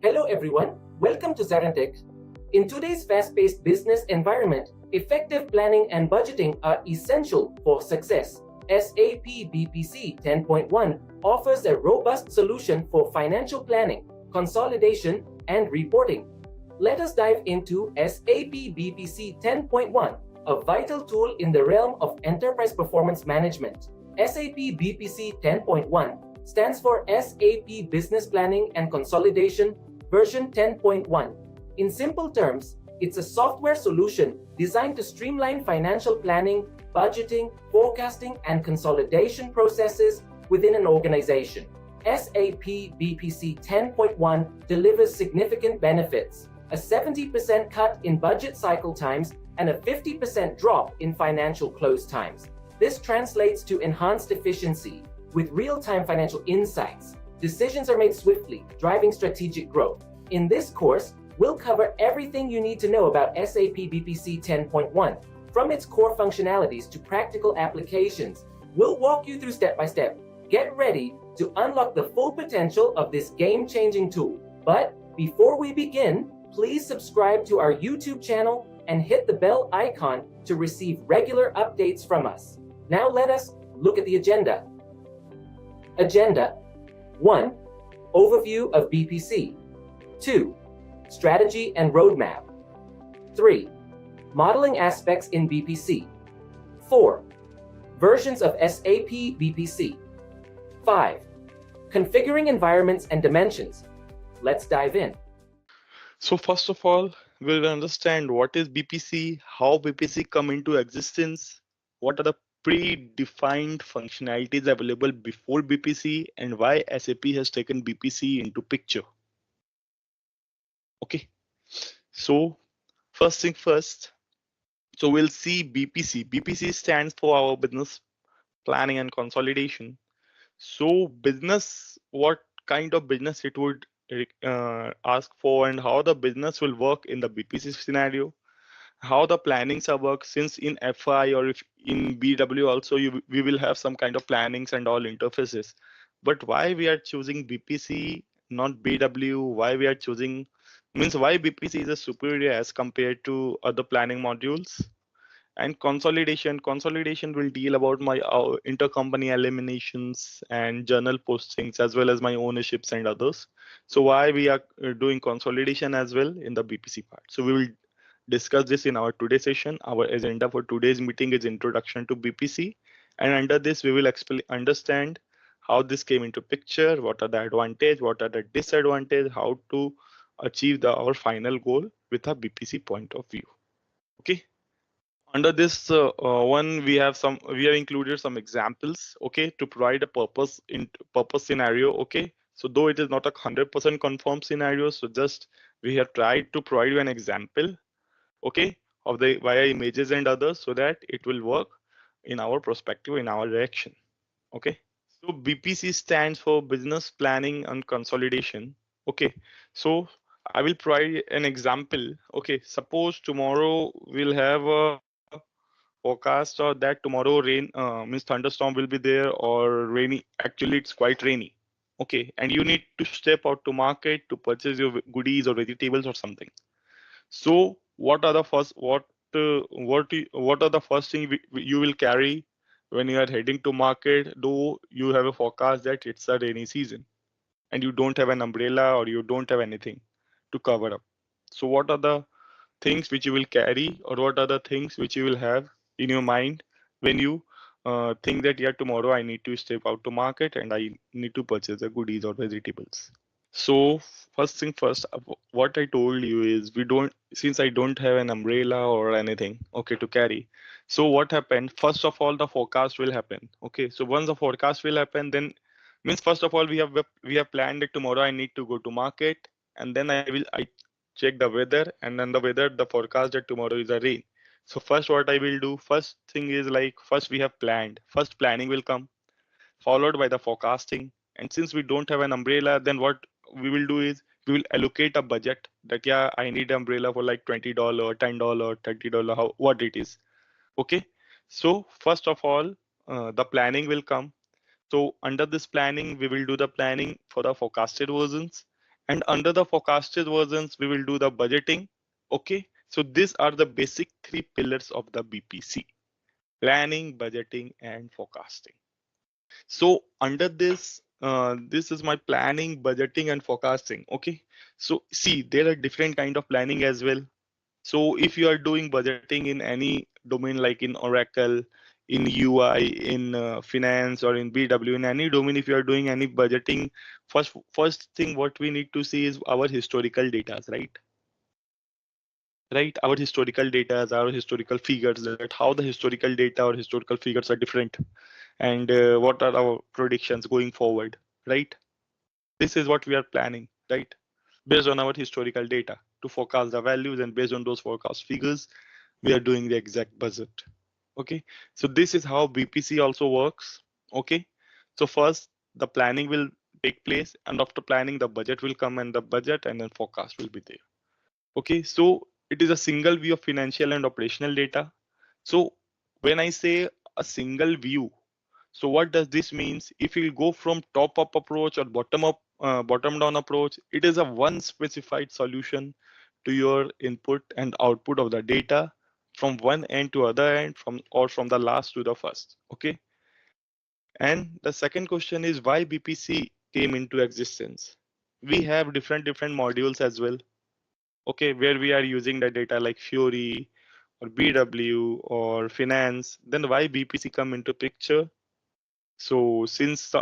Hello everyone, welcome to ZaranTech. In today's fast-paced business environment, effective planning and budgeting are essential for success. SAP BPC 10.1 offers a robust solution for financial planning, consolidation, and reporting. Let us dive into SAP BPC 10.1, a vital tool in the realm of enterprise performance management. SAP BPC 10.1 stands for SAP Business Planning and Consolidation version 10.1. In simple terms, it's a software solution designed to streamline financial planning, budgeting, forecasting, and consolidation processes within an organization. SAP BPC 10.1 delivers significant benefits: a 70% cut in budget cycle times and a 50% drop in financial close times. This translates to enhanced efficiency with real-time financial insights. Decisions are made swiftly, driving strategic growth. In this course, we'll cover everything you need to know about SAP BPC 10.1, from its core functionalities to practical applications. We'll walk you through step by step. Get ready to unlock the full potential of this game-changing tool. But before we begin, please subscribe to our YouTube channel and hit the bell icon to receive regular updates from us. Now let us look at the agenda. Agenda 1. Overview of BPC. 2. Strategy and roadmap. 3. Modeling aspects in BPC. 4. Versions of SAP BPC. 5. Configuring environments and dimensions. Let's dive in. So first of all, we'll understand what is BPC, how BPC come into existence, what are the predefined functionalities available before BPC, and why SAP has taken BPC into picture. Okay, so first thing first, so we'll see BPC. BPC stands for our business planning and consolidation. So business, what kind of business it would ask for, and how the business will work in the BPC scenario, how the plannings are work, since in FI or if in BW also we will have some kind of plannings and all interfaces. But why we are choosing BPC, not BW? Why we are choosing, means why BPC is a superior as compared to other planning modules? And consolidation will deal about my intercompany eliminations and journal postings as well as my ownerships and others. So why we are doing consolidation as well in the BPC part. So we will discuss this in our today's session. Our agenda for today's meeting is introduction to BPC, and under this we will understand how this came into picture, what are the advantage, what are the disadvantage, how to achieve our final goal with a BPC point of view. Okay. Under this one, we have included some examples, okay, to provide a purpose scenario, okay. So though it is not a 100% confirmed scenario, so just we have tried to provide you an example, okay, of the via images and others, so that it will work in our perspective, in our direction, okay. So BPC stands for Business Planning and Consolidation, okay. So I will provide an example, okay. Suppose tomorrow we'll have a forecast or that tomorrow rain means thunderstorm will be there, or rainy, actually it's quite rainy, okay, and you need to step out to market to purchase your goodies or vegetables or something. So what are the first thing you will carry when you are heading to market, though you have a forecast that it's a rainy season and you don't have an umbrella or you don't have anything to cover up? So what are the things which you will carry, or what are the things which you will have in your mind when you think that, yeah, tomorrow I need to step out to market and I need to purchase the goodies or vegetables? So first thing first, what I told you is since I don't have an umbrella or anything, okay, to carry. So what happened? First of all, the forecast will happen. Okay, so once the forecast will happen, then means first of all we have planned that tomorrow I need to go to market, and then I check the weather, and then the forecast that tomorrow is a rain. So first what I will do, first thing is like, first we have planned, first planning will come, followed by the forecasting. And since we don't have an umbrella, then what we will do is we will allocate a budget that, yeah, I need an umbrella for like $20, $10, $30, what it is. Okay. So first of all, the planning will come. So under this planning, we will do the planning for the forecasted versions. And under the forecasted versions, we will do the budgeting. Okay, so these are the basic three pillars of the BPC: planning, budgeting, and forecasting. So under this, this is my planning, budgeting, and forecasting. Okay, so see, there are different kind of planning as well. So if you are doing budgeting in any domain, like in Oracle, in UI, in finance, or in BW, in any domain, if you are doing any budgeting, first thing what we need to see is our historical data, right? Right, our historical data, our historical figures, that how the historical data or historical figures are different, and what are our predictions going forward, right? This is what we are planning, right? Based on our historical data to forecast the values, and based on those forecast figures, we are doing the exact budget. Okay, so this is how BPC also works. Okay, so first the planning will take place, and after planning the budget will come, and the budget and then forecast will be there. Okay, so it is a single view of financial and operational data. So when I say a single view, so what does this means? If you go from top up approach or bottom up, bottom down approach, it is a one specified solution to your input and output of the data from one end to other end, from the last to the first. Okay. And the second question is why BPC came into existence. We have different modules as well. Okay, where we are using the data like Fury or BW or finance. Then why BPC come into picture? So since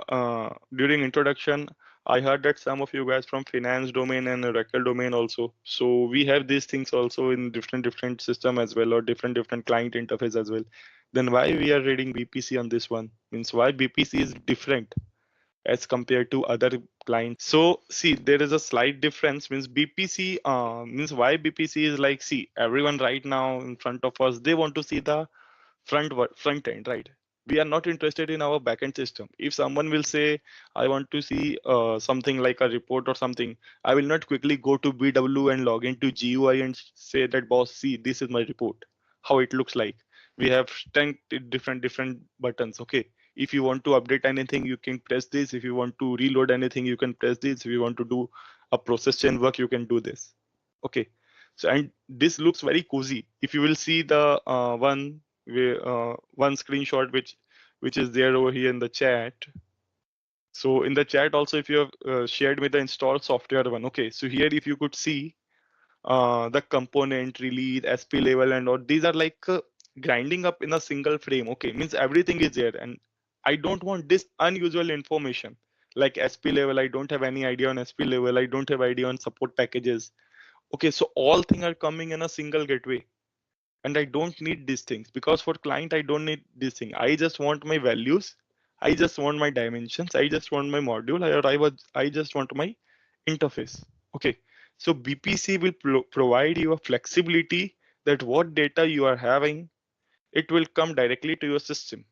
during introduction, I heard that some of you guys from finance domain and Oracle domain also. So we have these things also in different system as well, or different client interface as well. Then why we are reading BPC on this one? Means why BPC is different as compared to other clients. So see, there is a slight difference. Means BPC means why BPC is like, see, everyone right now in front of us, they want to see the front end, right? We are not interested in our backend system. If someone will say, I want to see something like a report or something, I will not quickly go to BW and log into GUI and say that, boss, see, this is my report, how it looks like. We have 10 different buttons. Okay, if you want to update anything, you can press this. If you want to reload anything, you can press this. If you want to do a process chain work, you can do this. Okay, so and this looks very cozy. If you will see the one screenshot which is there over here in the chat. So in the chat also, if you have shared me the install software one. Okay, so here if you could see the component release, SP level, and all these are like grinding up in a single frame. Okay, means everything is there, and I don't want this unusual information like SP level. I don't have any idea on SP level. I don't have idea on support packages. Okay, so all things are coming in a single gateway, and I don't need these things, because for client I don't need this thing. I just want my values, I just want my dimensions, I just want my module, I just want my interface. Okay, so BPC will provide you a flexibility that what data you are having, it will come directly to your system.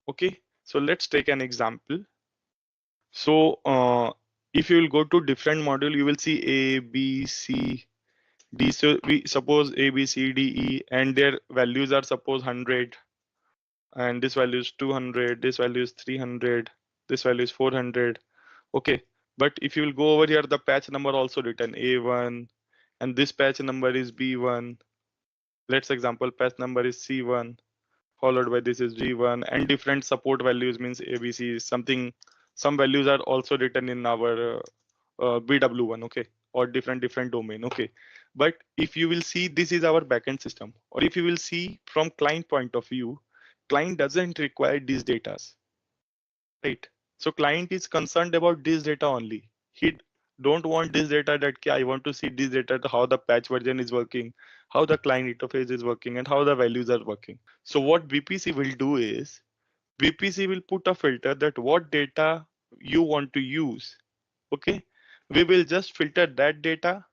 Okay, so let's take an example. So if you will go to different module, you will see A, B, C, D. So we suppose A, B, C, D, E, and their values are suppose 100, and this value is 200, this value is 300, this value is 400. Okay, but if you will go over here, the patch number also written A1, and this patch number is B1. Let's example patch number is C1, followed by this is G1, and different support values means ABC something. Some values are also written in our BW1. Okay, or different domain. Okay, but if you will see, this is our backend system, or if you will see from client point of view, client doesn't require these data, right? So client is concerned about this data only. He don't want this data that, okay, I want to see this data, how the patch version is working, how the client interface is working, and how the values are working. So what BPC will do is, BPC will put a filter that what data you want to use. Okay, we will just filter that data,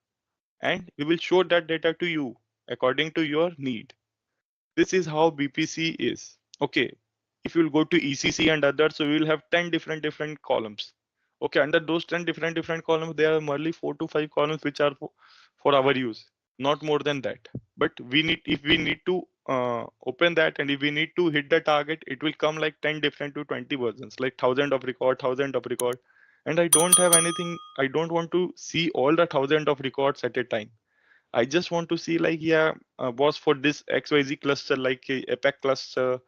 and we will show that data to you according to your need. This is how BPC is. Okay, if you will go to ECC and others, so we will have 10 different columns. Okay, under those 10 different columns, there are merely 4 to 5 columns which are for our use, not more than that. But we need, if we need to open that, and if we need to hit the target, it will come like 10 different to 20 versions, like 1000 of record, 1000 of record. and I don't have anything. I don't want to see all the thousand of records at a time. I just want to see like, yeah, was for this XYZ cluster, like a APAC cluster,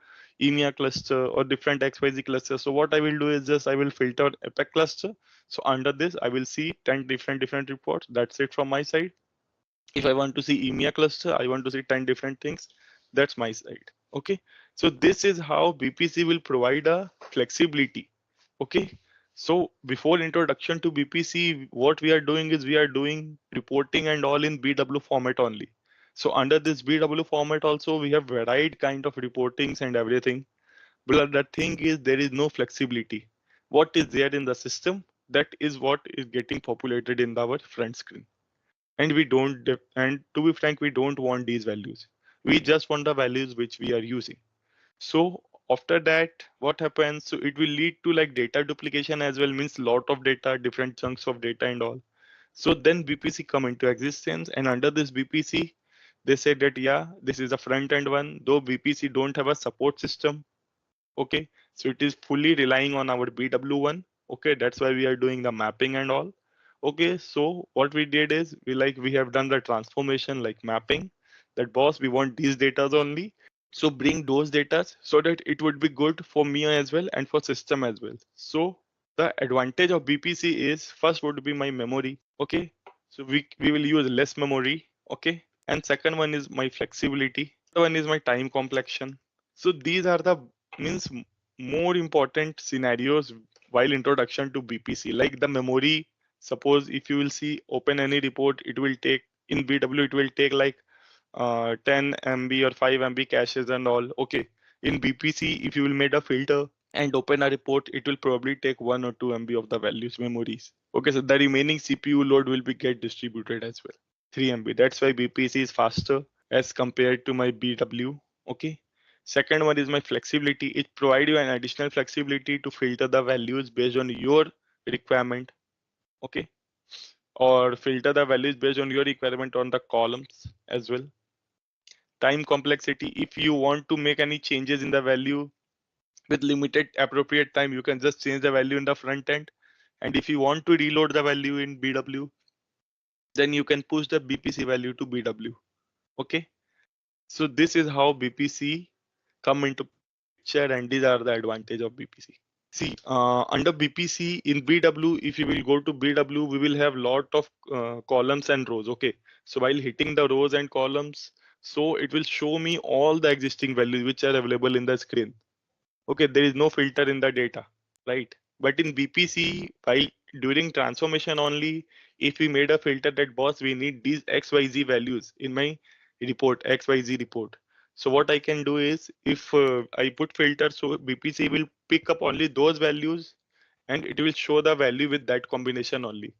EMEA cluster, or different XYZ cluster. So what I will do is just I will filter APAC cluster. So under this, I will see 10 different reports. That's it from my side. If I want to see EMEA cluster, I want to see 10 different things. That's my side. Okay. So this is how BPC will provide a flexibility. Okay. So before introduction to BPC, what we are doing is we are doing reporting and all in BW format only. So under this BW format also, we have varied kind of reportings and everything. But the thing is there is no flexibility. What is there in the system, that is what is getting populated in our front screen. And we don't, and to be frank, we don't want these values. We just want the values which we are using. So after that, what happens? So it will lead to like data duplication as well, means lot of data, different chunks of data and all. So then BPC come into existence, and under this BPC, they said that yeah, this is a front end one, though BPC don't have a support system. Okay, so it is fully relying on our BW1. Okay, that's why we are doing the mapping and all. Okay, so what we did is we have done the transformation like mapping. That boss, we want these datas only. So bring those datas so that it would be good for me as well and for system as well. So the advantage of BPC is first would be my memory. Okay, so we will use less memory. Okay, and second one is my flexibility. Third one is my time complexion. So these are the means more important scenarios while introduction to BPC, like the memory. Suppose if you will see open any report, it will take in BW, it will take like 10 MB or 5 MB caches and all. Okay. In BPC, if you will make a filter and open a report, it will probably take 1 or 2 MB of the values memories. Okay. So the remaining CPU load will be get distributed as well. 3 MB. That's why BPC is faster as compared to my BW. Okay. Second one is my flexibility. It provides you an additional flexibility to filter the values based on your requirement. Okay. Or filter the values based on your requirement on the columns as well. Time complexity, if you want to make any changes in the value with limited appropriate time, you can just change the value in the front end. And if you want to reload the value in BW, then you can push the BPC value to BW. Okay, so this is how BPC come into picture, and these are the advantage of BPC. See, under BPC in BW, if you will go to BW, we will have lot of columns and rows. Okay, so while hitting the rows and columns, so it will show me all the existing values which are available in the screen. Okay, there is no filter in the data, right? But in BPC, while during transformation only, if we made a filter that boss, we need these XYZ values in my report, XYZ report. So what I can do is if I put filter, so BPC will pick up only those values and it will show the value with that combination only.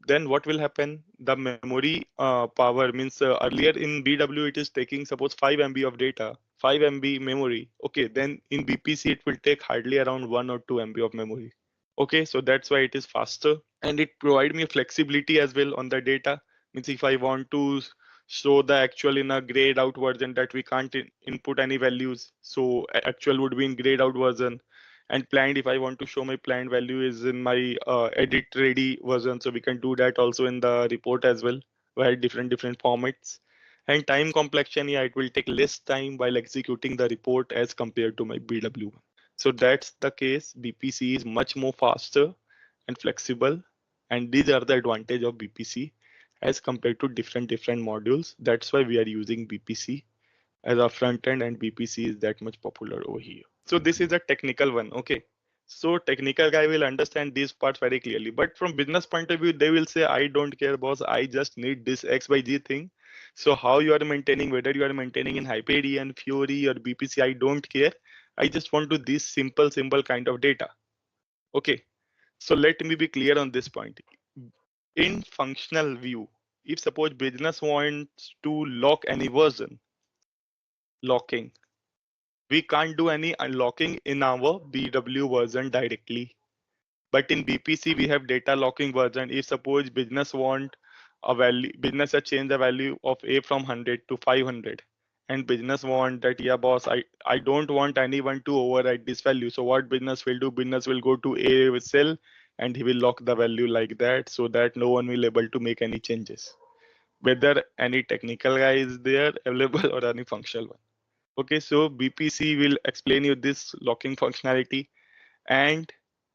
Then what will happen? The memory power means earlier in BW it is taking suppose 5 MB of data, 5 MB memory. Okay, then in BPC it will take hardly around 1 or 2 MB of memory. Okay, so that's why it is faster, and it provide me flexibility as well on the data. Means if I want to show the actual in a grayed out version that we can't input any values, so actual would be in grayed out version, and planned, if I want to show my planned value is in my edit ready version, so we can do that also in the report as well via different formats. And time complexion, yeah, it will take less time while executing the report as compared to my BW. So that's the case. BPC is much more faster and flexible, and these are the advantage of BPC as compared to different modules. That's why we are using BPC as our front end, and BPC is that much popular over here. So this is a technical one. Okay. So technical guy will understand these parts very clearly. But from business point of view, they will say, I don't care, boss. I just need this X by G thing. So how you are maintaining, whether you are maintaining in Hyperion, Fury, or BPC, I don't care. I just want to this simple kind of data. Okay. So let me be clear on this point. In functional view, if suppose business wants to lock any version, locking, we can't do any unlocking in our BW version directly. But in BPC, we have data locking version. If suppose business want a value, business has changed the value of A from 100 to 500. And business want that, yeah, boss, I don't want anyone to override this value. So what business will do? Business will go to A cell and he will lock the value like that, so that no one will able to make any changes, whether any technical guy is there available or any functional one. Okay, so BPC will explain you this locking functionality, and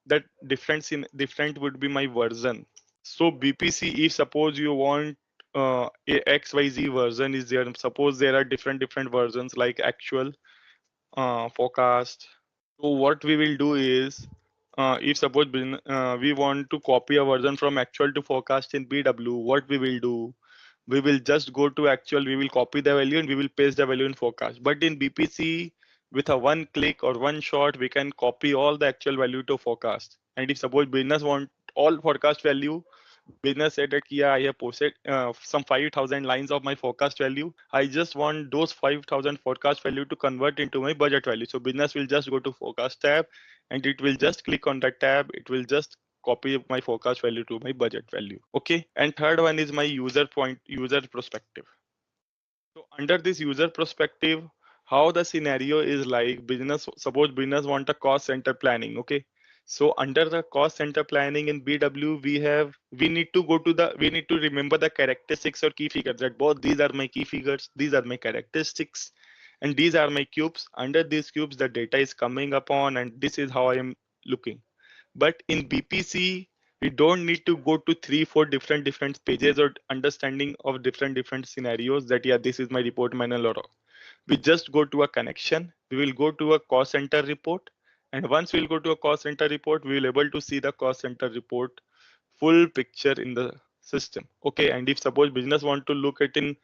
that different would be my version. So BPC, if suppose you want a XYZ version is there, suppose there are different versions like actual, forecast. So what we will do is, if suppose we want to copy a version from actual to forecast in BW, what we will do, we will just go to actual, we will copy the value and we will paste the value in forecast. But in BPC, with a one click or one shot, we can copy all the actual value to forecast. And if suppose business want all forecast value, business said that, yeah, I have posted some 5,000 lines of my forecast value. I just want those 5,000 forecast value to convert into my budget value. So business will just go to forecast tab and it will just click on that tab. It will just copy my forecast value to my budget value. Okay. And third one is my user perspective. So under this user perspective, how the scenario is like business, suppose business want a cost center planning. Okay. So under the cost center planning in BW, we need to we need to remember the characteristics or key figures, that both these are my key figures, these are my characteristics, and these are my cubes. Under these cubes, the data is coming upon, and this is how I am looking. But in BPC, we don't need to go to 3 4 different pages or understanding of different scenarios, that yeah, this is my report manual, or we just go to a connection. We will go to a cost center report, and once we'll go to a cost center report, we will able to see the cost center report full picture in the system. Okay, and if suppose business want to look at in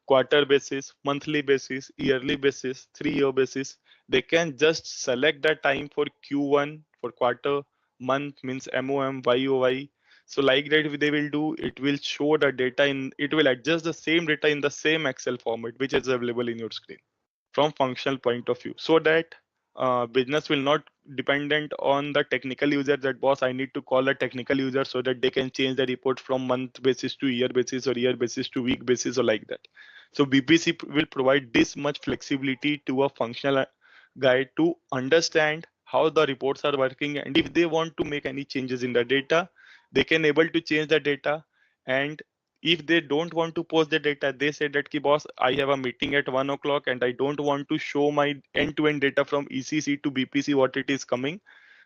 quarter basis, monthly basis, yearly basis, 3 year basis, they can just select the time for Q1 for quarter, month means MOM, YOY. So like that they will do, it will show the data in, it will adjust the same data in the same Excel format which is available in your screen from functional point of view, so that business will not dependent on the technical user, that boss I need to call a technical user so that they can change the report from month basis to year basis or year basis to week basis or like that. So BPC will provide this much flexibility to a functional guy to understand how the reports are working, and if they want to make any changes in the data, they can able to change the data. And if they don't want to post the data, they say that ki boss, I have a meeting at 1 o'clock and I don't want to show my end-to-end data from ECC to BPC what it is coming,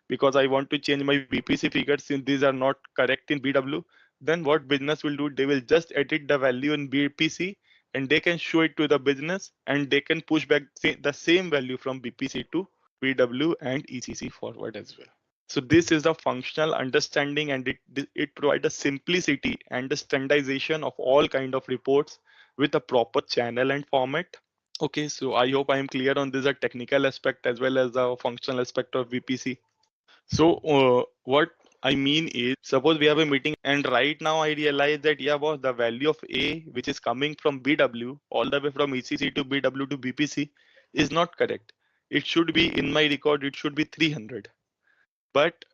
because I want to change my BPC figures since these are not correct in BW. Then what business will do, they will just edit the value in BPC and they can show it to the business, and they can push back the same value from BPC to BW and ECC forward as well. So this is the functional understanding, and it provides a simplicity and the standardization of all kind of reports with a proper channel and format. Okay, so I hope I am clear on this, a technical aspect as well as the functional aspect of VPC. So what I mean is, suppose we have a meeting and right now I realize that, yeah, boss, the value of A, which is coming from BW all the way from ECC to BW to BPC, is not correct. It should be in my record, it should be 300. But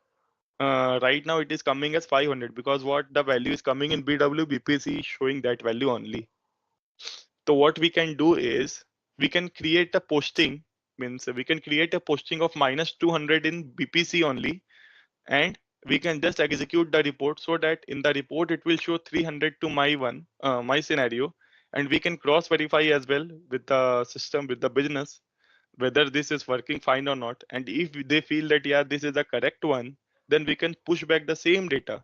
right now it is coming as 500, because what the value is coming in BW, BPC is showing that value only. So what we can do is, we can create a posting, means we can create a posting of minus 200 in BPC only, and we can just execute the report so that in the report it will show 300 to my scenario, and we can cross verify as well with the system, with the business, whether this is working fine or not. And if they feel that, yeah, this is the correct one, then we can push back the same data,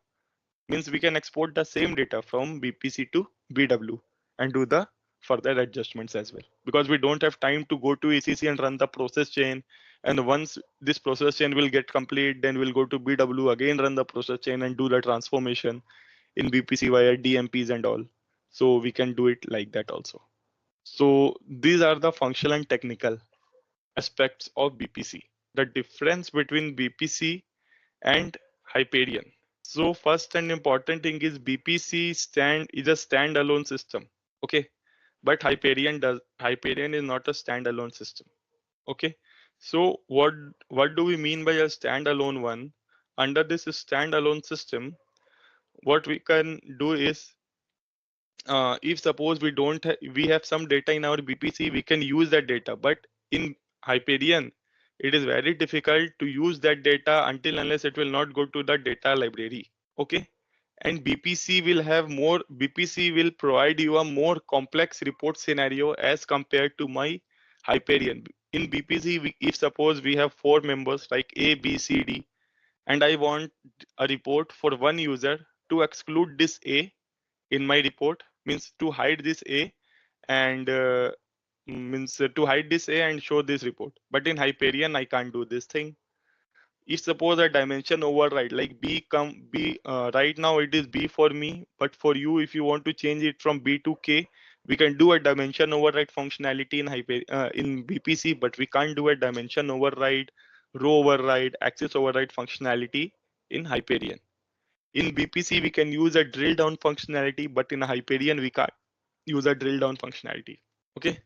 means we can export the same data from BPC to BW and do the further adjustments as well, because we don't have time to go to ECC and run the process chain. And once this process chain will get complete, then we'll go to BW, again run the process chain and do the transformation in BPC via DMPs and all. So we can do it like that also. So these are the functional and technical aspects of BPC. The difference between BPC and Hyperion. So first and important thing is, BPC is a standalone system. Okay. But Hyperion is not a standalone system. Okay. So what do we mean by a standalone one? Under this standalone system, what we can do is, if suppose we have some data in our BPC, we can use that data. But in Hyperion, it is very difficult to use that data until unless it will not go to the data library. Okay. And BPC will provide you a more complex report scenario as compared to my Hyperion. In BPC, if suppose we have 4 members like A, B, C, D, and I want a report for one user to exclude this A in my report, means to hide this A and to hide this A and show this report. But in Hyperion, I can't do this thing. If suppose a dimension override like B right now it is B for me, but for you, if you want to change it from B to K, we can do a dimension override functionality in BPC, but we can't do a dimension override, row override, axis override functionality in Hyperion. In BPC, we can use a drill down functionality, but in a Hyperion, we can't use a drill down functionality. Okay.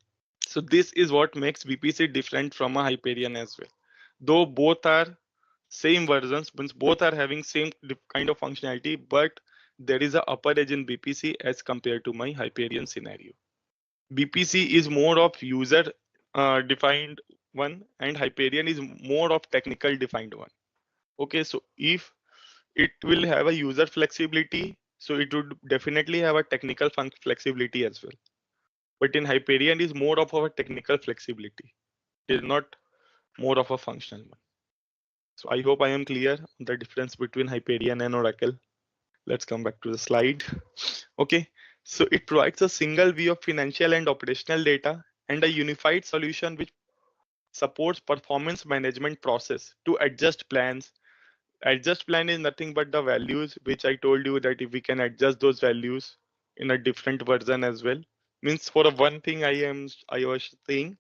So this is what makes BPC different from a Hyperion as well. Though both are same versions, means both are having same kind of functionality, but there is a upper edge in BPC as compared to my Hyperion scenario. BPC is more of user defined one, and Hyperion is more of technical defined one. Okay, so if it will have a user flexibility, so it would definitely have a technical flexibility as well. But in Hyperion is more of a technical flexibility. It is not more of a functional one. So I hope I am clear on the difference between Hyperion and Oracle. Let's come back to the slide. Okay, so it provides a single view of financial and operational data and a unified solution which supports performance management process to adjust plans. Adjust plan is nothing but the values, which I told you that if we can adjust those values in a different version as well. Means for one thing I was saying,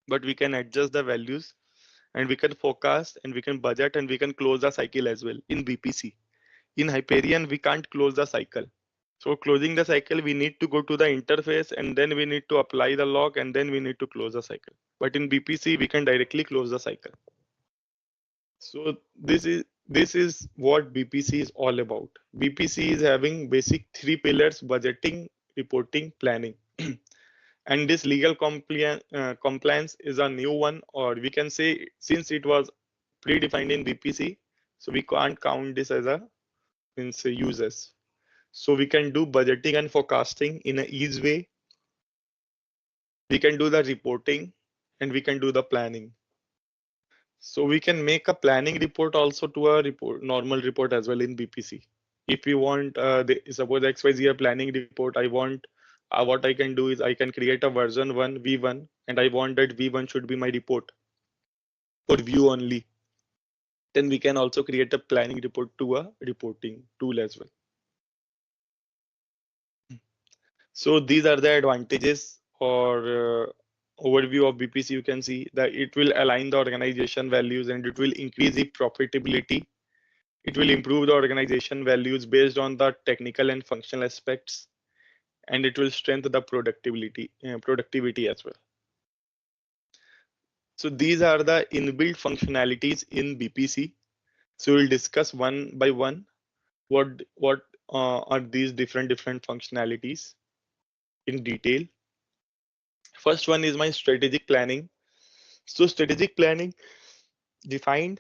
but we can adjust the values and we can forecast and we can budget and we can close the cycle as well in BPC. In Hyperion, we can't close the cycle. So closing the cycle, we need to go to the interface and then we need to apply the log and then we need to close the cycle. But in BPC, we can directly close the cycle. So this is what BPC is all about. BPC is having basic 3 pillars: budgeting, reporting, planning. And this legal compliance is a new one, or we can say since it was predefined in BPC, so we can't count this as a users. So we can do budgeting and forecasting in an easy way. We can do the reporting and we can do the planning. So we can make a planning report also to a normal report as well in BPC. If you want, suppose XYZ a planning report, I want, what I can do is I can create a version 1 V1 and I want that V1 should be my report for view only. Then we can also create a planning report to a reporting tool as well. So these are the advantages or overview of BPC. You can see that it will align the organization values and it will increase the profitability. It will improve the organization values based on the technical and functional aspects, and it will strengthen the productivity as well. So these are the inbuilt functionalities in BPC. So we'll discuss one by one what are these different functionalities in detail. First one is my strategic planning. So strategic planning defined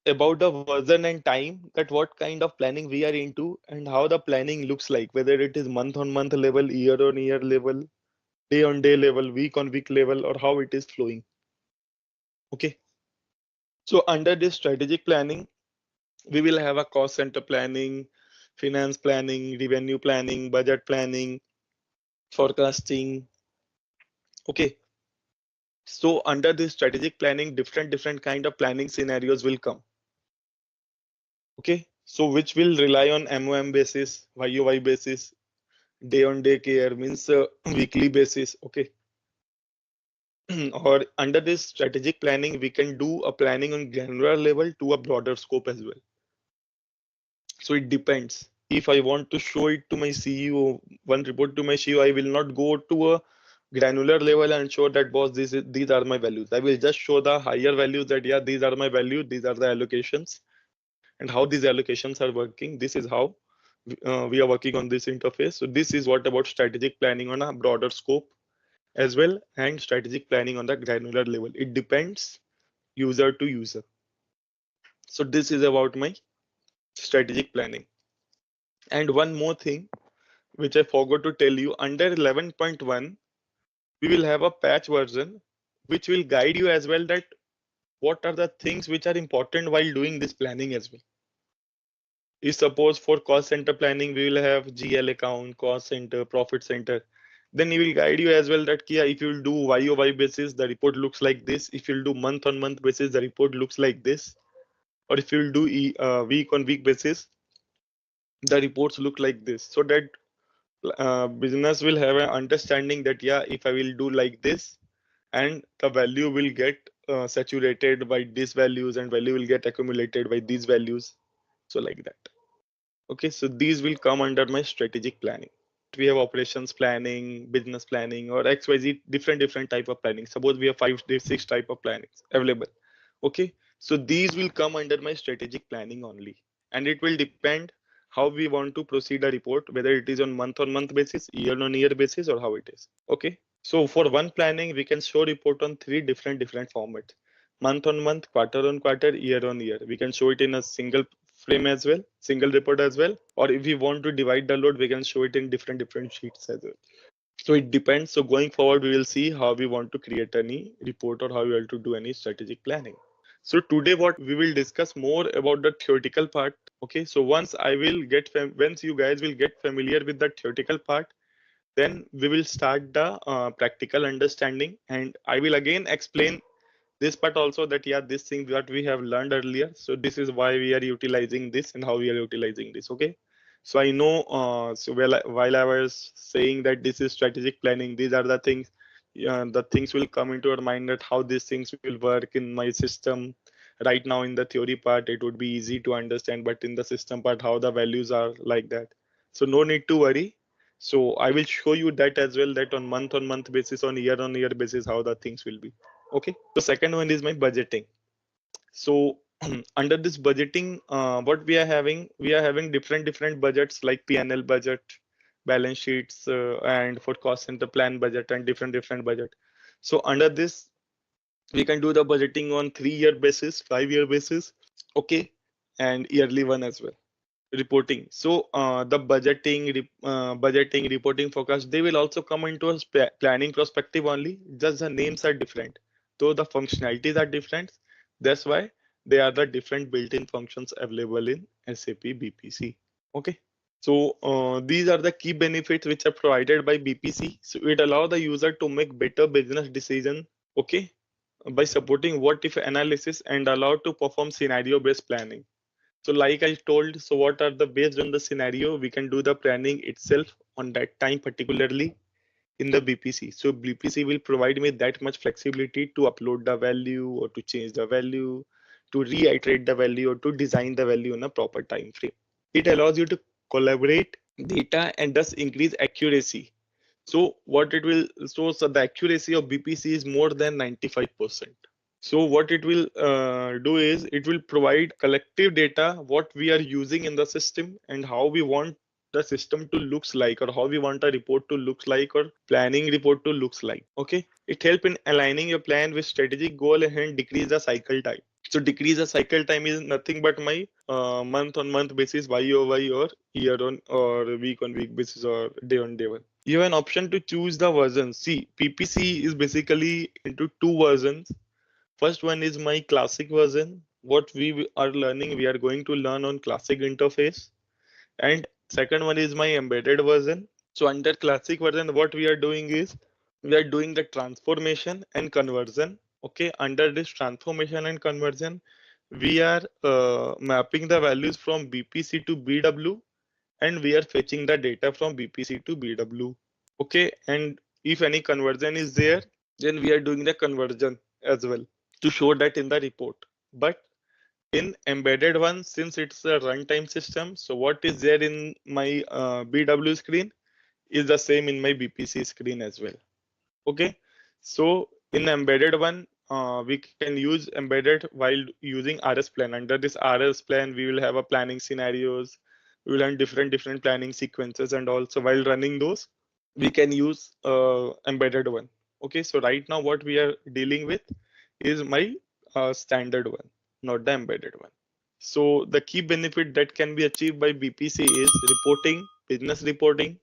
about the version and time, that what kind of planning we are into and how the planning looks like, whether it is month on month level, year on year level, day on day level, week on week level, or how it is flowing. Okay. So under this strategic planning, we will have a cost center planning, finance planning, revenue planning, budget planning, forecasting. Okay. So under this strategic planning, different kind of planning scenarios will come. Okay. So which will rely on MOM basis, YOY basis, day on day care, means weekly basis. Okay. Or under this strategic planning, we can do a planning on granular level to a broader scope as well. So it depends. If I want to show it to my CEO, one report to my CEO, I will not go to a granular level and show that boss, these are my values. I will just show the higher values that yeah, these are my values, these are the allocations, and how these allocations are working. This is how we are working on this interface. So this is what about strategic planning on a broader scope as well, and strategic planning on the granular level. It depends user to user. So this is about my strategic planning. And one more thing which I forgot to tell you, under 11.1 we will have a patch version which will guide you as well that what are the things which are important while doing this planning as well. If suppose for cost center planning we will have GL account, cost center, profit center, then he will guide you as well that if you will do YOY basis the report looks like this, if you will do month on month basis the report looks like this, or if you will do week on week basis the reports look like this, so that business will have an understanding that if I will do like this and the value will get saturated by these values and value will get accumulated by these values, so like that. Okay, so these will come under my strategic planning. We have operations planning, business planning, or XYZ different type of planning. Suppose we have 5 6 type of plannings available. Okay, so these will come under my strategic planning only, and it will depend how we want to proceed a report, whether it is on month basis, year on year basis, or how it is. Okay, so for one planning we can show report on 3 different formats: month on month, quarter on quarter, year on year. We can show it in a single frame as well, single report as well, or if we want to divide the load we can show it in different sheets as well. So it depends. So going forward we will see how we want to create any report or how we want to do any strategic planning. So today what we will discuss more about the theoretical part. Okay, so once you guys will get familiar with the theoretical part, then we will start the practical understanding, and I will again explain this part also, that this thing that we have learned earlier, so this is why we are utilizing this and how we are utilizing this. Okay, so I know while I was saying that this is strategic planning, these are the things will come into our mind, that how these things will work in my system. Right now in the theory part it would be easy to understand, but in the system part how the values are like that, so no need to worry. So I will show you that as well, that on month basis, on year basis, how the things will be. Okay, so second one is my budgeting. So under this budgeting, what we are having different budgets like P&L budget, balance sheets, and for cost center plan budget, and different budget. So under this we can do the budgeting on 3-year basis, 5-year basis, okay, and yearly one as well. Reporting. So the budgeting, reporting, forecast, they will also come into a planning perspective only. Just the names are different, though the functionalities are different. That's why they are the different built-in functions available in SAP BPC. Okay. So these are the key benefits which are provided by BPC. So it allows the user to make better business decision. Okay, by supporting what if analysis and allow to perform scenario-based planning. So like I told, so what are the based on the scenario, we can do the planning itself on that time, particularly in the BPC. So BPC will provide me that much flexibility to upload the value or to change the value, to reiterate the value, or to design the value in a proper time frame. It allows you to collaborate data and thus increase accuracy. So what it will, so the accuracy of BPC is more than 95%. So what it will do is it will provide collective data, what we are using in the system and how we want the system to looks like, or how we want a report to looks like, or planning report to looks like. Okay, it help in aligning your plan with strategic goal and decrease the cycle time. So decrease the cycle time is nothing but my month on month basis, YOY, or year on or week on week basis, or day on day one. You have an option to choose the version. See, PPC is basically into 2 versions. First one is my classic version. What we are learning, we are going to learn on classic interface. And second one is my embedded version. So under classic version, what we are doing is we are doing the transformation and conversion. Okay, under this transformation and conversion, we are mapping the values from BPC to BW, and we are fetching the data from BPC to BW. Okay, and if any conversion is there, then we are doing the conversion as well to show that in the report. But in embedded one, since it's a runtime system, so what is there in my BW screen is the same in my BPC screen as well. Okay, so in embedded one, we can use embedded while using RS plan. Under this RS plan, we will have a planning scenarios, we will have different planning sequences, and also while running those, we can use embedded one. Okay, so right now what we are dealing with is my standard one, not the embedded one. So the key benefit that can be achieved by BPC is reporting, business reporting,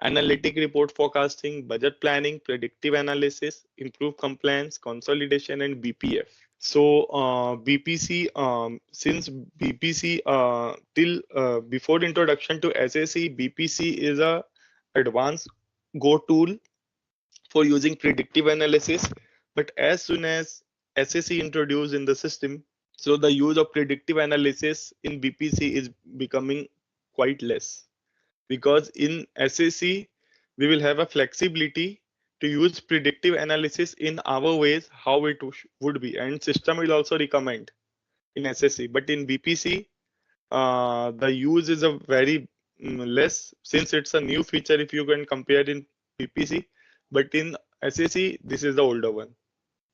analytic report forecasting, budget planning, predictive analysis, improve compliance, consolidation, and BPF. So BPC, since BPC till before introduction to SAC, BPC is a advanced Go tool for using predictive analysis. But as soon as SAC introduced in the system, so the use of predictive analysis in BPC is becoming quite less, because in SAC we will have a flexibility to use predictive analysis in our ways how it would be, and system will also recommend in SAC. But in BPC, the use is a very less, since it's a new feature if you can compare in BPC. But in SAC, this is the older one.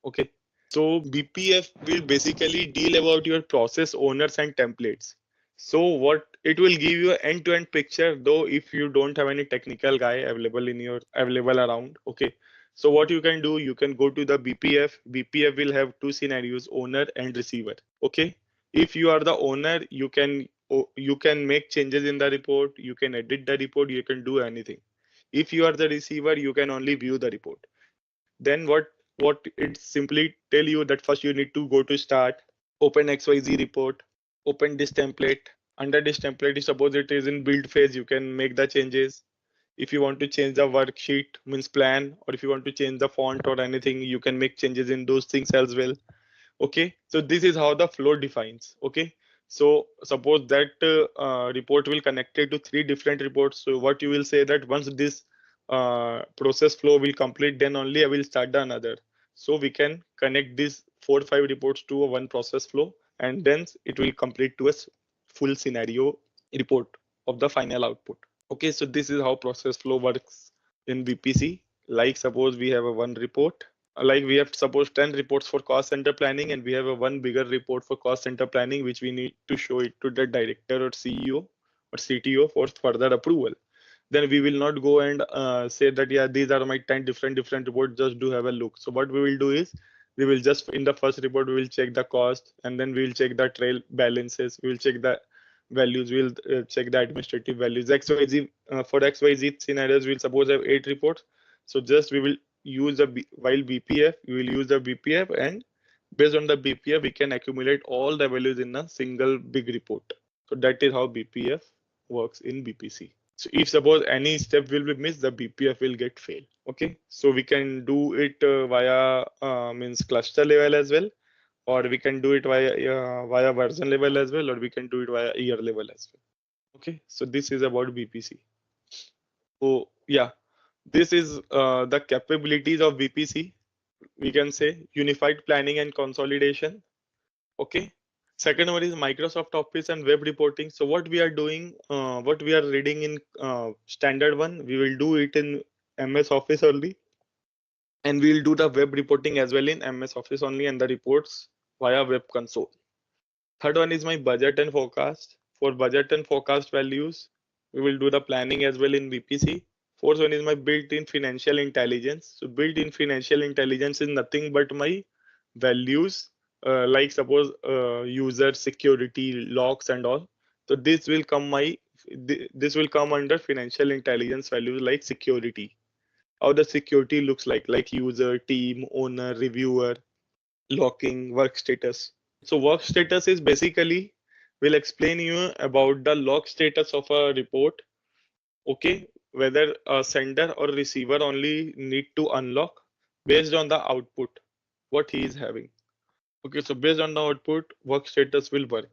Okay. So BPF will basically deal about your process owners and templates. So what it will give you an end-to-end picture, though if you don't have any technical guy available around. Okay. So what you can do, you can go to the BPF. BPF will have two scenarios, owner and receiver. Okay. If you are the owner, you can make changes in the report, you can edit the report, you can do anything. If you are the receiver, you can only view the report. Then what it simply tell you that first you need to go to start, open XYZ report, open this template. Under this template, suppose it is in build phase, you can make the changes. If you want to change the worksheet, means plan, or if you want to change the font or anything, you can make changes in those things as well. Okay, so this is how the flow defines. Okay, so suppose that report will connect it to three different reports. So what you will say that once this process flow will complete, then only I will start the another. So we can connect these 4 or 5 reports to a one process flow, and then it will complete to a full scenario report of the final output. Okay, so this is how process flow works in BPC. Like suppose we have a one report, like we have suppose 10 reports for cost center planning, and we have a one bigger report for cost center planning, which we need to show it to the director or CEO or CTO for further approval. Then we will not go and say that, yeah, these are my 10 different reports, just do have a look. So what we will do is, we will just in the first report, we will check the cost, and then we will check the trail balances, we will check the values, we will check the administrative values. XYZ, for XYZ scenarios, we'll suppose have 8 reports. So just we will use while BPF, we will use the BPF, and based on the BPF, we can accumulate all the values in a single big report. So that is how BPF works in BPC. So if suppose any step will be missed, the BPF will get failed. Okay, so we can do it via means cluster level as well, or we can do it via version level as well, or we can do it via year level as well. Okay, so this is about BPC. So yeah, this is the capabilities of BPC. We can say unified planning and consolidation. Okay. Second one is Microsoft Office and web reporting. So what we are doing, what we are reading in standard one, we will do it in MS Office only, and we will do the web reporting as well in MS Office only, and the reports via web console. Third one is my budget and forecast. For budget and forecast values, we will do the planning as well in BPC. Fourth one is my built-in financial intelligence. So built-in financial intelligence is nothing but my values, like suppose user security locks and all. So this will come under financial intelligence values like security. How the security looks like user, team, owner, reviewer, locking, work status. So work status is basically, will explain you about the lock status of a report. Okay, whether a sender or receiver only need to unlock based on the output what he is having. Okay, so based on the output, work status will work.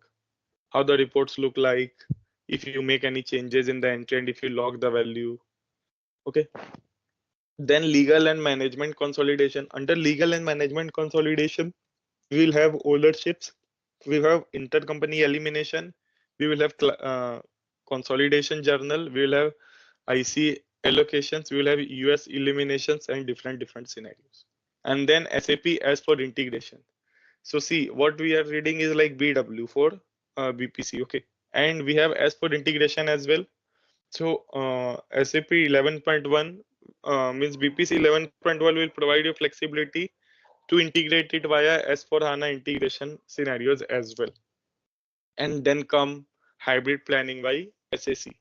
How the reports look like, if you make any changes in the entry, and if you log the value. Okay. Then legal and management consolidation. Under legal and management consolidation, we will have ownerships, we will have intercompany elimination, we will have consolidation journal, we will have IC allocations, we will have US eliminations, and different scenarios. And then SAP as for integration. So see, what we are reading is like BW for BPC. Okay, and we have as for integration as well. So SAP 11.1 means BPC 11.1 will provide you flexibility to integrate it via S/4HANA integration scenarios as well. And then come hybrid planning by SAC.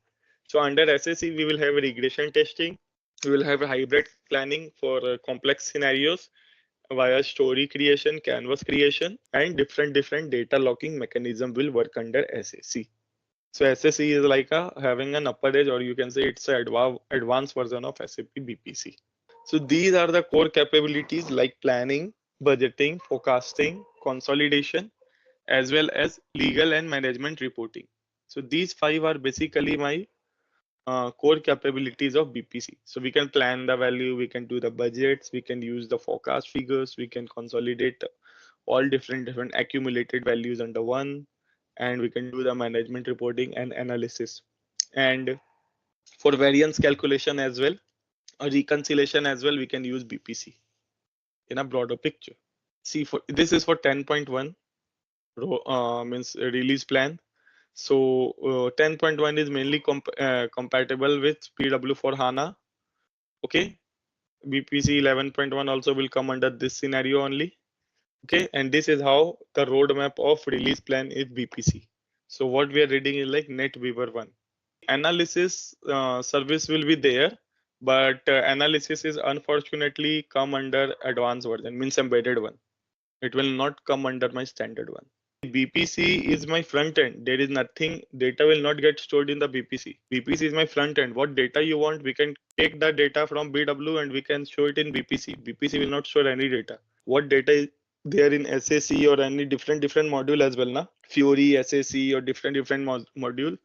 So under SAC, we will have regression testing. We will have a hybrid planning for complex scenarios via story creation, canvas creation, and different data locking mechanism will work under SAC. So SAC is like having an upper edge, or you can say it's an advanced version of SAP BPC. So these are the core capabilities like planning, budgeting, forecasting, consolidation, as well as legal and management reporting. So these five are basically my core capabilities of BPC. So we can plan the value, we can do the budgets, we can use the forecast figures, we can consolidate all different accumulated values under one, and we can do the management reporting and analysis. And for variance calculation as well, or reconciliation as well, we can use BPC in a broader picture. See, for this is for 10.1 means release plan. So 10.1 is mainly compatible with PW for HANA. Okay, BPC 11.1 also will come under this scenario only. Okay, and this is how the roadmap of release plan is BPC. So what we are reading is like NetWeaver 1. Analysis service will be there, but analysis is unfortunately come under advanced version, means embedded one. It will not come under my standard one. BPC is my front end. There is nothing, data will not get stored in the BPC. BPC is my front end. What data you want, we can take the data from BW and we can show it in BPC. BPC will not store any data. What data is there in SAC or any different module as well, na? Fury, SAC or different module,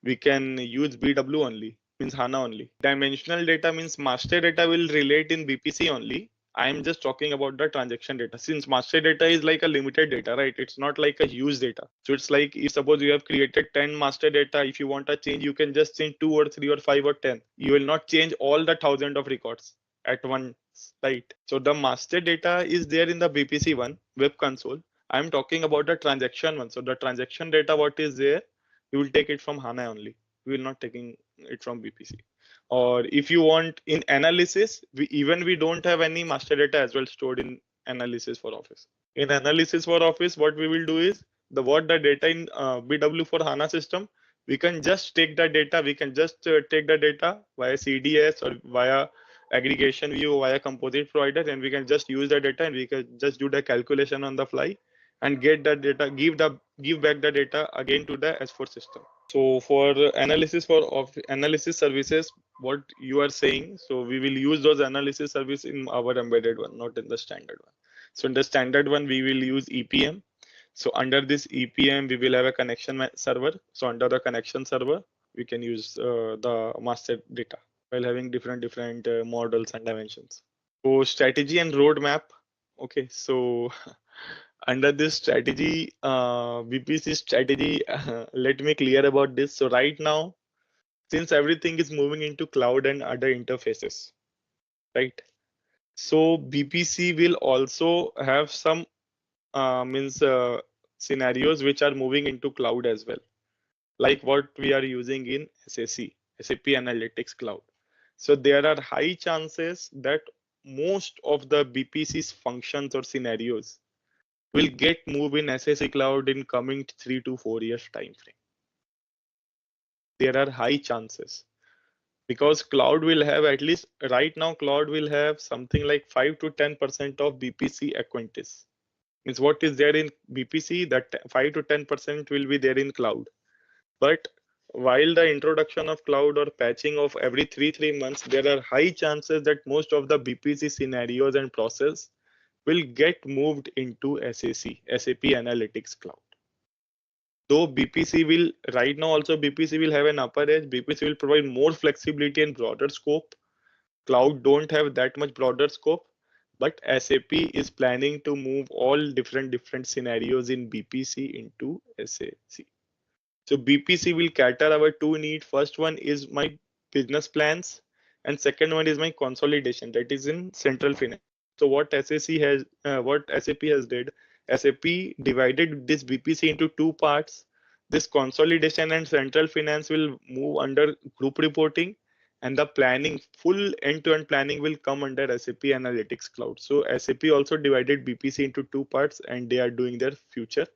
we can use BW only, means HANA only. Dimensional data means master data will relate in BPC only. I am just talking about the transaction data. Since master data is like a limited data, right? It's not like a huge data. So it's like if suppose you have created 10 master data, if you want a change, you can just change 2 or 3 or 5 or 10. You will not change all the 1,000 of records at once, right? So the master data is there in the BPC one, web console. I'm talking about the transaction one. So the transaction data, what is there, we will take it from HANA only. We will not taking it from BPC. Or if you want in analysis, we don't have any master data as well stored in analysis for Office. In analysis for Office, what we will do is the data in BW for HANA system, we can just take the data. We can just take the data via CDS or via aggregation view, via composite provider, and we can just use the data and we can just do the calculation on the fly and get the data, give back the data again to the S4 system. So for analysis analysis services, what you are saying, so we will use those analysis service in our embedded one, not in the standard one. So in the standard one, we will use EPM. So under this EPM, we will have a connection server. So under the connection server, we can use the master data while having different models and dimensions. So strategy and roadmap. Okay, so under this strategy, BPC strategy, let me clear about this. So right now, since everything is moving into cloud and other interfaces, right? So BPC will also have some scenarios which are moving into cloud as well, like what we are using in SAP Analytics Cloud. So there are high chances that most of the BPC's functions or scenarios will get moved in SAC Cloud in coming 3 to 4 years time frame. There are high chances because cloud will have, at least right now, cloud will have something like 5 to 10% of BPC acquaintance. Means what is there in BPC, that 5 to 10% will be there in cloud. But while the introduction of cloud or patching of every 3 months, there are high chances that most of the BPC scenarios and process will get moved into SAP Analytics Cloud. Though BPC will, right now also BPC will have an upper edge, BPC will provide more flexibility and broader scope. Cloud don't have that much broader scope, but SAP is planning to move all different scenarios in BPC into SAC. So BPC will cater our two needs. First one is my business plans, and second one is my consolidation, that is in central finance. So what SAP has did, SAP divided this BPC into two parts. This consolidation and central finance will move under group reporting, and the planning, full end-to-end planning will come under SAP Analytics Cloud. So SAP also divided BPC into two parts, and they are doing their future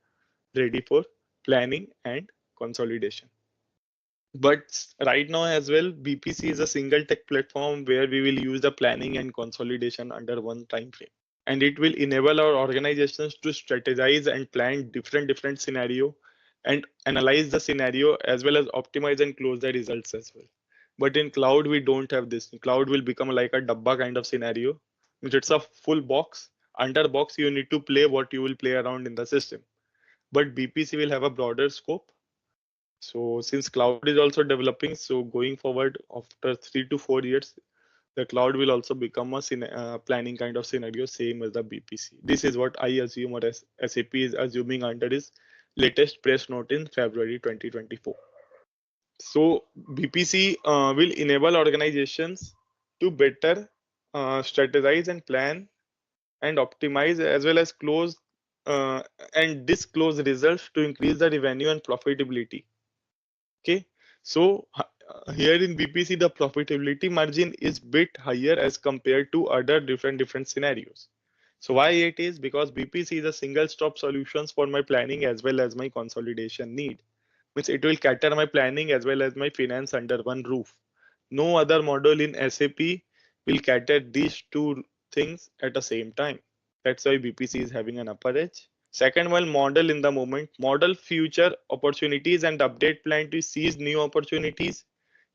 ready for planning and consolidation. But right now as well, BPC is a single tech platform where we will use the planning and consolidation under one time frame. And it will enable our organizations to strategize and plan different scenario and analyze the scenario as well as optimize and close the results as well. But in cloud, we don't have this. Cloud will become like a dabba kind of scenario, which it's a full box. Under box, you need to play what you will play around in the system. But BPC will have a broader scope. So since cloud is also developing, so going forward after 3 to 4 years, the cloud will also become a planning kind of scenario, same as the BPC. This is what I assume, or SAP is assuming under his latest press note in February 2024. So BPC will enable organizations to better strategize and plan and optimize as well as close uh, and disclose results to increase the revenue and profitability. Okay, so here in BPC, the profitability margin is bit higher as compared to other different scenarios. So why it is? Because BPC is a single stop solutions for my planning as well as my consolidation need. Means it will cater my planning as well as my finance under one roof. No other model in SAP will cater these two things at the same time. That's why BPC is having an upper edge. Second one, model in the moment, model future opportunities and update plan to seize new opportunities,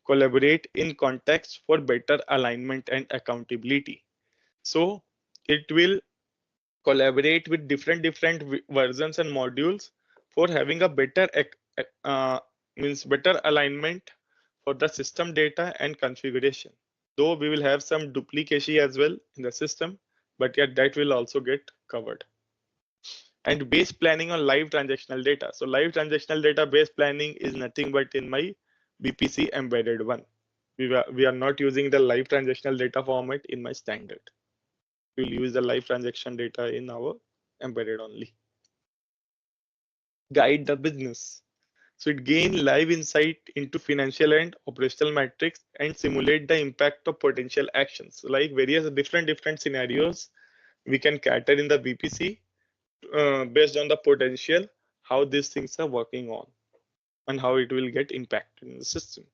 collaborate in context for better alignment and accountability. So it will collaborate with different versions and modules for having a better means better alignment for the system data and configuration. Though we will have some duplication as well in the system, but yet that will also get covered. And base planning on live transactional data. So live transactional data base planning is nothing but in my BPC embedded one. We are not using the live transactional data format in my standard. We'll use the live transaction data in our embedded only. Guide the business. So it gain live insight into financial and operational metrics and simulate the impact of potential actions. So like various different scenarios we can cater in the BPC based on the potential, how these things are working on and how it will get impacted in the system.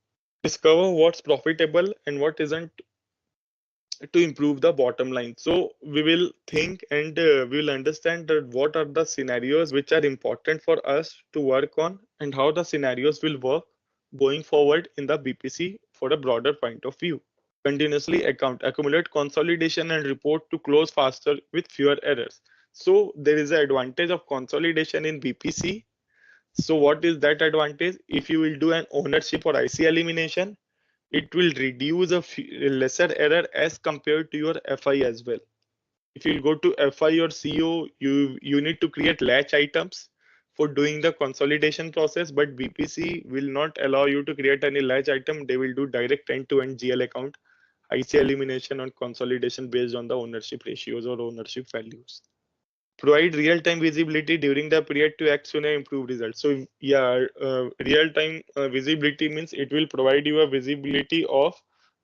Discover what's profitable and what isn't to improve the bottom line. So we will think and we will understand that what are the scenarios which are important for us to work on and how the scenarios will work going forward in the BPC for a broader point of view. Continuously accumulate consolidation and report to close faster with fewer errors. So there is an advantage of consolidation in BPC. So what is that advantage? If you will do an ownership or IC elimination, it will reduce a lesser error as compared to your FI as well. If you go to FI or CO, you need to create latch items for doing the consolidation process, but BPC will not allow you to create any latch item. They will do direct end-to-end GL account, IC elimination and consolidation based on the ownership ratios or ownership values. Provide real-time visibility during the period to act sooner, improve results. So yeah, real-time visibility means it will provide you a visibility of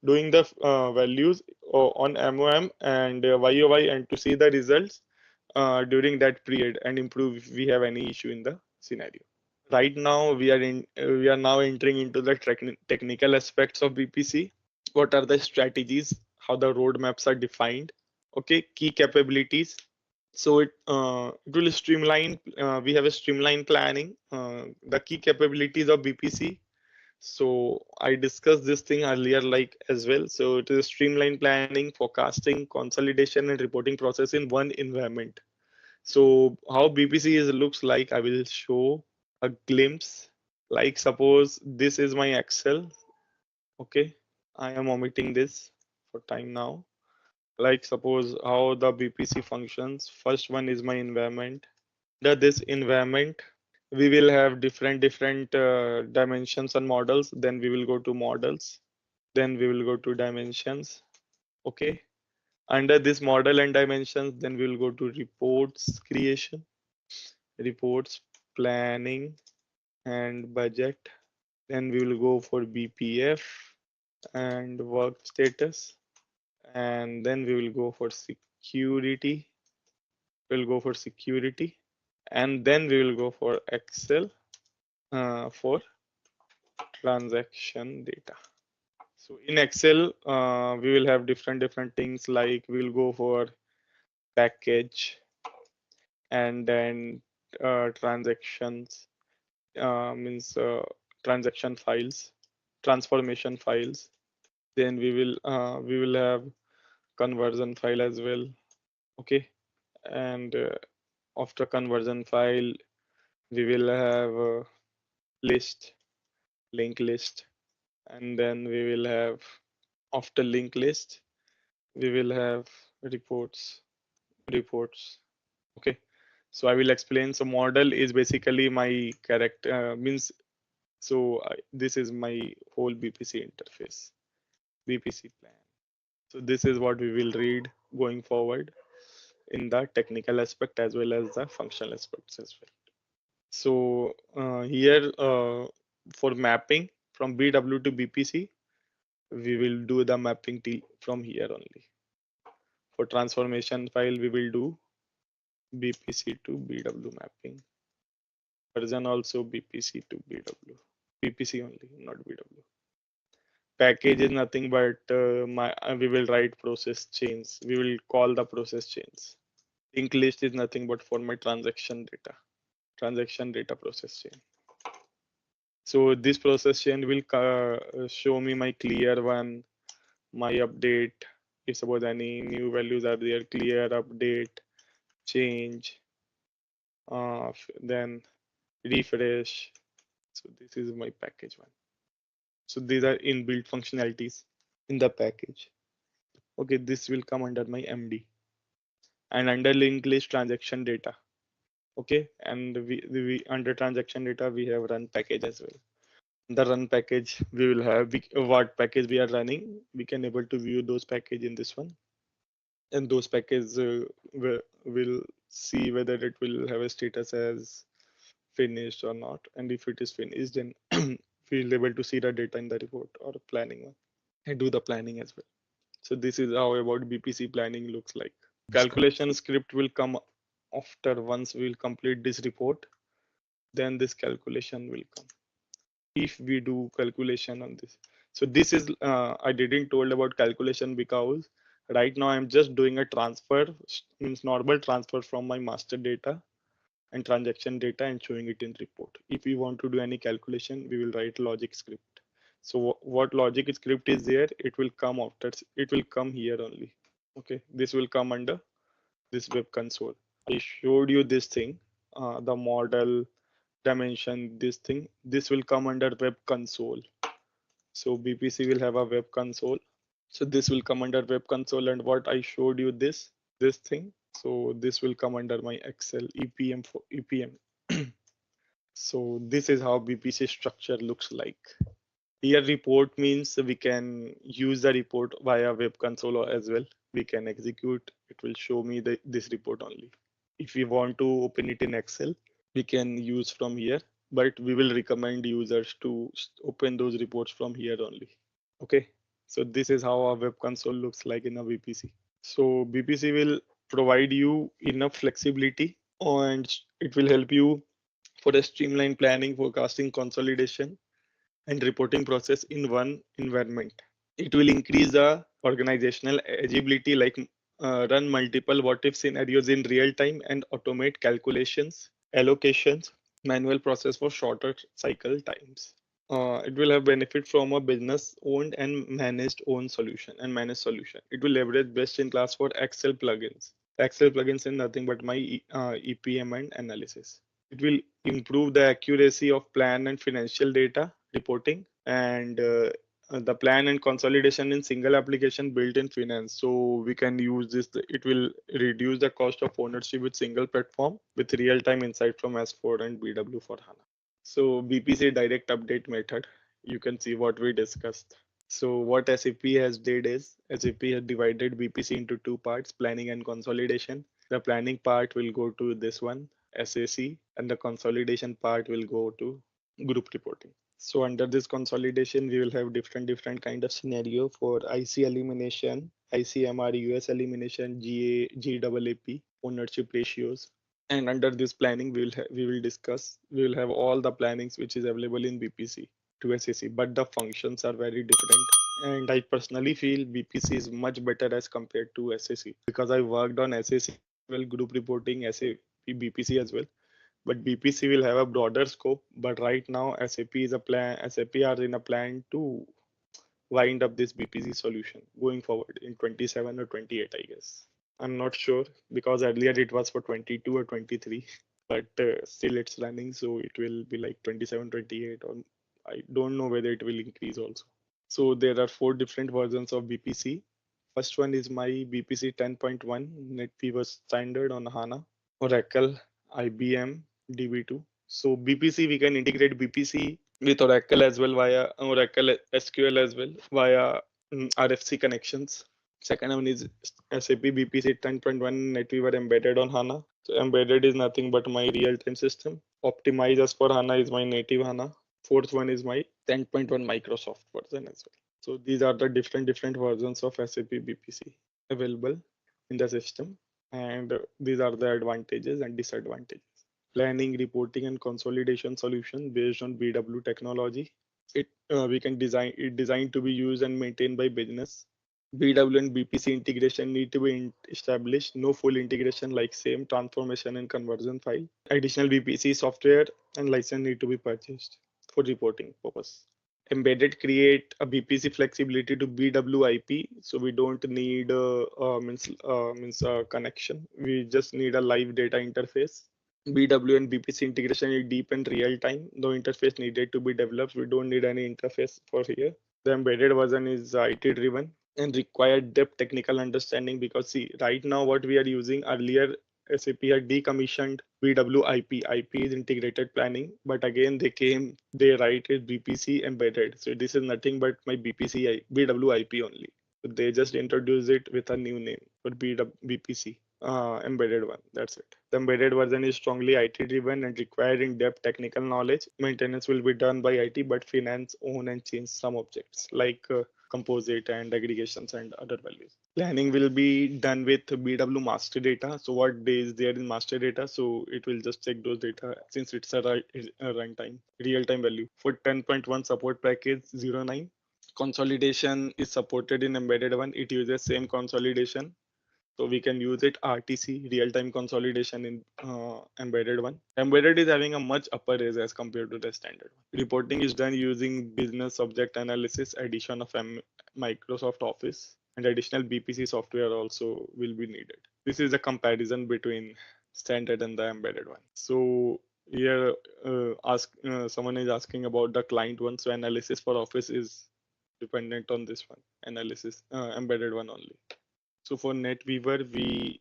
doing the values on MOM and YOY and to see the results during that period and improve if we have any issue in the scenario. Right now we are now entering into the technical aspects of BPC. What are the strategies? How the roadmaps are defined? Okay, key capabilities. So it will streamline. We have a streamline planning. The key capabilities of BPC. So I discussed this thing earlier, like as well. So it is streamline planning, forecasting, consolidation, and reporting process in one environment. So how BPC looks like, I will show a glimpse. Like suppose this is my Excel. Okay, I am omitting this for time now. Like suppose how the BPC functions. First one is my environment. Under this environment, we will have different dimensions and models. Then we will go to models. Then we will go to dimensions. Okay. Under this model and dimensions, then we will go to reports creation, reports planning and budget. Then we will go for BPF. and work status, and then we will go for security. We'll go for security, and then we will go for Excel for transaction data. So in Excel, we will have different things, like we will go for package, and then transactions, means transaction files, transformation files. Then we will have conversion file as well. Okay, and after conversion file, we will have list, link list, and then we will have, after link list, we will have reports. Okay, so I will explain. So model is basically my character, means, so this is my whole BPC interface, BPC plan. So this is what we will read going forward in the technical aspect as well as the functional aspects as well. So here, for mapping from BW to BPC, we will do the mapping from here only. For transformation file, we will do BPC to BW mapping. Version also BPC to BW. BPC only, not BW. Package is nothing but we will write process chains. We will call the process chains. Linked list is nothing but for my transaction data process chain. So this process chain will show me my clear one, my update. If suppose any new values are there, clear, update, change, then refresh. So this is my package one. So these are inbuilt functionalities in the package. Okay, this will come under my MD, and under linked list transaction data. Okay, and we under transaction data we have run package as well. The run package, we will have what package we are running. We can able to view those package in this one, and those packages will see whether it will have a status as finished or not. And if it is finished, then we'll able to see the data in the report or planning one, and do the planning as well. So this is how about BPC planning looks like. Calculation script will come after, once we'll complete this report, then this calculation will come. If we do calculation on this. So this is, I didn't told about calculation because right now I'm just doing a transfer, means normal transfer from my master data and transaction data and showing it in report. If we want to do any calculation, we will write logic script. So what logic script is there, it will come after, it will come here only. Okay, this will come under this web console. I showed you this thing, the model, dimension, this thing. This will come under web console. So BPC will have a web console. So this will come under web console, and what I showed you, this thing. So this will come under my Excel EPM for EPM. So this is how BPC structure looks like. Here report means we can use the report via web console as well. We can execute, it will show me this report only. If we want to open it in Excel, we can use from here, but we will recommend users to open those reports from here only. Okay, so this is how a web console looks like in a BPC. So BPC will provide you enough flexibility, and it will help you for a streamlined planning, forecasting, consolidation, and reporting process in one environment. It will increase the organizational agility, like run multiple what if scenarios in real time and automate calculations, allocations, manual process for shorter cycle times. It will have benefit from a business owned and managed solution. It will leverage best in class for Excel plugins. Excel plugins is nothing but my EPM and analysis. It will improve the accuracy of plan and financial data reporting, and the plan and consolidation in single application built in finance. So we can use this. It will reduce the cost of ownership with single platform with real-time insight from S4 and BW for HANA. So BPC direct update method, you can see what we discussed. So what SAP has did is SAP has divided BPC into two parts, planning and consolidation. The planning part will go to this one, SAC, and the consolidation part will go to group reporting. So under this consolidation, we will have different kind of scenario for IC elimination, ICMR, US elimination, GAAP, ownership ratios. And under this planning, we will have all the plannings which is available in BPC to SAC, but the functions are very different. And I personally feel BPC is much better as compared to SAC because I worked on SAC, well, group reporting, SAP BPC as well, but BPC will have a broader scope. But right now, SAP are in a plan to wind up this BPC solution going forward in 27 or 28, I guess. I'm not sure because earlier it was for 22 or 23, but still it's running, so it will be like 27, 28, or I don't know whether it will increase also. So there are four different versions of BPC. First one is my BPC 10.1 NetWeaver standard on HANA, Oracle, IBM, DB2. So BPC, we can integrate BPC with Oracle as well via Oracle SQL as well via RFC connections. Second one is SAP BPC 10.1 NetWeaver embedded on HANA. So embedded is nothing but my real-time system. Optimized as for HANA is my native HANA. Fourth one is my 10.1 Microsoft version as well. So these are the different versions of SAP BPC available in the system, and these are the advantages and disadvantages. Planning, reporting, and consolidation solution based on BW technology. We can design it designed to be used and maintained by business. BW and BPC integration need to be established. No full integration like same transformation and conversion file. Additional BPC software and license need to be purchased for reporting purpose. Embedded create a BPC flexibility to BWIP, so we don't need connection. We just need a live data interface. BW and BPC integration is deep and real time. No interface needed to be developed. We don't need any interface for here. The embedded version is IT driven and require depth technical understanding because see right now what we are using earlier SAP had decommissioned BWIP. IP is integrated planning, but again they write it BPC embedded. So this is nothing but my BWIP only. So they just introduce it with a new name for BPC embedded one. That's it. The embedded version is strongly IT driven and required in-depth technical knowledge. Maintenance will be done by IT, but finance own and change some objects like composite and aggregations and other values. Planning will be done with BW master data. So what day is there in master data? So it will just check those data since it's a runtime, real-time value. For 10.1 support package 09, consolidation is supported in embedded one. It uses same consolidation, so we can use it RTC, real-time consolidation in embedded one. Embedded is having a much upper edge as compared to the standard one. Reporting is done using business object analysis, addition of Microsoft Office, and additional BPC software also will be needed. This is a comparison between standard and the embedded one. So here someone is asking about the client one. So analysis for Office is dependent on this one, analysis embedded one only. So for NetWeaver, we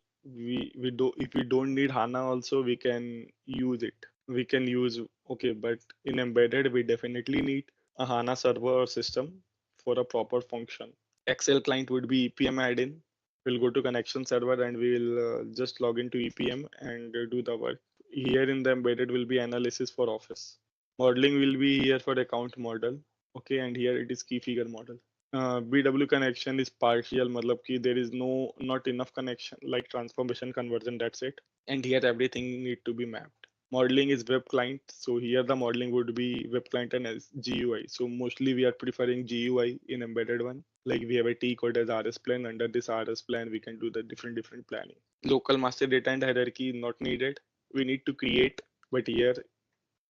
do if we don't need HANA also we can use it. We can use but in embedded we definitely need a HANA server or system for a proper function. Excel client would be EPM add-in. We'll go to connection server and we will just log into EPM and do the work. Here in the embedded will be analysis for Office. Modeling will be here for account model. Okay, and here it is key figure model. BW connection is partial, matlab ki there is not enough connection like transformation conversion, that's it. And here everything need to be mapped. Modeling is web client, so here the modeling would be web client and as GUI. So mostly we are preferring GUI in embedded one. Like we have a T code as RS plan. Under this RS plan, we can do the different planning. Local master data and hierarchy not needed. We need to create, but here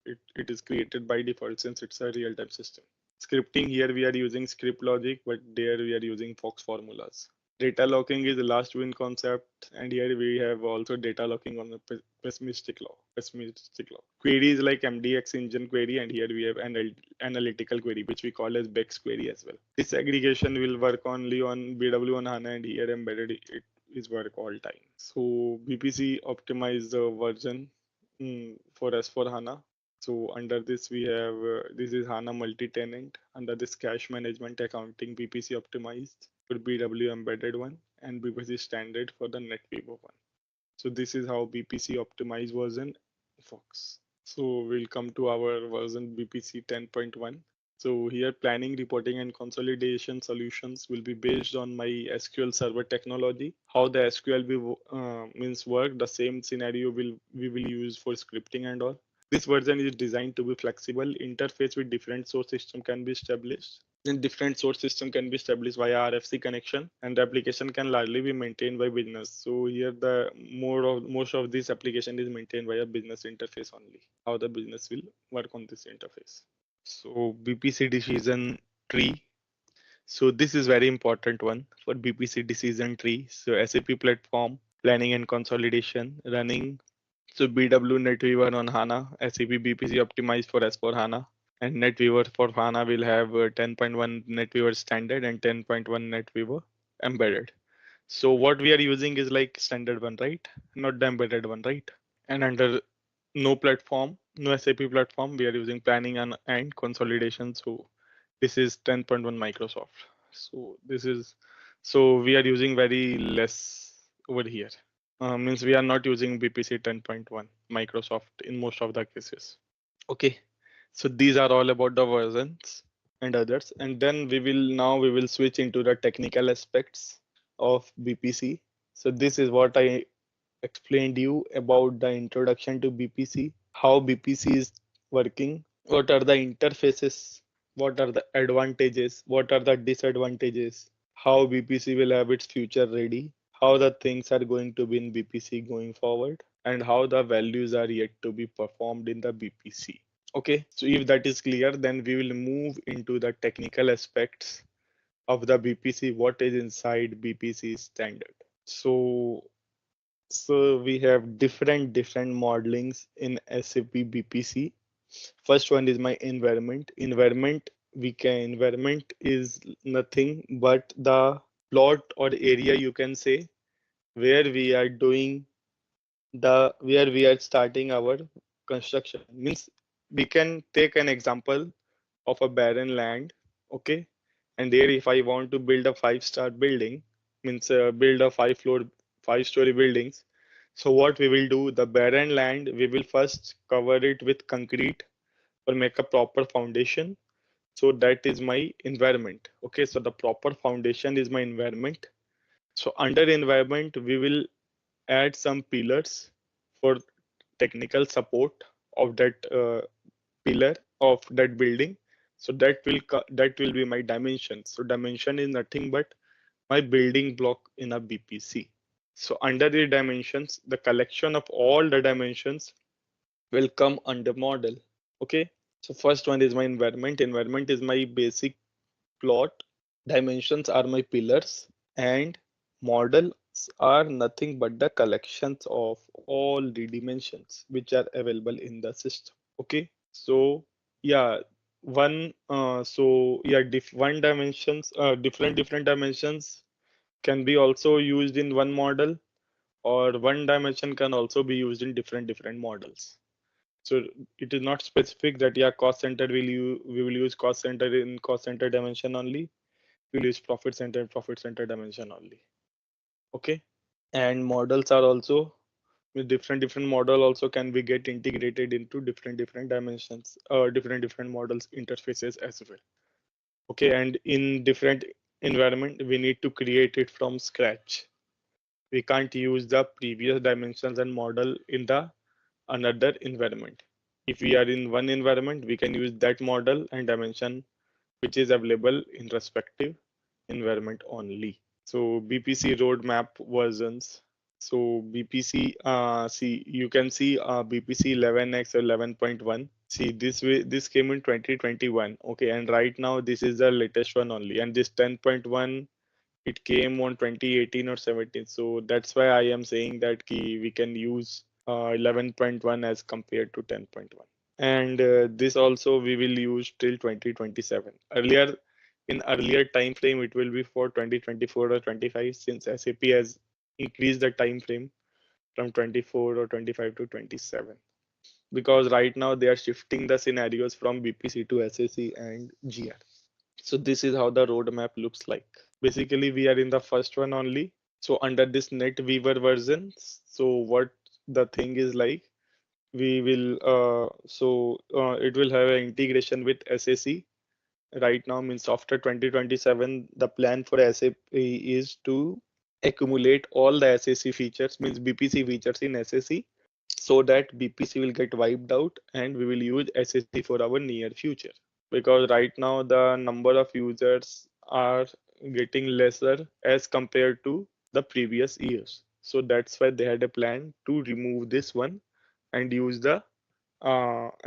it is created by default since it's a real-time system. Scripting, here we are using script logic, but there we are using Fox formulas. Data locking is the last win concept, and here we have also data locking on the pessimistic law. Query is like MDX engine query, and here we have an analytical query, which we call as Bex query as well. This aggregation will work only on BW on HANA, and here embedded it is work all time. So BPC optimized the version for S4 HANA. So under this we have this is HANA multi-tenant. Under this cache management accounting BPC optimized for BW embedded one and BPC standard for the NetWeaver one. So this is how BPC optimized version works. So we'll come to our version BPC 10.1. So here planning, reporting and consolidation solutions will be based on my SQL Server technology. How the SQL means work, the same scenario we will use for scripting and all. This version is designed to be flexible. Interface with different source system can be established. Then different source system can be established via RFC connection, and the application can largely be maintained by business. So here the most of this application is maintained via business interface only. How the business will work on this interface. So BPC decision tree. So this is very important one for BPC decision tree. So SAP platform planning and consolidation running. So BW NetWeaver on HANA, SAP BPC optimized for S4 HANA, and NetWeaver for HANA will have 10.1 NetWeaver standard and 10.1 NetWeaver embedded. So what we are using is like standard one, right? Not the embedded one, right? And under no platform, no SAP platform, we are using planning and consolidation. So this is 10.1 Microsoft. So this is, so we are using very less over here. Means we are not using BPC 10.1 Microsoft in most of the cases. Okay, so these are all about the versions and others, and then we will switch into the technical aspects of BPC. So this is what I explained you about the introduction to BPC, how BPC is working, what are the interfaces, what are the advantages, what are the disadvantages, how BPC will have its future ready, how the things are going to be in BPC going forward, and how the values are yet to be performed in the BPC. Okay, so if that is clear, then we will move into the technical aspects of the BPC, what is inside BPC standard. So we have different modelings in SAP BPC. First one is my environment. Environment is nothing but the plot or area, you can say, where we are doing where we are starting our construction. Means we can take an example of a barren land, okay? And there, if I want to build a 5-star building, means build a 5-story buildings. So what we will do, the barren land, we will first cover it with concrete or make a proper foundation. So that is my environment. Okay, so the proper foundation is my environment. So under environment, we will add some pillars for technical support of that pillar of that building. So that will be my dimension. So dimension is nothing but my building block in a BPC. So under the dimensions, the collection of all the dimensions will come under model. Okay, so first one is my environment. Environment is my basic plot. Dimensions are my pillars, and models are nothing but the collections of all the dimensions which are available in the system. Okay, so yeah, one dimensions, different dimensions can be also used in one model, or one dimension can also be used in different models. So it is not specific that yeah, cost center we will use cost center in cost center dimension only. We'll use profit center dimension only. Okay, and models are also with different model also can be get integrated into different dimensions, different models interfaces as well. Okay, and in different environment we need to create it from scratch. We can't use the previous dimensions and model in the another environment. If we are in one environment, we can use that model and dimension which is available in respective environment only. So BPC roadmap versions. So BPC, see, you can see BPC 11x or 11.1. See, this came in 2021. Okay, and right now this is the latest one only, and this 10.1 it came on 2018 or 17. So that's why I am saying that we can use 11.1 as compared to 10.1. And this also we will use till 2027. Earlier time frame, it will be for 2024 or 25, since SAP has increased the time frame from 24 or 25 to 27. Because right now they are shifting the scenarios from BPC to SAC and GR. So this is how the roadmap looks like. Basically, we are in the first one only. So under this NetWeaver version, so what the thing is like, we will it will have an integration with SAC. Right now means after 2027, the plan for SAP is to accumulate all the SAC features, means BPC features in SAC, so that BPC will get wiped out and we will use SAC for our near future. Because right now the number of users are getting lesser as compared to the previous years. So that's why they had a plan to remove this one and use the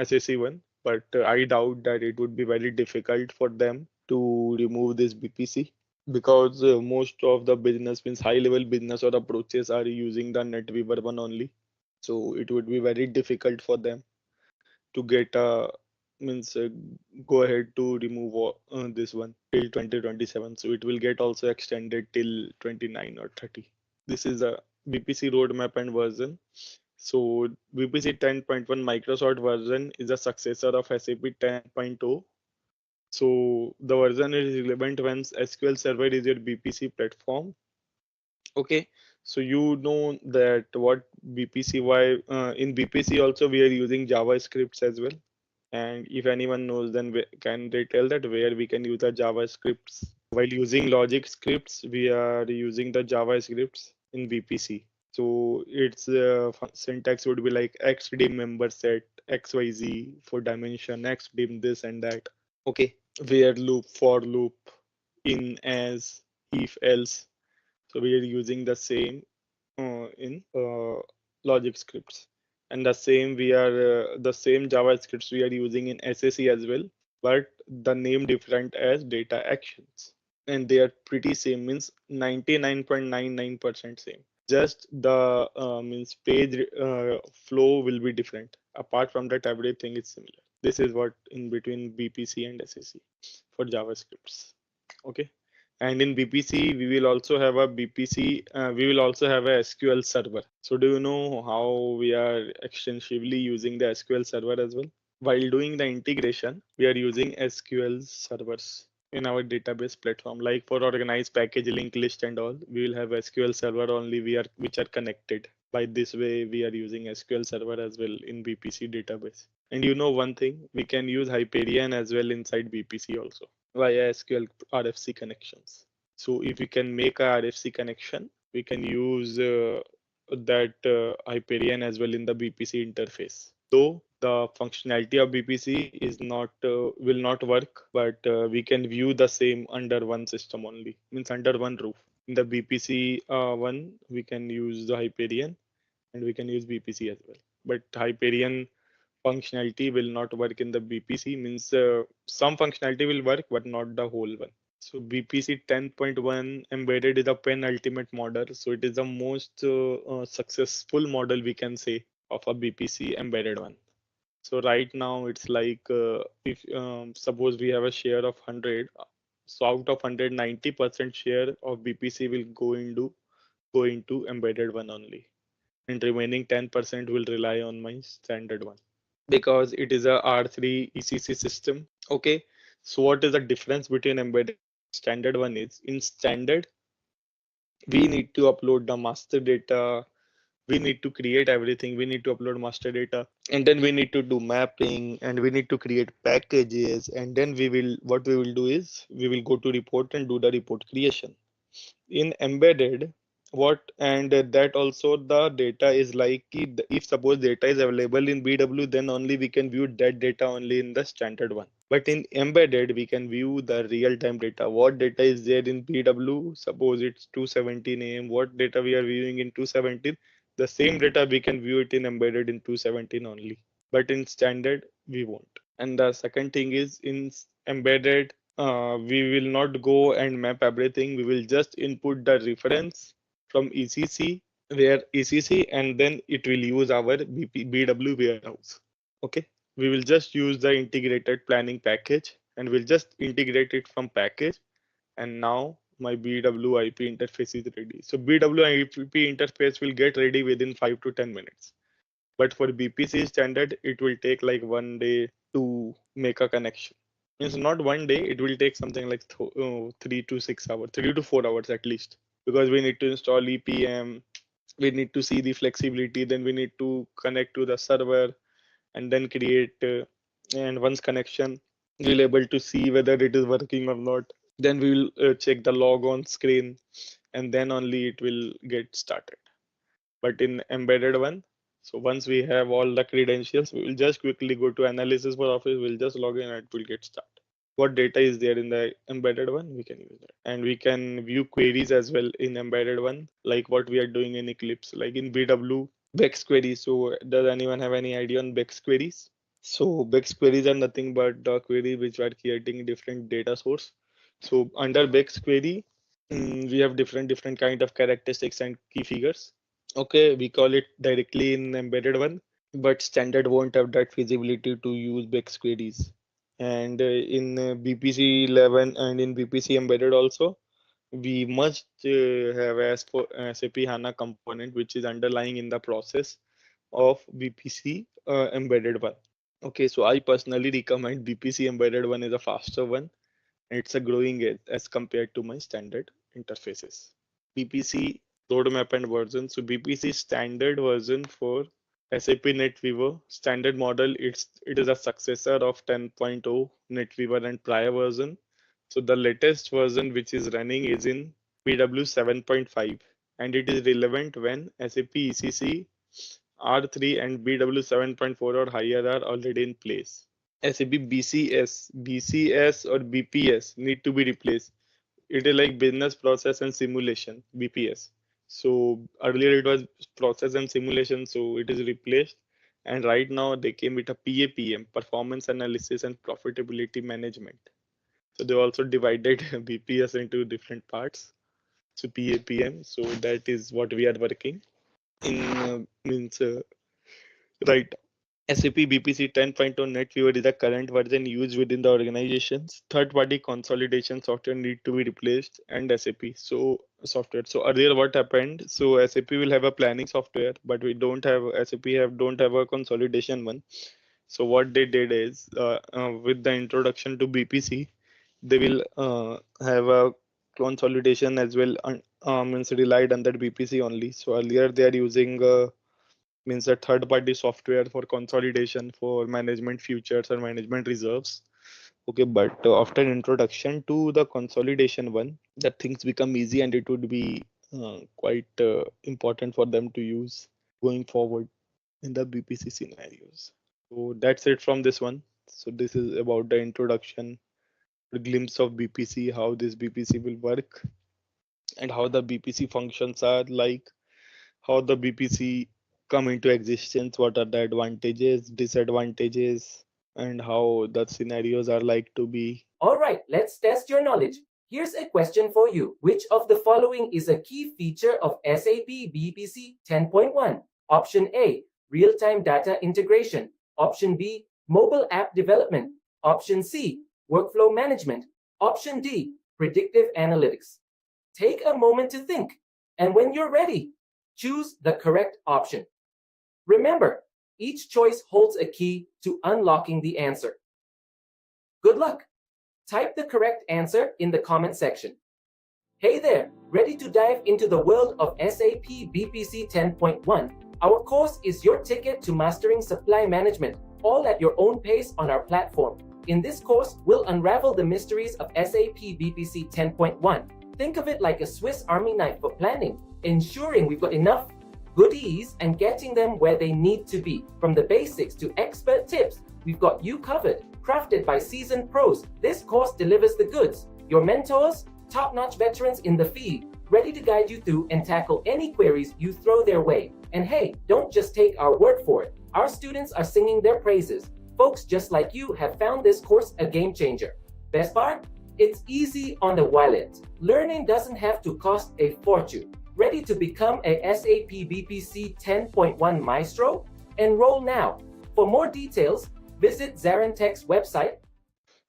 SAC one. But I doubt that it would be very difficult for them to remove this BPC, because most of the business means high level business or approaches are using the NetWeaver one only. So it would be very difficult for them to get means go ahead to remove this one till 2027. So it will get also extended till 29 or 30. This is a BPC roadmap and version. So BPC 10.1 Microsoft version is a successor of SAP 10.0. So the version is relevant when SQL Server is your BPC platform. Okay, so you know that what BPC, why in BPC also we are using JavaScripts as well. And if anyone knows, then can they tell that where we can use the JavaScripts? While using logic scripts, we are using the JavaScripts in BPC. So its syntax would be like xdim member set xyz for dimension, xdim this and that. Okay, where loop, for loop, in, as, if, else. So we are using the same in logic scripts, and the same JavaScripts we are using in SAC as well, but the name different as data actions, and they are pretty same, means 99.99% same. Just the means page flow will be different. Apart from that, everything is similar. This is what in between BPC and SAC for JavaScripts. Okay. And in BPC, we will also have a we will also have a SQL server. So do you know how we are extensively using the SQL server as well? While doing the integration, we are using SQL servers in our database platform. Like for organized package, link list and all, we will have SQL server only which are connected. By this way, we are using SQL server as well in BPC database. And you know one thing, we can use Hyperion as well inside BPC also via SQL RFC connections. So if we can make a RFC connection, we can use that Hyperion as well in the BPC interface. Though the functionality of BPC is not will not work, but we can view the same under one system only, means under one roof. In the BPC one, we can use the Hyperion and we can use BPC as well. But Hyperion functionality will not work in the BPC, means some functionality will work, but not the whole one. So BPC 10.1 embedded is a penultimate model. So it is the most successful model we can say of a BPC embedded one. So right now it's like if suppose we have a share of 100, so out of 100, 90% share of BPC will go into embedded one only, and remaining 10% will rely on my standard one, because it is a R3 ECC system. Okay, so what is the difference between embedded and standard one is, in standard, we need to upload the master data, we need to create everything, we need to upload master data, and then we need to do mapping, and we need to create packages, and then what we will do is we will go to report and do the report creation. In embedded, what, and that also the data is like if suppose data is available in BW, then only we can view that data only in the standard one. But in embedded, we can view the real-time data. What data is there in BW? Suppose it's 217 AM. What data we are viewing in 217? The same data we can view it in embedded in 217 only. But in standard, we won't. And the second thing is, in embedded, we will not go and map everything. We will just input the reference from ECC, where ECC, and then it will use our BW warehouse. Okay, we will just use the integrated planning package, and we'll just integrate it from package. And now my BW IP interface is ready. So BW IP interface will get ready within 5 to 10 minutes. But for BPC standard, it will take like 1 day to make a connection. Means not 1 day, it will take something like 3 to 6 hours, 3 to 4 hours at least, because we need to install EPM, we need to see the flexibility, then we need to connect to the server and then create and once connection, we'll able to see whether it is working or not. Then we will check the log on screen, and then only it will get started. But in embedded one, so once we have all the credentials, we will just quickly go to analysis for office, we'll just log in and it will get started. What data is there in the embedded one, we can use that. And we can view queries as well in embedded one, like what we are doing in Eclipse, like in BW, Bex queries. So does anyone have any idea on Bex queries? So Bex queries are nothing but the query which are creating different data source. So under Bex query, we have different kind of characteristics and key figures. Okay, we call it directly in embedded one, but standard won't have that feasibility to use Bex queries. And in BPC 11 and in BPC embedded also, we must have as for SAP HANA component, which is underlying in the process of BPC embedded one. Okay, so I personally recommend BPC embedded one is a faster one. It's a growing edge as compared to my standard interfaces. BPC roadmap and version. So BPC standard version for SAP NetWeaver standard model. It is a successor of 10.0 NetWeaver and prior version. So the latest version which is running is in BW 7.5, and it is relevant when SAP ECC R3 and BW 7.4 or higher are already in place. SAP BCS or BPS need to be replaced. It is like business process and simulation, BPS. So earlier it was process and simulation, so it is replaced. And right now they came with a PAPM, performance analysis and profitability management. So they also divided BPS into different parts. So PAPM. So that is what we are working in means right. SAP BPC 10.0 NetWeaver is the current version used within the organizations. Third-party consolidation software need to be replaced and SAP software. So earlier what happened? So SAP will have a planning software, but we don't have don't have a consolidation one. So what they did is with the introduction to BPC, they will have a consolidation as well. Means relied on that BPC only. So earlier they are using means a third party software for consolidation for management futures or management reserves. Okay, but after introduction to the consolidation one, that things become easy and it would be quite important for them to use going forward in the BPC scenarios. So that's it from this one. So this is about the introduction, the glimpse of BPC, how this BPC will work, and how the BPC functions are like, how the BPC come into existence, what are the advantages, disadvantages, and how the scenarios are like to be. All right, let's test your knowledge. Here's a question for you. Which of the following is a key feature of SAP BPC 10.1? Option A, real-time data integration. Option B, mobile app development. Option C, workflow management. Option D, predictive analytics. Take a moment to think, and when you're ready, choose the correct option. Remember, each choice holds a key to unlocking the answer. Good luck! Type the correct answer in the comment section. Hey there, ready to dive into the world of SAP BPC 10.1? Our course is your ticket to mastering supply management, all at your own pace on our platform. In this course, we'll unravel the mysteries of SAP BPC 10.1. Think of it like a Swiss Army knife for planning, ensuring we've got enough goodies and getting them where they need to be. From the basics to expert tips, we've got you covered. Crafted by seasoned pros, this course delivers the goods. Your mentors, top-notch veterans in the field, ready to guide you through and tackle any queries you throw their way. And hey, don't just take our word for it. Our students are singing their praises. Folks just like you have found this course a game changer. Best part? It's easy on the wallet. Learning doesn't have to cost a fortune. Ready to become a SAP BPC 10.1 maestro? Enroll now. For more details, visit ZaranTech's website.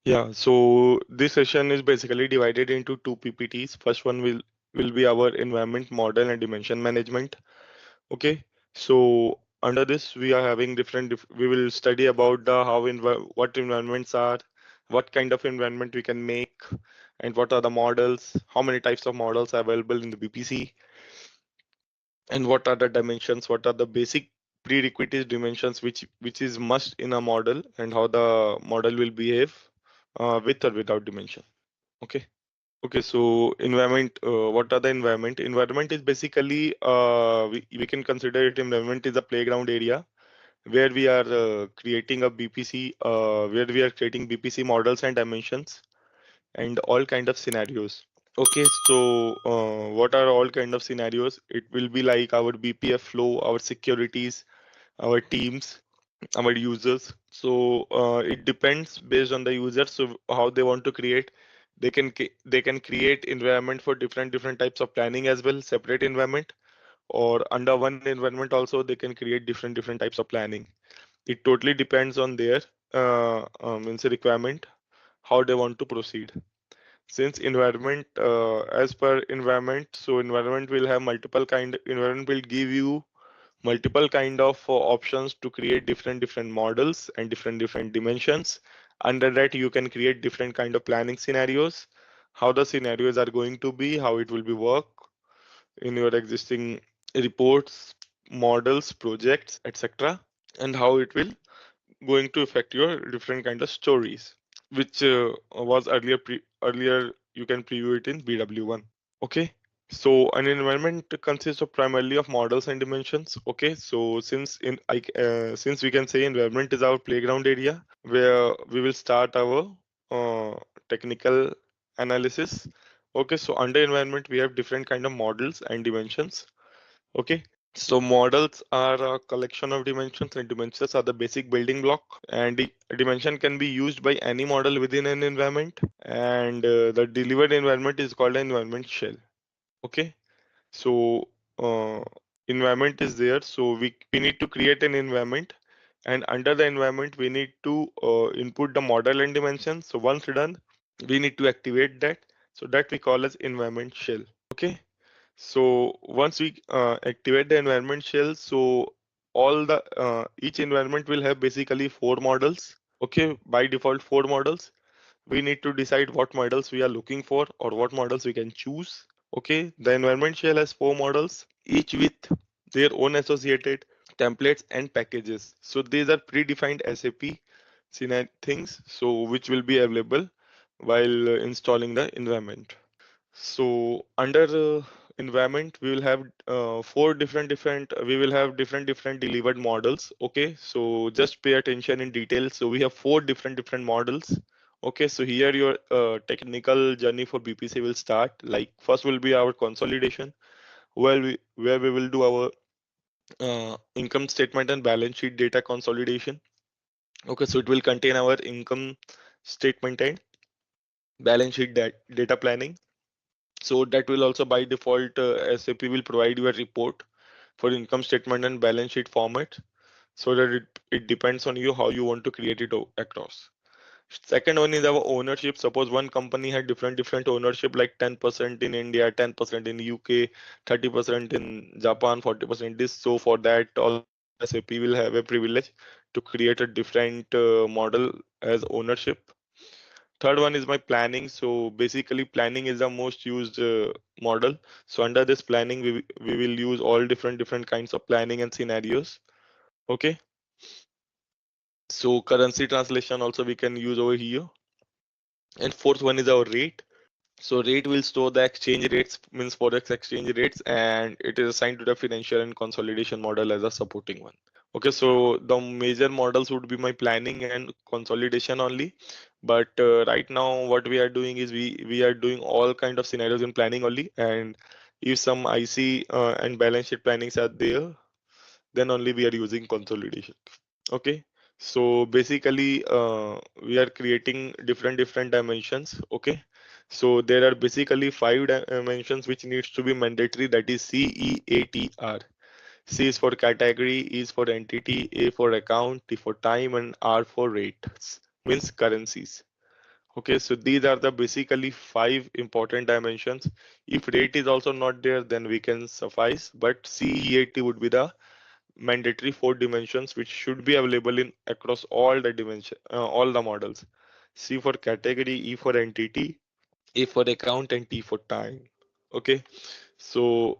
Yeah, so this session is basically divided into two PPTs. First one will be our environment model and dimension management. Okay, so under this we are having we will study about the what environments are, what kind of environment we can make, and what are the models, how many types of models are available in the BPC. and what are the dimensions, what are the basic prerequisite dimensions which is must in a model, and how the model will behave with or without dimension. Okay. Okay, so environment, what are the environment? Environment is basically, we can consider it environment is a playground area where we are creating a BPC, where we are creating BPC models and dimensions and all kind of scenarios. Okay, so what are all kind of scenarios? It will be like our BPF flow, our securities, our teams, our users. So it depends based on the user. So how they want to create, they can create environment for different types of planning as well, separate environment, or under one environment also they can create different types of planning. It totally depends on their means requirement, how they want to proceed. Since environment, as per environment, so environment will have multiple kind. Environment will give you multiple kind of options to create different models and different dimensions. Under that you can create different kind of planning scenarios, how the scenarios are going to be, how it will be work in your existing reports, models, projects, etc., and how it will going to affect your different kind of stories, which was earlier you can preview it in BW1. Okay. So an environment consists of primarily of models and dimensions. Okay, so since we can say environment is our playground area where we will start our uh, technical analysis. Okay, so under environment we have different kind of models and dimensions. Okay, so models are a collection of dimensions, and dimensions are the basic building block. And the dimension can be used by any model within an environment, and the delivered environment is called an environment shell. Okay, so uh, environment is there, so we need to create an environment, and under the environment we need to input the model and dimension. So once done, we need to activate that, so that we call as environment shell. Okay, so once we activate the environment shell, so all the each environment will have basically four models. Okay, by default four models. We need to decide what models we are looking for or what models we can choose. Okay, the environment shell has four models, each with their own associated templates and packages. So these are predefined SAP things, so which will be available while installing the environment. So under environment, we will have four different. We will have different delivered models. Okay, so just pay attention in detail. So we have four different models. Okay, so here your technical journey for BPC will start. Like first will be our consolidation, where we will do our income statement and balance sheet data consolidation. Okay, so it will contain our income statement and balance sheet data planning. So that will also by default SAP will provide you a report for income statement and balance sheet format, so that it depends on you how you want to create it across. Second one is our ownership. Suppose one company had different ownership, like 10% in India, 10% in UK, 30% in Japan, 40% this. So for that also SAP will have a privilege to create a different model as ownership. Third one is my planning. So basically planning is the most used model. So under this planning, we will use all different kinds of planning and scenarios. Okay. So currency translation also we can use over here. And fourth one is our rate. So rate will store the exchange rates, means forex exchange rates, and it is assigned to the financial and consolidation model as a supporting one. Okay, so the major models would be my planning and consolidation only. But right now, what we are doing is we are doing all kind of scenarios in planning only. And if some IC and balance sheet plannings are there, then only we are using consolidation. Okay, so basically we are creating different dimensions. Okay, so there are basically five dimensions which needs to be mandatory, that is CEATR. C is for category, E is for entity, A for account, T for time, and R for rates, means currencies. Okay, so these are the basically five important dimensions. If rate is also not there, then we can suffice, but CEAT would be the mandatory four dimensions which should be available in across all the dimension, all the models. C for category, E for entity, A for account, and T for time. Okay, So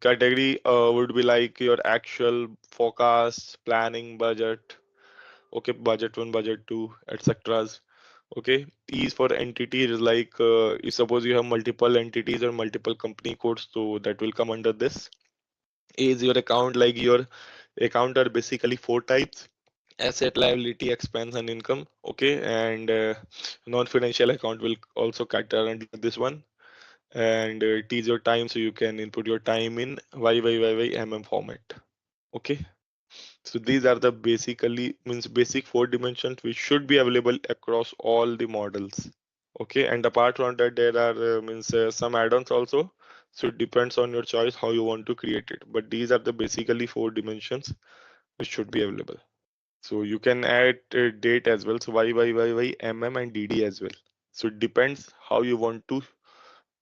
category would be like your actual, forecast, planning, budget. Okay, budget 1, budget 2, etc. Okay, E is for entity, is like you suppose you have multiple entities or multiple company codes, so that will come under this. A is your account, like your account are basically four types: asset, liability, expense, and income. Okay, and non-financial account will also cater under this one. And it is your time, so you can input your time in format. Okay, so these are the basically means basic four dimensions which should be available across all the models. Okay, and apart from that, there are means some add-ons also. So it depends on your choice how you want to create it. But these are the basically four dimensions which should be available. So you can add date as well. So and DD as well. So it depends how you want to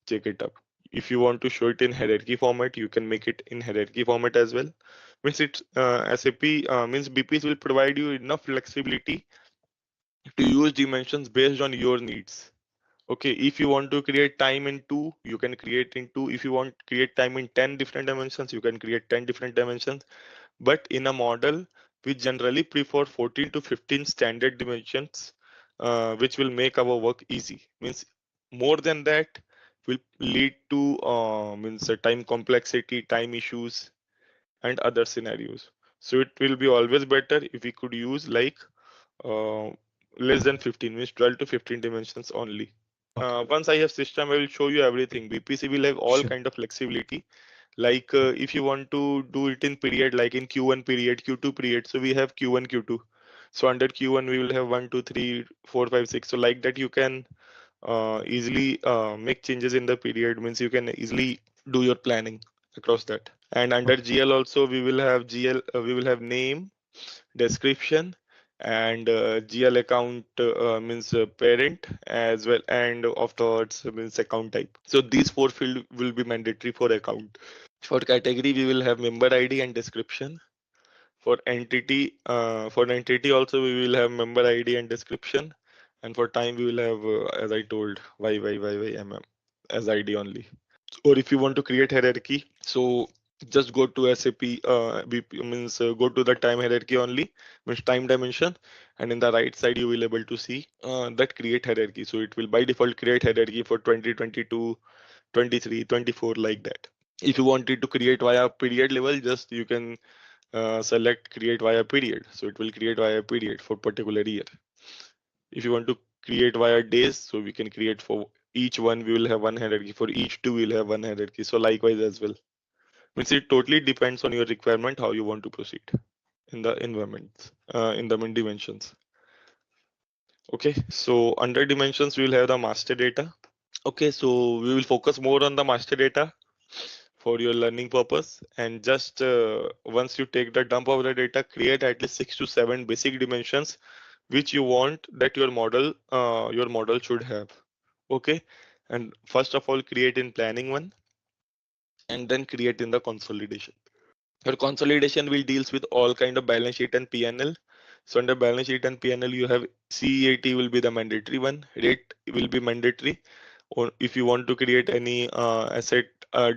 check it up. If you want to show it in hierarchy format, you can make it in hierarchy format as well. Means it's SAP means BPs will provide you enough flexibility to use dimensions based on your needs. Okay, if you want to create time in two, you can create in two. If you want to create time in 10 different dimensions, you can create 10 different dimensions. But in a model, we generally prefer 14 to 15 standard dimensions, which will make our work easy. Means more than that will lead to means time complexity, time issues, and other scenarios. So it will be always better if we could use like uh, less than 15, means 12 to 15 dimensions only. Okay. Once I have system, I will show you everything. BPC will have all Sure. kind of flexibility. Like if you want to do it in period, like in Q1 period, Q2 period, so we have Q1, Q2. So under Q1 we will have 1, 2, 3, 4, 5, 6. So like that you can easily make changes in the period. Means you can easily do your planning across that. And under Okay. GL also we will have GL. We will have name, description, and GL account means parent as well, and afterwards means account type. So these four field will be mandatory for account. For category, we will have member ID and description. For entity also we will have member ID and description, and for time we will have, as I told, as ID only. Or if you want to create hierarchy, so just go to SAP BP, means go to the time hierarchy only, means time dimension, and in the right side you will able to see that create hierarchy. So it will by default create hierarchy for 2022, 23, 24, like that. If you wanted to create via period level, just you can select create via period. So it will create via period for particular year. If you want to create via days, so we can create for each one, we will have one hierarchy. For each two, we'll have one hierarchy. So likewise as well. Means it totally depends on your requirement, how you want to proceed in the environments, in the main dimensions. Okay, so under dimensions, we will have the master data. Okay, so we will focus more on the master data for your learning purpose. And just once you take the dump of the data, create at least 6 to 7 basic dimensions which you want that your model should have. Okay, and first of all create in planning one, and then create in the consolidation. Your consolidation will deals with all kind of balance sheet and PNL. So under balance sheet and PNL, you have CEAT will be the mandatory one, rate will be mandatory. Or if you want to create any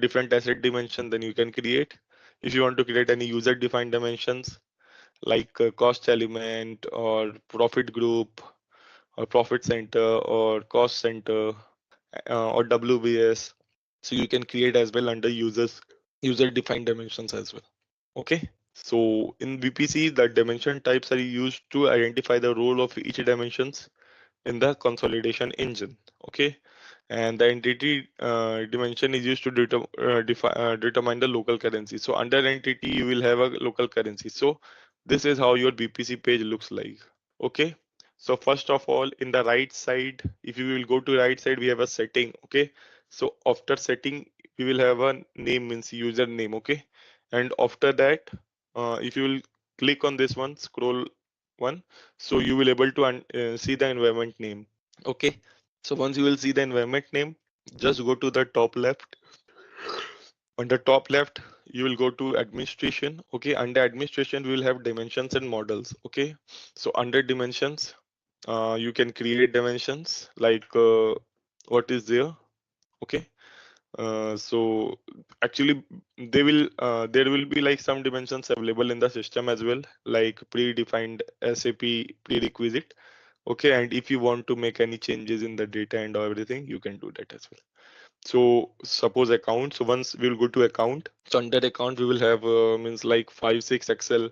different asset dimension, then you can create. If you want to create any user defined dimensions like cost element or profit group or profit center or cost center or WBS, so you can create as well under user defined dimensions as well. Okay, so in VPC, the dimension types are used to identify the role of each dimensions in the consolidation engine. Okay, and the entity dimension is used to determine the local currency. So under entity, you will have a local currency. So this is how your BPC page looks like. Okay, so first of all, in the right side, if you will go to right side, we have a setting. Okay, so after setting, we will have a name, means username. Okay, and after that, if you will click on this one, scroll one, so you will able to see the environment name. Okay, so once you will see the environment name, just go to the top left. On the top left, you will go to administration. Okay, under administration, we will have dimensions and models. Okay, so under dimensions, you can create dimensions like what is there. Okay, So actually there will be like some dimensions available in the system as well, like predefined SAP prerequisite. Okay, and if you want to make any changes in the data and everything, you can do that as well. So suppose account. So once we'll go to account. So under account we will have means like 5 6 Excel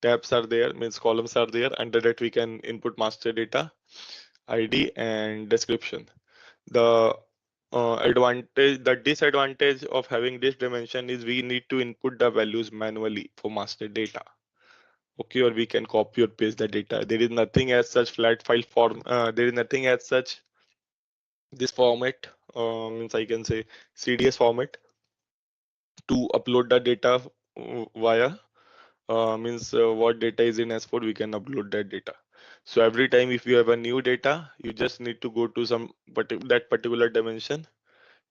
tabs are there, means columns are there. Under that we can input master data, ID and description. The the disadvantage of having this dimension is we need to input the values manually for master data. Okay, or we can copy or paste the data. There is nothing as such flat file form. There is nothing as such this format. Means I can say CDS format to upload the data via. Means what data is in S4, we can upload that data. So every time if you have a new data, you just need to go to that particular dimension.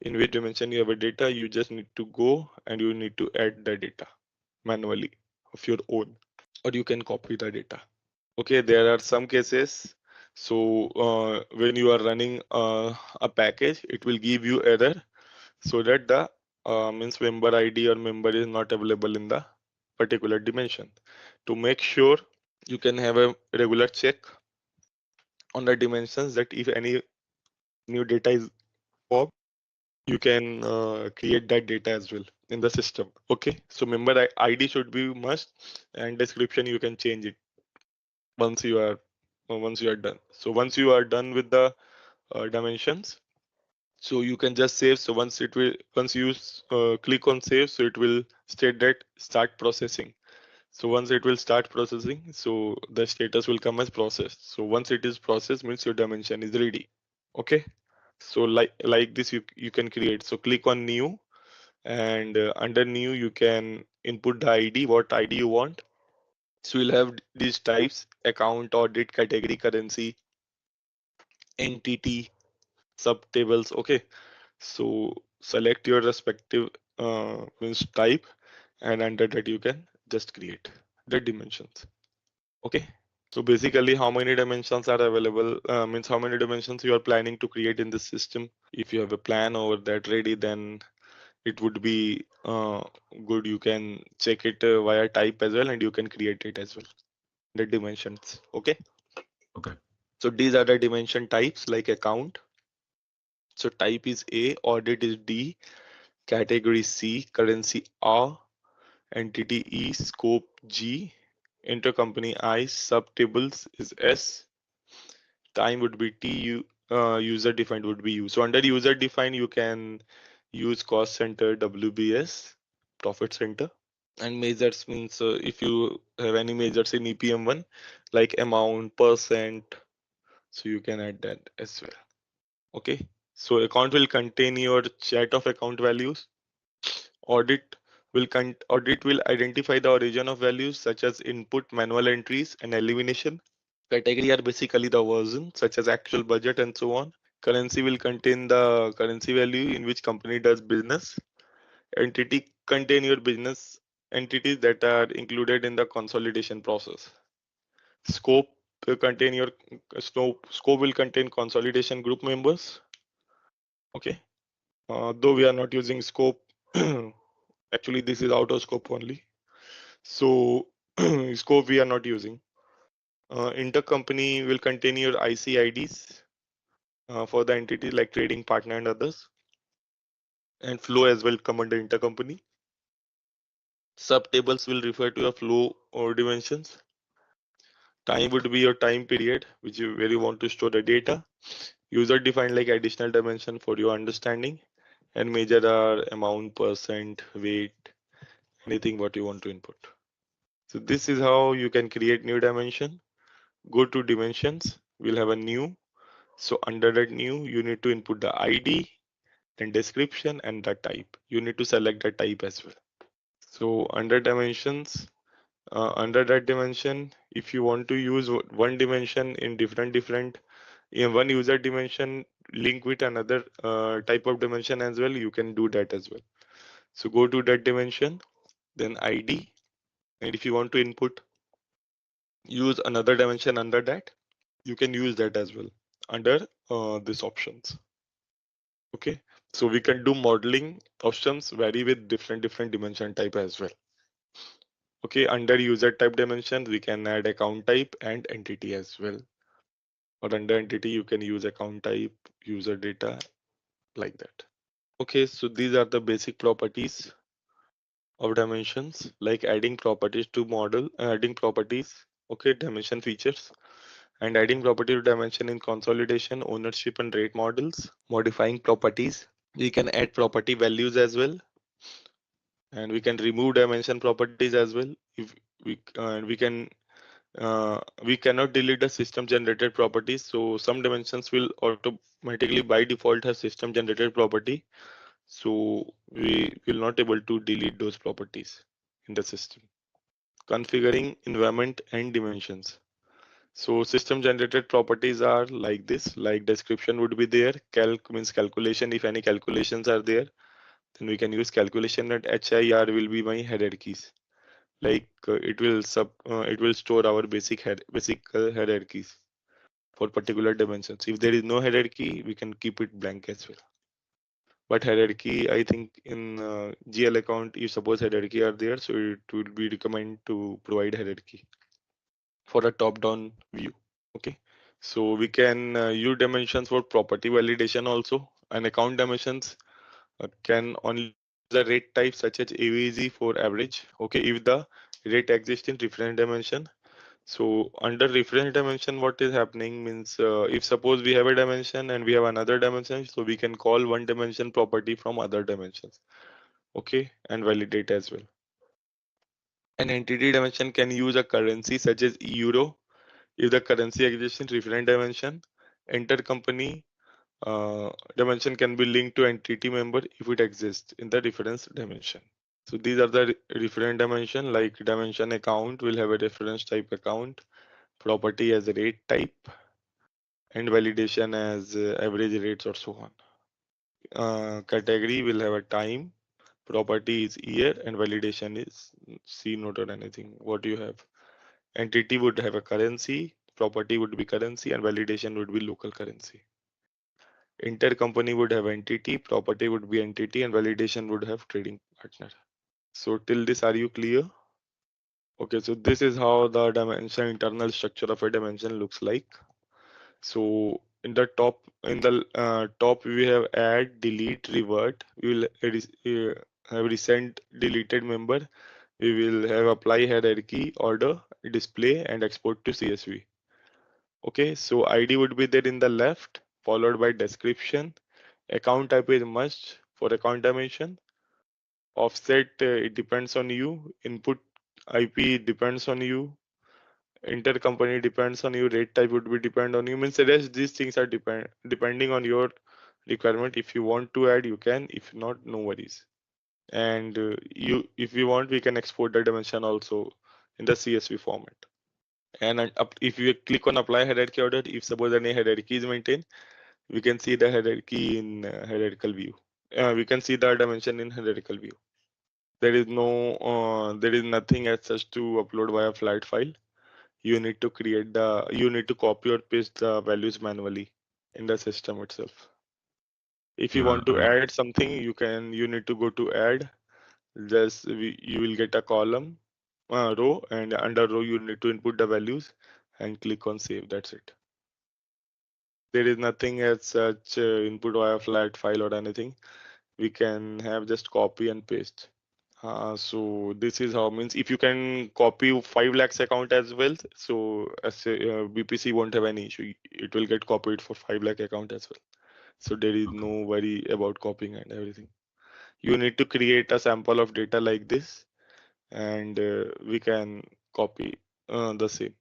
In which dimension you have a data, you just need to go and you need to add the data manually of your own, or you can copy the data. Okay, there are some cases. So when you are running a package, it will give you error so that the means member ID or member is not available in the particular dimension. To make sure, you can have a regular check on the dimensions that if any new data is formed, you can create that data as well in the system. Okay, so member ID should be must, and description you can change it once you are done. So once you are done with the dimensions, so you can just save. So once you click on save, so it will state that start processing. So once it will start processing, so the status will come as processed. So once it is processed, means your dimension is ready. Okay, so like this you can create. So click on new, and under new you can input the ID, what ID you want. So you'll have these types: account, audit, category, currency, entity, subtables. Okay, so select your respective means type, and under that you can just create the dimensions. Okay, so basically how many dimensions are available, means how many dimensions you are planning to create in this system. If you have a plan over that ready, then it would be good. You can check it via type as well, and you can create it as well, the dimensions. Okay, so these are the dimension types, like account. So type is A, audit is D, category C, currency R, entity E, scope G, intercompany I, subtables is S, time would be T, user defined would be U. So under user defined, you can use cost center, WBS, profit center. And measures means if you have any measures in EPM1, like amount, percent, so you can add that as well. Okay, so account will contain your chat of account values. Audit will identify the origin of values such as input, manual entries, and elimination. Category are basically the version such as actual, budget, and so on. Currency will contain the currency value in which company does business. Entity contain your business entities that are included in the consolidation process. Scope will contain your scope will contain consolidation group members. Okay, though we are not using scope. Actually, this is out of scope only. So scope we are not using. Intercompany will contain your IC IDs for the entity like trading partner and others. And flow as well come under intercompany. Subtables will refer to your flow or dimensions. Time would be your time period, where you want to store the data. User defined like additional dimension for your understanding. And major are amount, percent, weight, anything what you want to input. So this is how you can create new dimension. Go to dimensions, we'll have a new. So under that new, you need to input the ID, then description and the type. You need to select the type as well. So under dimensions, under that dimension, if you want to use one dimension in different in one user dimension link with another type of dimension as well, you can do that as well. So go to that dimension, then ID, and if you want to input use another dimension under that, you can use that as well under this options. Okay, so we can do modeling options vary with different dimension type as well. Okay, under user type dimension, we can add account type and entity as well. Or under entity, you can use account type, user data, like that. Okay, so these are the basic properties of dimensions, like adding properties to model, adding properties, okay, dimension features, and adding property to dimension in consolidation, ownership and rate models, modifying properties. We can add property values as well, and we can remove dimension properties as well. If we cannot delete the system generated properties, so some dimensions will automatically by default have system generated property, so we will not able to delete those properties in the system. Configuring environment and dimensions. So system generated properties are like this, like description would be there, calc means calculation. If any calculations are there, then we can use calculation, and HIR will be my hierarchies. Like it will store our basic hierarchies for particular dimensions. If there is no hierarchy, we can keep it blank as well. But hierarchy, I think in GL account, you suppose hierarchy are there, so it would be recommend to provide hierarchy for a top-down view. Okay, so we can use dimensions for property validation also, and account dimensions can only use a rate type such as AVG for average. Okay, if the rate exists in reference dimension. So under reference dimension, what is happening means if suppose we have a dimension and we have another dimension, so we can call one dimension property from other dimensions. Okay, and validate as well. An entity dimension can use a currency such as euro if the currency exists in reference dimension. Intercompany dimension can be linked to entity member if it exists in the reference dimension. So these are the reference dimension, like dimension account will have a reference type account, property as a rate type, and validation as average rates or so on. Category will have a time, property is year, and validation is C note or anything. What you have? Entity would have a currency, property would be currency, and validation would be local currency. Intercompany would have entity, property would be entity, and validation would have trading partner. So till this, are you clear? Okay, so this is how the dimension internal structure of a dimension looks like. So in the top, we have add, delete, revert. We will have recent deleted member. We will have apply hierarchy, order, display, and export to CSV. Okay, so ID would be there in the left, followed by description. Account type is must for account dimension. Offset, it depends on you. Input IP depends on you. Intercompany depends on you. Rate type would be depend on you. Means the rest these things are depending on your requirement. If you want to add, you can. If not, no worries. And if you want, we can export the dimension also in the CSV format. And if you click on apply hierarchy order, if suppose any hierarchy is maintained, we can see the hierarchy in hierarchical view. We can see the dimension in hierarchical view. There is nothing as such to upload via flat file. You need to you need to copy or paste the values manually in the system itself. If you want to add something, you need to go to add. You will get a column, row, and under row you need to input the values and click on save. That's it. There is nothing as such input via flat file or anything. We can have just copy and paste. So this is how means if you can copy 5 lakhs account as well, so as BPC won't have any issue. It will get copied for 5 lakh account as well. So there is no worry about copying and everything. You need to create a sample of data like this, and we can copy the same.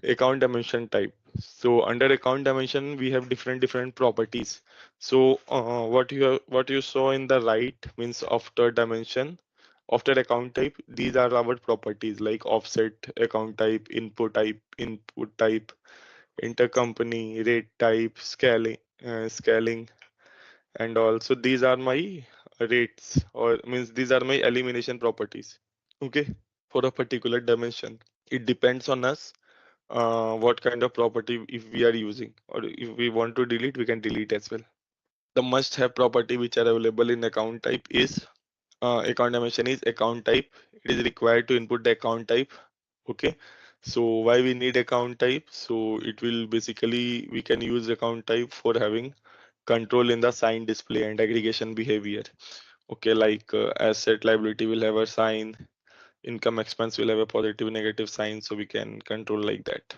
Account dimension type. So under account dimension, we have different properties. So what you saw in the right means after dimension, after account type, these are our properties like offset, account type, input type, intercompany, rate type, scaling, and also these are my rates, or means these are my elimination properties. Okay, for a particular dimension, it depends on us what kind of property if we are using, or if we want to delete, we can delete as well. The must-have property which are available in account type is account dimension is account type. It is required to input the account type. Okay. So why we need account type? So it will basically we can use account type for having control in the sign display and aggregation behavior. Okay, like asset liability will have a sign, income expense will have a positive negative sign, so we can control like that.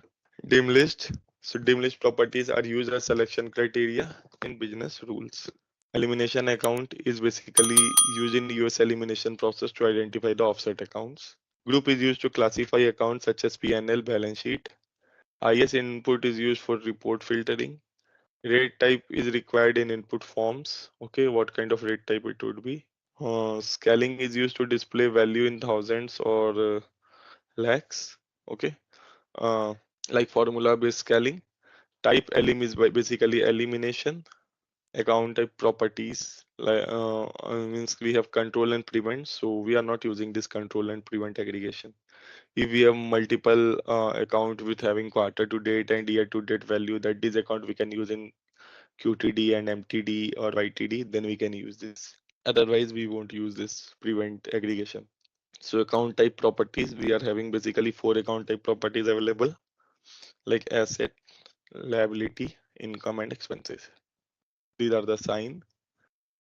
Dim list. So dim list properties are used as selection criteria in business rules. Elimination account is basically used in US elimination process to identify the offset accounts. Group is used to classify accounts such as P&L, balance sheet. IS input is used for report filtering. Rate type is required in input forms. Okay, what kind of rate type it would be? Scaling is used to display value in thousands or lakhs. Okay, uh, like formula based scaling. Type elim is basically elimination. Account type properties means we have control and prevent. So we are not using this control and prevent aggregation. If we have multiple account with having quarter to date and year to date value, that this account we can use in QTD and MTD or YTD, then we can use this. Otherwise, we won't use this prevent aggregation. So account type properties, we are having basically four account type properties available, like asset, liability, income, and expenses. These are the sign,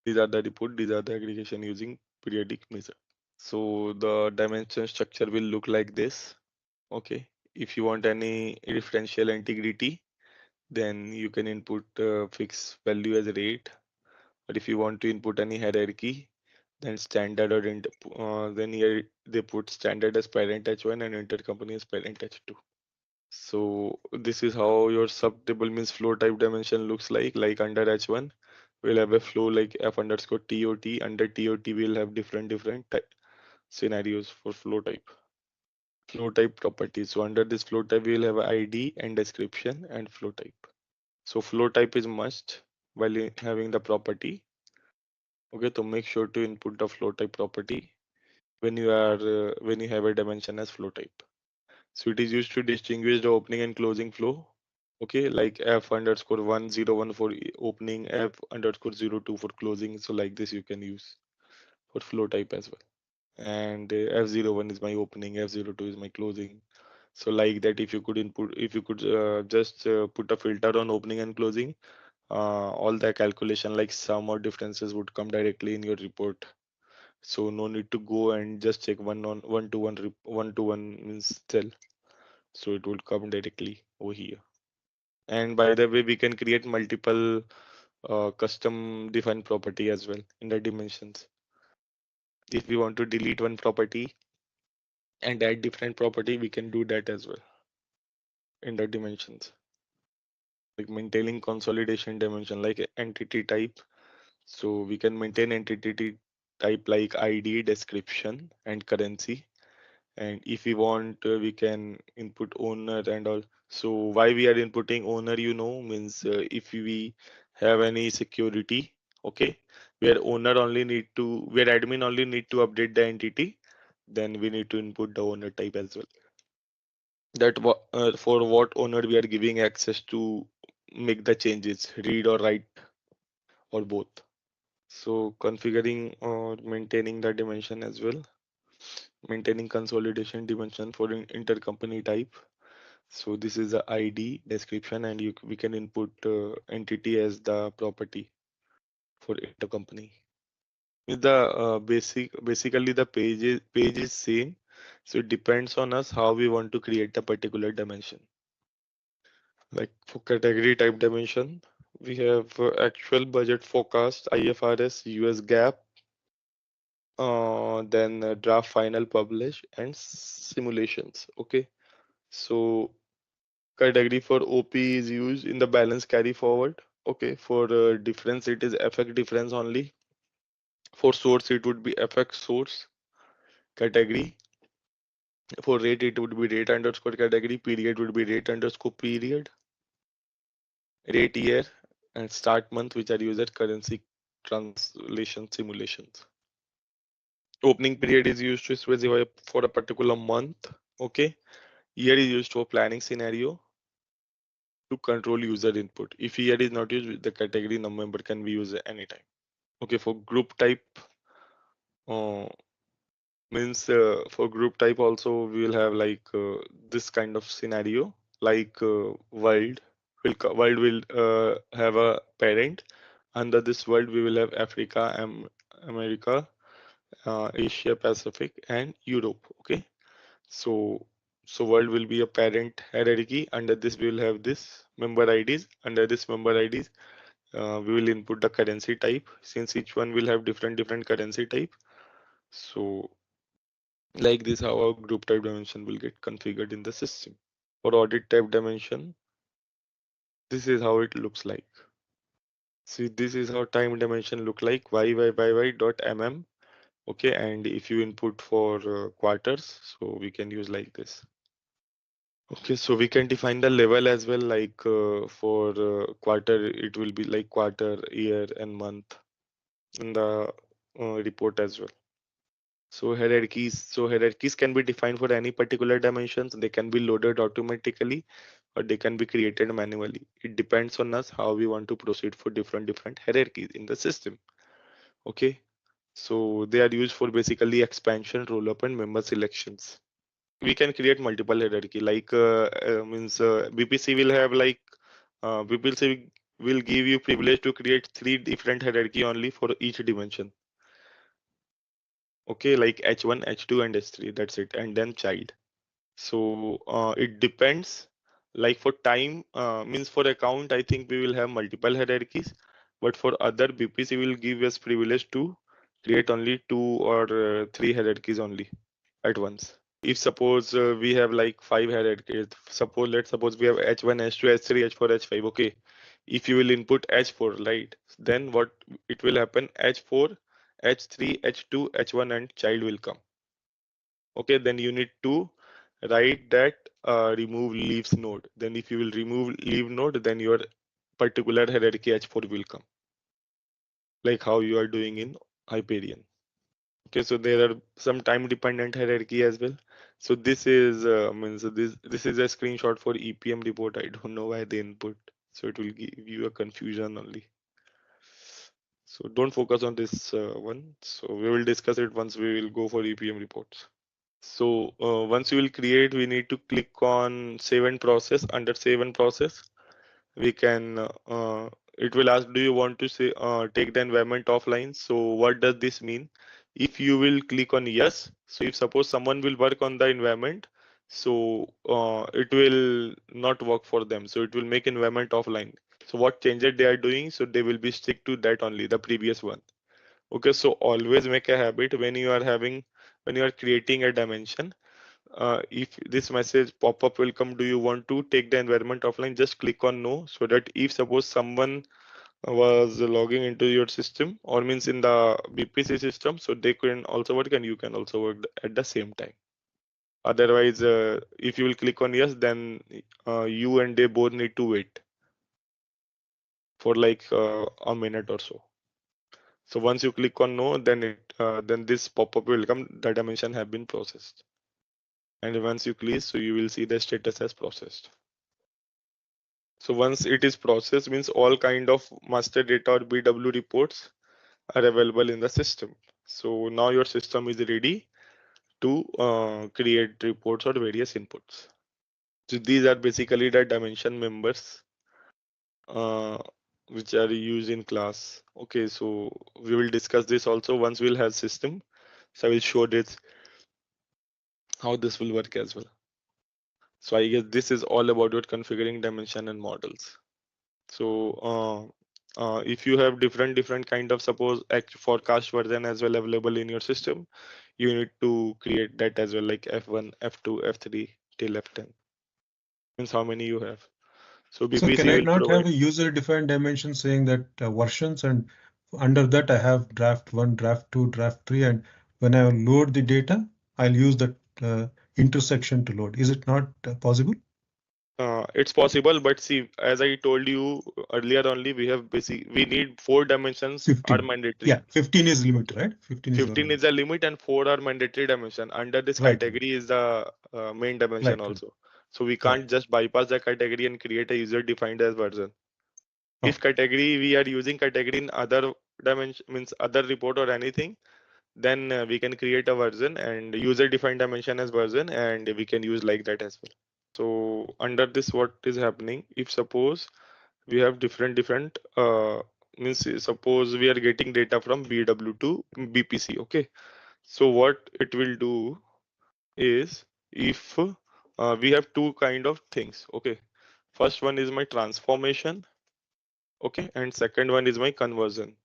these are the report, these are the aggregation using periodic measure. So the dimension structure will look like this. Okay. If you want any differential integrity, then you can input fixed value as a rate. But if you want to input any hierarchy, then standard or then here they put standard as parent H1 and intercompany as parent H2. So this is how your subtable means flow type dimension looks like. Like under H1, we'll have a flow like F underscore TOT. Under TOT, we'll have different scenarios for flow type. Flow type properties. So under this flow type, we'll have ID and description and flow type. So flow type is must while having the property. Okay, so make sure to input the flow type property when you have a dimension as flow type. So it is used to distinguish the opening and closing flow. Okay, like F underscore 101 for opening, F underscore 02 for closing. So like this you can use for flow type as well. And F01 is my opening, F02 is my closing. So like that, if you could just put a filter on opening and closing, all the calculation like sum or differences would come directly in your report. So no need to go and just check one to one means cell. So it will come directly over here. And by the way, we can create multiple custom defined property as well in the dimensions. If we want to delete one property and add different property, we can do that as well in the dimensions. Like maintaining consolidation dimension, like entity type. So we can maintain entity type like ID, description, and currency. And if we want, we can input owner and all. So why we are inputting owner, means if we have any security, okay, where admin only need to update the entity, then we need to input the owner type as well. For what owner we are giving access to make the changes, read or write or both. So configuring or maintaining the dimension as well. Maintaining consolidation dimension for intercompany type. So this is the ID description, and we can input entity as the property for intercompany. The basically the page is same, so it depends on us how we want to create a particular dimension. Like for category type dimension, we have actual budget forecast, IFRS, US GAAP, then draft final publish and simulations. Okay, so category for OP is used in the balance carry forward. Okay, for difference it is FX difference only. For source it would be FX source category. For rate it would be rate underscore category. Period would be rate underscore period. Rate year and start month, which are used as currency translation simulations. Opening period is used to specify for a particular month. Okay, year is used for planning scenario. to control user input. If here is not used, the category member can be used anytime. Okay, for group type, uh, means for group type also we will have like this kind of scenario, like world will have a parent. Under this world we will have Africa, America, Asia Pacific, and Europe. Okay, so world will be a parent hierarchy. Under this we will have this member IDs. Under this member IDs we will input the currency type, since each one will have different currency type. So like this, how our group type dimension will get configured in the system. For audit type dimension, this is how it looks like. See, this is how time dimension look like, y dot mm. Okay, and if you input for quarters, so we can use like this. Okay, so we can define the level as well, like for quarter, it will be like quarter, year, and month in the report as well. So hierarchies can be defined for any particular dimensions. They can be loaded automatically or they can be created manually. It depends on us how we want to proceed for different hierarchies in the system. Okay, so they are used for basically expansion, roll up, and member selections. We can create multiple hierarchy, like means BPC will have like BPC will give you privilege to create 3 different hierarchy only for each dimension. Okay, like H1, H2, and H3. That's it, and then child. So it depends. Like for time, means for account, I think we will have multiple hierarchies, but for other BPC will give us privilege to create only 2 or 3 hierarchies only at once. If suppose we have like 5 hierarchies, let's suppose we have H1, H2, H3, H4, H5. Okay, if you will input H4, right, then what it will happen, H4, H3, H2, H1, and child will come. Okay, then you need to write that remove leaves node. Then if you will remove leave node, then your particular hierarchy H4 will come, like how you are doing in Hyperion. Okay, so there are some time dependent hierarchy as well. So this is means this is a screenshot for EPM report. I don't know why they input, so it will give you a confusion only. So don't focus on this one. So we will discuss it once we will go for EPM reports. So once you will create, we need to click on save and process. Under save and process, we can it will ask, do you want to say take the environment offline? So what does this mean? If you will click on yes, so if suppose someone will work on the environment, so it will not work for them, so it will make environment offline. So what changes they are doing, so they will be stick to that only, the previous one. Okay, so always make a habit when you are creating a dimension, if this message pop-up will come, do you want to take the environment offline, just click on no, so that if suppose someone was logging into your system or means in the BPC system, so they can also work and you can also work at the same time. Otherwise if you will click on yes, then you and they both need to wait for like a minute or so. So once you click on no, then then this pop-up will come, the dimension have been processed. And once you click, so you will see the status as processed. So once it is processed, means all kind of master data or BW reports are available in the system. So now your system is ready to create reports or various inputs. So these are basically the dimension members uh, which are used in class. Okay, so we will discuss this also once we'll have system. So I will show this how this will work as well. So I guess this is all about your configuring dimension and models. So if you have different kind of, suppose forecast version as well available in your system, you need to create that as well, like F1, F2, F3 till F10. Means how many you have. So So can BPC I will not have provide. a user-defined dimension saying that versions, and under that I have draft 1, draft 2, draft 3, and when I load the data, I'll use that intersection to load. Is it not possible? It's possible, but see, as I told you earlier, only we need 4 dimensions are 15. mandatory. Yeah, 15 is limit, right? 15 is 15 limit. is a limit and 4 are mandatory dimension. Under this Right, category is the main dimension right, right. also. So we can't just bypass the category and create a user defined as version. If Okay. category, we are using category in other dimension, means other report or anything, then we can create a version and user defined dimension as version, and we can use like that as well. So under this, what is happening, if suppose we have different means suppose we are getting data from BW to BPC. Okay, so what it will do is, if we have two kind of things. Okay, first one is my transformation. Okay, and second one is my conversion.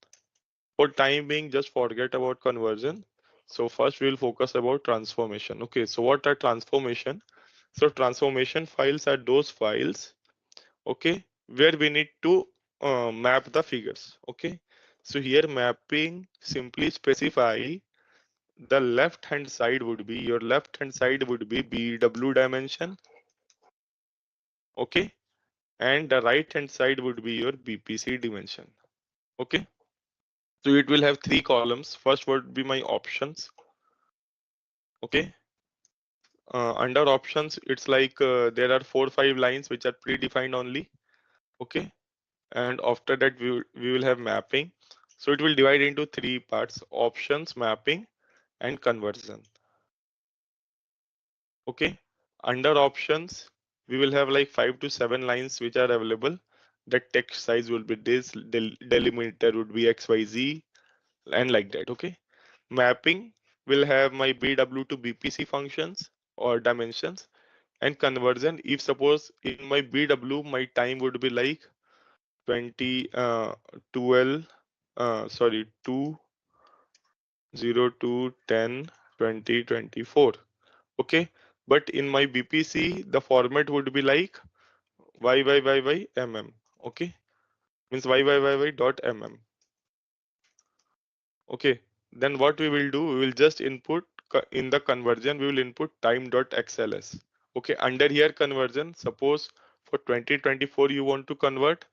For time being, just forget about conversion. So first we will focus about transformation. Okay, so what are transformation? So transformation files are those files, okay, where we need to map the figures. Okay, so here mapping simply specify the left hand side would be, your left hand side would be BW dimension. Okay, and the right hand side would be your BPC dimension. Okay, so it will have three columns. First would be my options. Okay, under options, it's like there are 4 or 5 lines which are predefined only. Okay, and after that we will have mapping. So it will divide into 3 parts: options, mapping, and conversion. Okay, under options we will have like 5 to 7 lines which are available. The text size will be this, delimiter would be XYZ, and like that. Okay, mapping will have my BW to BPC functions or dimensions, and conversion, if suppose in my BW my time would be like 20 12 sorry 2 0 2 10 20 24. Okay, but in my BPC the format would be like YYYY okay, means YYYY dot mm. Okay, then what we will do, we will just input in the conversion, we will input time.xls. Okay, under here conversion, suppose for 2024 you want to convert,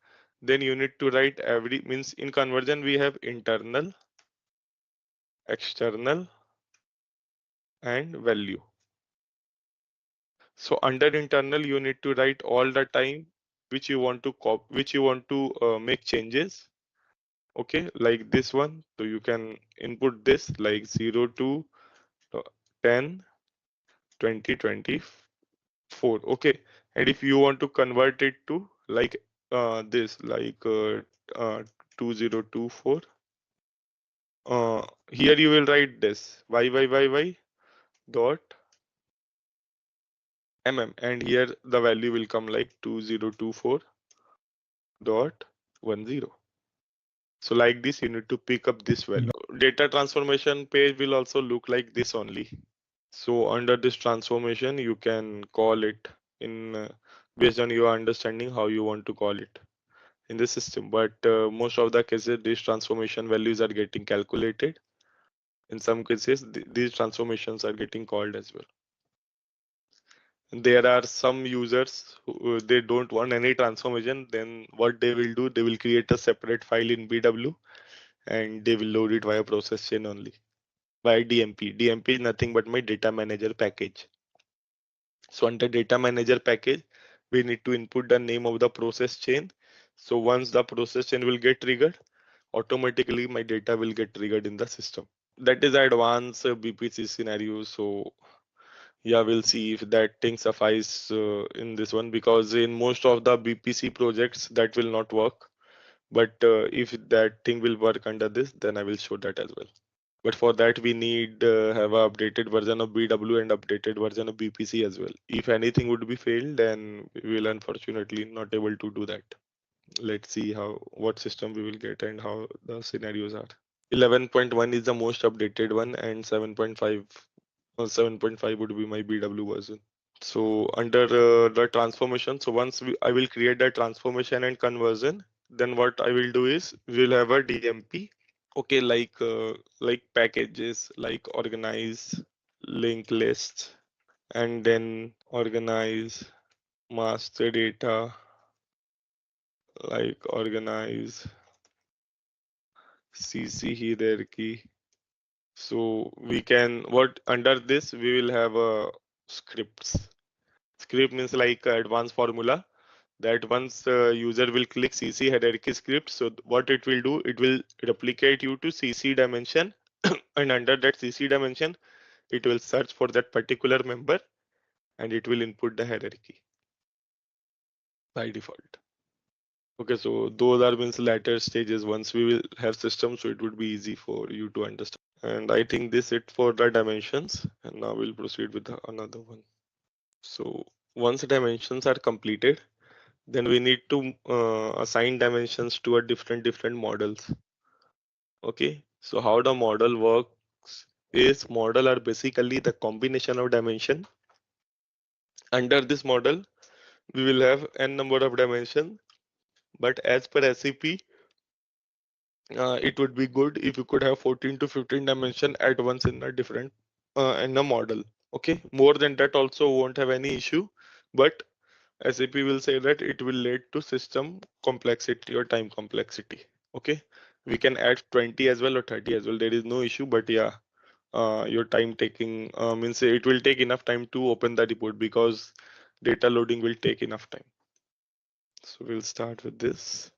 then you need to write every, means in conversion we have internal, external, and value. So under internal you need to write all the time which you want to make changes. Okay, like this one, so you can input this like 0 to 10 2024. Okay, and if you want to convert it to like this, like 2024, here you will write this YYYY dot and here the value will come like 2024 dot 10. So like this you need to pick up this value. Data transformation page will also look like this only. So under this transformation, you can call it in based on your understanding how you want to call it in the system. But most of the cases, these transformation values are getting calculated. In some cases, these transformations are getting called as well. And there are some users who they don't want any transformation. Then what they will do, they will create a separate file in BW and they will load it via process chain only, via DMP. DMP is nothing but my data manager package. So under data manager package, we need to input the name of the process chain. So once the process chain will get triggered, automatically my data will get triggered in the system. That is advanced BPC scenario. So yeah, we'll see if that thing suffice in this one, because in most of the BPC projects that will not work. But if that thing will work under this, then I will show that as well. But for that, we need have a updated version of BW and updated version of BPC as well. If anything would be failed, then we will unfortunately not able to do that. Let's see what system we will get and how the scenarios are. 11.1 is the most updated one, and 7.5 would be my BW version. So under the transformation, so once I will create that transformation and conversion, then what I will do is we'll have a DMP. Okay, like packages, like organize, link list, and then organize master data, like organize CC hierarchy. So we can, what under this we will have a scripts. Script means like advanced formula that once user will click CC hierarchy script, so what it will do, it will replicate you to CC dimension and under that CC dimension, it will search for that particular member and it will input the hierarchy by default. Okay, so those are means later stages once we will have systems, so it would be easy for you to understand. And I think this it for the dimensions, and now we'll proceed with another one. So once the dimensions are completed, then we need to assign dimensions to a different models. Okay, so how the model works is model are basically the combination of dimension. Under this model, we will have n number of dimension, but as per SAP, it would be good if you could have 14 to 15 dimension at once in a different in a model. Okay, more than that also won't have any issue, but SAP will say that it will lead to system complexity or time complexity. Okay, we can add 20 as well or 30 as well. There is no issue, but yeah, your time taking means it will take enough time to open the report because data loading will take enough time. So we'll start with this.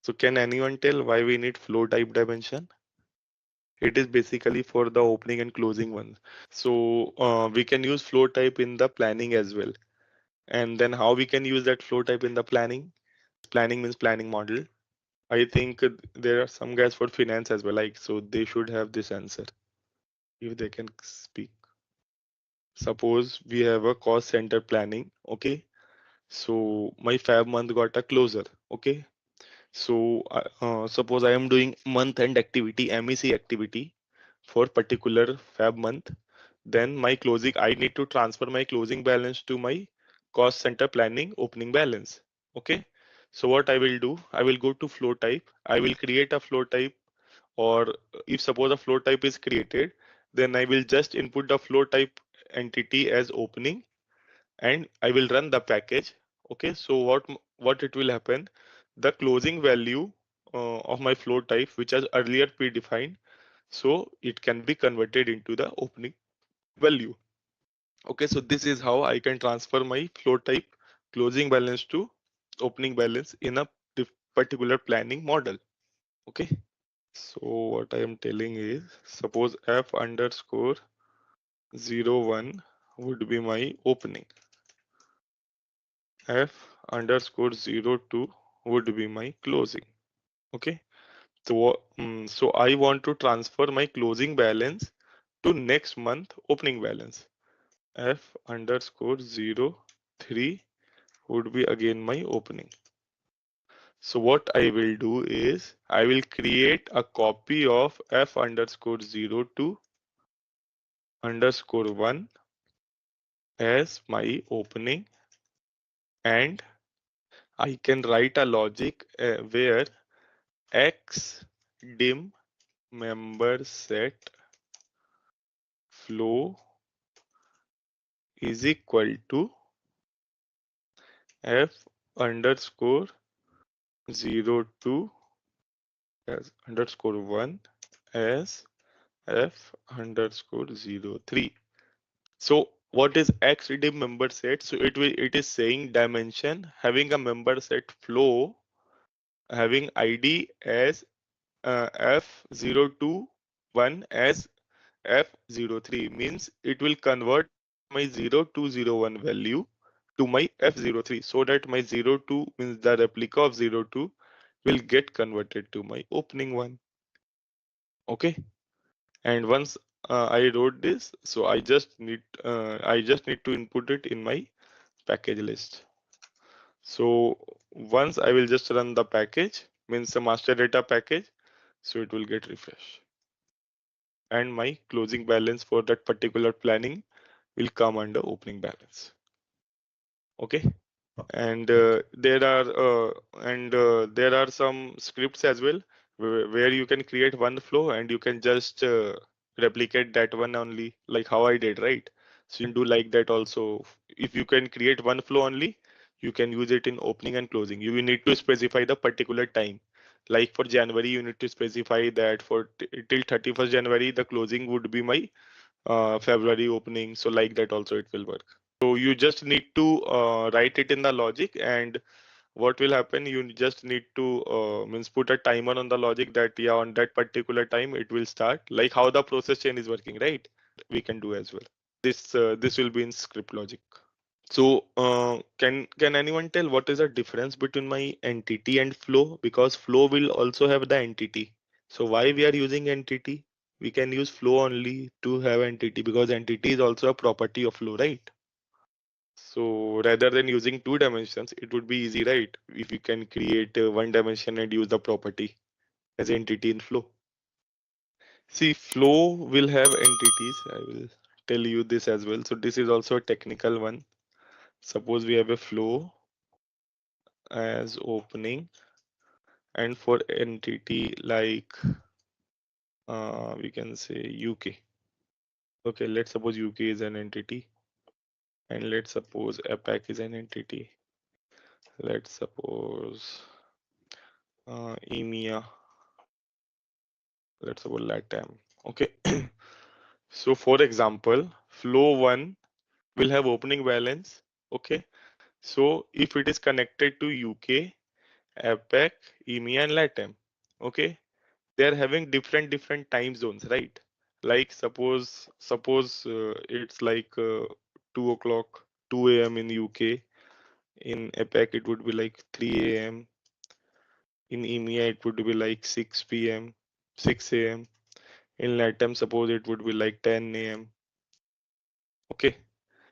So can anyone tell why we need flow type dimension? It is basically for the opening and closing one. So we can use flow type in the planning as well. And then how we can use that flow type in the planning? Planning means planning model. I think there are some guys for finance as well, like so they should have this answer if they can speak. Suppose we have a cost center planning, okay? So my Fab month got a closer, okay? So suppose I am doing month end activity, MEC activity for particular Fab month. Then my closing, I need to transfer my closing balance to my cost center planning opening balance. Okay. So what I will do, I will go to flow type. I will create a flow type, or if suppose a flow type is created, then I will just input the flow type entity as opening and I will run the package. Okay. So what it will happen, the closing value of my flow type, which was earlier predefined, so it can be converted into the opening value. Okay, so this is how I can transfer my flow type closing balance to opening balance in a particular planning model. Okay, so what I am telling is, suppose f underscore 01 would be my opening, f underscore 02 would be my closing. Okay, so so I want to transfer my closing balance to next month opening balance. F underscore 03 would be again my opening. So what I will do is I will create a copy of F underscore 02 underscore 1 as my opening, and I can write a logic where X dim member set flow is equal to F underscore 02 as underscore 1 as F underscore 03. So what is X redeem member set? So it is saying dimension having a member set flow having ID as F021 as F03, means it will convert my 0201 value to my F03 so that my 02 means the replica of 02 will get converted to my opening one. Okay. And once I wrote this, so I just need to input it in my package list. So once I will just run the package, means the master data package, so it will get refreshed and my closing balance for that particular planning will come under opening balance. Okay. And there are some scripts as well where you can create one flow and you can just replicate that one only, like how I did, right? So you can do like that also. If you can create one flow only, you can use it in opening and closing. You will need to specify the particular time. Like for January, you need to specify that for till 31st January, the closing would be my February opening. So like that also it will work. So you just need to write it in the logic, and what will happen, you just need to means put a timer on the logic that yeah, on that particular time it will start, like how the process chain is working, right? We can do as well. This will be in script logic. So can anyone tell what is the difference between my entity and flow? Because flow will also have the entity. So why we are using entity? We can use flow only to have entity, because entity is also a property of flow, right? So rather than using two dimensions, it would be easy, right? If you can create one dimension and use the property as entity in flow. See, flow will have entities. I will tell you this as well. So this is also a technical one. Suppose we have a flow as opening, and for entity like we can say UK. Okay, let's suppose UK is an entity, and let's suppose APAC is an entity. Let's suppose EMEA. Let's suppose LATAM. Okay. So for example, flow 1 will have opening balance. Okay. So if it is connected to UK, APAC, EMEA, and LATAM, okay, they are having different time zones, right? Like suppose it's like 2 o'clock, 2 a.m. in UK. In APAC, it would be like 3 a.m. In EMEA, it would be like 6 p.m., 6 a.m. In LATAM, suppose it would be like 10 a.m. Okay.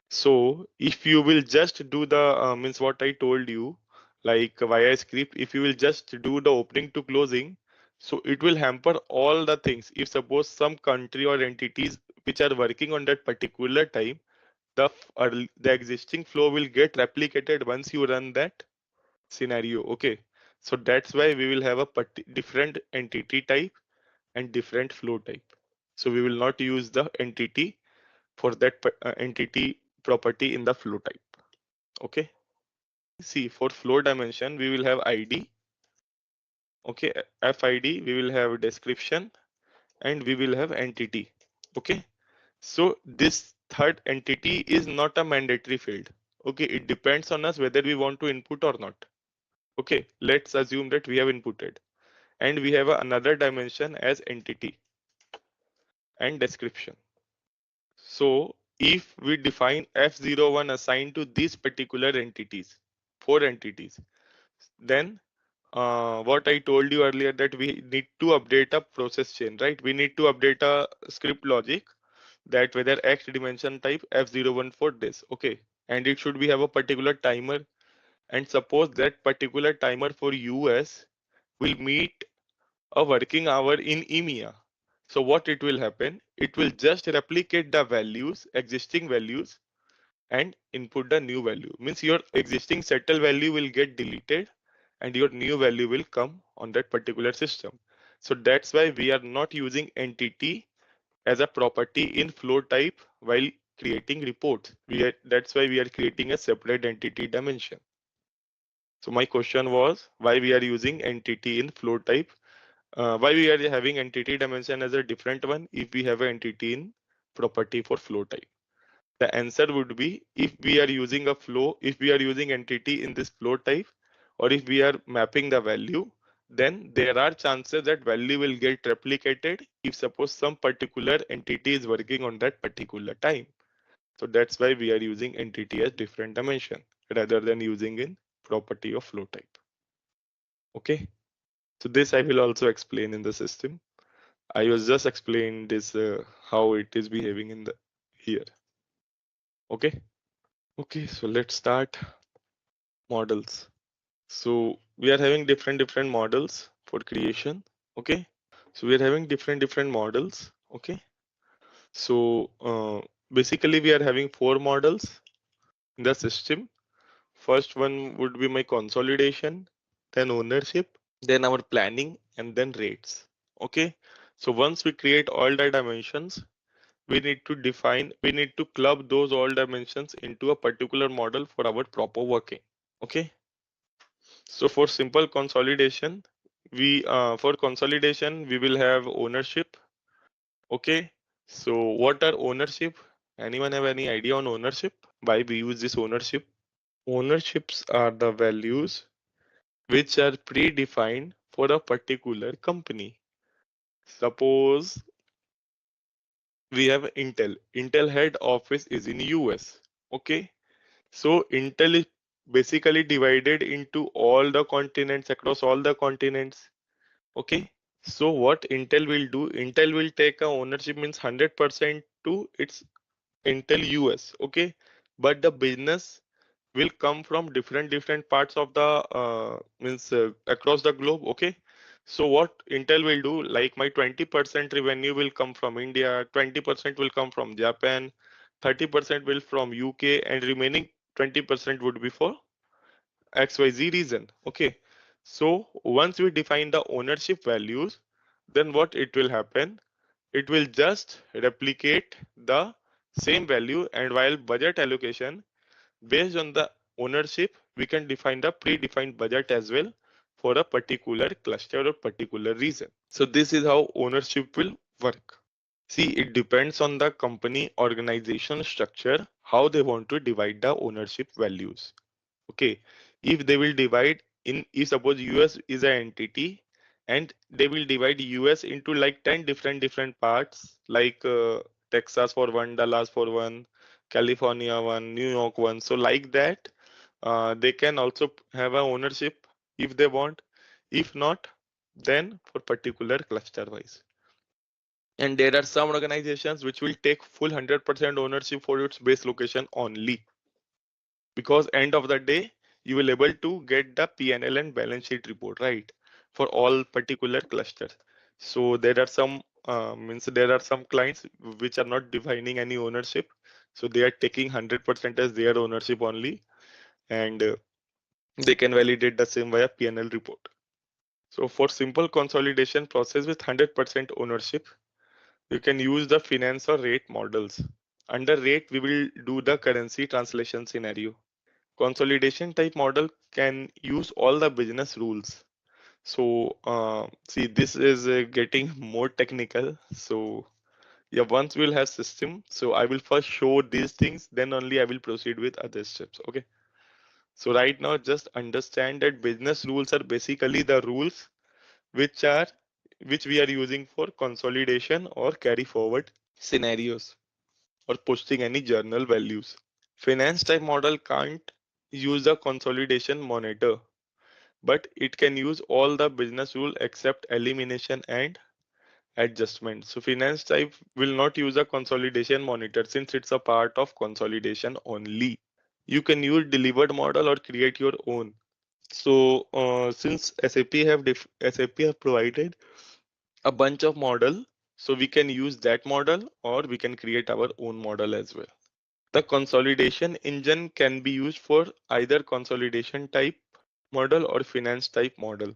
So if you will just do the means what I told you, like via script, if you will just do the opening to closing, so it will hamper all the things. If suppose some country or entities which are working on that particular time, the existing flow will get replicated once you run that scenario. Okay. So that's why we will have a different entity type and different flow type. So we will not use the entity for that entity property in the flow type. Okay. See, for flow dimension, we will have ID. Okay. FID, we will have description, and we will have entity. Okay. So this third entity is not a mandatory field. Okay. It depends on us whether we want to input or not. Okay. Let's assume that we have inputted, and we have another dimension as entity and description. So if we define F01 assigned to these particular entities, 4 entities, then what I told you earlier, that we need to update a process chain, right? We need to update a script logic that whether X dimension type F01 for this, okay, and it should be have a particular timer, and suppose that particular timer for US will meet a working hour in EMEA. So what it will happen? It will just replicate the values, existing values, and input the new value. Means your existing settle value will get deleted and your new value will come on that particular system. So that's why we are not using entity as a property in flow type while creating reports. That's why we are creating a separate entity dimension. So my question was why we are using entity in flow type. Why we are having entity dimension as a different one if we have an entity in property for flow type? The answer would be, if we are using a flow, if we are using entity in this flow type, or if we are mapping the value, then there are chances that value will get replicated if suppose some particular entity is working on that particular time. So that's why we are using entity as different dimension rather than using in property of flow type. Okay. So this I will also explain in the system. I was just explaining this how it is behaving in the here. Okay. Okay, so let's start models. So we are having different models for creation. Okay. So we are having different models. Okay. So basically we are having 4 models in the system. First one would be my consolidation, then ownership, then our planning, and then rates. Okay. So once we create all the dimensions, we need to club those all dimensions into a particular model for our proper working. Okay. So for simple consolidation, we will have ownership. Okay. So what are ownership? Anyone have any idea on ownership? why we use this ownership. Ownerships are the values which are predefined for a particular company. Suppose we have Intel. Intel head office is in US. Okay. So Intel is basically divided into all the continents, across all the continents. Okay. So what Intel will do, Intel will take a ownership means 100% to its Intel US. Okay. But the business will come from different parts of the means across the globe. Okay. So what Intel will do, like my 20% revenue will come from India, 20% will come from Japan, 30% will from UK, and remaining 20% would be for XYZ reason. Okay. So once we define the ownership values, then what it will happen, it will just replicate the same value, and while budget allocation, based on the ownership, we can define the predefined budget as well for a particular cluster or particular region. So this is how ownership will work. See, it depends on the company organization structure, how they want to divide the ownership values. Okay, if they will divide in, if suppose US is an entity and they will divide US into like 10 different parts, like Texas for one, Dallas for one, California one, New York one. So like that, they can also have a ownership if they want. If not, then for particular cluster wise. And there are some organizations which will take full 100% ownership for its base location only, because end of the day you will able to get the P&L and balance sheet report, right, for all particular clusters. So there are some means there are some clients which are not defining any ownership, so they are taking 100% as their ownership only, and they can validate the same via P&L report. So for simple consolidation process with 100% ownership, you can use the finance or rate models. Under rate, we will do the currency translation scenario. Consolidation type model can use all the business rules. So see, this is getting more technical. So yeah, once we'll have system, so I will first show these things, then only I will proceed with other steps. Okay. So right now, just understand that business rules are basically the rules which we are using for consolidation or carry forward scenarios or posting any journal values. Finance type model can't use a consolidation monitor, but it can use all the business rule except elimination and adjustment. So finance type will not use a consolidation monitor since it's a part of consolidation only. You can use delivered model or create your own. So since SAP have provided a bunch of model, so we can use that model or we can create our own model as well. The consolidation engine can be used for either consolidation type model or finance type model.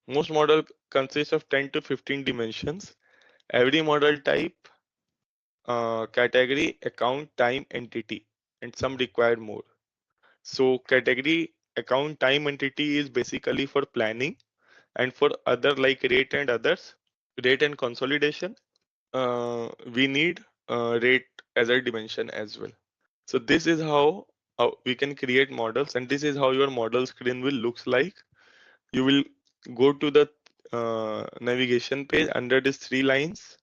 Most model consists of 10 to 15 dimensions. Every model type, category, account, time, entity, and some require more. So category, account, time, entity is basically for planning, and for other like rate and others, rate and consolidation, we need rate as a dimension as well. So this is how we can create models, and this is how your model screen will looks like. You will go to the navigation page. Under these three lines,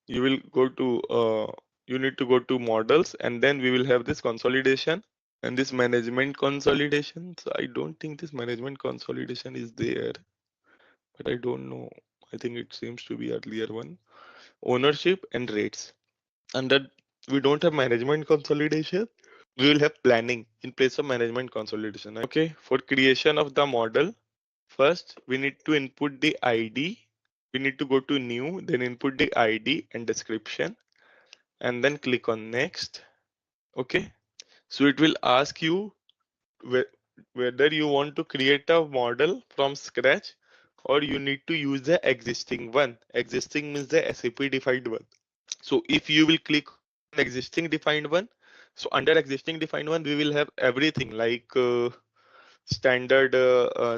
you will go to you need to go to models, and then we will have this consolidation and this management consolidation. So I don't think this management consolidation is there, but I don't know. I think it seems to be earlier one. Ownership and rates. Under we don't have management consolidation. We will have planning in place of management consolidation. Okay, for creation of the model, first we need to input the ID. We need to go to new, then input the ID and description, and then click on next. Okay, so it will ask you whether you want to create a model from scratch or you need to use the existing one. Existing means the SAP defined one. So if you will click on existing defined one, so under existing defined one, we will have everything like standard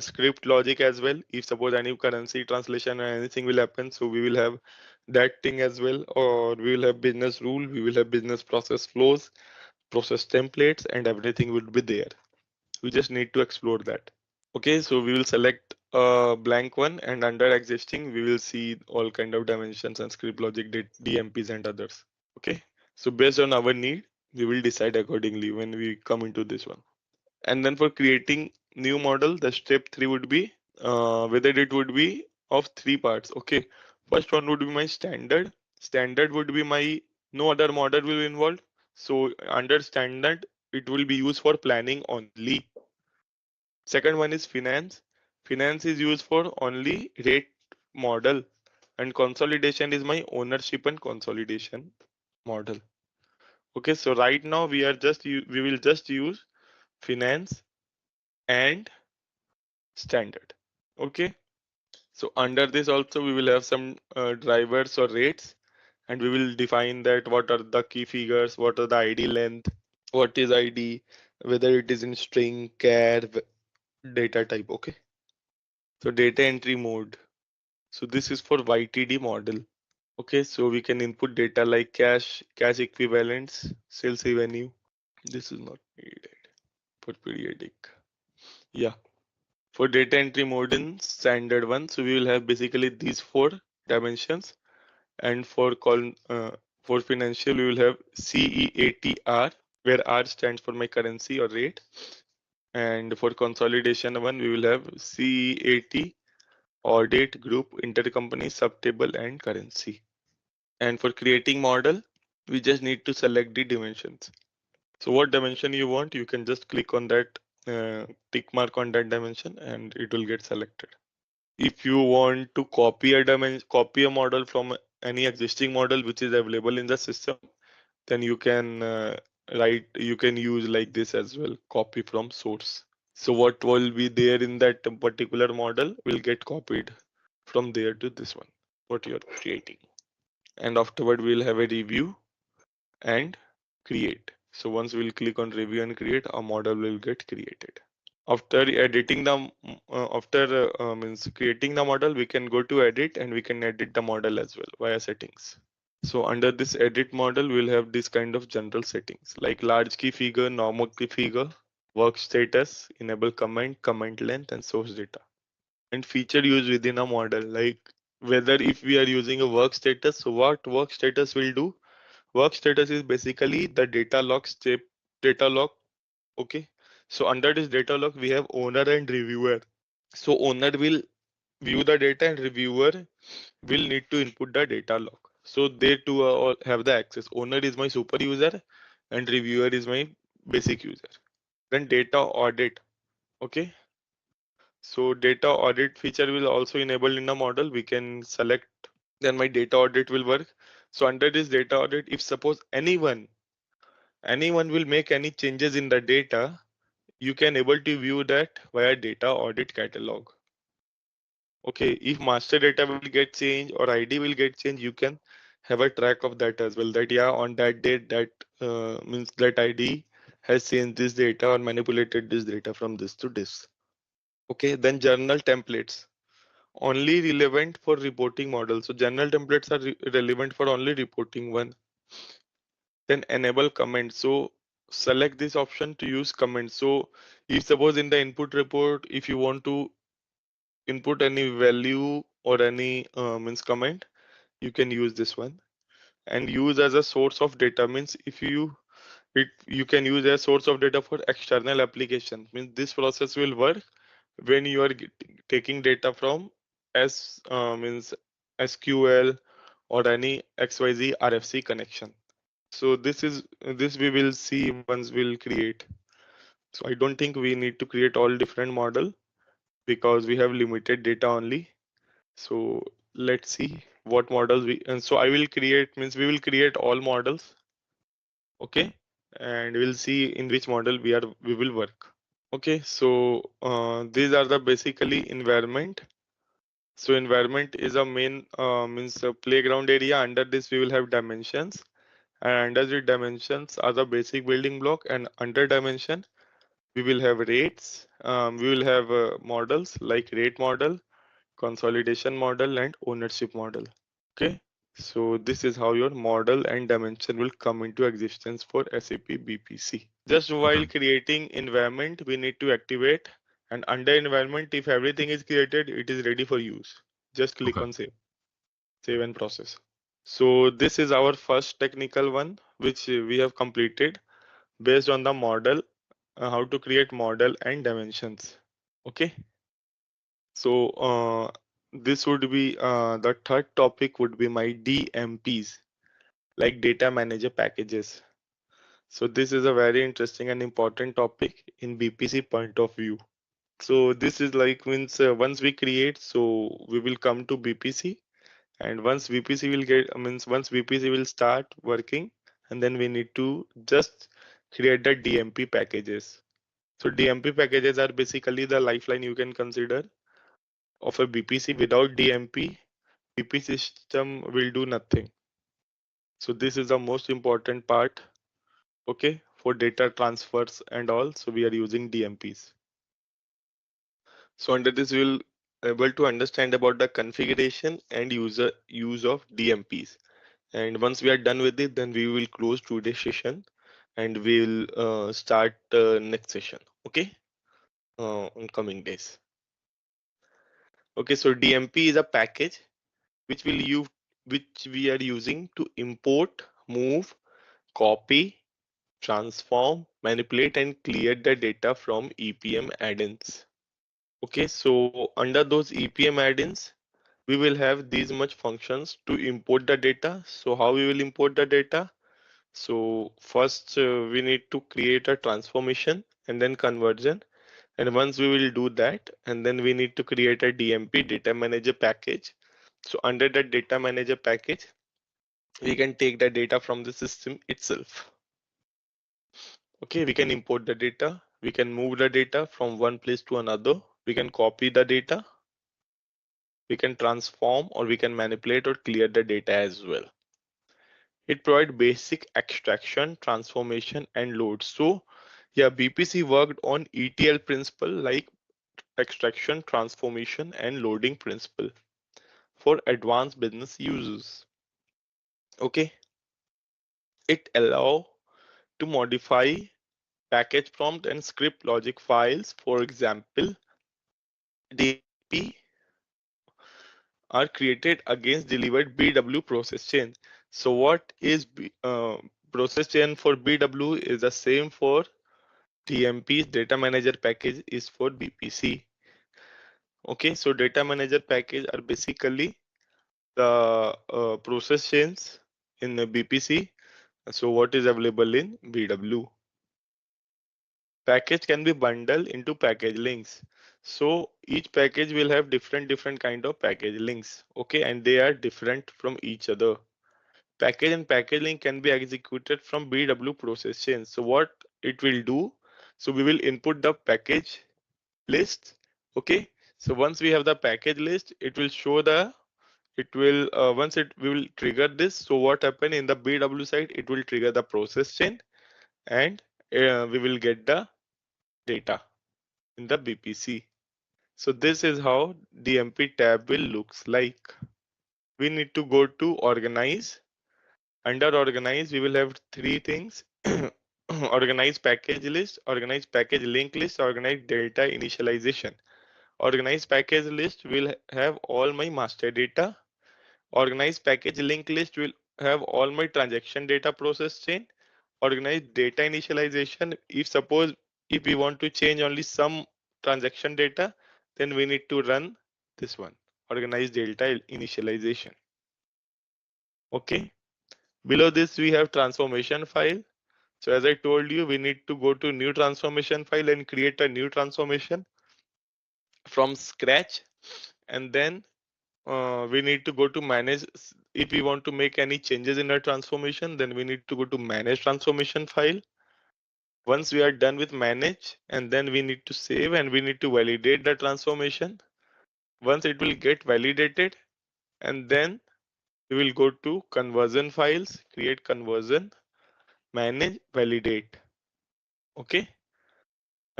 script logic as well. If suppose any currency translation or anything will happen, so we will have that thing as well, or we will have business rule, we will have business process flows, process templates, and everything would be there. We just need to explore that. Okay, so we will select a blank one, and under existing we will see all kind of dimensions and script logic, DMPs and others. Okay, so based on our need, we will decide accordingly when we come into this one. And then for creating new model, the step 3 would be whether it would be of 3 parts. Okay, first one would be my standard. Standard would be my no other model will be involved. So under standard, it will be used for planning only. Second one is finance. Finance is used for only rate model, and consolidation is my ownership and consolidation model. Okay, so right now we will just use finance and standard. Okay, so under this also we will have some drivers or rates, and we will define that what are the key figures, what are the ID length, what is ID, whether it is in string, char, data type. Okay, so data entry mode. So this is for YTD model. Okay, so we can input data like cash equivalents, sales revenue. This is not needed for periodic. Yeah, for data entry mode in standard one, so we will have basically these 4 dimensions, and for financial we will have CEATR, where R stands for my currency or rate, and for consolidation one we will have CEAT, audit, group, intercompany, subtable, and currency. And for creating model, we just need to select the dimensions. So what dimension you want, you can just click on that tick mark on that dimension and it will get selected. If you want to copy a model from any existing model which is available in the system, then you can you can use like this as well, copy from source. So what will be there in that particular model will get copied from there to this one, what you are creating. And afterward we'll have a review and create. So once we'll click on review and create, a model will get created. After editing the means creating the model, we can go to edit and we can edit the model as well via settings. So under this edit model, we'll have this kind of general settings like large key figure, normal key figure, work status, enable comment, comment length, and source data. And feature used within a model, like whether if we are using a work status, so what work status will do? Work status is basically the data log step, data log. Okay. So under this data log, we have owner and reviewer. So owner will view the data and reviewer will need to input the data log. So they two all have the access. Owner is my super user and reviewer is my basic user. Then data audit. Okay. So data audit feature will also enable in a model. We can select, then my data audit will work. So under this data audit, if suppose anyone will make any changes in the data, you can able to view that via data audit catalog. Okay, if master data will get changed or ID will get changed, you can have a track of that as well. That yeah, on that date that means that ID has changed this data or manipulated this data from this to this. Okay, then journal templates only relevant for reporting models. So journal templates are relevant for only reporting one. Then enable comments. So select this option to use comments. So if suppose in the input report, if you want to input any value or any means comment, you can use this one. And use as a source of data means if you can use as source of data for external application. Means this process will work when you are taking data from means SQL or any XYZ RFC connection. So this we will see once we'll create. So I don't think we need to create all different model because we have limited data only. So let's see what models and so I will create means we will create all models. Okay, and we'll see in which model we will work. Okay, so these are the basically environment. So environment is a main means a playground area. Under this we will have dimensions, and under the dimensions are the basic building block, and under dimension we will have rates. We will have models like rate model, consolidation model, and ownership model. Okay, So this is how your model and dimension will come into existence for SAP BPC. Just while creating environment, we need to activate, and under environment, if everything is created, it is ready for use. Just click on save and process. So this is our first technical one, which we have completed based on the model, how to create model and dimensions. Okay. So this would be the third topic would be my DMPs, like data manager packages. So this is a very interesting and important topic in BPC point of view. So this is like means once we create, so we will come to BPC, and once BPC will get means once BPC will start working, and then we need to just create the DMP packages. So DMP packages are basically the lifeline you can consider of a BPC. Without DMP, BP system will do nothing. So this is the most important part, okay, for data transfers and all. So we are using DMPs. So under this, we'll able to understand about the configuration and use of DMPs. And once we are done with it, then we will close today's session and we'll start next session. Okay, in coming days. Okay, so DMP is a package which will use which we are using to import, move, copy, transform, manipulate, and clear the data from EPM add-ins. Okay, so under those EPM add-ins, we will have these much functions to import the data. So how we will import the data? So first we need to create a transformation and then conversion. And once we will do that, and then we need to create a DMP data manager package. So under that data manager package, we can take the data from the system itself. Okay, we can import the data. We can move the data from one place to another. We can copy the data. We can transform, or we can manipulate or clear the data as well. It provides basic extraction, transformation, and load. So yeah, BPC worked on ETL principle like extraction, transformation, and loading principle for advanced business users. Okay, it allow to modify package prompt and script logic files. For example, DMP are created against delivered BW process chain. So what is process chain for BW is the same for DMP's data manager package is for BPC. Okay, so data manager package are basically the process chains in the BPC. So what is available in BW? Package can be bundled into package links. So each package will have different kind of package links. Okay, and they are different from each other. Package and package link can be executed from BW process chains. So what it will do? So we will input the package list. Okay, so once we have the package list, it will show the it will once it we will trigger this. So what happened in the BW side? It will trigger the process chain, and we will get the data in the BPC. So this is how DMP tab will looks like. We need to go to organize. Under organize, we will have three things: organize package list, organize package link list, organize data initialization. Organize package list will have all my master data. Organize package link list will have all my transaction data process chain. Organize data initialization. If we want to change only some transaction data, then we need to run this one, organize data initialization. Okay. Below this, we have transformation file. So as I told you, we need to go to new transformation file and create a new transformation from scratch. And then we need to go to manage. If we want to make any changes in our transformation, then we need to go to manage transformation file. Once we are done with manage, and then we need to save and we need to validate the transformation. Once it will get validated, and then we will go to conversion files, create conversion, manage, validate. Okay.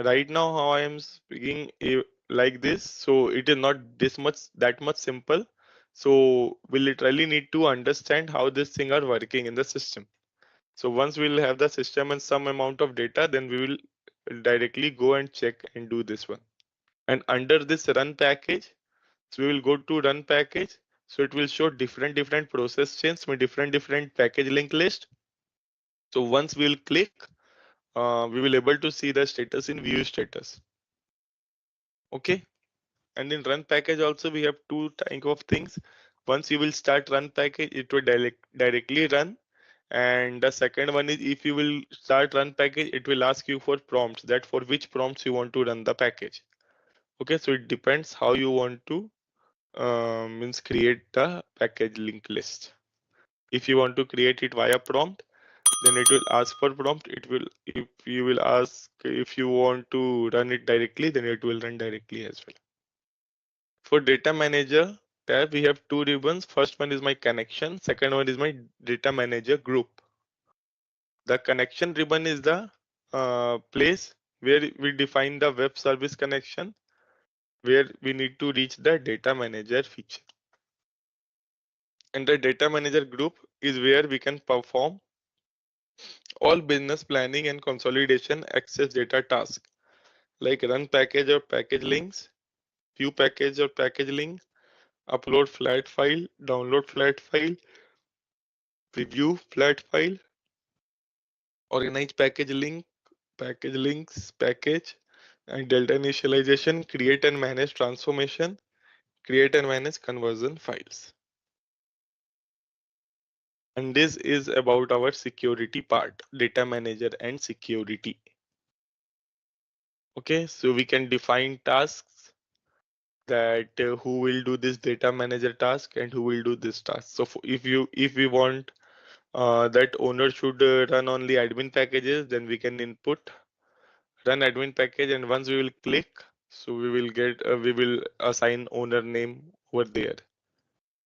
Right now, how I am speaking like this, so it is not that much simple. So we literally need to understand how this thing are working in the system. So once we'll have the system and some amount of data, then we will directly go and check and do this one. And under this run package, so we will go to run package. So it will show different process chains with different package link list. So once we'll click, we will able to see the status in view status. Okay. And in run package also we have two type of things. Once you will start run package, it will directly run. And the second one is if you will start run package, it will ask you for prompts, that for which prompts you want to run the package. Okay, so it depends how you want to means create the package link list. If you want to create it via prompt, then it will ask for prompt. It will, if you will ask if you want to run it directly, then it will run directly as well. For data manager tab, we have two ribbons. First one is my connection. Second one is my data manager group. The connection ribbon is the place where we define the web service connection, where we need to reach the data manager feature. And the data manager group is where we can perform all business planning and consolidation access data tasks like run package or package links, view package or package links, upload flat file, download flat file, preview flat file, organize package link, package links, package, and delta initialization, create and manage transformation, create and manage conversion files. And this is about our security part, data manager and security. Okay, so we can define tasks that who will do this data manager task and who will do this task. So if we want that owner should run only admin packages, then we can input run admin package, and once we will click, so we will get we will assign owner name over there.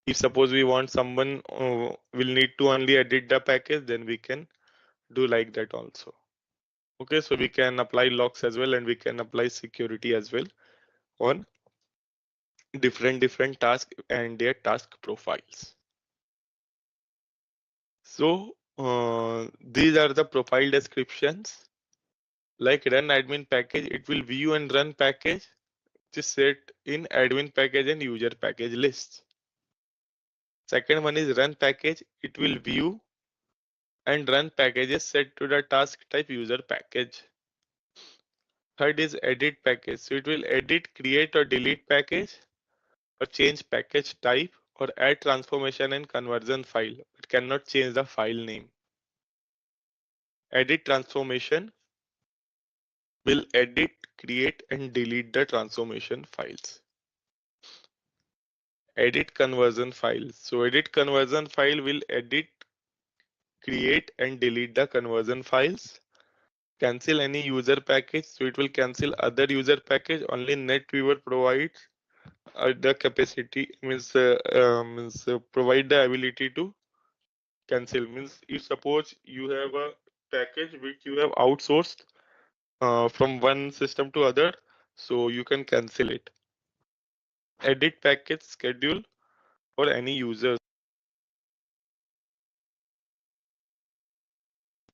If suppose we want someone will need to only edit the package, then we can do like that also. Okay, so we can apply locks as well, and we can apply security as well on different tasks and their task profiles. So these are the profile descriptions. Like run admin package, it will view and run package, which is set in admin package and user package lists. Second one is run package, it will view and run packages set to the task type user package. Third is edit package, so it will edit, create or delete package, or change package type, or add transformation and conversion file. It cannot change the file name. Edit transformation will edit, create and delete the transformation files. Edit conversion files. So edit conversion file will edit, create and delete the conversion files. Cancel any user package, so it will cancel other user package. Only NetWeaver provides the capacity, means provide the ability to cancel. Means if suppose you have a package which you have outsourced from one system to other, so you can cancel it. Edit package schedule for any users.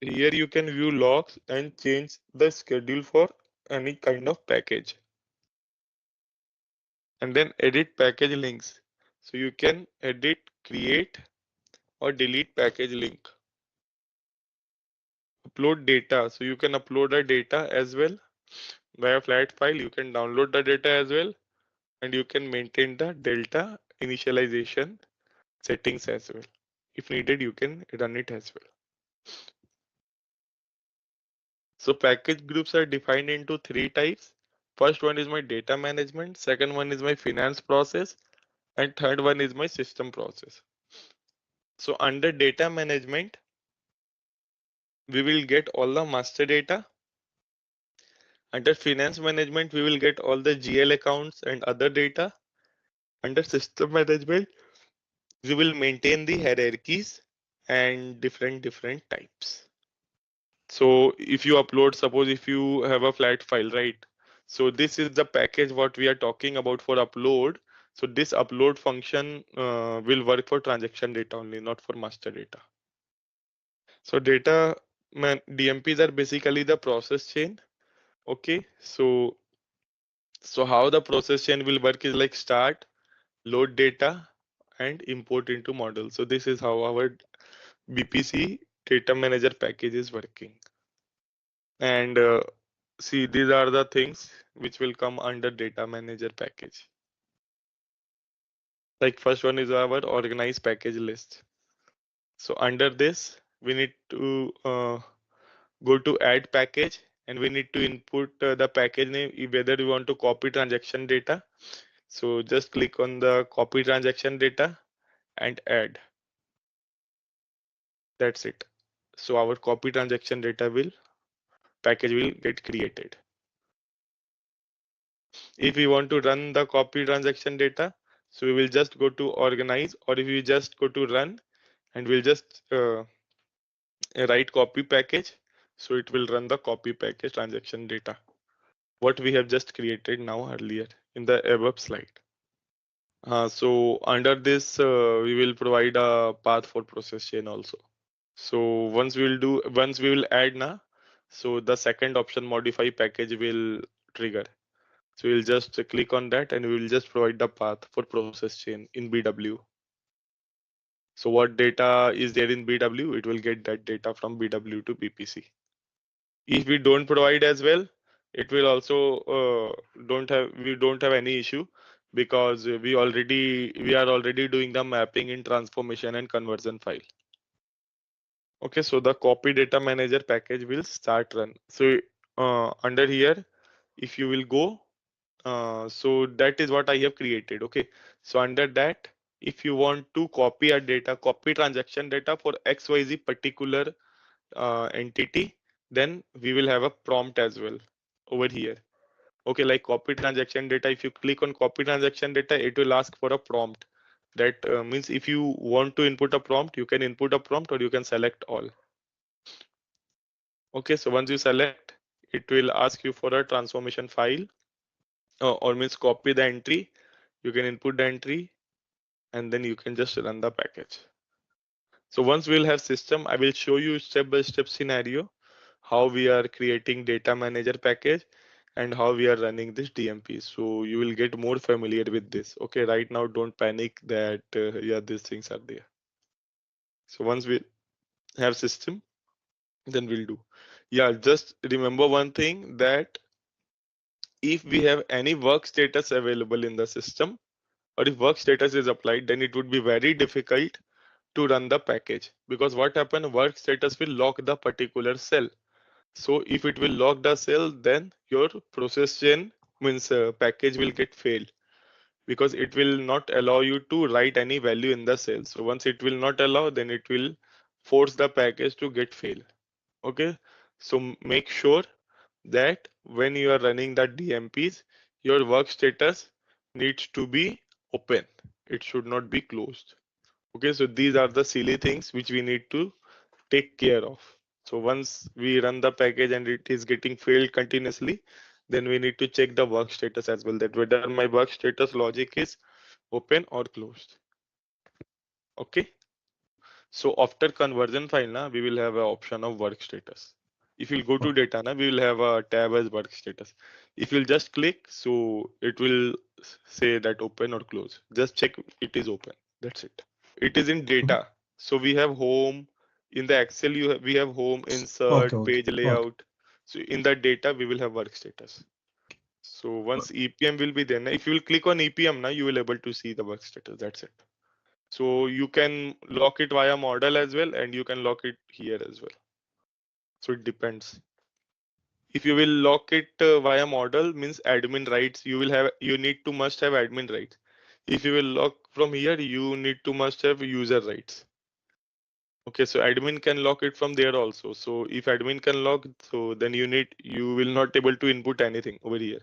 Here you can view logs and change the schedule for any kind of package. And then edit package links. So you can edit, create or delete package link. Upload data. So you can upload the data as well via flat file. You can download the data as well, and you can maintain the delta initialization settings as well. If needed, you can run it as well. So package groups are defined into three types. First one is my data management, second one is my finance process, and third one is my system process. So under data management, we will get all the master data. Under finance management, we will get all the GL accounts and other data. Under system management, we will maintain the hierarchies and different types. So if you upload, suppose if you have a flat file, right? So this is the package what we are talking about for upload. So this upload function will work for transaction data only, not for master data. So DMPs are basically the process chain. Okay, so how the process chain will work is like start, load data, and import into model. So this is how our BPC data manager package is working. And see, these are the things which will come under data manager package. Like first one is our organized package list. So under this, we need to go to add package, and we need to input the package name, whether we want to copy transaction data. So just click on the copy transaction data and add. That's it. So our copy transaction data package will get created. If we want to run the copy transaction data, so we will just go to organize, or if we just go to run, and we'll just write copy package, so it will run the copy package transaction data, what we have just created now earlier in the above slide. So under this, we will provide a path for process chain also. So once we will add now, so the second option, modify package, will trigger. So we'll just click on that, and we will just provide the path for process chain in BW. So what data is there in BW, it will get that data from BW to BPC. If we don't provide as well, it will also we don't have any issue, because we are already doing the mapping in transformation and conversion file. Okay, so the copy data manager package will start run. So under here, if you will go, so that is what I have created. Okay, so under that, if you want to copy copy transaction data for XYZ particular entity, then we will have a prompt as well over here. Okay, like copy transaction data, if you click on copy transaction data, it will ask for a prompt. That means if you want to input a prompt, you can input a prompt, or you can select all. Okay, so once you select, it will ask you for a transformation file, or means copy the entry. You can input the entry, and then you can just run the package. So once we'll have system, I will show you step-by-step scenario how we are creating data manager package and how we are running this DMP. So you will get more familiar with this. Okay, right now don't panic that yeah, these things are there. So once we have system, then we'll do. Yeah, just remember one thing, that if we have any work status available in the system, or if work status is applied, then it would be very difficult to run the package, because what happen, work status will lock the particular cell. So if it will lock the cell, then your process chain means package will get failed, because it will not allow you to write any value in the cell. So once it will not allow, then it will force the package to get fail. Okay, so make sure that when you are running the DMPs, your work status needs to be open. It should not be closed. Okay, so these are the silly things which we need to take care of. So once we run the package and it is getting failed continuously, then we need to check the work status as well, that whether my work status logic is open or closed. Okay, so after conversion file now, we will have an option of work status. If you go to data now, we will have a tab as work status. If you'll just click, so it will say that open or close. Just check it is open. That's it. It is in data. So we have home. In the Excel, we have home, insert, page layout. So in the data, we will have work status. So once EPM will be there, if you will click on EPM now, you will able to see the work status. That's it. So you can lock it via model as well, and you can lock it here as well. So it depends. If you will lock it via model, means admin rights, you must have admin rights. If you will lock from here, you must have user rights. Okay, so admin can lock it from there also. So if admin can lock, so then you will not able to input anything over here.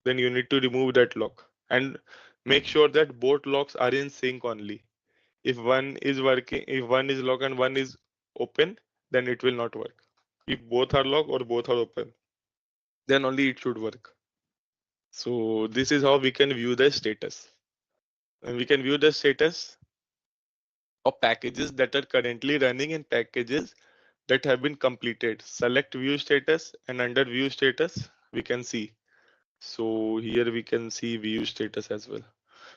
Then you need to remove that lock and make sure that both locks are in sync only. If one is working, if one is locked and one is open, then it will not work. If both are locked or both are open, then only it should work. So this is how we can view the status. And we can view the status of packages that are currently running and packages that have been completed. Select view status, and under view status, we can see. So here we can see view status as well.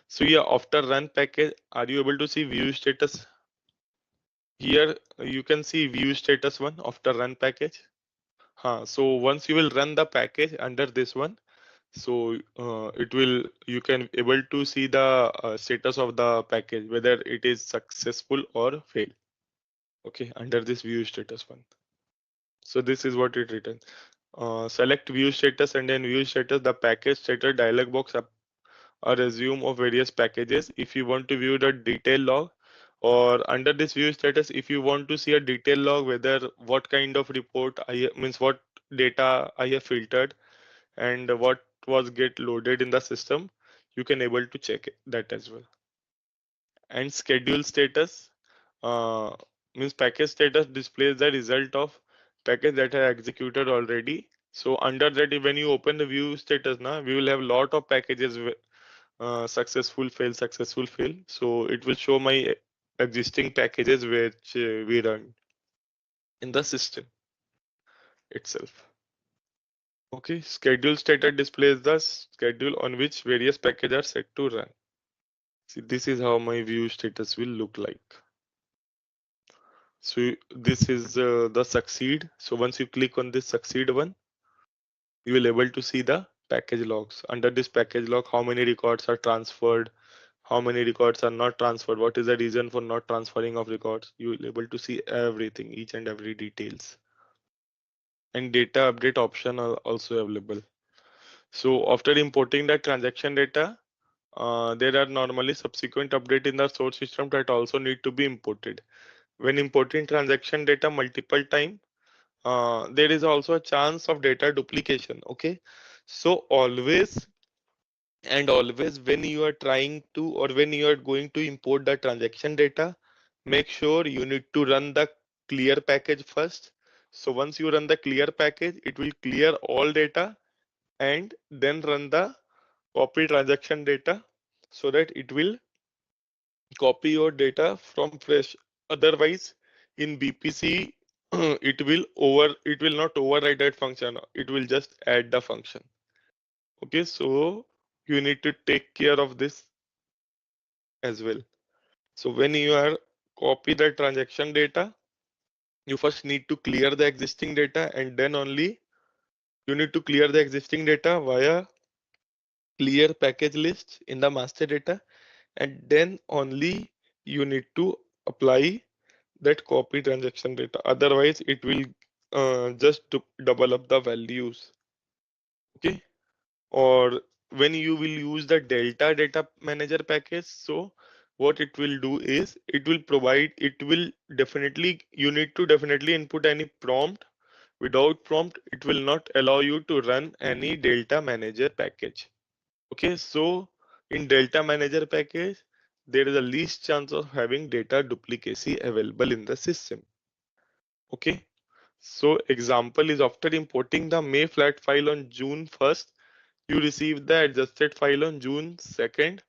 So yeah, after run package, are you able to see view status? Here you can see view status one after run package. So once you will run the package under this one, so you can able to see the status of the package, whether it is successful or fail. Okay, under this view status one. So this is what it written. Select view status, and then view status, the package status dialog box up a resume of various packages. If you want to view the detail log, or under this view status, if you want to see a detail log, whether what kind of report means what data I have filtered and what was get loaded in the system, you can able to check that as well. And schedule status uh, means package status displays the result of package that are executed already. So under that, when you open the view status now, we will have lot of packages successful fail. So it will show my existing packages which we run in the system itself. Okay, schedule status displays the schedule on which various packages are set to run. See, this is how my view status will look like. So this is the succeed. So once you click on this succeed one, you will able to see the package logs. Under this package log, how many records are transferred, how many records are not transferred, what is the reason for not transferring of records. You will able to see everything, each and every details. And data update option are also available. So after importing the transaction data, there are normally subsequent update in the source system that also need to be imported. When importing transaction data multiple time, there is also a chance of data duplication. Okay, so always when you are trying to, or when you are going to import the transaction data, make sure you need to run the clear package first. So once you run the clear package, it will clear all data, and then run the copy transaction data, so that it will copy your data from fresh. Otherwise, in BPC, it will not override that function. It will just add the function. Okay, so you need to take care of this as well. So when you are copy the transaction data, you first need to clear the existing data, and then only you need to clear the existing data via clear package list in the master data, and then only you need to apply that copy transaction data. Otherwise, it will just to double up the values. Okay, or when you will use the delta data manager package, so what it will do is it will definitely, you need to definitely input any prompt. Without prompt, it will not allow you to run any delta manager package. Okay, so in delta manager package, there is a least chance of having data duplicacy available in the system. Okay, so example is after importing the May flat file on June 1st, you receive the adjusted file on June 2nd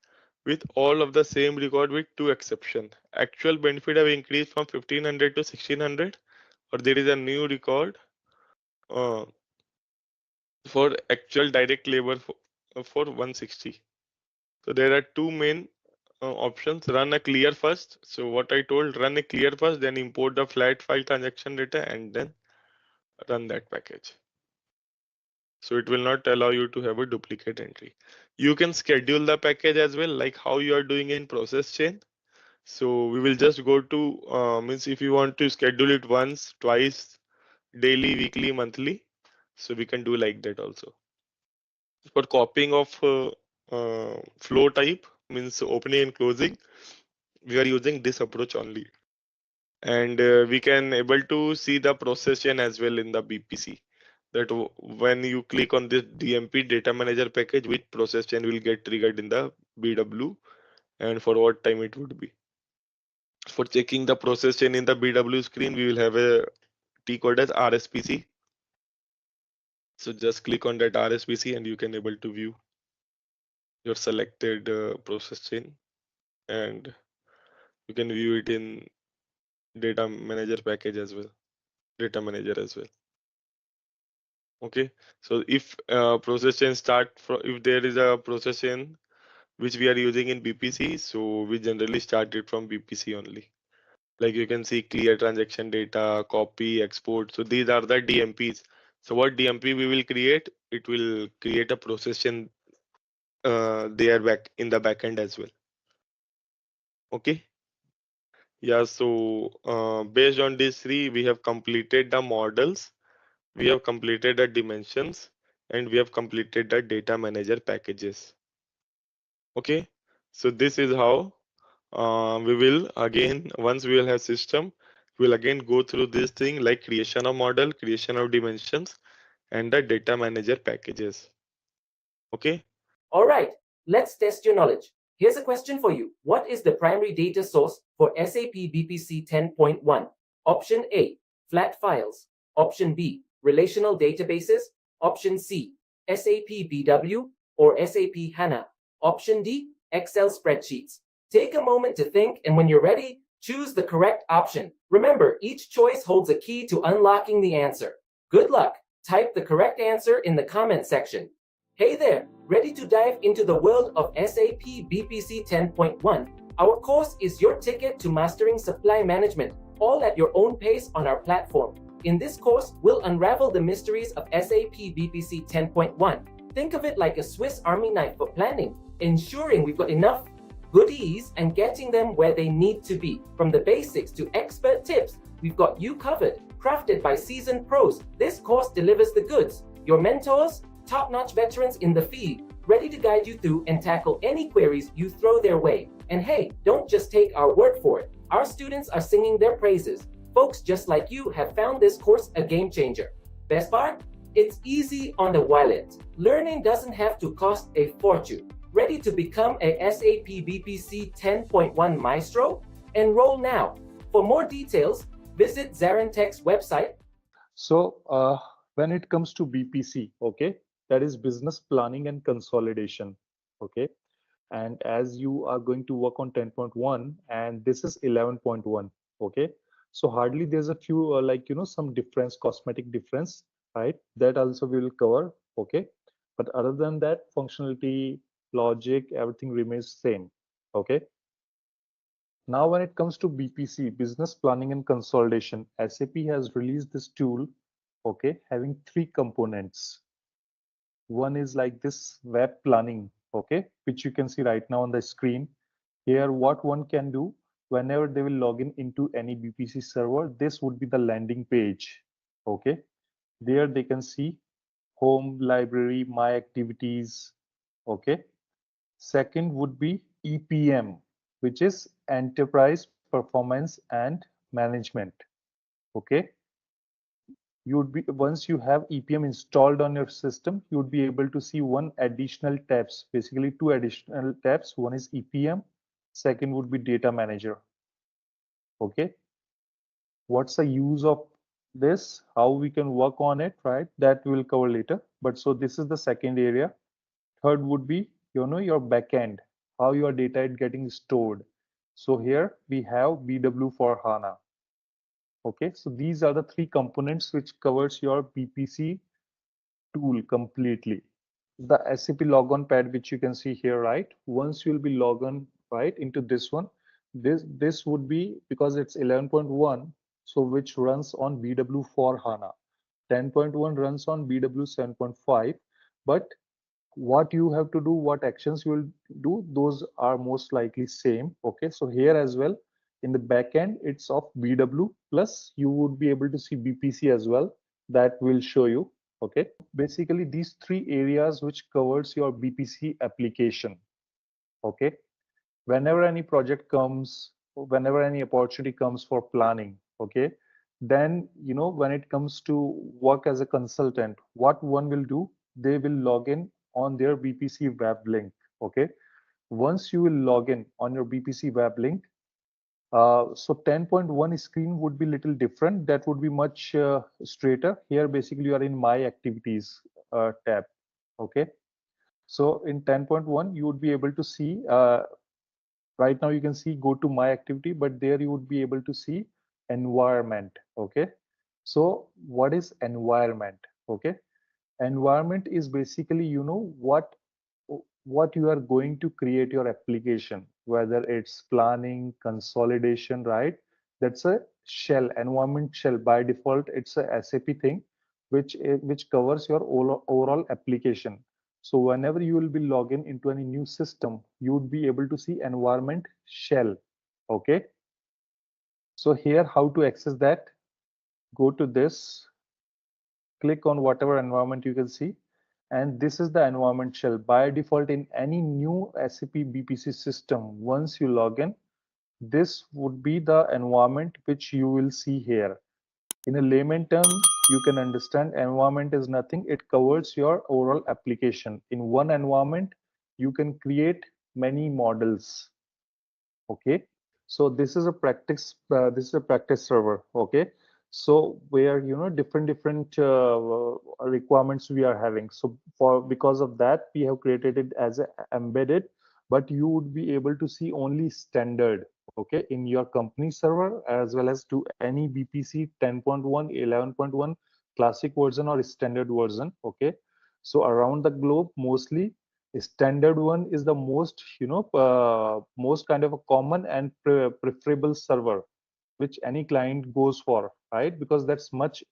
with all of the same record with two exceptions. Actual benefit have increased from 1500 to 1600, or there is a new record uh, for actual direct labor for 160. So there are two main options. Run a clear first. So what I told, run a clear first, then import the flat file transaction data, and then run that package. So it will not allow you to have a duplicate entry. You can schedule the package as well, like how you are doing in process chain. So we will just go to means if you want to schedule it once, twice, daily, weekly, monthly. So we can do like that also. For copying of flow type, means opening and closing, we are using this approach only. And we can able to see the process chain as well in the BPC. That when you click on this DMP data manager package, which process chain will get triggered in the BW, and for what time it would be. For checking the process chain in the BW screen, we will have a T code as RSPC. So just click on that RSPC and you can able to view your selected process chain. and you can view it in data manager package as well, data manager as well. Okay, so if process chain start from, if there is a process chain which we are using in BPC, so we generally start it from BPC only. Like you can see clear transaction data, copy, export. So these are the DMPs. So what DMP we will create? It will create a process chain there back in the backend as well. Okay. Yeah. So based on these three, we have completed the models, we have completed the dimensions, and we have completed the data manager packages. Okay. So this is how we will again, once we will have system, we'll again go through this thing like creation of model, creation of dimensions, and the data manager packages. Okay. All right, let's test your knowledge. Here's a question for you. What is the primary data source for SAP BPC 10.1? Option A, flat files. Option B, relational databases. Option C, SAP BW or SAP HANA. Option D, Excel spreadsheets. Take a moment to think, and when you're ready, choose the correct option. Remember, each choice holds a key to unlocking the answer. Good luck. Type the correct answer in the comment section. Hey there, ready to dive into the world of SAP BPC 10.1? Our course is your ticket to mastering supply management, all at your own pace on our platform. In this course, we'll unravel the mysteries of SAP BPC 10.1. Think of it like a Swiss Army knife for planning, ensuring we've got enough goodies and getting them where they need to be. From the basics to expert tips, we've got you covered. Crafted by seasoned pros, this course delivers the goods. Your mentors, top-notch veterans in the field, ready to guide you through and tackle any queries you throw their way. And hey, don't just take our word for it. Our students are singing their praises. Folks just like you have found this course a game changer. Best part? It's easy on the wallet. Learning doesn't have to cost a fortune. Ready to become a SAP BPC 10.1 maestro? Enroll now. For more details, visit ZaranTech's website. So when it comes to BPC, okay, that is business planning and consolidation, okay. And as you are going to work on 10.1 and this is 11.1, okay. So hardly there's a few like, some difference, cosmetic difference, right? That also we will cover, okay. But other than that, functionality, logic, everything remains same, okay. Now, when it comes to BPC, business planning and consolidation, SAP has released this tool, okay, having three components. One is like this web planning, okay, which you can see right now on the screen. Here, what one can do whenever they will log in into any BPC server, this would be the landing page, okay. There they can see home, library, my activities, okay. Second would be EPM, which is Enterprise Performance and Management. Okay. You would be, once you have EPM installed on your system, you would be able to see one additional tabs, basically two additional tabs. One is EPM, second would be Data Manager. Okay. What's the use of this? How we can work on it, right? That we'll cover later. But so this is the second area. Third would be, your backend, how your data is getting stored. So here we have BW for HANA. Okay, so these are the three components which covers your BPC tool completely. The SAP logon pad, which you can see here, right? Once you'll be logged on right into this one, this would be because it's 11.1, so which runs on BW for HANA. 10.1 runs on BW 7.5, but what you have to do, what actions you will do, those are most likely same. Okay, so here as well in the backend it's of BW, plus you would be able to see BPC as well, that will show you. Okay, basically these three areas which covers your BPC application. Okay, whenever any project comes, whenever any opportunity comes for planning, okay, then when it comes to work as a consultant, what one will do, they will log in on their BPC web link. Okay, once you will log in on your BPC web link, so 10.1 screen would be little different. That would be much straighter. Here basically you are in my activities tab. Okay, so in 10.1 you would be able to see right now you can see go to my activity, but there you would be able to see environment. Okay, so what is environment? Okay, environment is basically, you know, what you are going to create your application, whether it's planning, consolidation, right? That's a shell, environment shell. By default, it's a SAP thing, which covers your overall application. So whenever you will be logging into any new system, you would be able to see environment shell. Okay. So here, how to access that? Go to this, click on whatever environment you can see, and this is the environment shell. By default, in any new SAP BPC system, once you log in, this would be the environment which you will see here. In a layman term, you can understand environment is nothing. It covers your overall application. In one environment, you can create many models. Okay, so this is a practice server. Okay, so where, you know, different requirements we are having. So because of that, we have created it as a embedded, but you would be able to see only standard, okay, in your company server, as well as to any BPC 10.1, 11.1 classic version or standard version. Okay, so around the globe, mostly standard one is the most, you know, most kind of a common and preferable server which any client goes for, right? Because that's much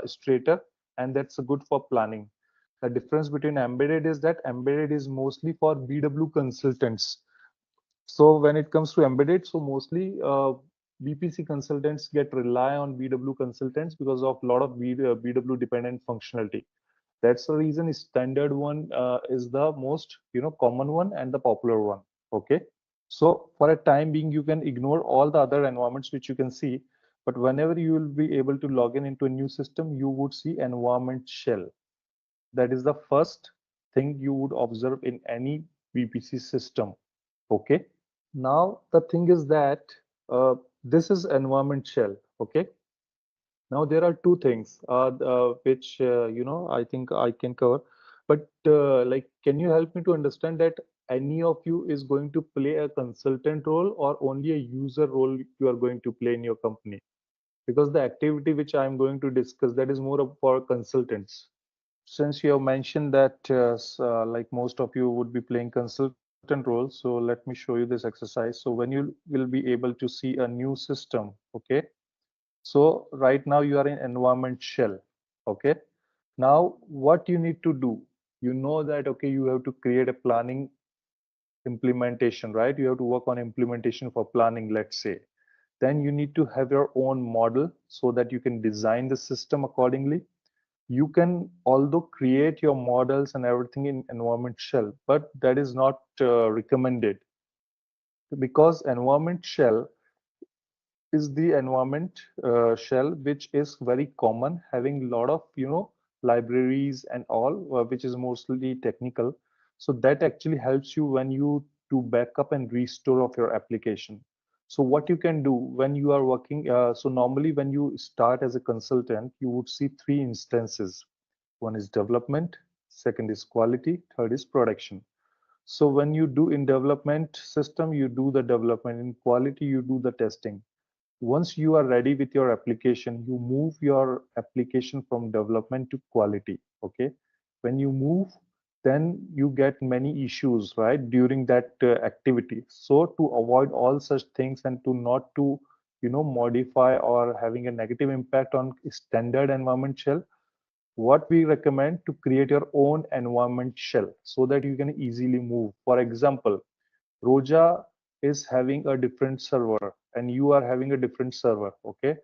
straighter, and that's good for planning. The difference between embedded is that embedded is mostly for BW consultants. So when it comes to embedded, so mostly BPC consultants get rely on BW consultants because of a lot of BW dependent functionality. That's the reason standard one is the most, you know, common one and the popular one. Okay, so for a time being, you can ignore all the other environments which you can see, but whenever you will be able to log in into a new system, you would see environment shell. That is the first thing you would observe in any BPC system. Okay, now the thing is that this is environment shell. Okay, now there are two things which you know, I think I can cover, but like, can you help me to understand that any of you is going to play a consultant role or only a user role you are going to play in your company? Because the activity which I'm going to discuss, that is more for consultants. Since you have mentioned that like most of you would be playing consultant roles, so let me show you this exercise. So when you will be able to see a new system, okay, so right now you are in environment shell. Okay. Now what you need to do, you know that, okay, you have to create a planning implementation, right? You have to work on implementation for planning, let's say. Then you need to have your own model so that you can design the system accordingly. You can although create your models and everything in environment shell, but that is not recommended, because environment shell is the environment shell which is very common, having a lot of, you know, libraries and all, which is mostly technical. So that actually helps you when you do backup and restore of your application. So what you can do when you are working, so normally when you start as a consultant, you would see three instances. One is development, second is quality, third is production. So when you do in development system, you do the development. In quality, you do the testing. Once you are ready with your application, you move your application from development to quality. Okay, when you move, then you get many issues, right, during that activity. So to avoid all such things and to not to, you know, modify or having a negative impact on standard environment shell, what we recommend to create your own environment shell so that you can easily move. For example, Roja is having a different server and you are having a different server. Okay,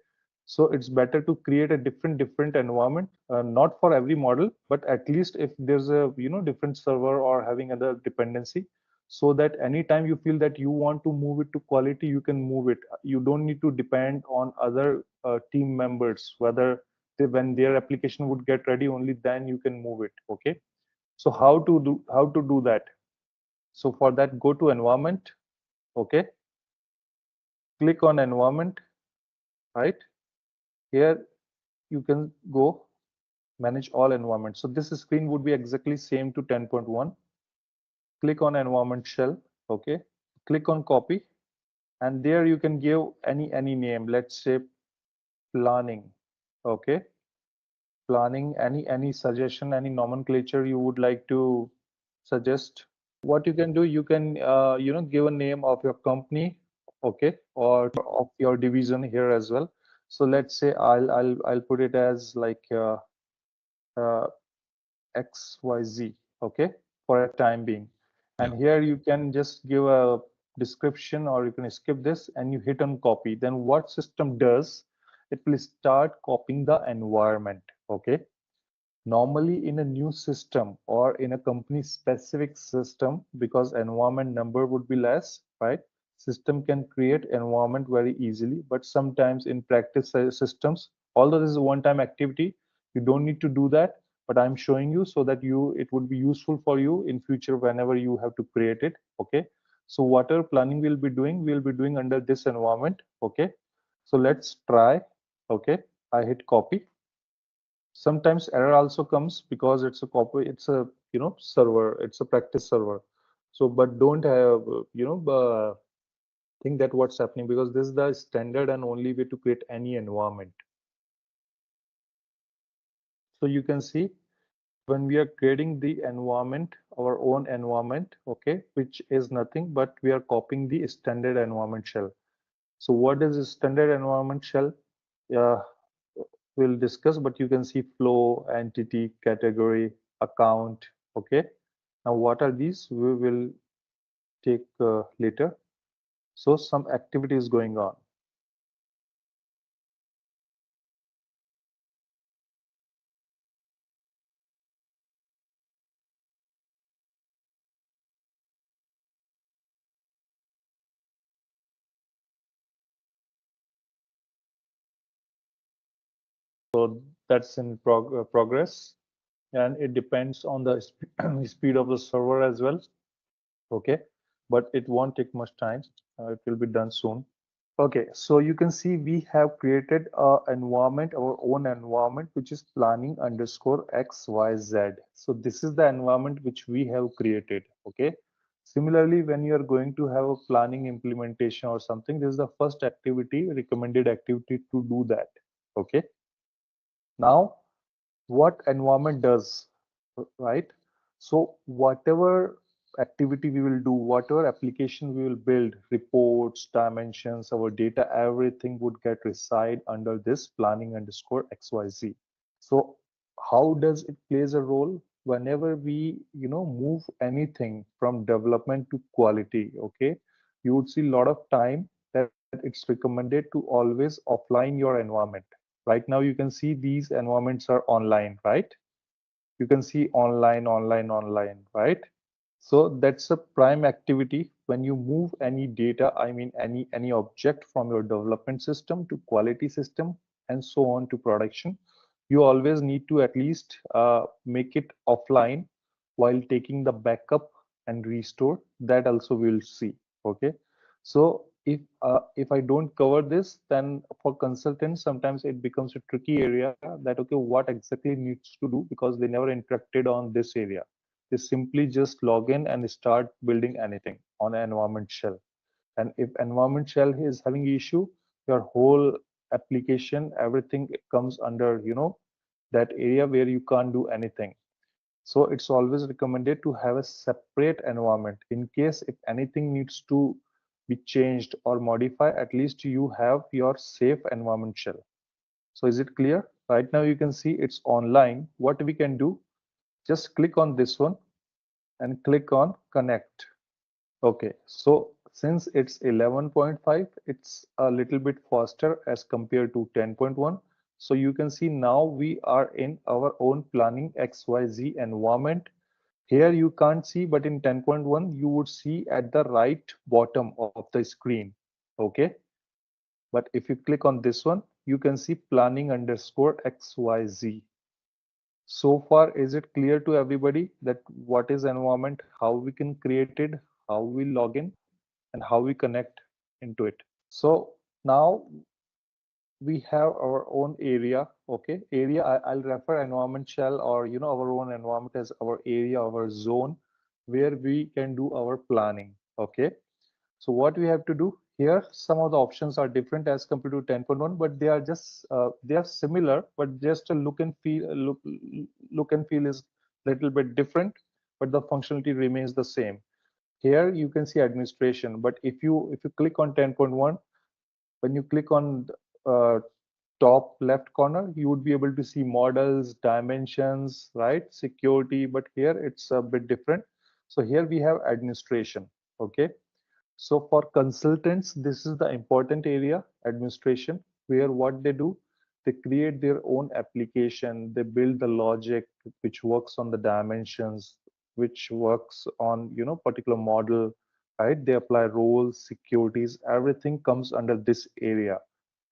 so it's better to create a different environment, not for every model, but at least if there's a, you know, different server or having other dependency, so that anytime you feel that you want to move it to quality, you can move it. You don't need to depend on other team members, whether when their application would get ready, only then you can move it. Okay, so how to do that? So for that, go to environment. Okay, click on environment. Right here, you can go manage all environments. So this screen would be exactly same to 10.1. Click on environment shell. Okay, click on copy, and there you can give any name. Let's say planning. Okay, planning. Any suggestion, any nomenclature you would like to suggest. What you can do, you can give a name of your company, okay, or of your division here as well. So let's say I'll put it as like uh, XYZ, okay, for a time being. And here you can just give a description, or you can skip this and you hit on copy. Then what system does, it will start copying the environment, okay. Normally in a new system or in a company specific system, because environment number would be less, right? System can create environment very easily, but sometimes in practice systems, although this is a one-time activity, you don't need to do that. But I'm showing you so that it would be useful for you in future whenever you have to create it, okay? So whatever planning we'll be doing under this environment, okay? So let's try, okay? I hit copy. Sometimes error also comes because it's a copy, it's a server, it's a practice server. So but don't have think that what's happening, because this is the standard and only way to create any environment. So you can see when we are creating the environment, our own environment, okay, which is nothing but we are copying the standard environment shell. So what is a standard environment shell? Yeah, we'll discuss, but you can see flow, entity, category, account, okay. Now what are these? We will take later. So some activity is going on. So that's in progress, and it depends on the speed of the server as well, okay, but it won't take much time. It will be done soon. Okay, so you can see we have created a environment, our own environment, which is planning underscore XYZ. So this is the environment which we have created, okay. Similarly, when you are going to have a planning implementation or something, this is the first activity, recommended activity to do that, okay. Now what environment does, right? So whatever activity we will do, whatever application we will build, reports, dimensions, our data, everything would get reside under this planning underscore XYZ. So how does it plays a role whenever we move anything from development to quality, okay? You would see a lot of time that it's recommended to always offline your environment. Right now you can see these environments are online, right? You can see online, online, online, right? So that's a prime activity when you move any data, I mean any object from your development system to quality system and so on to production. You always need to at least make it offline while taking the backup and restore. That also we'll see. Okay. So if I don't cover this, then for consultants sometimes it becomes a tricky area that okay, what exactly needs to do, because they never interacted on this area. They simply just log in and start building anything on an environment shell. And if environment shell is having issue, your whole application, everything comes under that area where you can't do anything. So it's always recommended to have a separate environment in case if anything needs to be changed or modified, at least you have your safe environment shell. So is it clear? Right now you can see it's online. What we can do, just click on this one and click on connect. Okay, so since it's 11.5, it's a little bit faster as compared to 10.1. So you can see now we are in our own planning XYZ environment. Here you can't see, but in 10.1, you would see at the right bottom of the screen. Okay, but if you click on this one, you can see planning underscore XYZ. So far, is it clear to everybody that what is environment, how we can create it, how we log in, and how we connect into it? So now we have our own area. Okay, area, I'll refer environment shell or our own environment as our area, our zone, where we can do our planning. Okay, So what we have to do here, some of the options are different as compared to 10.1, but they are just they are similar, but just a look and feel is little bit different, but the functionality remains the same. Here you can see administration, but if you click on 10.1, when you click on top left corner, you would be able to see models, dimensions, right? Security, but here it's a bit different. So here we have administration, okay? So for consultants, this is the important area, administration, where what they do, they create their own application, they build the logic which works on the dimensions, which works on, you know, particular model, right? They apply roles, securities, everything comes under this area.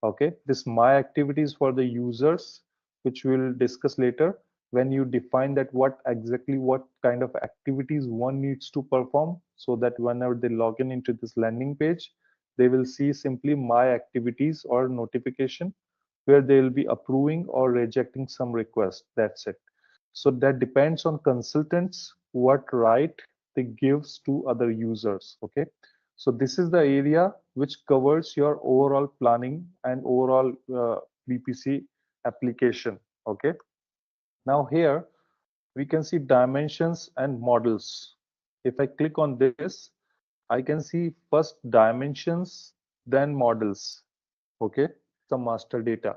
Okay, this my activities for the users, which we'll discuss later. When you define that what kind of activities one needs to perform, so that whenever they log in into this landing page, they will see simply my activities or notification, where they will be approving or rejecting some request. That's it. So that depends on consultants what right they gives to other users. Okay, so this is the area which covers your overall planning and overall BPC application. Okay, now here we can see dimensions and models. If I click on this, I can see first dimensions, then models. Okay, the master data.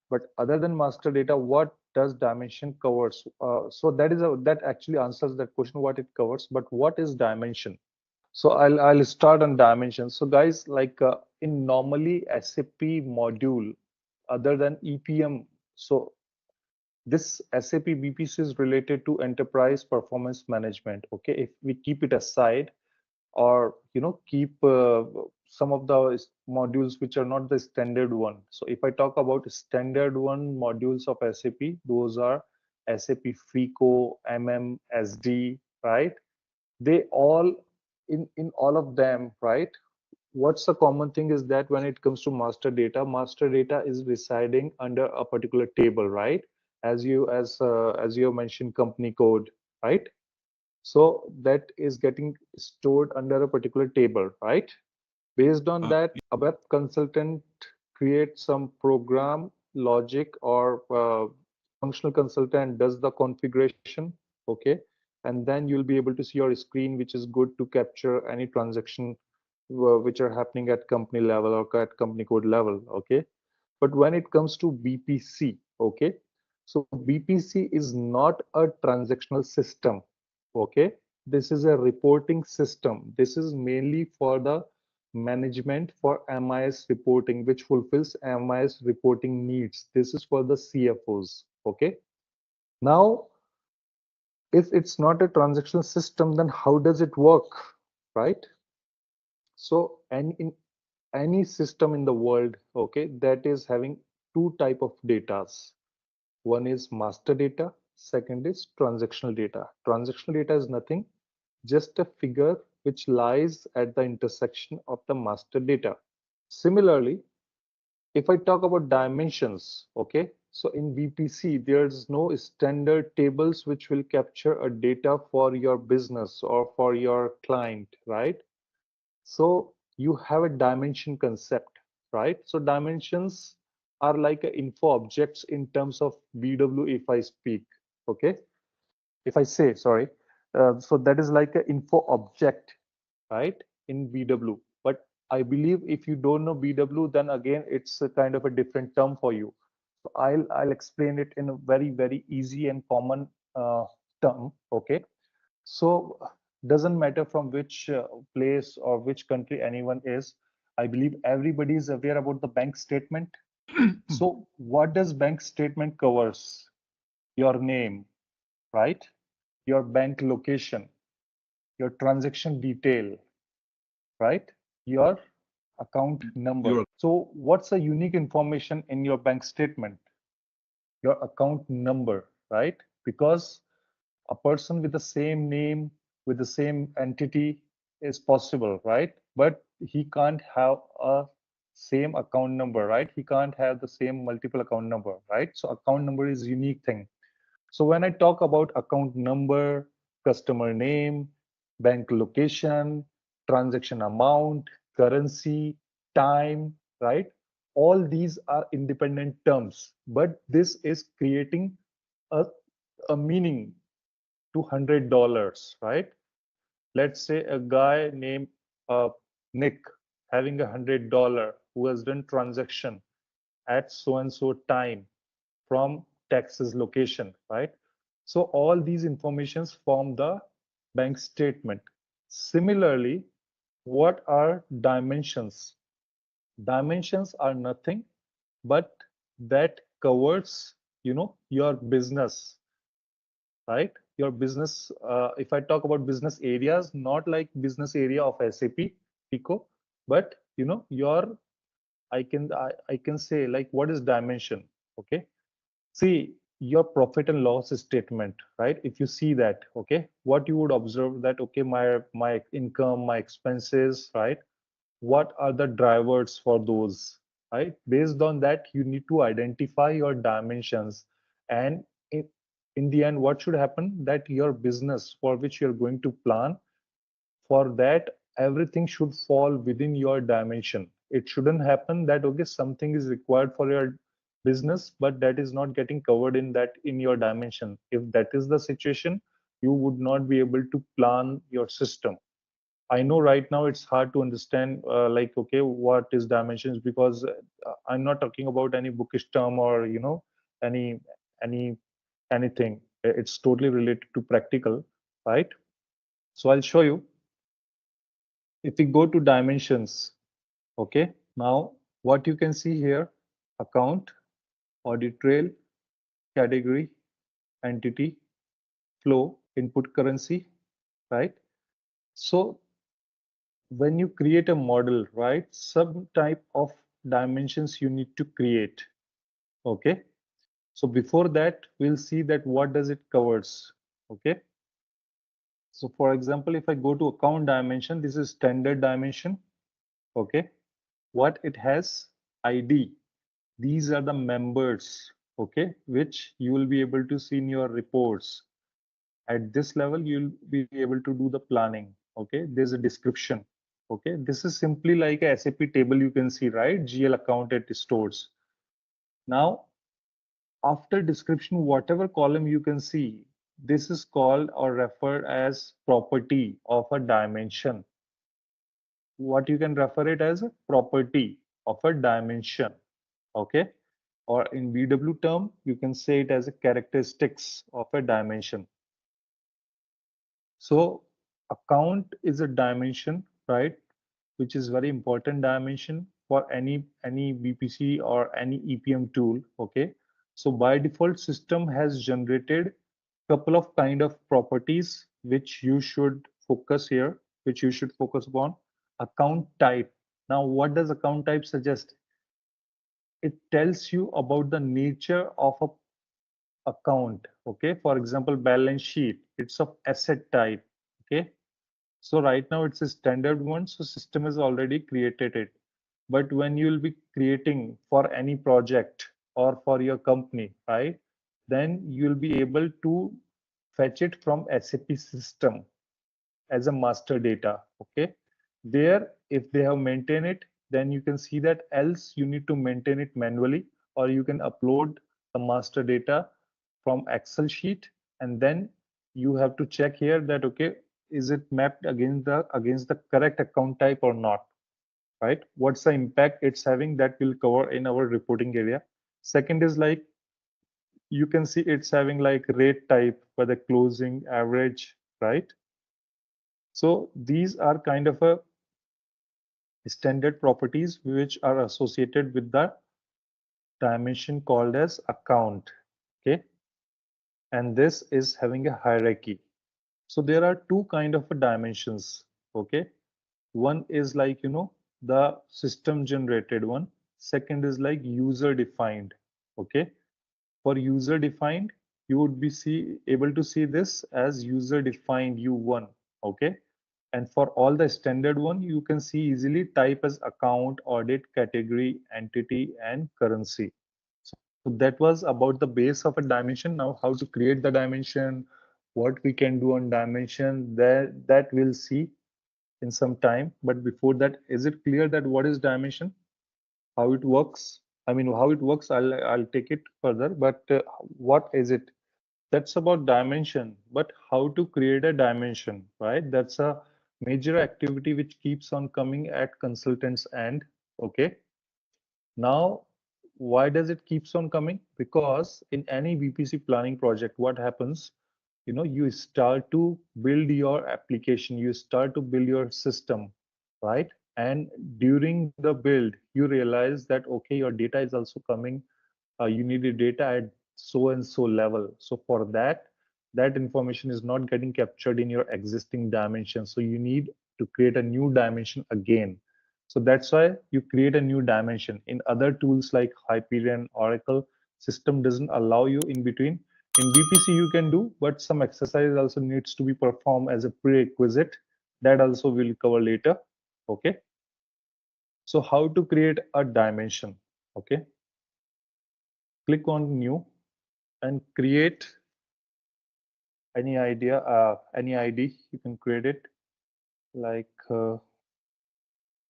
But other than master data, what does dimension covers? So that actually answers that question, what it covers. But what is dimension? So I'll start on dimensions. So guys, like in normally SAP module, other than EPM, so this SAP BPC is related to enterprise performance management. Okay, if we keep it aside, or you know, keep some of the modules which are not the standard one. So if I talk about standard one modules of SAP, those are SAP FICO, MM, SD, right? They all in all of them, right? What's the common thing is that when it comes to master data is residing under a particular table, right? As you mentioned, company code, right? So that is getting stored under a particular table, right? Based on that, a web consultant creates some program logic, or functional consultant does the configuration, okay? And then you'll be able to see your screen, which is good to capture any transaction which are happening at company level or at company code level, okay? But when it comes to BPC, okay, so BPC is not a transactional system, okay? This is a reporting system. This is mainly for the management for MIS reporting, which fulfills MIS reporting needs. This is for the CFOs, okay? Now, if it's not a transactional system, then how does it work, right? So, and in any system in the world, okay, that is having two type of datas. One is master data, second is transactional data. Transactional data is nothing, just a figure which lies at the intersection of the master data. Similarly, if I talk about dimensions, okay, so in BPC, there's no standard tables which will capture a data for your business or for your client, right? So you have a dimension concept, right? So dimensions are like info objects in terms of BW if I speak, okay? If I say, sorry. So that is like an info object, right, in BW. But I believe if you don't know BW, then again, it's a kind of a different term for you. So I'll explain it in a very easy and common term, okay? So doesn't matter from which place or which country anyone is. I believe everybody is aware about the bank statement. So what does bank statement covers? Your name, right? Your bank location, your transaction detail, right? Your account number. So what's the unique information in your bank statement? Your account number, right? Because a person with the same name, with the same entity is possible, right? But he can't have a same account number, right? He can't have the same multiple account number, right? So account number is unique thing. So when I talk about account number, customer name, bank location, transaction amount, currency, time, right? All these are independent terms, but this is creating a meaning to $100, right? Let's say a guy named Nick having $100 who has done transaction at so and so time from Texas location, right? So all these informations form the bank statement. Similarly, what are dimensions? Dimensions are nothing but that covers, your business, right? Your business, if I talk about business areas, not like business area of SAP Pico, but your I can say like what is dimension, okay? See your profit and loss statement, right? If you see that, okay, what you would observe that, okay, my income, my expenses, right? What are the drivers for those, right? Based on that, you need to identify your dimensions. And in the end, what should happen? That your business for which you're going to plan, for that, everything should fall within your dimension. It shouldn't happen that, okay, something is required for your business, but that is not getting covered in your dimension. If that is the situation, you would not be able to plan your system. I know right now it's hard to understand, like, okay, what is dimensions, because I'm not talking about any bookish term or, any, any, anything. It's totally related to practical, right? So I'll show you. If we go to dimensions, okay, now what you can see here, account, audit trail, category, entity, flow, input currency, right? So when you create a model, right, some type of dimensions you need to create, okay? So before that, we'll see that what does it covers, okay? So for example, if I go to account dimension, this is standard dimension, okay? What it has, ID. These are the members, okay, which you will be able to see in your reports. At this level, you'll be able to do the planning, okay? There's a description, okay? This is simply like a SAP table you can see, right? GL account at stores. Now, after description, whatever column you can see, this is called or referred as property of a dimension. What you can refer it as a property of a dimension, okay? Or in BW term, you can say it as a characteristics of a dimension. So account is a dimension, right? Which is very important dimension for any BPC or any EPM tool, okay? So by default, system has generated couple of kind of properties which you should focus here, which you should focus upon. Account type. Now, what does account type suggest? It tells you about the nature of a account, okay? For example, balance sheet, it's of asset type, okay? So right now it's a standard one, so system has already created it. But when you will be creating for any project or for your company, right, then you'll be able to fetch it from SAP system as a master data, okay? There, if they have maintained it, then you can see that, else you need to maintain it manually, or you can upload the master data from Excel sheet, and then you have to check here that, okay, is it mapped against the correct account type or not, right? What's the impact it's having, that will cover in our reporting area. Second is like, you can see it's having like rate type for the closing average, right? So these are kind of a standard properties which are associated with the dimension called as account, okay? And this is having a hierarchy. So there are two kind of dimensions, okay? One is like, the system generated one. Second is like user defined, okay? For user defined, you would be able to see this as user defined U1, okay? And for all the standard one, you can see easily type as account, audit, category, entity, and currency. So that was about the base of a dimension. Now how to create the dimension, what we can do on dimension, that we'll see. in some time. But before that, is it clear that what is dimension, how it works? I mean, how it works, I'll take it further, but what is it? That's about dimension, but how to create a dimension, right? That's a major activity which keeps on coming at consultants end. Okay. Now, why does it keeps on coming? Because in any BPC planning project, what happens? You start to build your application, you start to build your system, right? And during the build, you realize that okay, your data is also coming. You need the data at so and so level. So for that information is not getting captured in your existing dimension. So you need to create a new dimension again. So that's why you create a new dimension. In other tools like Hyperion, Oracle, system doesn't allow you in between. In BPC you can do, but some exercise also needs to be performed as a prerequisite. That also we'll cover later. Okay. So how to create a dimension? Okay. Click on new and create any any ID. You can create it. Like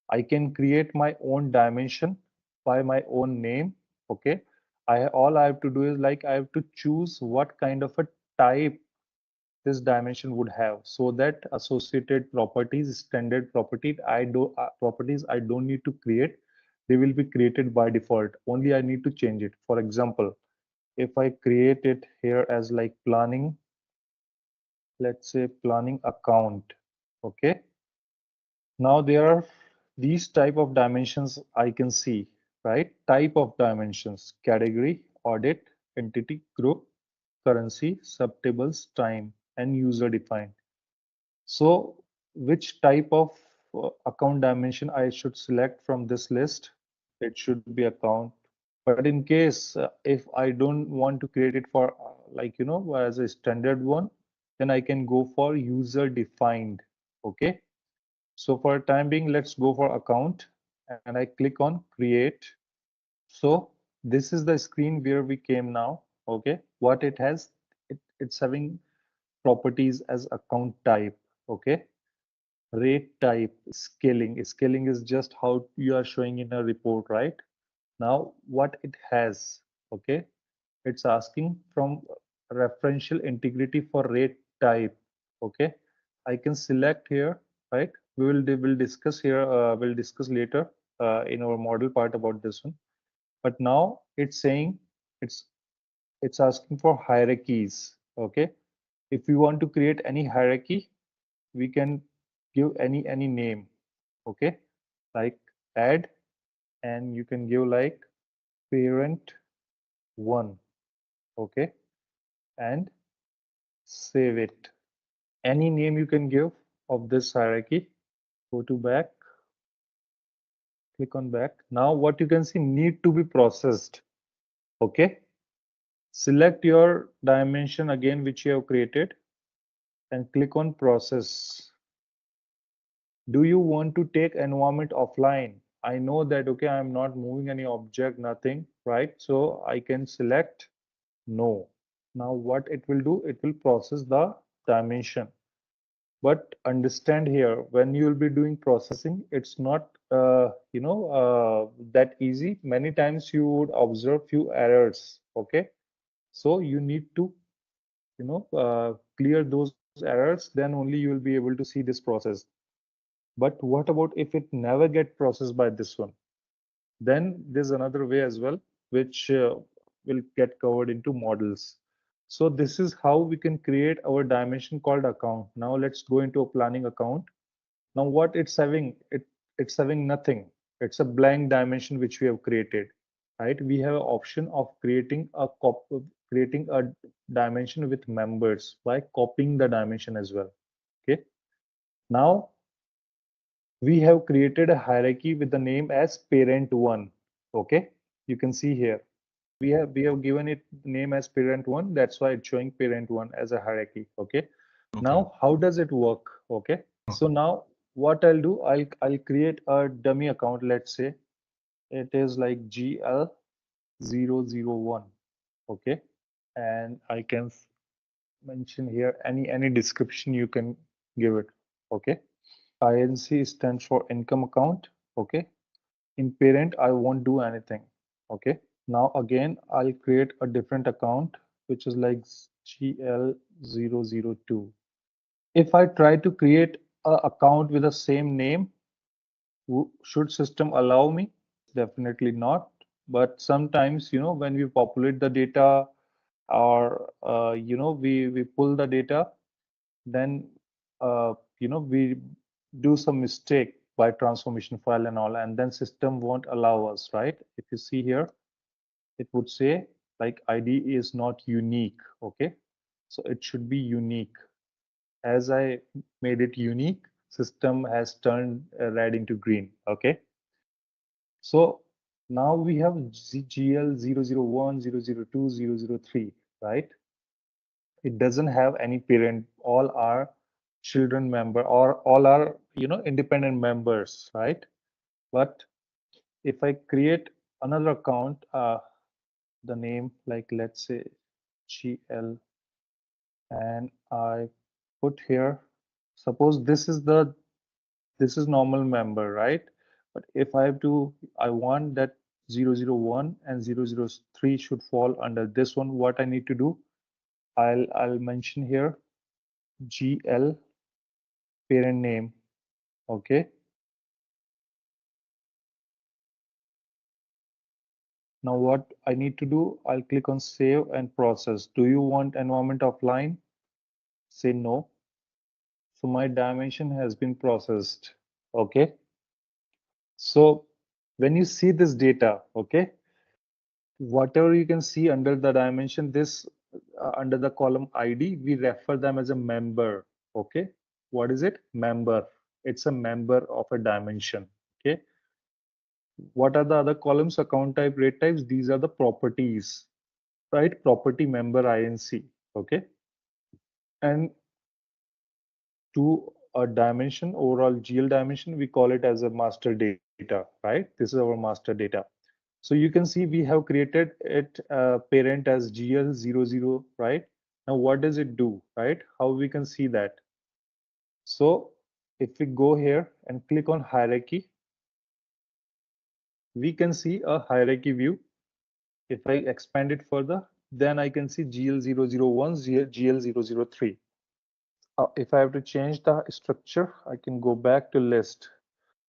I can create my own dimension by my own name. Okay. All I have to do is like I have to choose what kind of a type this dimension would have, so that associated properties, standard properties I don't need to create. They will be created by default. Only I need to change it. For example, if I create it here as like planning, let's say planning account. Okay. Now there are these type of dimensions I can see, right? Type of dimensions: category, audit, entity, group, currency, subtables, time, and user defined. So which type of account dimension I should select from this list? It should be account. But in case if I don't want to create it for like as a standard one, then I can go for user defined. Okay. So for time being, let's go for account, and I click on create. So this is the screen where we came now. Okay. What it has, it's having properties as account type. Okay. Rate type, scaling. Scaling is just how you are showing in a report, right? Now what it has, okay, it's asking from referential integrity for rate type. Okay, I can select here, right? We'll discuss here, we'll discuss later in our model part about this one. But now it's saying it's it's asking for hierarchies. Okay, if you want to create any hierarchy, we can give any name. Okay, like add, and you can give like parent one. Okay, and save it. Any name you can give of this hierarchy. Go to back, click on back. Now what you can see, need to be processed. Okay, select your dimension again which you have created and click on process. Do you want to take environment offline? I know that, okay, I'm not moving any object, nothing, right? So I can select no. Now what it will do, it will process the dimension. But understand here, when you will be doing processing, it's not that easy. Many times you would observe few errors. Okay, so you need to clear those errors, then only you will be able to see this process. But what about if it never get processed by this one? Then there's another way as well, which will get covered into models. So this is how we can create our dimension called account. Now let's go into a planning account. Now what it's having, it's having nothing. It's a blank dimension which we have created, right? We have an option of creating a dimension with members by copying the dimension as well. Okay. Now we have created a hierarchy with the name as parent one. Okay. You can see here we have given it name as parent one. That's why it's showing parent one as a hierarchy. Okay. Now how does it work? Okay. So now what I'll do, I'll create a dummy account. Let's say it is like GL001. Okay, and I can mention here any description you can give it. Okay, INC stands for income account. Okay. In parent, I won't do anything. Okay. Now again, I'll create a different account, which is like GL002. If I try to create an account with the same name, should system allow me? Definitely not. But sometimes, when we populate the data or, we pull the data, then, we do some mistake by transformation file and all, and then system won't allow us, right? If you see here, it would say like ID is not unique. Okay. So it should be unique. As I made it unique, system has turned red into green. Okay. So now we have GL001, 002, 003, right? It doesn't have any parent. All are children member or all are, independent members, right? But if I create another account, the name, like let's say GL, and I put here, suppose this is normal member, right? But if I want that 001 and 003 should fall under this one, what I need to do, I'll mention here GL parent name. Okay. Now what I need to do, I'll click on save and process. Do you want environment offline? Say no. So my dimension has been processed. Okay. So when you see this data, okay, whatever you can see under the dimension, this under the column ID, we refer them as a member. Okay. What is it? Member. It's a member of a dimension. Okay. What are the other columns? Account type, rate types. These are the properties, right? Property member INC. Okay. And to a dimension, overall GL dimension, we call it as a master data, right? This is our master data. So you can see we have created it parent as GL00, right? Now what does it do, right? How we can see that? So if we go here and click on hierarchy, we can see a hierarchy view. If I expand it further, then I can see GL001, GL003. If I have to change the structure, I can go back to list.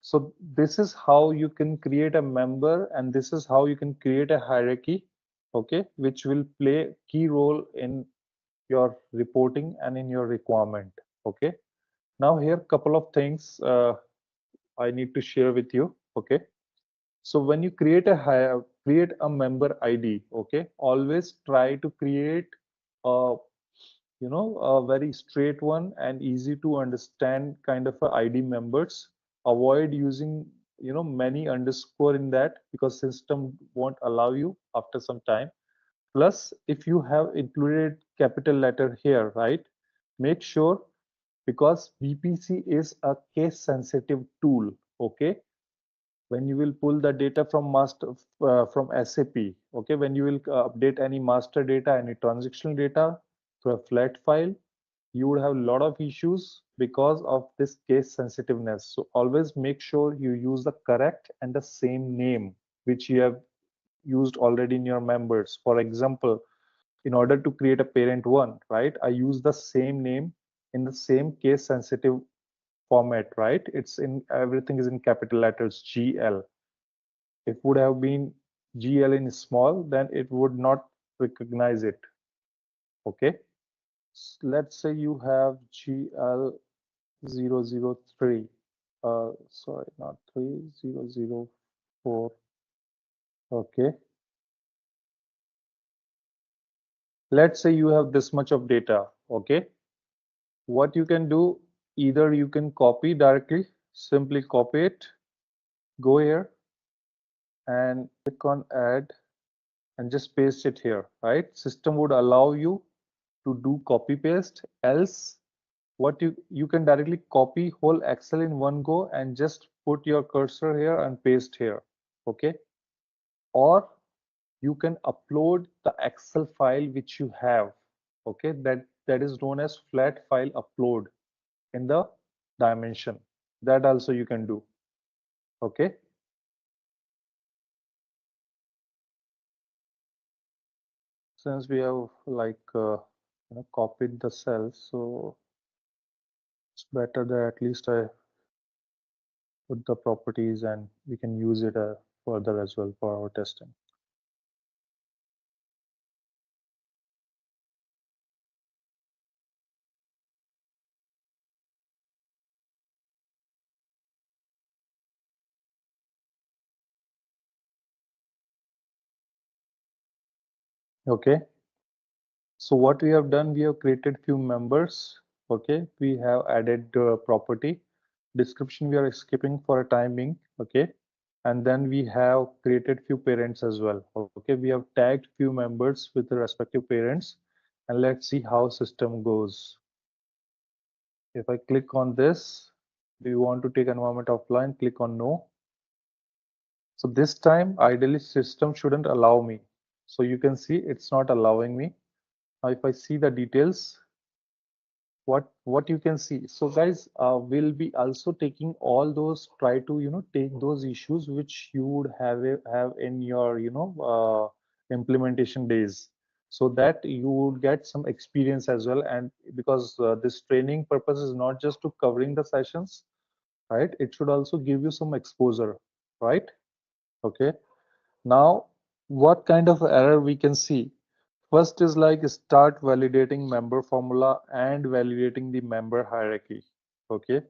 So this is how you can create a member, and this is how you can create a hierarchy, okay, which will play key role in your reporting and in your requirement. Okay. Now here couple of things I need to share with you. Okay. So when you create a member ID, okay, always try to create a a very straight one and easy to understand kind of a ID members. Avoid using many underscore in that, because system won't allow you after some time. Plus, if you have included capital letter here, right, make sure, because BPC is a case sensitive tool. Okay. When you will pull the data from from SAP, okay, when you will update any master data, any transactional data to a flat file, you would have a lot of issues because of this case sensitiveness. So always make sure you use the correct and the same name which you have used already in your members. For example, in order to create a parent one, right, I use the same name in the same case sensitive format, right? It's in, everything is in capital letters GL. If would have been GL in small, then it would not recognize it. Okay. Let's say you have GL003. Sorry, not 3004. Okay. Let's say you have this much of data. Okay. What you can do, either you can copy directly, simply copy it, go here and click on add and just paste it here, right? System would allow you to do copy paste. Else what you can directly copy whole Excel in one go and just put your cursor here and paste here. Okay. Or you can upload the Excel file which you have. Okay. That is known as flat file upload in the dimension. That also you can do. Okay. Since we have like copied the cells, so it's better that at least I put the properties and we can use it further as well for our testing. Okay. So what we have done, we have created few members. Okay. We have added property. Description we are skipping for a time being. Okay. And then we have created few parents as well. Okay. We have tagged few members with the respective parents. And let's see how system goes. If I click on this, do you want to take environment offline? Click on no. So this time, ideally, system shouldn't allow me. So you can see it's not allowing me. Now, if I see the details, what you can see. So guys, we'll be also taking all those, try to take those issues which you would have in your implementation days, so that you would get some experience as well. And because this training purpose is not just to covering the sessions, right? It should also give you some exposure, right? Okay. Now, what kind of error we can see? First is like start validating member formula and validating the member hierarchy. Okay.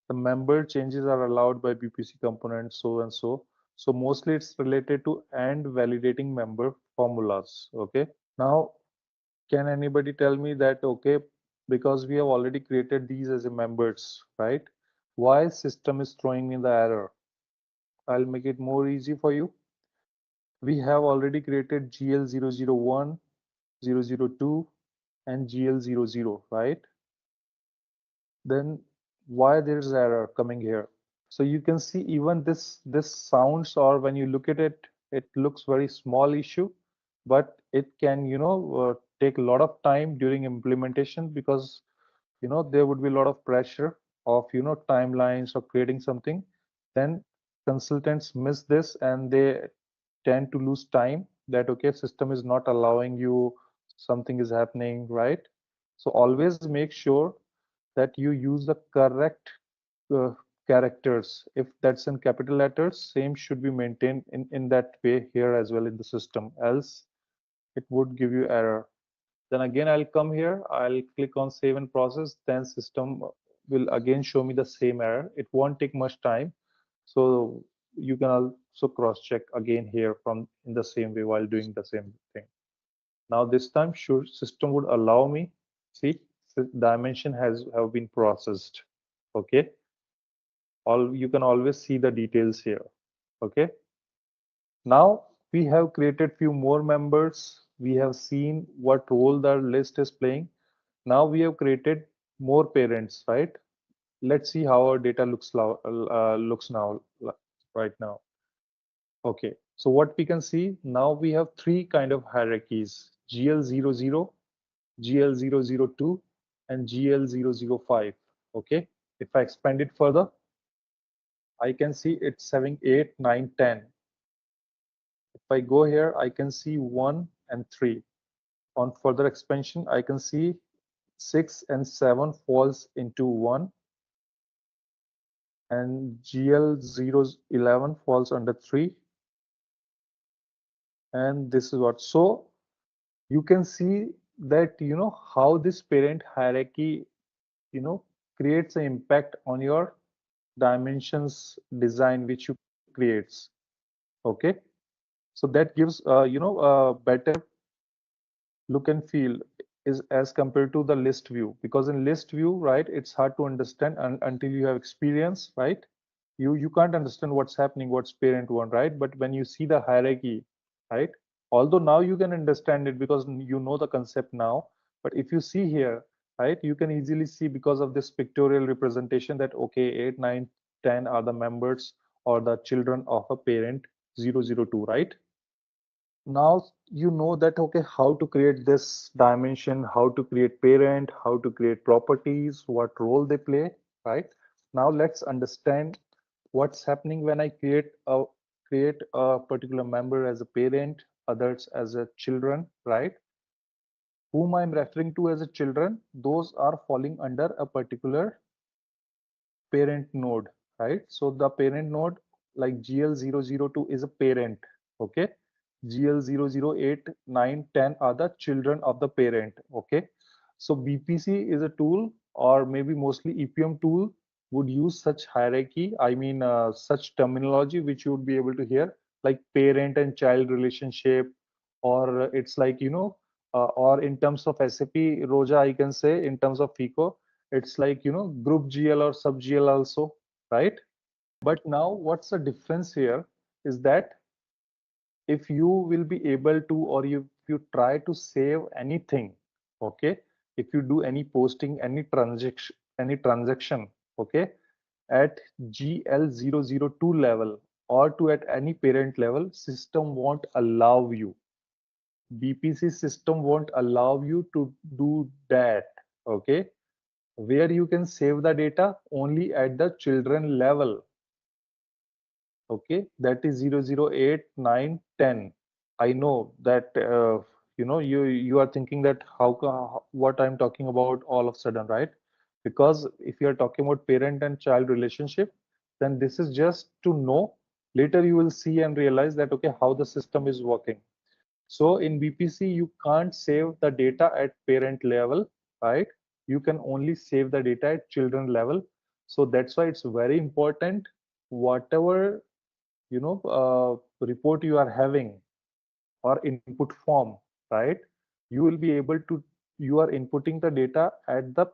The member changes are allowed by BPC component, so and so. So mostly it's related to and validating member formulas. Okay. Now, can anybody tell me that, okay, because we have already created these as a members, right? Why system is throwing me the error? I'll make it more easy for you. We have already created GL001, 002, and GL00, right? Then why there's error coming here? So you can see even this sounds, or when you look at it, it looks very small issue, but it can take a lot of time during implementation, because there would be a lot of pressure of timelines or creating something. Then consultants miss this and they tend to lose time, that okay, system is not allowing you, something is happening, right? So always make sure that you use the correct uh, characters. If that's in capital letters, same should be maintained in that way here as well in the system, else it would give you error. Then again, I'll come here, I'll click on save and process, then system will again show me the same error. It won't take much time. So you can also cross check again here from in the same way while doing the same thing. Now this time, sure, system would allow me. See, dimension have been processed. Okay. All you can always see the details here. Okay. Now we have created few more members. We have seen what role the list is playing. Now we have created more parents, right? Let's see how our data looks now, right now. Okay, so what we can see now, we have three kind of hierarchies: GL00, GL002, and GL005. Okay, if I expand it further, I can see it's having 8, 9, 10. If I go here, I can see 1 and 3. On further expansion, I can see 6 and 7 falls into 1, and GL011 falls under 3. And this is what. So you can see that how this parent hierarchy creates an impact on your dimensions design which you creates. Okay, so that gives a better look and feel is as compared to the list view, because in list view, right, it's hard to understand until you have experience, right? You can't understand what's happening, what's parent one, right? But when you see the hierarchy, right, although now you can understand it because you know the concept now, but if you see here, right, you can easily see because of this pictorial representation that okay, 8, 9, 10 are the members or the children of a parent 002, right? Now you know that okay, how to create this dimension, how to create parent, how to create properties, what role they play, right? Now let's understand what's happening when I create a particular member as a parent, others as a children, right? Whom I'm referring to as a children, those are falling under a particular parent node, right? So the parent node like GL002 is a parent, okay? GL008, 9, 10 are the children of the parent, okay? So BPC is a tool, or maybe mostly EPM tool would use such hierarchy, such terminology which you would be able to hear, like parent and child relationship, or it's like, or in terms of SAP, Roja, I can say in terms of FICO, it's like, group GL or sub GL also, right? But now what's the difference here is that if you will be able to, or if you try to save anything, okay, if you do any posting, any transaction, okay, at GL002 level or to at any parent level, system won't allow you. BPC system won't allow you to do that, okay? Where you can save the data only at the children level, okay, that is 008, 9, 10. I know that you are thinking that what I'm talking about all of a sudden, right? Because if you are talking about parent and child relationship, then this is just to know. Later you will see and realize that, okay, how the system is working. So in BPC, you can't save the data at parent level, right? You can only save the data at children level. So that's why it's very important, whatever, report you are having or input form, right? You will be able to, you are inputting the data at the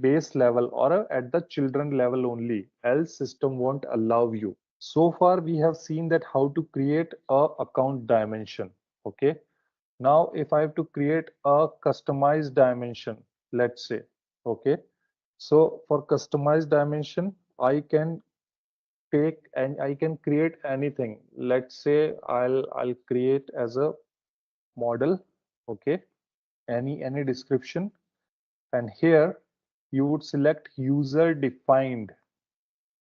base level or at the children level only, else system won't allow you. So far, we have seen that how to create a account dimension, okay? Now, if I have to create a customized dimension, let's say, okay. So for customized dimension, I can take and I can create anything. Let's say I'll create as a model, okay, any description, and here you would select user defined,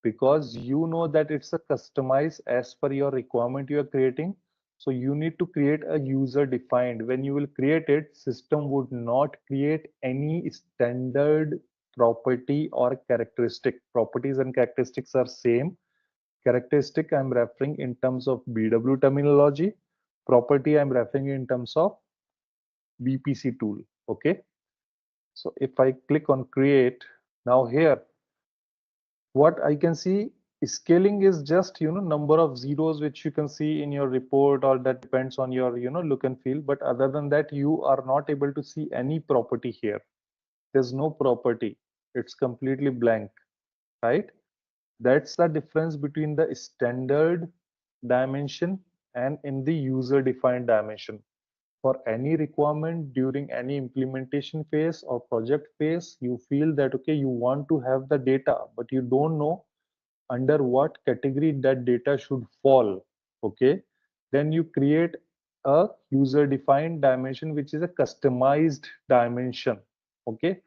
because you know that it's a customized as per your requirement you are creating. So you need to create a user defined. When you will create it, system would not create any standard property or characteristic. Properties and characteristics are same. Characteristic I'm referring in terms of BW terminology. Property I'm referring in terms of BPC tool, okay? So if I click on create, now here what I can see, scaling is just, number of zeros which you can see in your report, or that depends on your, look and feel. But other than that, you are not able to see any property here. There's no property. It's completely blank, right? That's the difference between the standard dimension and in the user defined dimension. For any requirement during any implementation phase or project phase, you feel that, okay, you want to have the data, but you don't know under what category that data should fall, okay, then you create a user defined dimension, which is a customized dimension, okay.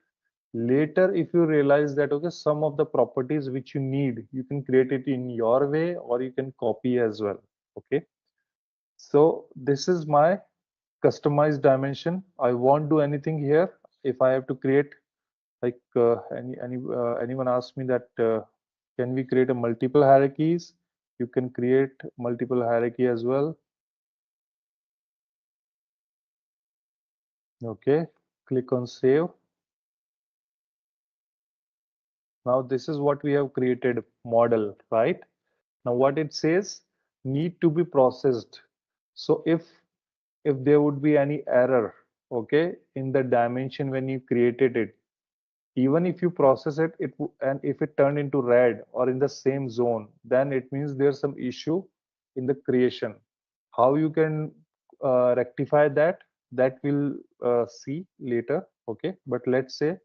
Later, if you realize that, okay, some of the properties which you need, you can create it in your way, or you can copy as well, okay. So this is my customized dimension. I won't do anything here. If I have to create, like anyone asked me that, can we create a multiple hierarchies? You can create multiple hierarchy as well. Okay, click on save. Now this is what we have created model, right? Now what it says, need to be processed. So if there would be any error, okay, in the dimension when you created it, even if you process it, and if it turned into red or in the same zone, then it means there's some issue in the creation. How you can rectify that, that we'll see later, okay. But let's say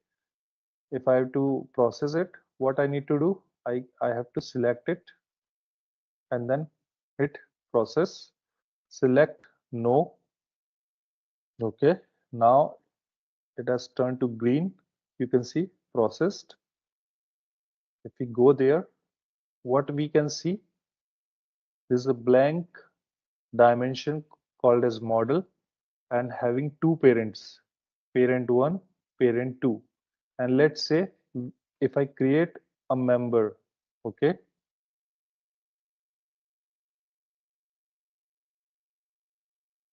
if I have to process it, what I need to do, I have to select it and then hit process, select no, okay. Now it has turned to green. You can see processed. If we go there, what we can see is a blank dimension called as model and having two parents, parent 1, parent 2. And let's say if I create a member, okay,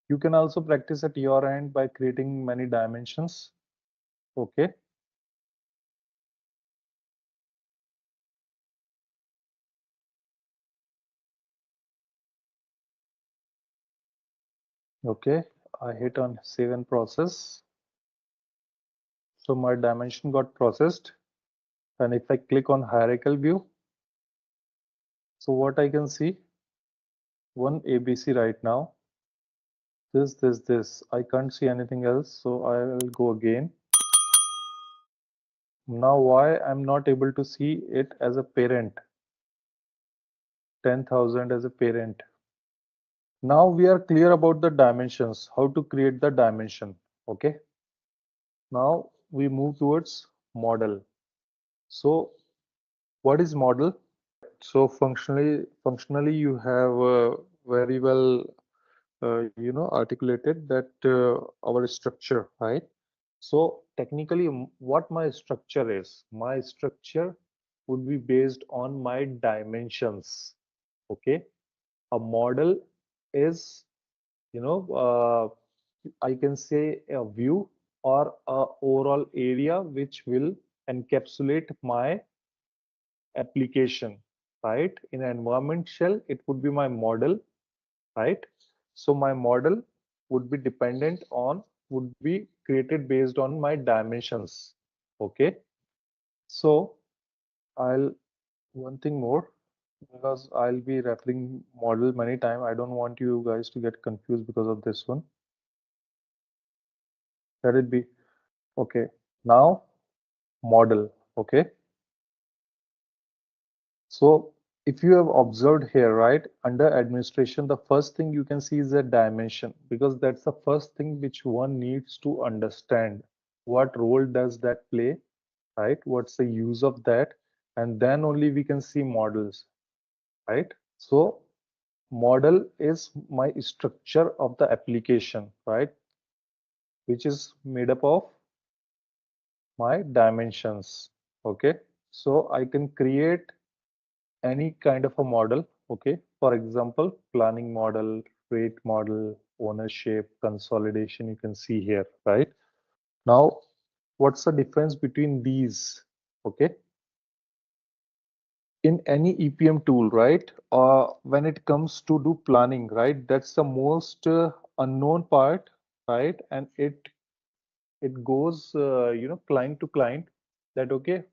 you can also practice at your end by creating many dimensions, okay. Okay, I hit on save and process. So my dimension got processed. And if I click on hierarchical view, so what I can see, one ABC right now, this. I can't see anything else, so I will go again. Now why I'm not able to see it as a parent, 10,000 as a parent. Now we are clear about the dimensions, how to create the dimension, okay. Now we move towards model. So what is model? So functionally you have very well articulated that our structure, right? So technically what my structure is, my structure would be based on my dimensions, okay. A model is, I can say a view or a overall area which will encapsulate my application, right? In an environment shell, it would be my model, right? So my model would be dependent on, would be created based on my dimensions, okay? So I'll, one thing more, because I'll be referring model many times. I don't want you guys to get confused because of this one. Let it be. Okay. Now model, okay? So if you have observed here, right, under administration, the first thing you can see is a dimension, because that's the first thing which one needs to understand. What role does that play, right? What's the use of that? And then only we can see models, right? So model is my structure of the application, right? Which is made up of my dimensions, okay? So I can create any kind of a model, okay? For example, planning model, rate model, ownership, consolidation, you can see here, right? Now, what's the difference between these, okay? In any EPM tool, right? When it comes to do planning, right? That's the most unknown part, right? And it goes, client to client that, okay,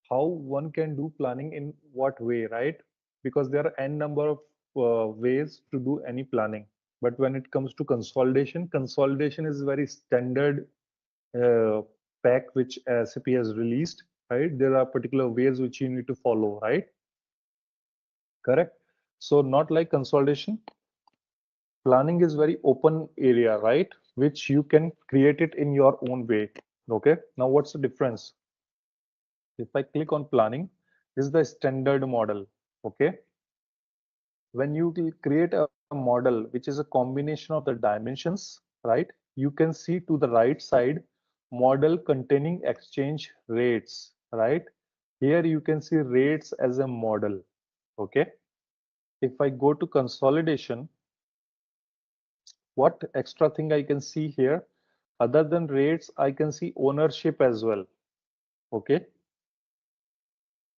how one can do planning in what way, right? Because there are n number of ways to do any planning. But when it comes to consolidation, consolidation is very standard uh, pack which SAP has released, right? There are particular ways which you need to follow, right? Correct. So not like consolidation. Planning is very open area, right? Which you can create it in your own way. Okay. Now what's the difference? If I click on planning, this is the standard model. Okay. When you create a model which is a combination of the dimensions, right? You can see to the right side model containing exchange rates, right? Here you can see rates as a model. Okay. If I go to consolidation, what extra thing I can see here? Other than rates, I can see ownership as well. Okay.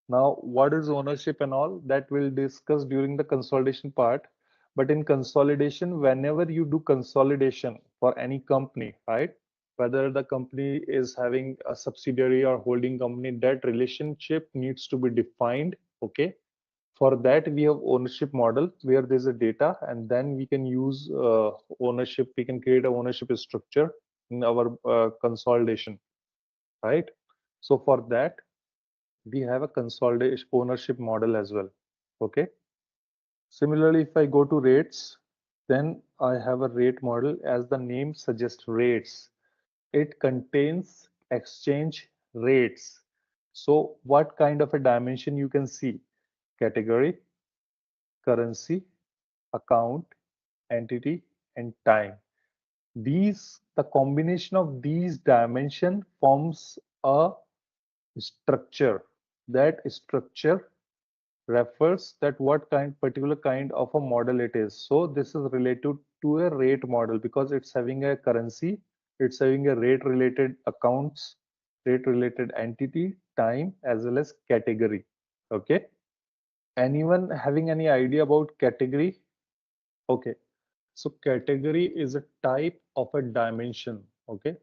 Now, what is ownership and all that we'll discuss during the consolidation part. But in consolidation, whenever you do consolidation for any company, right? Whether the company is having a subsidiary or holding company, that relationship needs to be defined. Okay. For that, we have ownership model where there's a data, and then we can use ownership. We can create a ownership structure in our consolidation, right? So for that, we have a consolidation ownership model as well. Okay. Similarly, if I go to rates, then I have a rate model. As the name suggests, rates. It contains exchange rates. So what kind of a dimension you can see? Category, currency, account, entity, and time. The combination of these dimension forms a structure. That structure refers that what particular kind of a model it is. So this is related to a rate model because it's having a currency, it's having a rate related accounts, rate related entity, time, as well as category. Okay. Anyone having any idea about category? Okay. So category is a type of a dimension. Okay.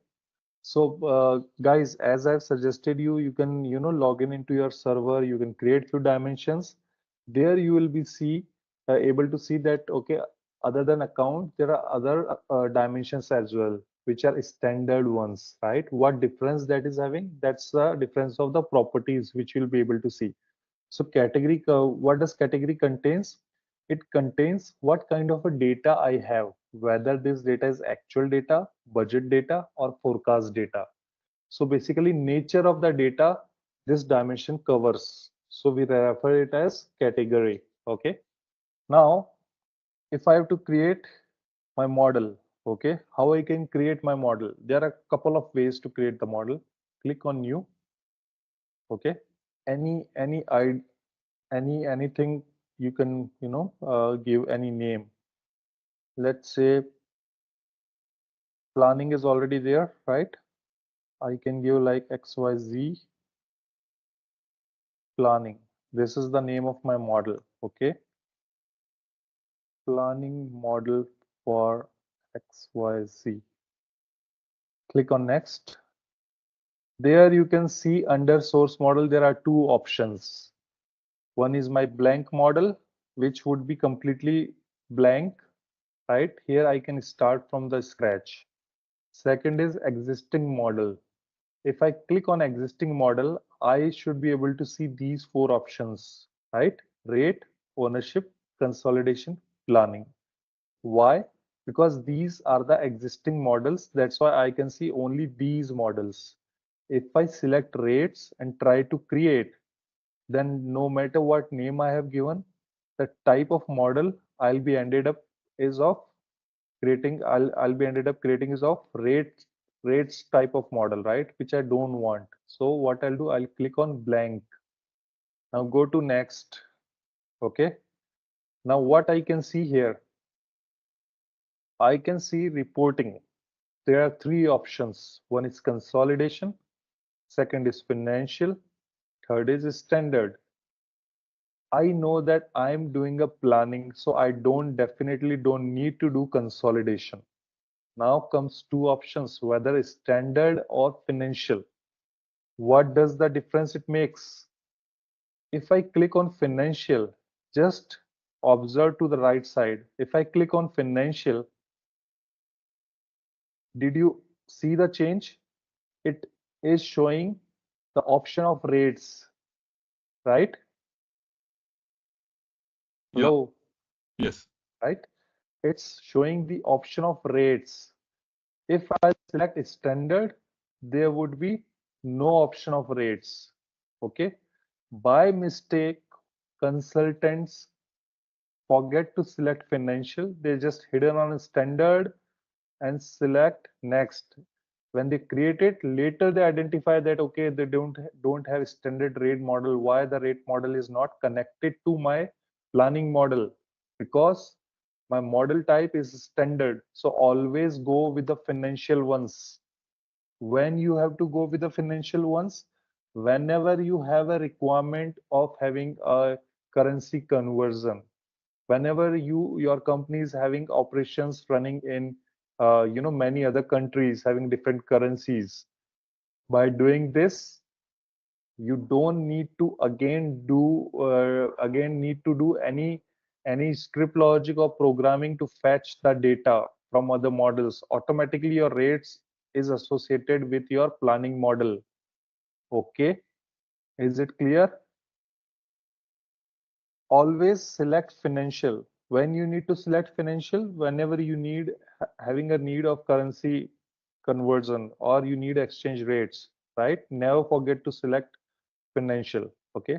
So guys, as I've suggested you, you can, log in into your server, you can create few dimensions. There you will be able to see that, okay, other than account, there are other dimensions as well, which are standard ones, right? What difference that is having? That's the difference of the properties, which you'll be able to see. So category, what does category contains? It contains what kind of a data I have, whether this data is actual data, budget data, or forecast data. So basically nature of the data, this dimension covers. So we refer it as category. Okay. Now, if I have to create my model, okay, how I can create my model? There are a couple of ways to create the model. Click on new. Okay. Any anything you can give any name. Let's say planning is already there, right? I can give like XYZ planning. This is the name of my model. Okay, planning model for XYZ. Click on next. There you can see under source model there are two options. One is my blank model, which would be completely blank, right? Here I can start from the scratch. Second is existing model. If I click on existing model, I should be able to see these four options, right? Rate, ownership, consolidation, planning. Why? Because these are the existing models. That's why I can see only these models. If I select rates and try to create, then no matter what name I have given, the type of model I'll be ended up is of creating I'll be ended up creating is of rates type of model, right, which I don't want. So what I'll do, I'll click on blank. Now go to next. Okay, now what I can see here, I can see reporting. There are three options. One is consolidation, second is financial, third is standard. I know that I'm doing a planning, so I definitely don't need to do consolidation. Now comes two options, whether standard or financial. What does the difference it makes? If I click on financial, just observe to the right side. If I click on financial, did you see the change? It is showing the option of rates, right? Yeah. Hello, Yes. right? It's showing the option of rates. If I select standard, there would be no option of rates. Okay. By mistake, consultants forget to select financial. They just hidden on standard and select next. When they create it, later they identify that okay, they don't have standard rate model. Why the rate model is not connected to my planning model? Because my model type is standard. So always go with the financial ones. When you have to go with the financial ones, whenever you have a requirement of having a currency conversion, whenever your company is having operations running in many other countries having different currencies, by doing this you don't need to again need to do any script logic or programming to fetch the data from other models. Automatically your rates is associated with your planning model. Okay, is it clear? Always select financial. When you need to select financial, whenever you need having a need of currency conversion or you need exchange rates, right? Never forget to select financial. Okay.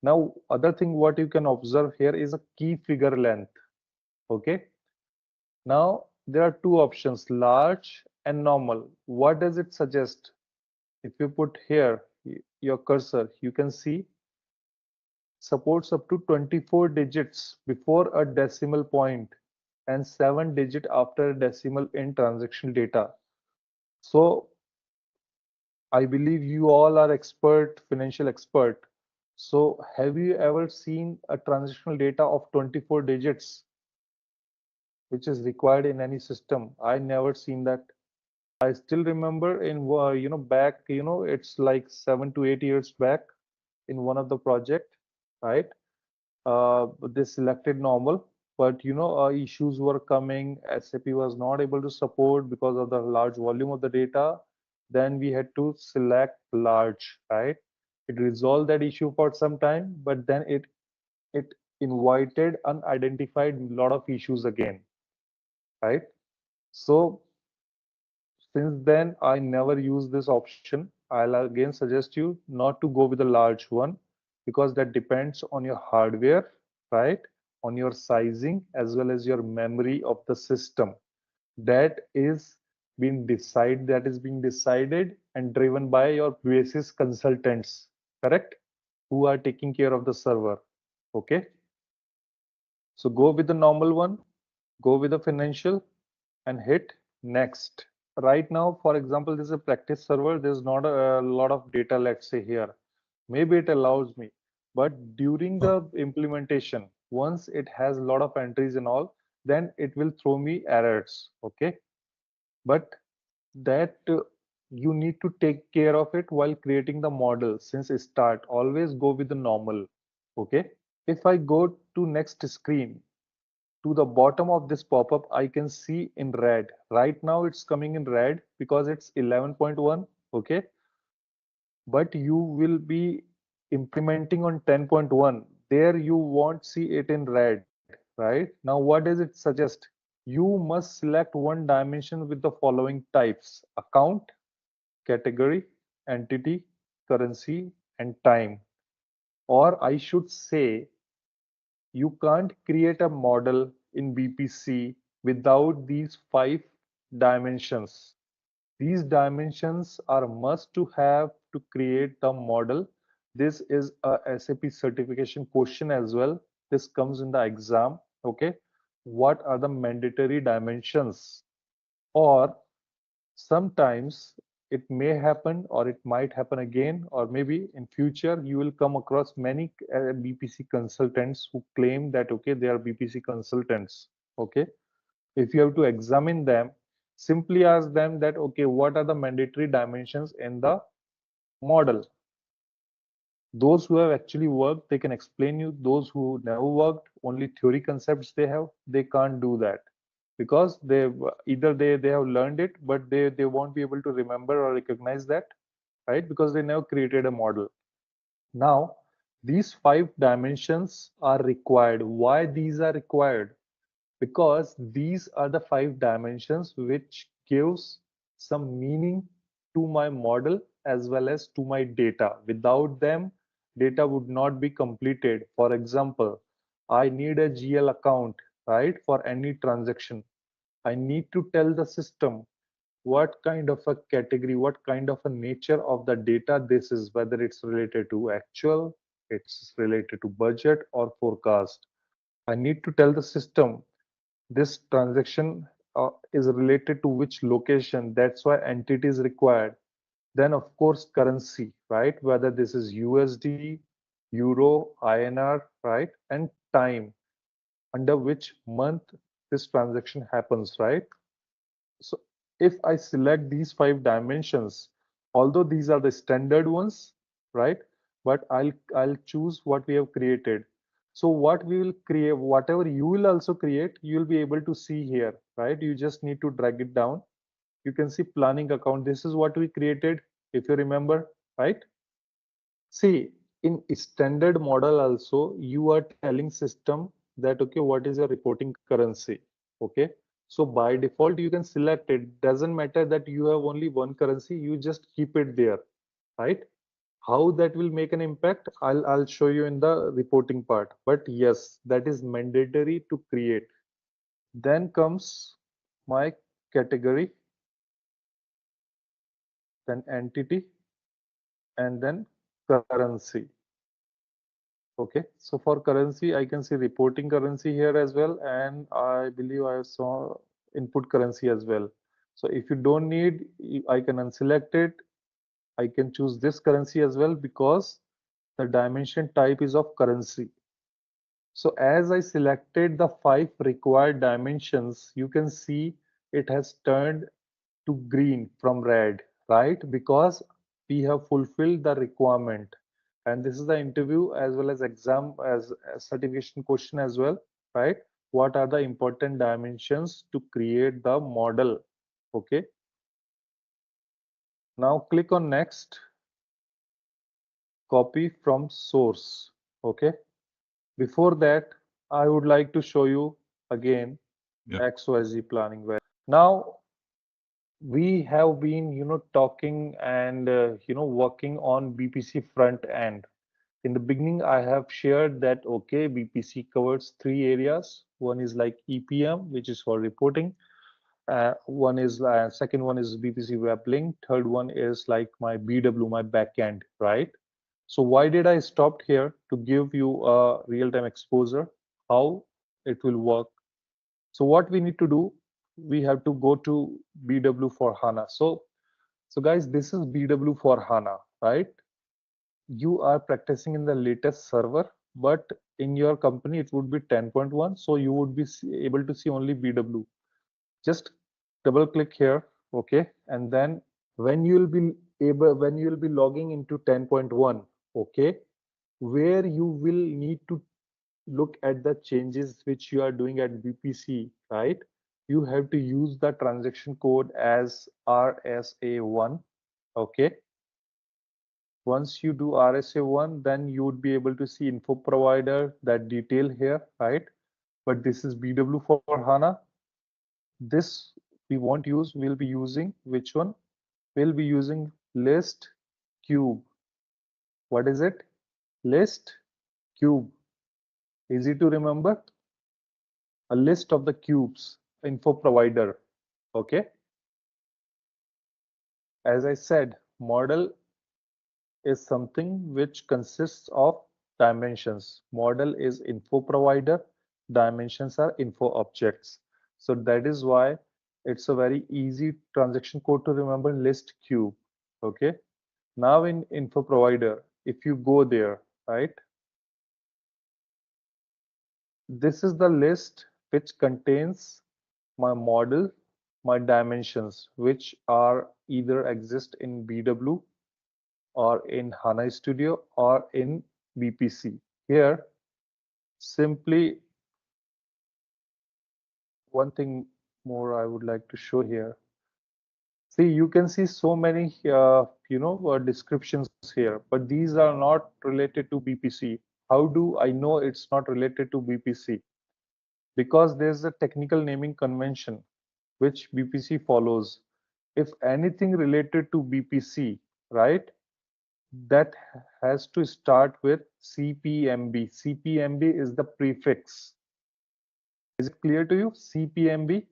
Now, other thing what you can observe here is a key figure length. Okay. Now, there are two options, large and normal. What does it suggest? If you put here your cursor, you can see supports up to 24 digits before a decimal point and 7 digit after a decimal in transactional data. So I believe you all are financial expert. So have you ever seen a transactional data of 24 digits, which is required in any system? I never seen that. I still remember in, back, it's like 7 to 8 years back in one of the project, right? They selected normal, but issues were coming. SAP was not able to support because of the large volume of the data. Then we had to select large, right? It resolved that issue for some time, but then it invited unidentified lot of issues again, right? So since then, I never use this option. I'll again suggest you not to go with a large one because that depends on your hardware, right? On your sizing as well as your memory of the system. That is being decided and driven by your basis consultants, correct? Who are taking care of the server. Okay. So go with the normal one, go with the financial and hit next. Right now, for example, this is a practice server. There's not a lot of data, let's say here. Maybe it allows me, but during the implementation, once it has a lot of entries and all, then it will throw me errors. Okay. But that you need to take care of it while creating the model. Since start, always go with the normal. Okay. If I go to next screen, to the bottom of this pop-up, I can see in red. Right now it's coming in red because it's 11.1. Okay. But you will be implementing on 10.1. There you won't see it in red, right? Now, what does it suggest? You must select one dimension with the following types: account, category, entity, currency, and time. Or I should say, you can't create a model in BPC without these 5 dimensions. These dimensions are must to have to create the model. This is a SAP certification question as well. This comes in the exam. Okay. What are the mandatory dimensions? Or sometimes it may happen or it might happen again, or maybe in future you will come across many BPC consultants who claim that okay, they are BPC consultants. Okay. If you have to examine them, simply ask them that okay, what are the mandatory dimensions in the model? Those who have actually worked, they can explain you. Those who never worked, only theory concepts they have, they can't do that because they have learned it, but they won't be able to remember or recognize that, right? Because they never created a model. Now these 5 dimensions are required. Why these are required? Because these are the 5 dimensions which gives some meaning to my model as well as to my data. Without them, data would not be completed. For example, I need a GL account, right? For any transaction. I need to tell the system what kind of a category, what kind of a nature of the data this is, whether it's related to actual, it's related to budget or forecast. I need to tell the system this transaction is related to which location. That's why entity is required. Then of course currency, right? Whether this is USD, Euro, INR, right? And time, under which month this transaction happens, right? So if I select these 5 dimensions, although these are the standard ones, right? But I'll choose what we have created. So what we will create, whatever you will also create, you will be able to see here, right? You just need to drag it down. You can see planning account. This is what we created, if you remember, right? See, in standard model also, you are telling system that, okay, what is your reporting currency? Okay. So by default, you can select it. Doesn't matter that you have only one currency, you just keep it there, right? How that will make an impact, I'll show you in the reporting part. But yes, that is mandatory to create. Then comes my category, then entity, and then currency. Okay, so for currency, I can see reporting currency here as well, and I believe I saw input currency as well. So if you don't need, I can unselect it. I can choose this currency as well because the dimension type is of currency. So as I selected the 5 required dimensions, you can see it has turned to green from red, right? Because we have fulfilled the requirement. And this is the interview as well as exam as a certification question as well, right? What are the important dimensions to create the model? Okay. Now click on next, copy from source. Okay. Before that, I would like to show you again XYZ planning. Now we have been talking and working on BPC front end. In the beginning I have shared that okay, BPC covers 3 areas. One is like EPM, which is for reporting. One is second one is BPC web link. Third one is like my BW, my backend, right? So why did I stop here? To give you a real-time exposure how it will work. So what we need to do, we have to go to BW for HANA. So guys, this is BW for HANA, right? You are practicing in the latest server, but in your company it would be 10.1. So you would be able to see only BW. Just double click here, okay? And then when you will be logging into 10.1, okay, where you will need to look at the changes which you are doing at BPC, right? You have to use the transaction code as RSA1, okay? Once you do RSA1, then you would be able to see info provider, that detail here, right? But this is BW for HANA. This we won't use, we'll be using which one? We'll be using list cube. What is it? List cube. Easy to remember. A list of the cubes, info provider. Okay. As I said, model is something which consists of dimensions. Model is info provider. Dimensions are info objects. So that is why it's a very easy transaction code to remember, list cube. Okay. Now in info provider, if you go there, right? This is the list which contains my model, my dimensions, which are either exist in BW or in HANA Studio or in BPC. Here, simply one thing more I would like to show here. See, you can see so many, descriptions here, but these are not related to BPC. How do I know it's not related to BPC? Because there's a technical naming convention which BPC follows. If anything related to BPC, right, that has to start with CPMB. CPMB is the prefix. Is it clear to you? CPMB.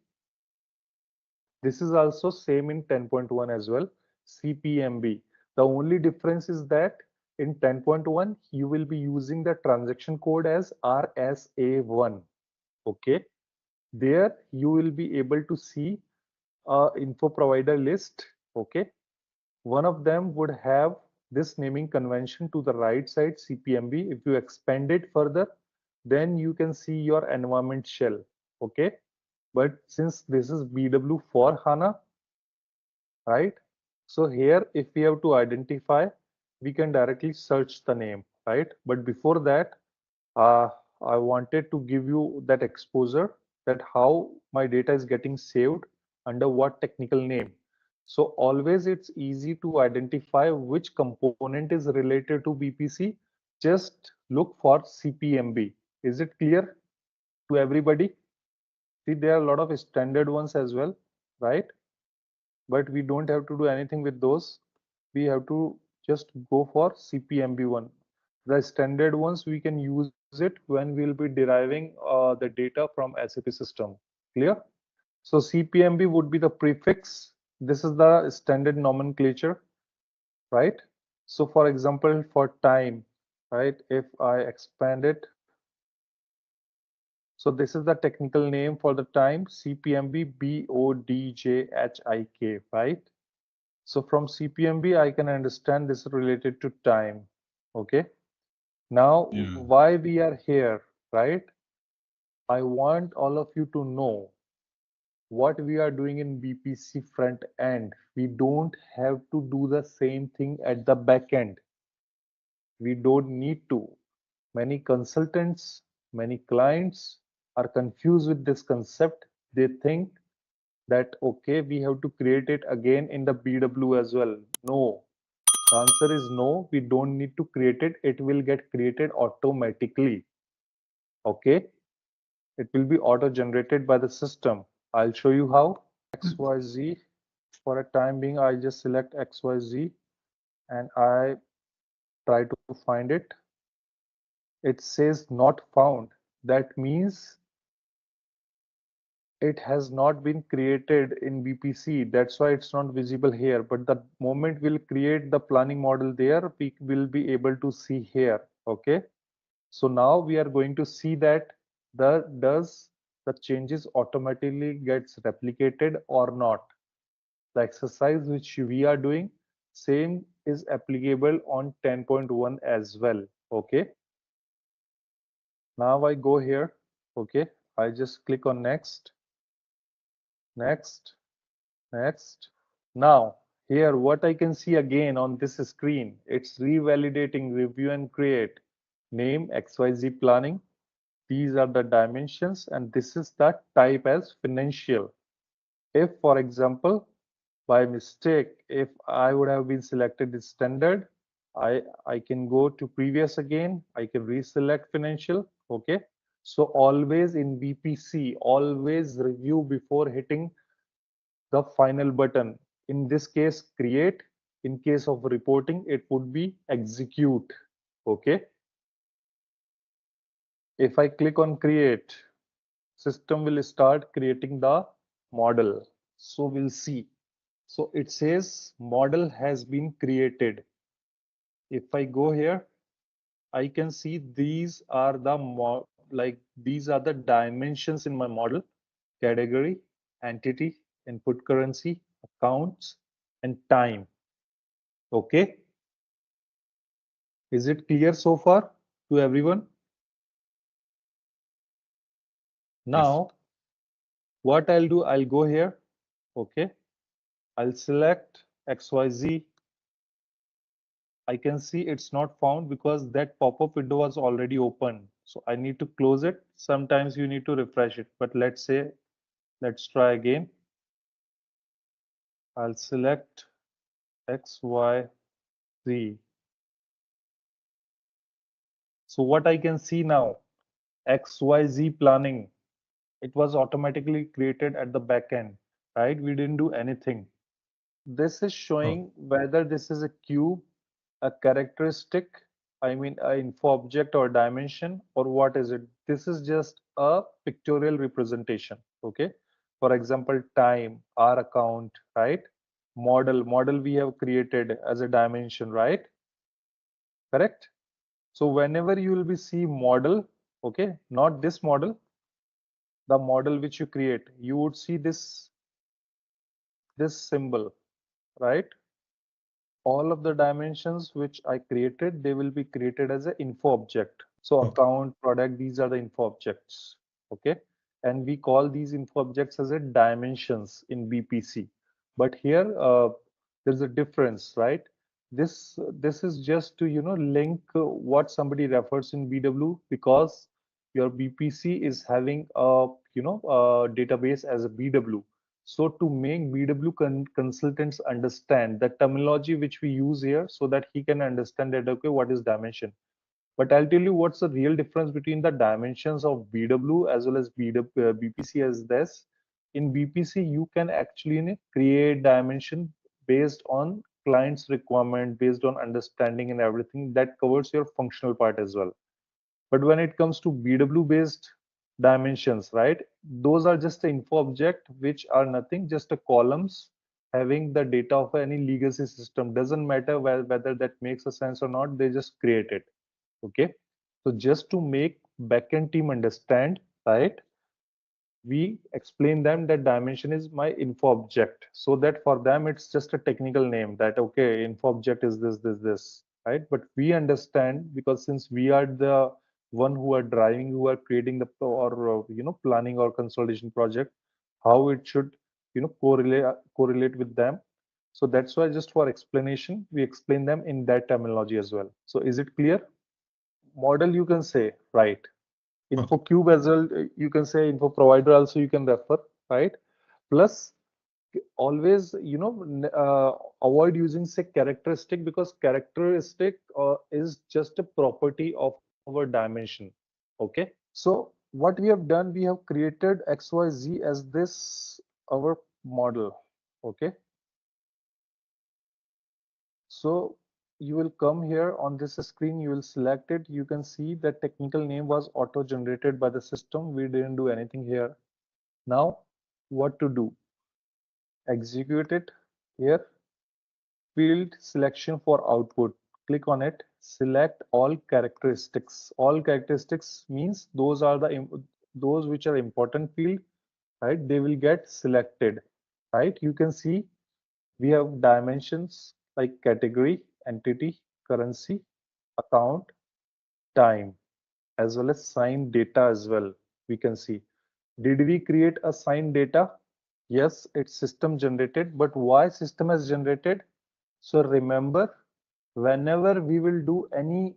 This is also same in 10.1 as well. CPMB. The only difference is that in 10.1 you will be using the transaction code as RSA1. Okay. There you will be able to see info provider list. Okay. One of them would have this naming convention to the right side, CPMB. If you expand it further, then you can see your environment shell. Okay. But since this is BW for HANA, right? So here, if we have to identify, we can directly search the name, right? But before that, I wanted to give you that exposure, that how my data is getting saved under what technical name. So always it's easy to identify which component is related to BPC. Just look for CPMB. Is it clear to everybody? See, there are a lot of standard ones as well, right? But we don't have to do anything with those. We have to just go for CPMB1. The standard ones we can use it when we'll be deriving the data from SAP system. Clear? So CPMB would be the prefix. This is the standard nomenclature, right? So for example, for time, right? If I expand it, so this is the technical name for the time, CPMB BODJHIK, right? So from CPMB, I can understand this is related to time. Okay. Now, why we are here, right? I want all of you to know what we are doing in BPC front end. We don't have to do the same thing at the back end. We don't need to. Many consultants, many clients are confused with this concept. They think that, okay, we have to create it again in the BW as well. No, the answer is no, we don't need to create it. It will get created automatically. Okay, it will be auto generated by the system. I'll show you how. XYZ, for a time being, I just select XYZ and I try to find it. It says not found. That means it has not been created in BPC. That's why it's not visible here. But the moment we'll create the planning model there, we will be able to see here. Okay. So now we are going to see that does the changes automatically gets replicated or not. The exercise which we are doing, same is applicable on 10.1 as well. Okay. Now I go here. Okay. I just click on next, next, next. Now here what I can see again on this screen, it's revalidating review and create name XYZ planning. These are the dimensions and this is the type as financial. If for example, by mistake, if I would have been selected as standard, I can go to previous again. I can reselect financial. Okay. So always in BPC, always review before hitting the final button. In this case, create. In case of reporting, it would be execute. Okay. If I click on create, system will start creating the model. So we'll see. So it says model has been created. If I go here, I can see these are the these are the dimensions in my model: category, entity, input currency, accounts, and time. Okay. Is it clear so far to everyone? Now, what I'll do, I'll go here. Okay. I'll select XYZ. I can see it's not found because that pop-up window was already open. So I need to close it. Sometimes you need to refresh it, but let's try again. I'll select X, Y, Z. So what I can see now, XYZ planning, it was automatically created at the back end, right? We didn't do anything. This is showing whether this is a cube, a characteristic, I mean, an info object or dimension, or what is it? This is just a pictorial representation. Okay. For example, time, our account, right? Model we have created as a dimension, right? Correct. So whenever you will be see model, okay, not this model, the model which you create, you would see this symbol, right? All of the dimensions which I created, they will be created as an info object. So account, product, these are the info objects. Okay. And we call these info objects as a dimensions in BPC. But here there's a difference, right? This is just to link what somebody refers in BW, because your BPC is having a a database as a BW. So to make BW consultants understand the terminology which we use here, so that he can understand that, okay, what is dimension. But I'll tell you what's the real difference between the dimensions of BW as well as BPC as this. In BPC, you can actually create dimension based on client's requirement, based on understanding and everything. That covers your functional part as well. But when it comes to BW based dimensions, right, those are just the info object, which are nothing, just a columns having the data of any legacy system. Doesn't matter whether that makes a sense or not, they just create it. Okay, so just to make backend team understand, right, we explain them that dimension is my info object, so that for them it's just a technical name, that okay, info object is this, right? But we understand, because since we are the one who are driving, who are creating the or planning or consolidation project, how it should correlate with them. So that's why, just for explanation, we explain them in that terminology as well. So is it clear? Model, you can say, right? Info cube as well, you can say. Info provider also you can refer, right? Plus, always avoid using say characteristic, because characteristic is just a property of our dimension. Okay, so what we have done, we have created XYZ as this our model. Okay, so you will come here on this screen, you will select it. You can see that technical name was auto generated by the system. We didn't do anything here. Now what to do? Execute it here. Field selection for output. Click on it. Select all characteristics. All characteristics means those are those which are important field, right? They will get selected, right? You can see we have dimensions like category, entity, currency, account, time, as well as signed data as well. We can see, did we create a signed data? Yes, it's system generated. But why system has generated? So remember, whenever we will do any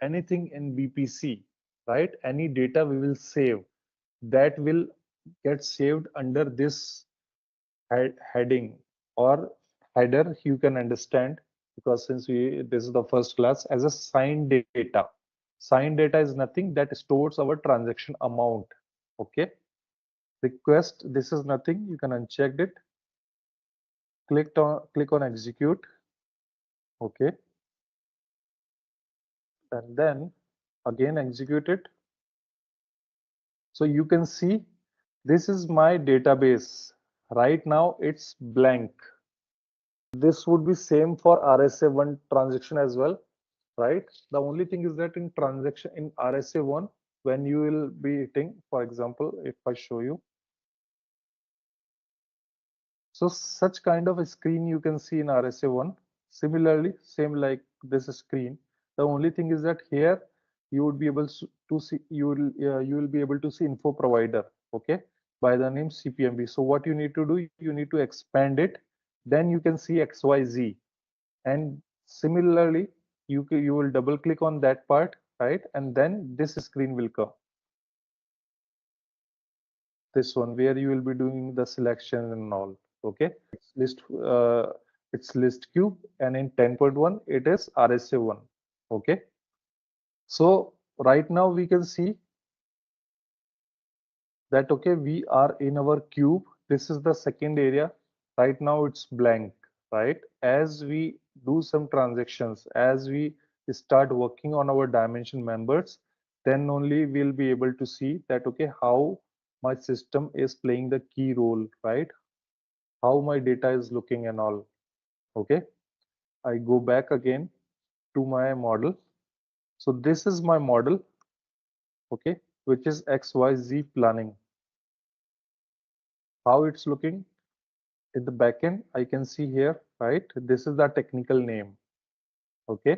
anything in BPC, right, any data we will save, that will get saved under this heading or header, you can understand, because since this is the first class, as a signed data. Signed data is nothing, that stores our transaction amount. Okay, request, this is nothing, you can uncheck it. Click on execute. Okay, and then again execute it. So you can see this is my database. Right now it's blank. This would be same for RSA1 transaction as well, right? The only thing is that in transaction in RSA1, when you will be hitting, for example, if I show you, so such kind of a screen you can see in RSA1. Similarly, same like this screen. The only thing is that here you would be able to see, you will be able to see info provider, okay, by the name CPMB. So what you need to do, you need to expand it, then you can see XYZ, and similarly you will double click on that part, right, and then this screen will come, this one where you will be doing the selection and all. Okay, it's list cube, and in 10.1 it is RSA1. Okay, so right now we can see that okay, we are in our cube. This is the second area. Right now it's blank, right? As we do some transactions, as we start working on our dimension members, then only we'll be able to see that okay, how my system is playing the key role, right? How my data is looking and all. Okay, I go back again to my model. So this is my model, okay, which is XYZ planning. How it's looking in the backend, I can see here, right? This is the technical name. Okay,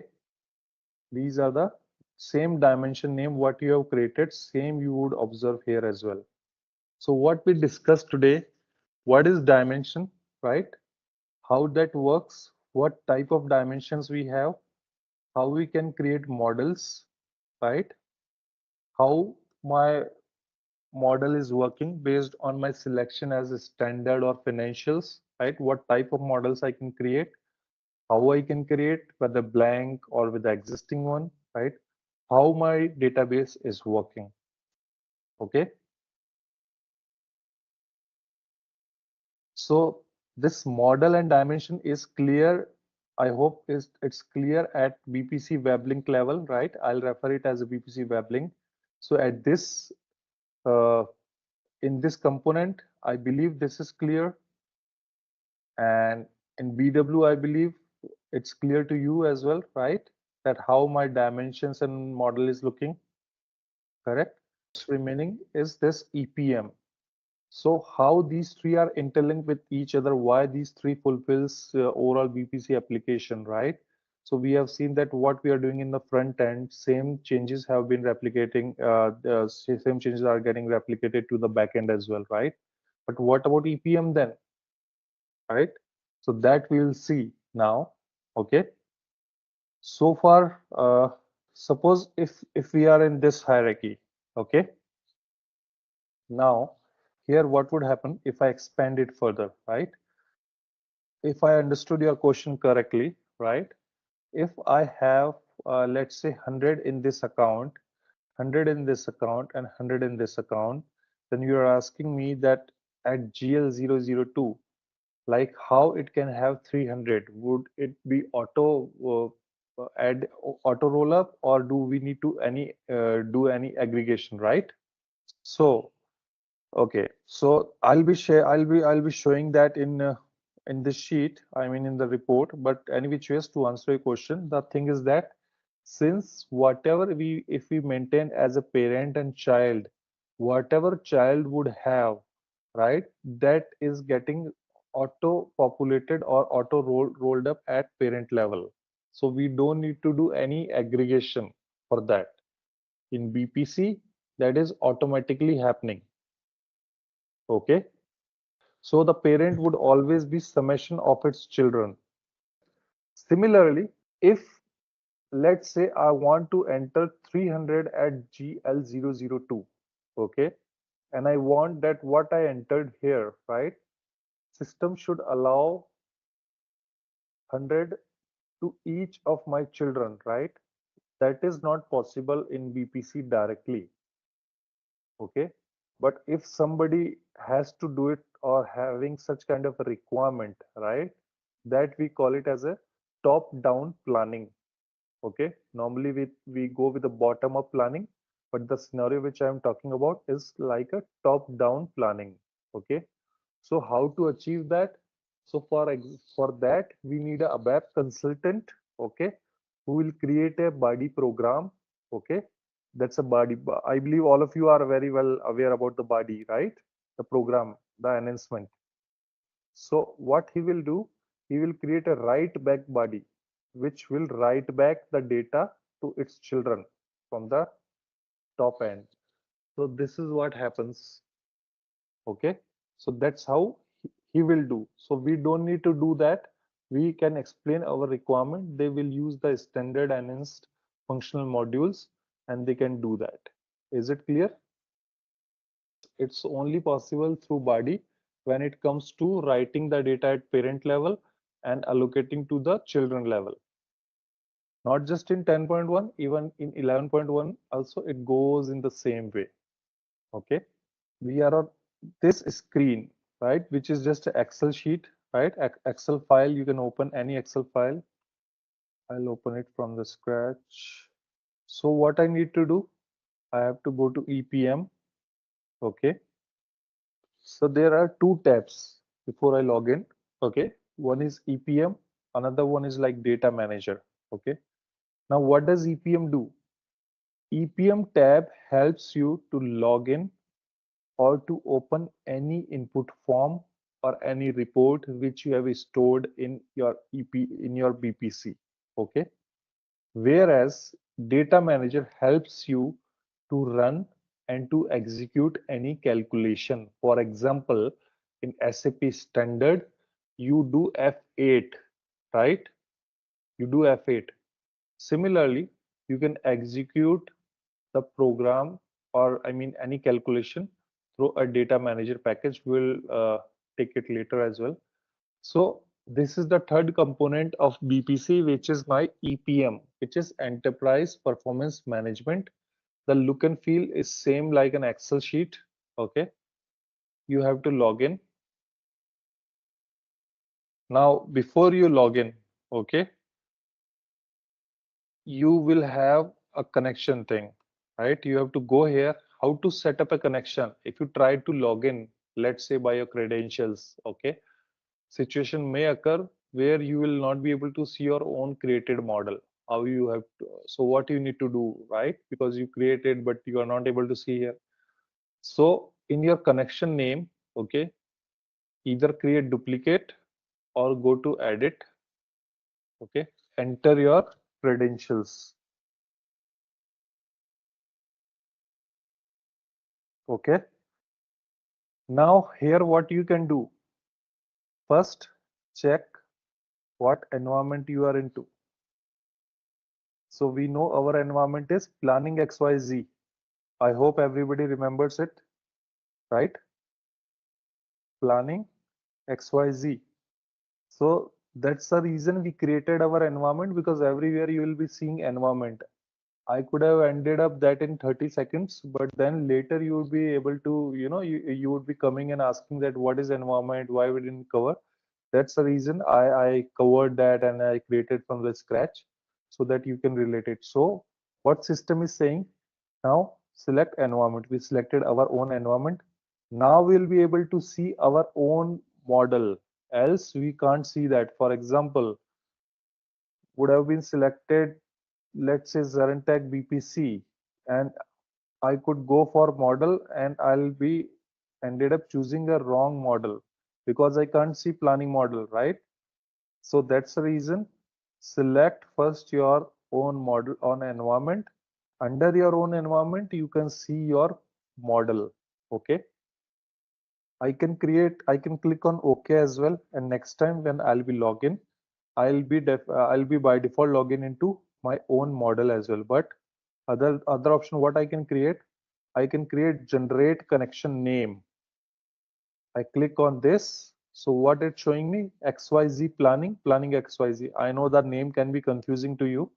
these are the same dimension name what you have created, same you would observe here as well. So what we discussed today, what is dimension, right? How that works, what type of dimensions we have, how we can create models, right? How my model is working based on my selection as a standard or financials, right? What type of models I can create, how I can create, whether blank or with the existing one, right? How my database is working. Okay. So this model and dimension is clear. I hope it's clear at BPC web link level, right? I'll refer it as a BPC web link. So at this, in this component, I believe this is clear. And in BW, I believe it's clear to you as well, right? That how my dimensions and model is looking, correct? Remaining is this EPM. So how these three are interlinked with each other, why these three fulfills overall BPC application, right? So we have seen that what we are doing in the front end, same changes have been replicating, the same changes are getting replicated to the back end as well, right? But what about EPM then, right? So that we will see now, okay? So far, suppose if we are in this hierarchy, okay? Now, here what would happen if I expand it further, right? If I understood your question correctly, right? If I have, let's say 100 in this account, 100 in this account and 100 in this account, then you are asking me that at GL002, like how it can have 300? Would it be add auto roll up, or do we need to do any aggregation, right? So okay, so I'll be showing that in this sheet, I mean in the report. But any which ways, to answer your question, the thing is that since whatever if we maintain as a parent and child, whatever child would have, right, that is getting auto populated or auto rolled up at parent level. So we don't need to do any aggregation for that. In BPC, that is automatically happening. Okay. So the parent would always be summation of its children. Similarly, if let's say I want to enter 300 at GL002, okay, and I want that what I entered here, right, system should allow 100 to each of my children, right? That is not possible in BPC directly, okay? But if somebody has to do it or having such kind of a requirement, right, that we call it as a top-down planning. Okay, normally we go with the bottom-up planning, but the scenario which I am talking about is like a top-down planning. Okay, so how to achieve that? So for that we need a ABAP consultant. Okay, who will create a body program. Okay, that's a body. I believe all of you are very well aware about the body, right? The program, the enhancement. So what he will do, he will create a write back body, which will write back the data to its children from the top end. So this is what happens. Okay. So that's how he will do. So we don't need to do that. We can explain our requirement. They will use the standard enhanced functional modules and they can do that. Is it clear? It's only possible through body when it comes to writing the data at parent level and allocating to the children level. Not just in 10.1, even in 11.1 also it goes in the same way. Okay, we are on this screen, right, which is just an Excel sheet, right? Excel file. You can open any Excel file. I'll open it from the scratch. So what I need to do, I have to go to EPM. Okay, so there are two tabs before I log in. Okay, one is EPM, another one is like data manager. Okay, now what does EPM do? EPM tab helps you to log in or to open any input form or any report which you have stored in your BPC. Okay, whereas data manager helps you to run and to execute any calculation. For example, in SAP standard, you do F8, right? You do F8. Similarly, you can execute the program or I mean any calculation through a data manager package. We'll take it later as well. So this is the third component of BPC, which is my EPM, which is Enterprise Performance Management. The look and feel is same like an Excel sheet. Okay, you have to log in. Now, before you log in, okay, you will have a connection thing, right? You have to go here, how to set up a connection. If you try to log in, let's say by your credentials, okay, situation may occur where you will not be able to see your own created model. How you have to, so what you need to do, right? Because you created, but you are not able to see here. So in your connection name, okay, either create duplicate or go to edit, okay, enter your credentials, okay. Now here what you can do, first check what environment you are into. So we know our environment is planning XYZ. I hope everybody remembers it, right? Planning XYZ. So that's the reason we created our environment, because everywhere you will be seeing environment. I could have ended up that in 30 seconds, but then later you would be able to, you would be coming and asking that what is environment, why we didn't cover. That's the reason I covered that and I created from the scratch so that you can relate it. So what system is saying, now select environment. We selected our own environment. Now we'll be able to see our own model. Else we can't see that. For example, would have been selected, let's say ZaranTech BPC, and I could go for model and I'll be ended up choosing a wrong model because I can't see planning model, right? So that's the reason. Select first your own model on environment. Under your own environment, you can see your model. Okay. I can click on OK as well. And next time when I'll be login, I'll be by default login into my own model as well. But other option, what I can create, generate connection name. I click on this. So what it's showing me, XYZ planning XYZ. I know that name can be confusing to you,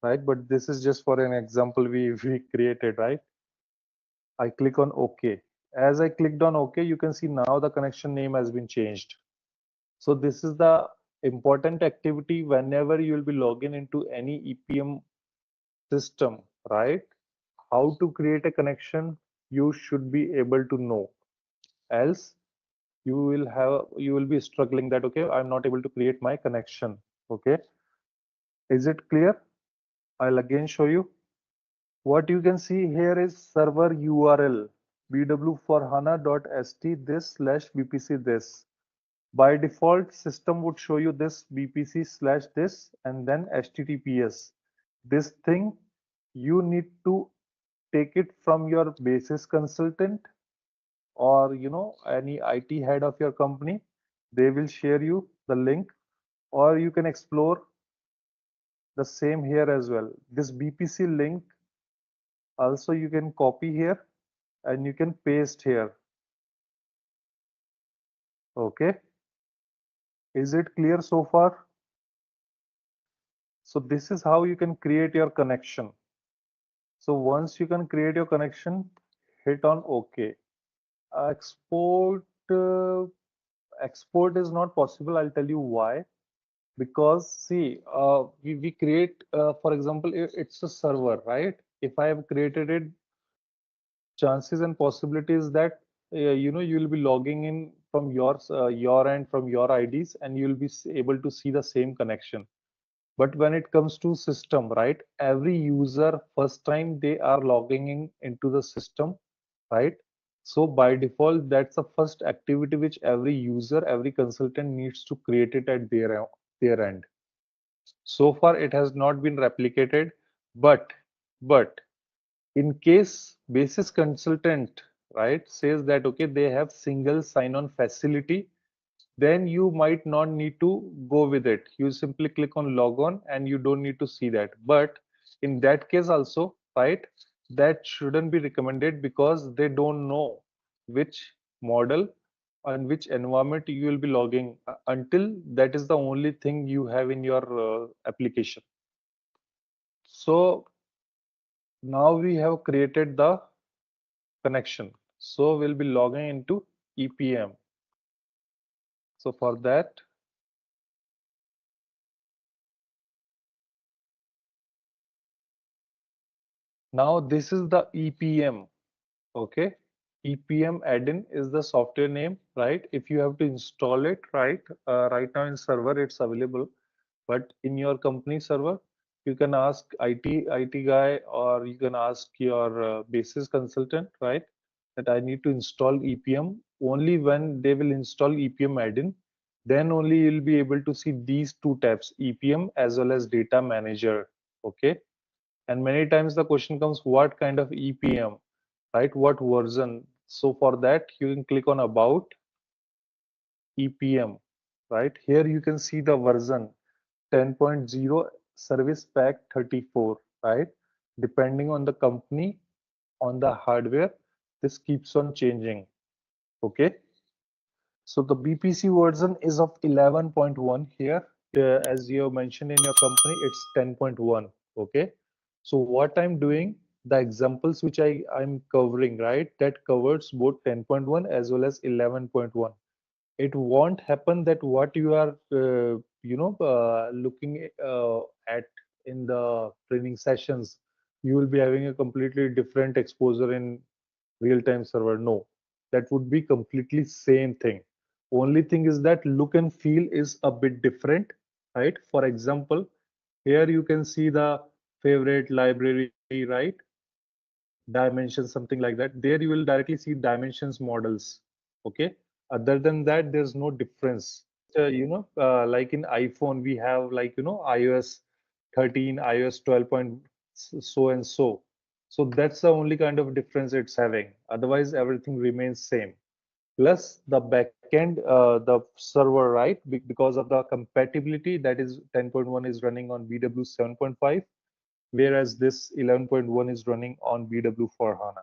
right? But this is just for an example we created, right? I click on OK. As I clicked on OK, you can see now the connection name has been changed. So this is the important activity whenever you will be logging into any EPM system, right? How to create a connection, you should be able to know. Else you will be struggling that, okay, I'm not able to create my connection. Okay, is it clear? I'll again show you. What you can see here is server URL bw for hana.st this/bpc this. By default system would show you this bpc/this and then https. This thing you need to take it from your basis consultant or any IT head of your company. They will share you the link, or you can explore the same here as well. This BPC link also you can copy here and you can paste here. Okay, is it clear so far? So this is how you can create your connection. So once you can create your connection, hit on OK. Export export is not possible. I'll tell you why. Because see, we create, for example, it's a server, right? If I have created it, chances and possibilities that you will be logging in from your end, from your IDs, and you'll be able to see the same connection. But when it comes to system, right, every user first time they are logging in into the system, right? So by default, that's the first activity which every user, every consultant needs to create it at their end. So far it has not been replicated, but in case basis consultant, right, says that okay, they have single sign-on facility, then you might not need to go with it. You simply click on log on and you don't need to see that. But in that case also, right, that shouldn't be recommended because they don't know which model and which environment you will be logging until that is the only thing you have in your application. So now we have created the connection. So we'll be logging into EPM. So for that, Now this is the EPM. Okay, EPM add-in is the software name, right? If you have to install it, right? Right now in server it's available, but in your company server, you can ask IT guy, or you can ask your basis consultant, right? That I need to install EPM. Only when they will install EPM add-in, then only you'll be able to see these two tabs, EPM as well as data manager. Okay, and many times the question comes, what kind of EPM, right? What version? So for that, you can click on about EPM, right? Here you can see the version 10.0 service pack 34, right? Depending on the company, on the hardware, this keeps on changing. Okay, so the BPC version is of 11.1 here. As you mentioned in your company, it's 10.1. Okay, so what I'm doing, the examples which I'm covering, right, that covers both 10.1 as well as 11.1. It won't happen that what you are looking at in the training sessions, you will be having a completely different exposure in real-time server. No, that would be completely same thing. Only thing is that look and feel is a bit different, right? For example, here you can see the favorite library, right? Dimensions, something like that. There you will directly see dimensions models. Okay, other than that, there's no difference. Like in iPhone, we have, like, iOS 13, iOS 12 point so and so. So that's the only kind of difference it's having. Otherwise, everything remains same. Plus the backend, the server, right? Because of the compatibility, that is 10.1 is running on BW 7.5, whereas this 11.1 is running on BW for HANA.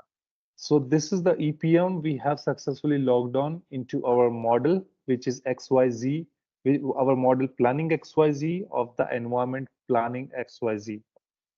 So this is the EPM. We have successfully logged on into our model, which is XYZ, our model planning XYZ of the environment planning XYZ,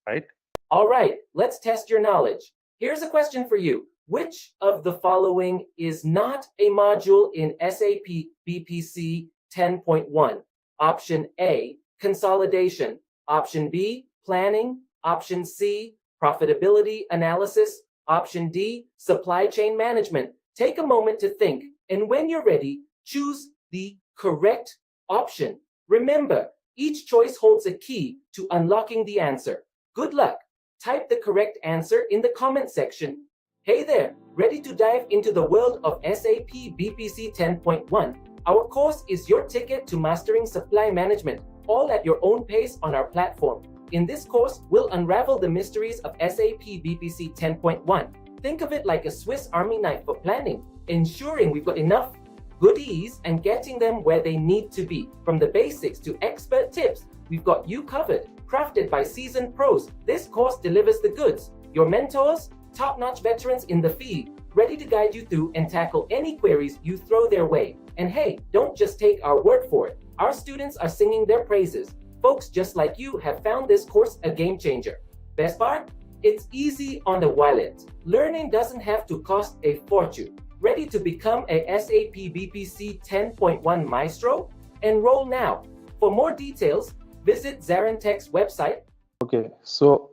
right? All right, let's test your knowledge. Here's a question for you. Which of the following is not a module in SAP BPC 10.1? Option A, consolidation. Option B, planning. Option C, profitability analysis. Option D, supply chain management. Take a moment to think, and when you're ready, choose the correct option. Remember, each choice holds a key to unlocking the answer. Good luck. Type the correct answer in the comment section. Hey there, ready to dive into the world of SAP BPC 10.1? Our course is your ticket to mastering supply management, all at your own pace on our platform. In this course, we'll unravel the mysteries of SAP BPC 10.1. Think of it like a Swiss Army knife for planning, ensuring we've got enough goodies and getting them where they need to be. From the basics to expert tips, we've got you covered. Crafted by seasoned pros, this course delivers the goods. Your mentors, top-notch veterans in the field, ready to guide you through and tackle any queries you throw their way. And hey, don't just take our word for it. Our students are singing their praises. Folks just like you have found this course a game changer. Best part? It's easy on the wallet. Learning doesn't have to cost a fortune. Ready to become a SAP BPC 10.1 maestro? Enroll now. For more details, visit ZaranTech's website. Okay, so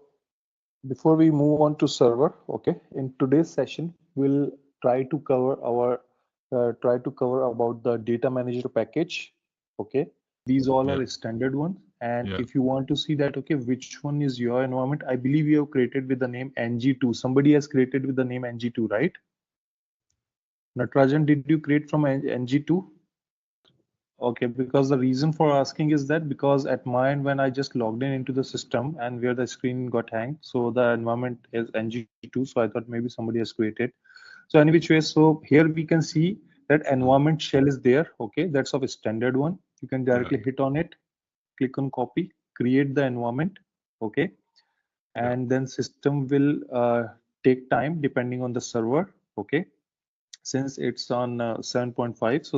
before we move on to server, okay, in today's session, we'll try to cover about the data manager package. Okay, these all are standard ones. And if you want to see that, okay, which one is your environment, I believe you have created with the name NG2. Somebody has created with the name NG2, right? Natarajan, did you create from NG2? Okay, because the reason for asking is that because at my end, when I just logged in into the system and where the screen got hanged, so the environment is NG2, so I thought maybe somebody has created. So any which way, so here we can see that environment shell is there. Okay, that's of a standard one. You can directly hit on it, click on copy, create the environment. Okay, and then system will take time depending on the server. Okay, since it's on 7.5, so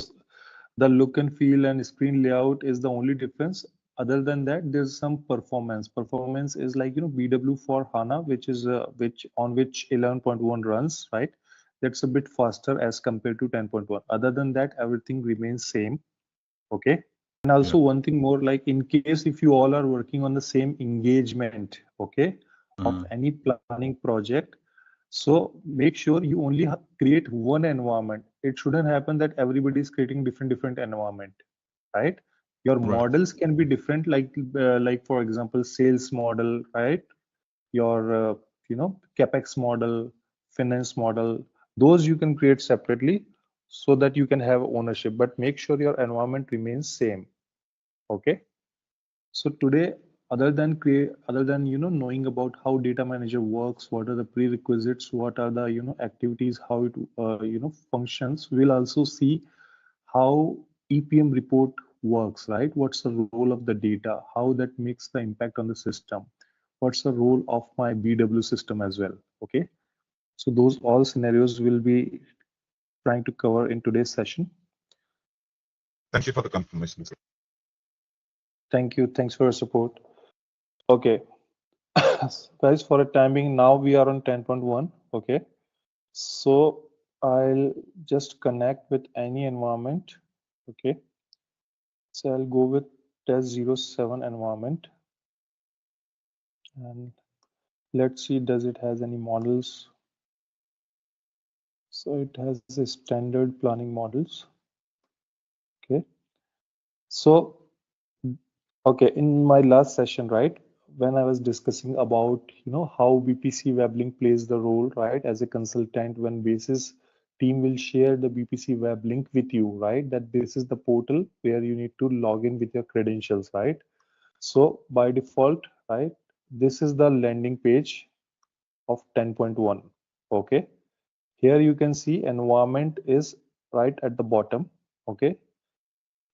the look and feel and screen layout is the only difference. Other than that, there's some performance. Performance is like, BW for HANA, which is which 11.1 runs, right? That's a bit faster as compared to 10.1. Other than that, everything remains same. Okay. And also one thing more, like in case if you all are working on the same engagement, okay, of any planning project. So make sure you only create one environment. It shouldn't happen that everybody is creating different environment, right? Your models can be different, like for example, sales model, right? Your capex model, finance model. Those you can create separately so that you can have ownership. But make sure your environment remains same. Okay. So today, other than knowing about how data manager works, what are the prerequisites, what are the activities, how it functions, we'll also see how EPM report works, right? What's the role of the data, how that makes the impact on the system, what's the role of my BW system as well. Okay, so those all scenarios will be trying to cover in today's session. Thank you for the confirmation, sir. Thank you. Thanks for your support. Okay. Guys, for a timing, now we are on 10.1. Okay. So I'll just connect with any environment. Okay. So I'll go with test 07 environment. And let's see, does it has any models? So it has the standard planning models. Okay. So, okay, in my last session, right, when I was discussing about, how BPC WebLink plays the role, right, as a consultant, when basis team will share the BPC WebLink with you, right, that this is the portal where you need to log in with your credentials, right? So by default, right, this is the landing page of 10.1. Okay. Here you can see environment is right at the bottom. Okay.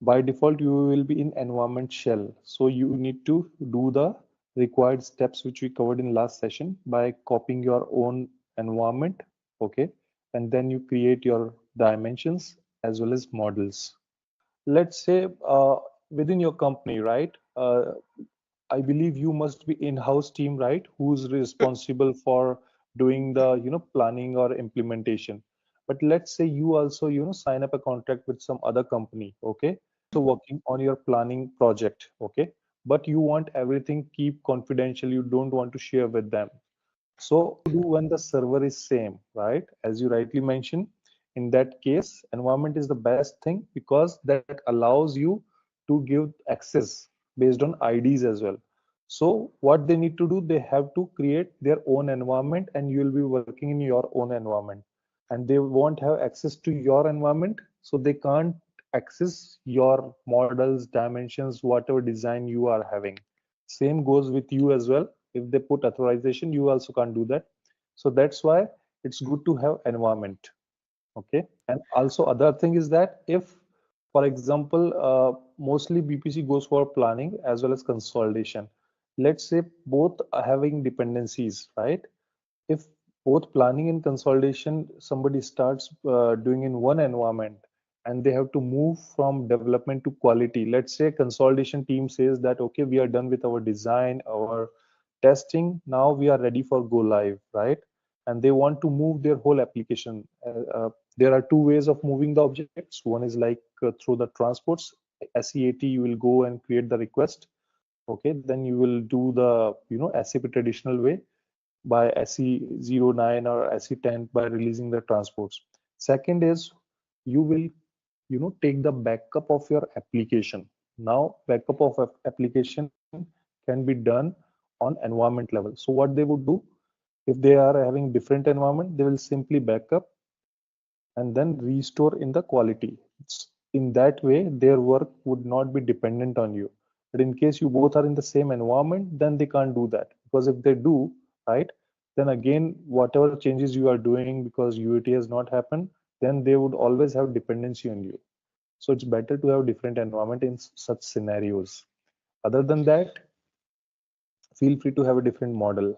By default, you will be in environment shell. So you need to do the required steps which we covered in last session by copying your own environment. Okay. And then you create your dimensions as well as models. Let's say within your company, right? I believe you must be in-house team, right? Who's responsible for doing the planning or implementation. But let's say you also sign up a contract with some other company, okay? So working on your planning project, okay? But you want everything keep confidential. You don't want to share with them. So do when the server is same, right? As you rightly mentioned, in that case, environment is the best thing because that allows you to give access based on IDs as well. So what they need to do, they have to create their own environment and you will be working in your own environment. And they won't have access to your environment, so they can't access your models, dimensions, whatever design you are having. Same goes with you as well. If they put authorization, you also can't do that. So that's why it's good to have environment. Okay. And also other thing is that if, for example, mostly BPC goes for planning as well as consolidation. Let's say both are having dependencies, right? If both planning and consolidation, somebody starts doing in one environment and they have to move from development to quality. Let's say consolidation team says that, okay, we are done with our design, our testing. Now we are ready for go live, right? And they want to move their whole application. There are two ways of moving the objects. One is like through the transports, SEAT, you will go and create the request. Okay, then you will do the SAP traditional way by SE09 or SE10 by releasing the transports. Second is you will take the backup of your application. Now backup of application can be done on environment level. So what they would do, if they are having different environment, they will simply backup and then restore in the quality. In that way, their work would not be dependent on you. But in case you both are in the same environment, then they can't do that. Because if they do, right, then again, whatever changes you are doing because UAT has not happened, then they would always have dependency on you. So it's better to have different environment in such scenarios. Other than that, feel free to have a different model.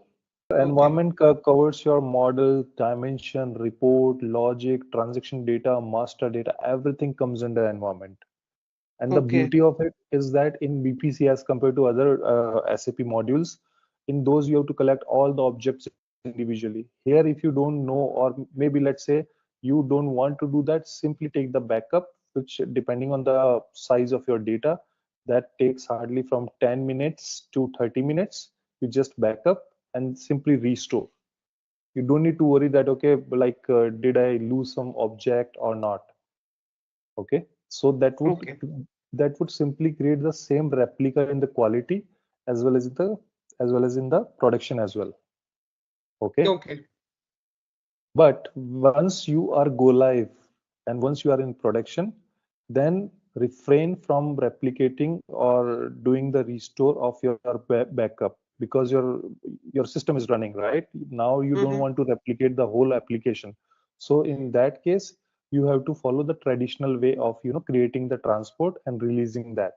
Environment covers your model, dimension, report, logic, transaction data, master data, everything comes under environment. And the beauty of it is that in BPC, as compared to other SAP modules, in those you have to collect all the objects individually. Here, if you don't know, or maybe let's say you don't want to do that, simply take the backup, which depending on the size of your data, that takes hardly from 10 minutes to 30 minutes. You just back up and simply restore. You don't need to worry that, okay, like did I lose some object or not? Okay, so that would simply create the same replica in the quality as well as in the production as well. Okay. But once you are go live and once you are in production, then refrain from replicating or doing the restore of your backup, because your system is running right now. You don't want to replicate the whole application. So in that case, you have to follow the traditional way of creating the transport and releasing that,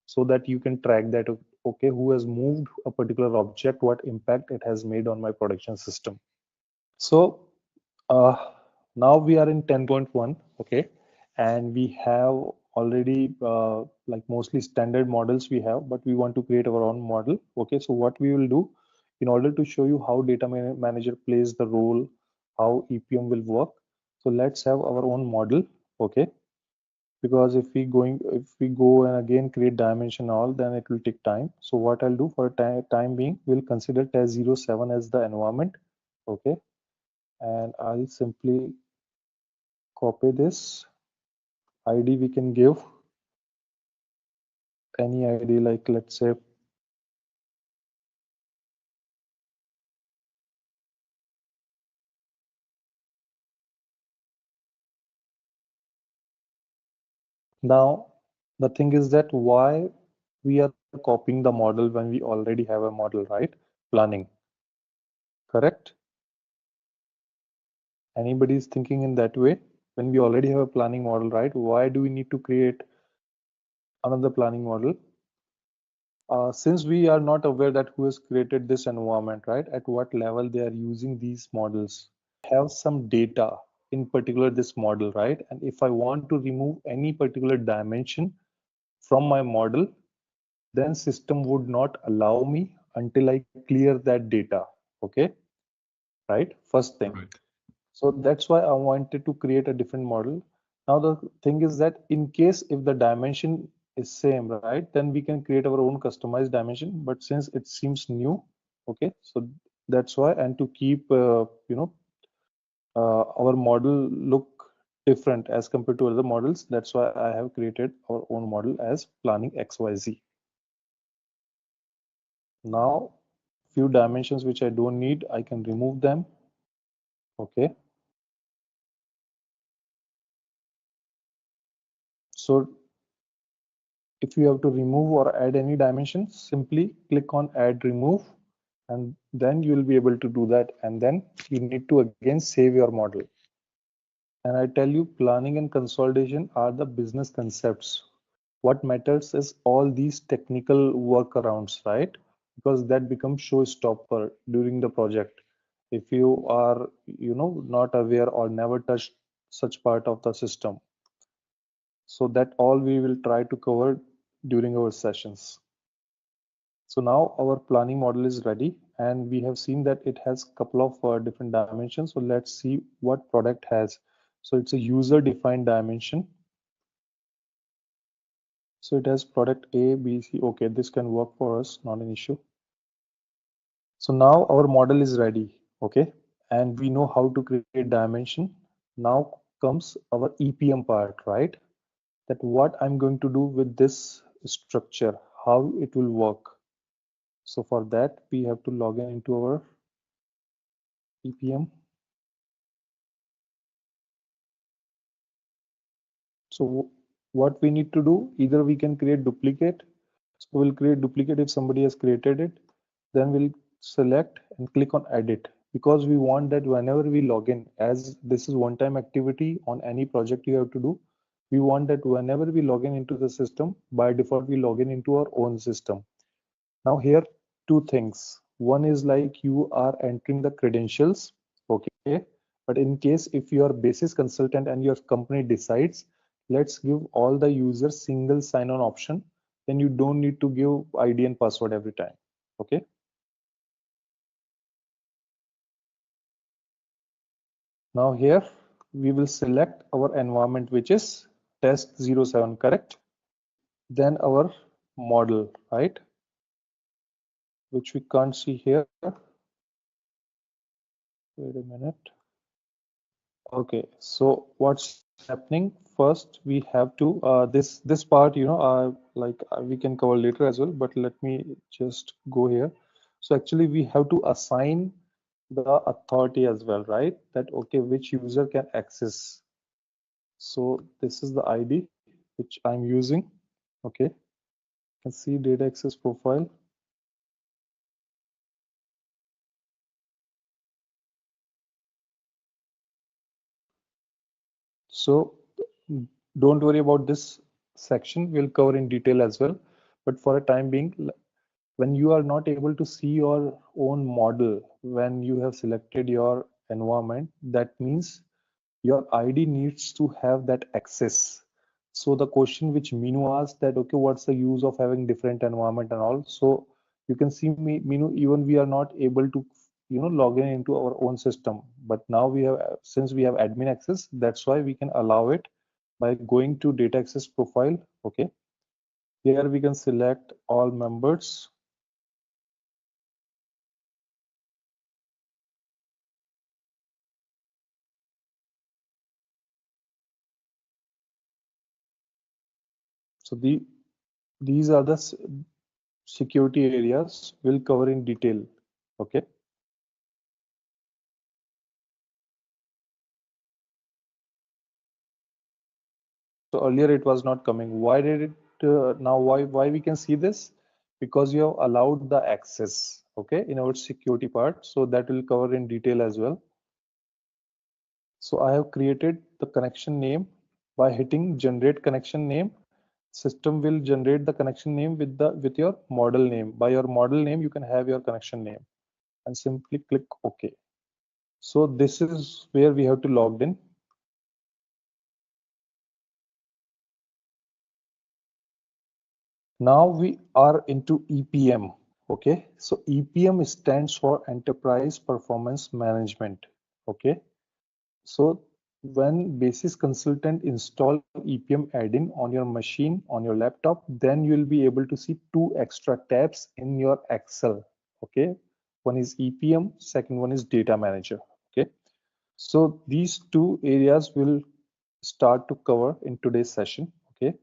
so that you can track that, okay, who has moved a particular object, what impact it has made on my production system. So now we are in 10.1, okay, and we have already like mostly standard models we have, but we want to create our own model. Okay, so what we will do, in order to show you how data manager plays the role, how EPM will work, so let's have our own model. Okay, because if we go and again create dimension all, then it will take time. So what I'll do for time being, we'll consider test 07 as the environment. Okay, and I'll simply copy this ID. We can give any ID, like let's say now the thing is that why we are copying the model when we already have a model, right? Planning, correct? Anybody is thinking in that way? When we already have a planning model, right? Why do we need to create another planning model? Since we are not aware that who has created this environment, right? At what level they are using these models, have some data in particular this model, right? And if I want to remove any particular dimension from my model, then system would not allow me until I clear that data. Okay, right? First thing. Right. So that's why I wanted to create a different model. Now the thing is that in case if the dimension is same, right, then we can create our own customized dimension. But since it seems new, okay, so that's why, and to keep our model look different as compared to other models, that's why I have created our own model as planning XYZ. Now few dimensions which I don't need, I can remove them. Okay, so if you have to remove or add any dimension, simply click on add remove, and then you will be able to do that, and then you need to again save your model. And I tell you, planning and consolidation are the business concepts. What matters is all these technical workarounds, right? Because that becomes showstopper during the project. If you are not aware or never touched such part of the system, so that all we will try to cover during our sessions. So now our planning model is ready, and we have seen that it has a couple of different dimensions. So let's see what product has. So it's a user defined dimension. So it has product A, B, C. Okay, this can work for us, not an issue. So now our model is ready. Okay, and we know how to create dimension. Now comes our EPM part, right? That what I'm going to do with this structure, how it will work. So for that, we have to log in into our EPM. So what we need to do, either we can create duplicate. So we'll create duplicate if somebody has created it. Then we'll select and click on edit, because we want that whenever we log in, as this is one-time activity on any project you have to do, we want that whenever we log in into the system, by default we log in into our own system. Now here, two things. One is like you are entering the credentials, okay? But in case if you are basis consultant and your company decides, let's give all the users single sign-on option, then you don't need to give ID and password every time, okay? Now here, we will select our environment, which is test 07, correct? Then our model, right? which we can't see here. Wait a minute. Okay, so what's happening? First, we have to this part, we can cover later as well. But let me just go here. So actually, we have to assign the authority as well, right? That okay, which user can access. So this is the ID which I'm using. Okay, you can see data access profile. So don't worry about this section. We'll cover in detail as well. But for a time being, when you are not able to see your own model, when you have selected your environment, that means your ID needs to have that access. So the question which Minu asked that, okay, what's the use of having different environment and all? So you can see Minu, even we are not able to, log in into our own system. But now we have, since we have admin access, that's why we can allow it by going to data access profile. Okay. Here we can select all members. So these are the security areas we'll cover in detail. Okay. So earlier it was not coming. Why did it now? Why we can see this? Because you have allowed the access. Okay, in our security part. So that will cover in detail as well. So I have created the connection name by hitting generate connection name. System will generate the connection name with your model name. By your model name, you can have your connection name, and simply click OK. So this is where we have to log in. Now we are into EPM. Okay, so EPM stands for Enterprise Performance Management. Okay, so when basis consultant install EPM add-in on your machine, on your laptop, then you will be able to see two extra tabs in your Excel. Okay, one is EPM, second one is Data Manager. Okay, so these two areas will start to cover in today's session. Okay,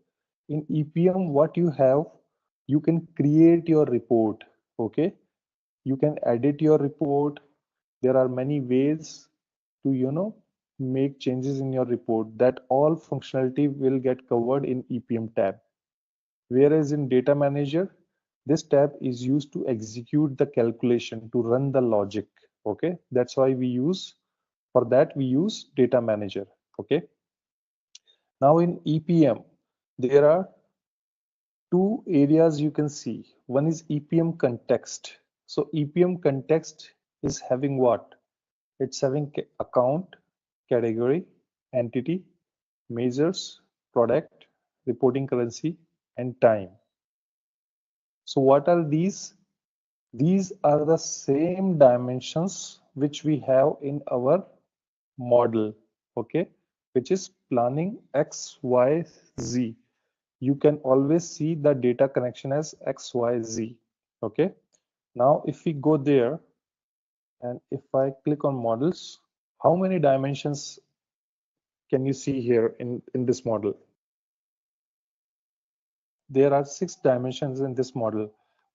in EPM, what you have, you can create your report. Okay, you can edit your report. There are many ways to make changes in your report. That all functionality will get covered in EPM tab. Whereas in Data Manager, this tab is used to execute the calculation, to run the logic. Okay, that's why we use Data Manager. Okay, now in EPM there are two areas you can see. One is EPM context. So EPM context is having what? It's having account, category, entity, measures, product, reporting currency, and time. So what are these? These are the same dimensions which we have in our model, okay, which is planning X, Y, Z. You can always see the data connection as X, Y, Z. Okay. Now, if we go there and if I click on models, how many dimensions can you see here in this model? There are 6 dimensions in this model.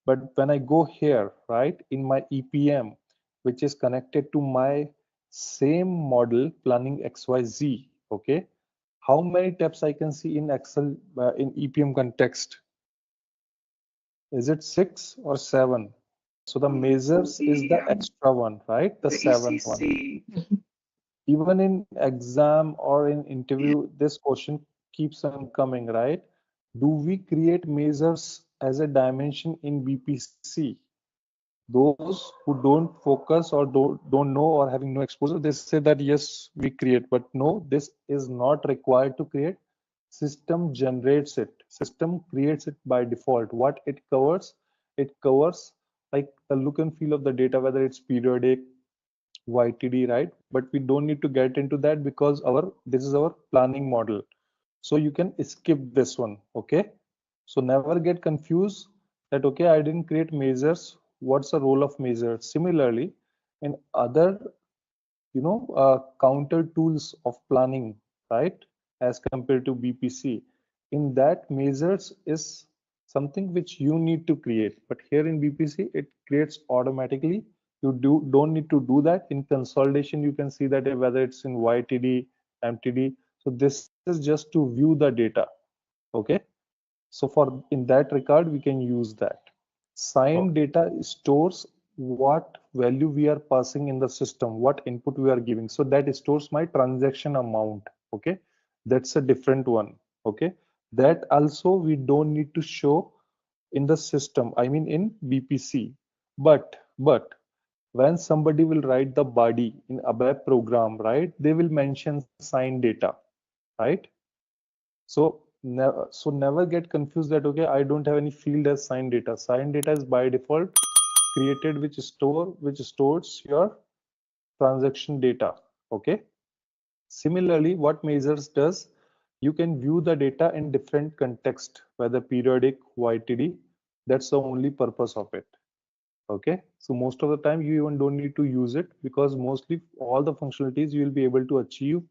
But when I go here, right, in my EPM, which is connected to my same model planning XYZ, okay, how many tabs I can see in Excel in EPM context? Is it 6 or 7? So the measures is the extra one, right? The 7th one. Even in exam or in interview, this question keeps on coming, right? Do we create measures as a dimension in BPC? Those who don't focus or don't know or having no exposure, they say that yes, we create, but no, this is not required to create. System generates it. System creates it by default. What it covers like the look and feel of the data, whether it's periodic, YTD, right? But we don't need to get into that because this is our planning model. So you can skip this one, okay? So never get confused that, okay, I didn't create measures. what's the role of measure? Similarly, in other counter tools of planning, right, as compared to BPC, in that measures is something which you need to create, but here in BPC it creates automatically. You don't need to do that. In consolidation you can see that whether it's in YTD, MTD. So this is just to view the data. Okay, so for in that regard we can use that. Signed data stores what value we are passing in the system, what input we are giving. So that stores my transaction amount. Okay, that's a different one. Okay, that also we don't need to show in the system, I mean in BPC. But when somebody will write the body in ABAP program, right, they will mention signed data, right? So never get confused that okay, I don't have any field as signed data. Signed data is by default created which stores your transaction data. Okay. Similarly, what measures does, you can view the data in different context, whether periodic, YTD. That's the only purpose of it. Okay, so most of the time you even don't need to use it, because mostly all the functionalities you will be able to achieve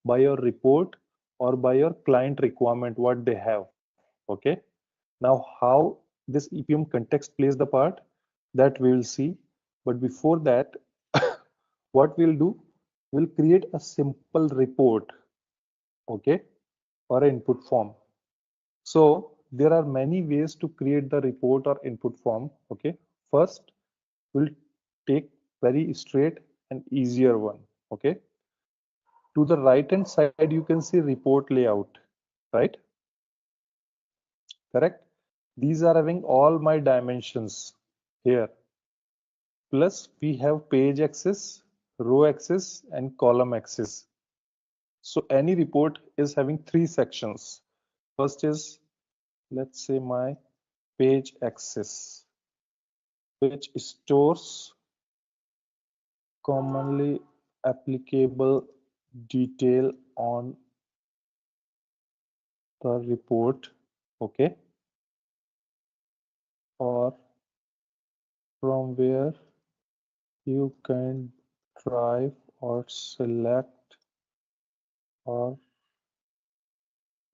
by your report or by your client requirement what they have. Okay, now how this EPM context plays the part, that we will see. But before that, what we'll do, we'll create a simple report, okay, or an input form. So there are many ways to create the report or input form. Okay, first we'll take very straight and easier one. Okay, to the right hand side you can see report layout, right? Correct. These are having all my dimensions here, plus we have page axis, row axis and column axis. So any report is having three sections. First is, let's say, my page axis, which stores commonly applicable detail on the report, okay, or from where you can drive or select or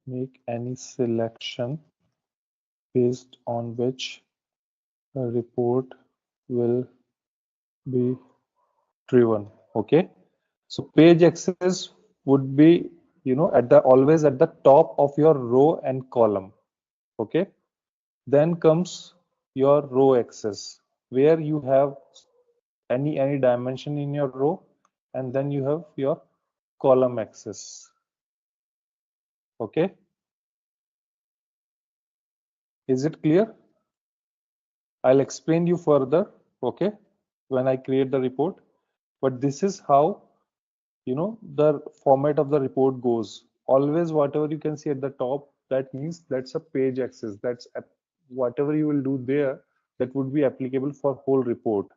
make any selection based on which a report will be driven. Okay, so page axis would be, at the always at the top of your row and column. Okay, then comes your row axis, where you have any dimension in your row, and then you have your column axis. Okay, is it clear? I'll explain you further, okay, when I create the report. But this is how the format of the report goes. Always whatever you can see at the top, that means that's a page axis. That's whatever you will do there, that would be applicable for whole report.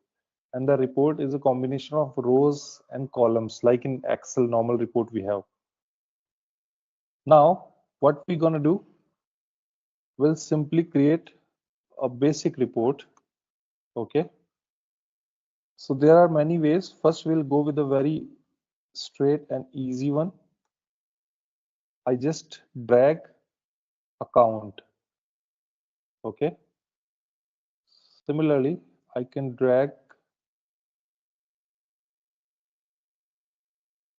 And the report is a combination of rows and columns, like in Excel normal report we have. Now what we're gonna do, we'll simply create a basic report. Okay, so there are many ways. First we'll go with a very straight and easy one. I just drag account. Okay, similarly I can drag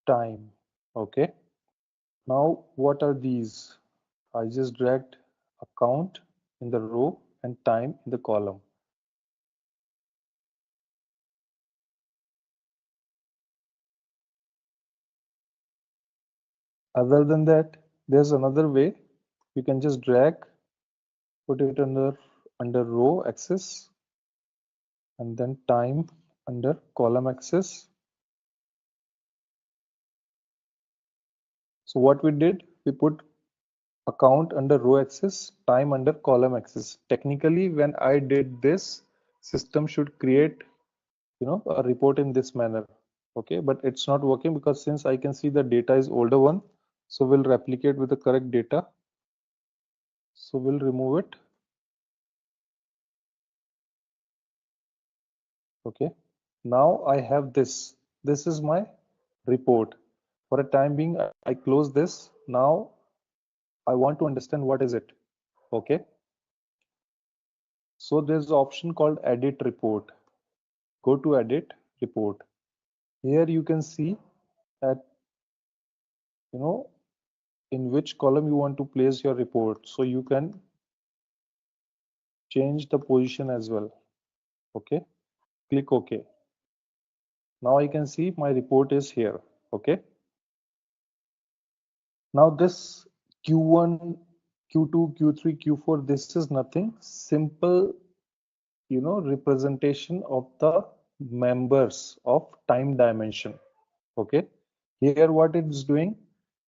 time. Okay, now what are these? I just dragged account in the row and time in the column. Other than that, there's another way. You can just drag, put it under row axis, and then time under column axis. So what we did, we put account under row axis, time under column axis. Technically, when I did this, system should create a report in this manner. Okay, but it's not working because since I can see the data is older one, so we'll replicate with the correct data. So we'll remove it. Okay, now I have this. This is my report. For a time being, I close this. Now I want to understand what is it. Okay, so there's an option called edit report. Go to edit report. Here you can see that, you know, in which column you want to place your report. So you can change the position as well. Okay, click OK. Now I can see my report is here. Okay, now this Q1, Q2, Q3, Q4, this is nothing simple, you know, representation of the members of time dimension. Okay, here what it's doing,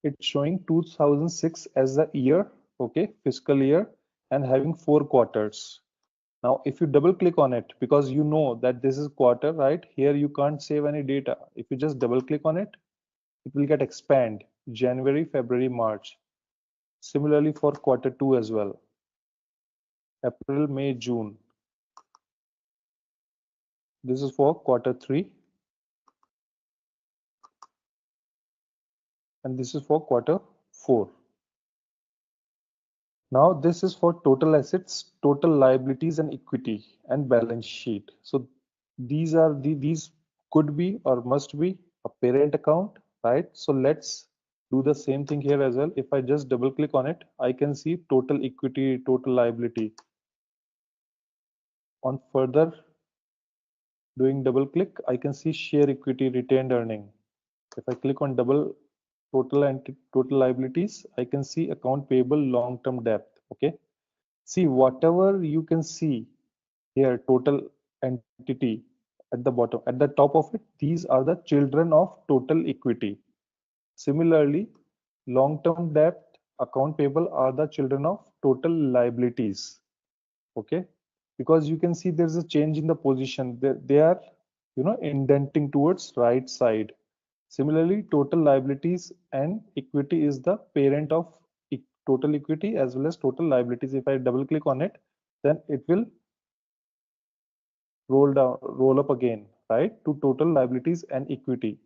it's showing 2006 as the year, okay, fiscal year, and having 4 quarters. Now if you double click on it, because you know that this is quarter, right? Here you can't save any data. If you just double click on it, it will get expand January, February, March. Similarly for quarter 2 as well, April, May, June. This is for quarter 3, and this is for quarter 4. Now this is for total assets, total liabilities and equity and balance sheet. So these are these could be or must be a parent account, right? So let's do the same thing here as well. If I just double click on it, I can see total equity, total liability. On further doing double click, I can see share equity, retained earning. If I click on double total and total liabilities, I can see account payable, long-term debt. Okay, see whatever you can see here, total entity at the bottom, at the top of it, these are the children of total equity. Similarly, long-term debt, account payable are the children of total liabilities. Okay, because you can see there's a change in the position. They are, you know, indenting towards right side. Similarly, total liabilities and equity is the parent of total equity as well as total liabilities. If I double click on it, then it will roll up again, right, to total liabilities and equity.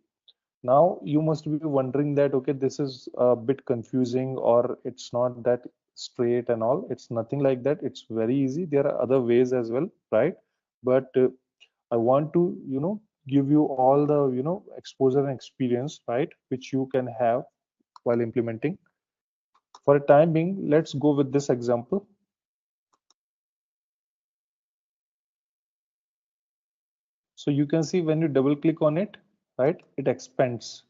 Now you must be wondering that, okay, this is a bit confusing or it's not that straight and all. It's nothing like that. It's very easy. There are other ways as well, right? But I want to, you know, give you all the, you know, exposure and experience, right, which you can have while implementing. For a time being, let's go with this example. So you can see when you double click on it, right, it expands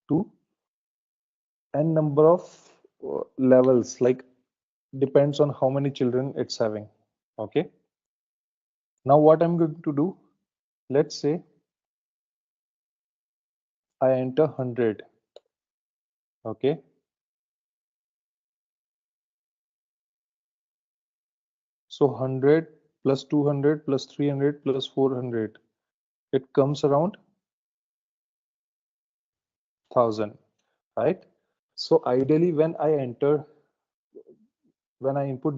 to n number of levels, like depends on how many children it's having. Okay, now what I'm going to do, let's say I enter 100. Okay, so 100 plus 200 plus 300 plus 400, it comes around 1000, right? So ideally when I input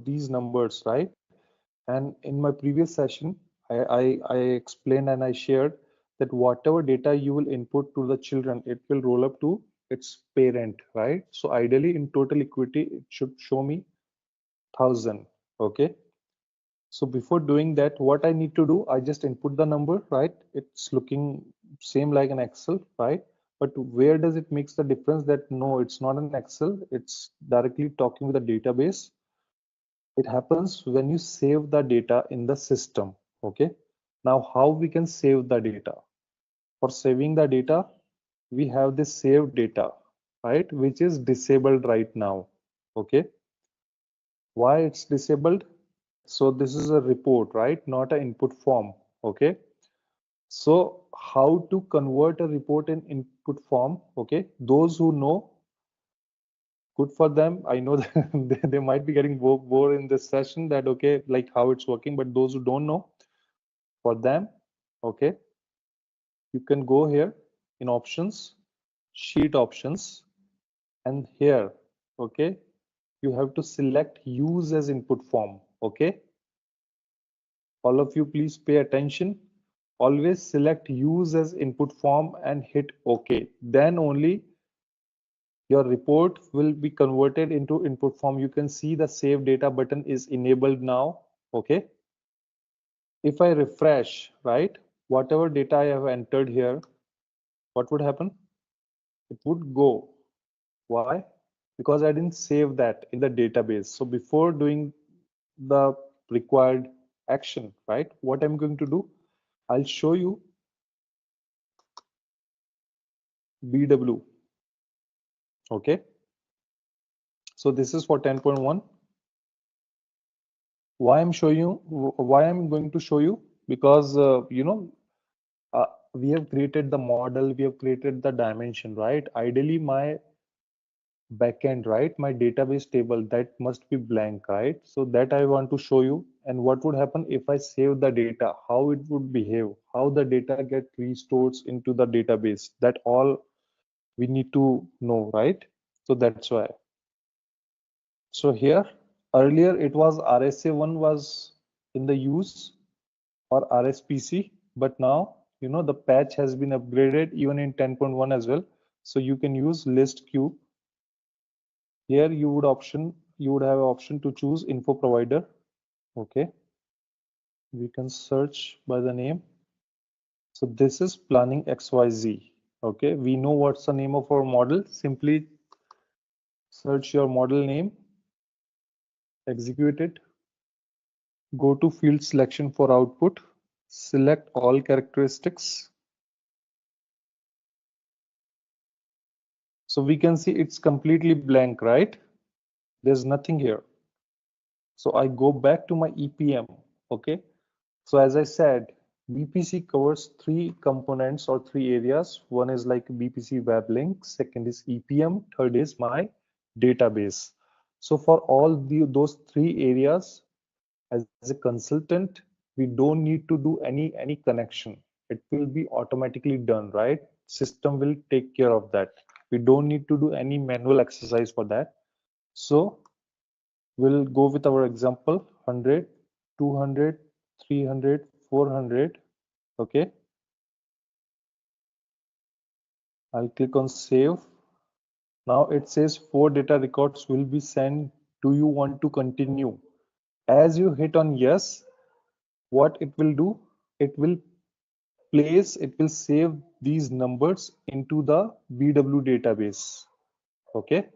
these numbers, right, and in my previous session I explained and I shared that whatever data you will input to the children, it will roll up to its parent, right? So ideally in total equity it should show me 1000. Okay, so before doing that, what I need to do, I just input the number, right? It's looking same like an Excel, right? But where does it makes the difference that no, it's not an Excel, it's directly talking with a database. It happens when you save the data in the system. Okay, now how we can save the data? For saving the data, we have this save data, right, which is disabled right now. Okay, why it's disabled? So this is a report, right, not an input form. Okay, so how to convert a report in input form? Okay, those who know, good for them. I know that they might be getting bored in this session, that okay, like how it's working, but those who don't know, for them, okay, you can go here in options, sheet options, and here, okay, you have to select use as input form. Okay, all of you please pay attention. always select use as input form and hit OK. Then only your report will be converted into input form. You can see the save data button is enabled now. Okay. If I refresh, right, whatever data I have entered here, what would happen? It would go. Why? Because I didn't save that in the database. So before doing the required action, right, what I'm going to do, I'll show you BW. Okay. So this is for 10.1. Why I'm going to show you, because we have created the model, we have created the dimension, right? Ideally my backend, right, my database table, that must be blank, right? So that I want to show you. And what would happen if I save the data, how it would behave, how the data get restored into the database, that all we need to know, right? So that's why. So here earlier it was RSA1 was in the use, or RSPC, but now the patch has been upgraded even in 10.1 as well. So you can use list queue. Here you would have option to choose info provider. Okay, we can search by the name. So this is planning XYZ. Okay, we know what's the name of our model. Simply search your model name, execute it, go to field selection for output, select all characteristics. So we can see it's completely blank, right? There's nothing here. So I go back to my EPM. Okay. So as I said, BPC covers 3 components or 3 areas. One is like BPC web link, second is EPM, third is my database. So for all those 3 areas, as a consultant, we don't need to do any connection. It will be automatically done, right? System will take care of that. We don't need to do any manual exercise for that. So we'll go with our example: 100, 200, 300, 400. Okay. I'll click on save. Now it says 4 data records will be sent. Do you want to continue? As you hit on yes, what it will do, it will save these numbers into the BW database. Okay.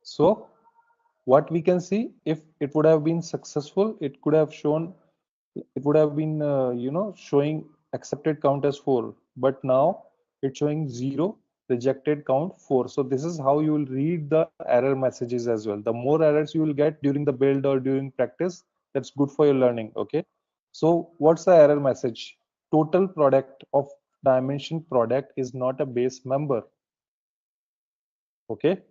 So what we can see, if it would have been successful, it could have shown, it would have been showing accepted count as 4, but now it's showing 0, rejected count 4. So this is how you will read the error messages as well. The more errors you will get during the build or during practice, that's good for your learning. Okay. So what's the error message? Total product of dimension product is not a base member. Okay.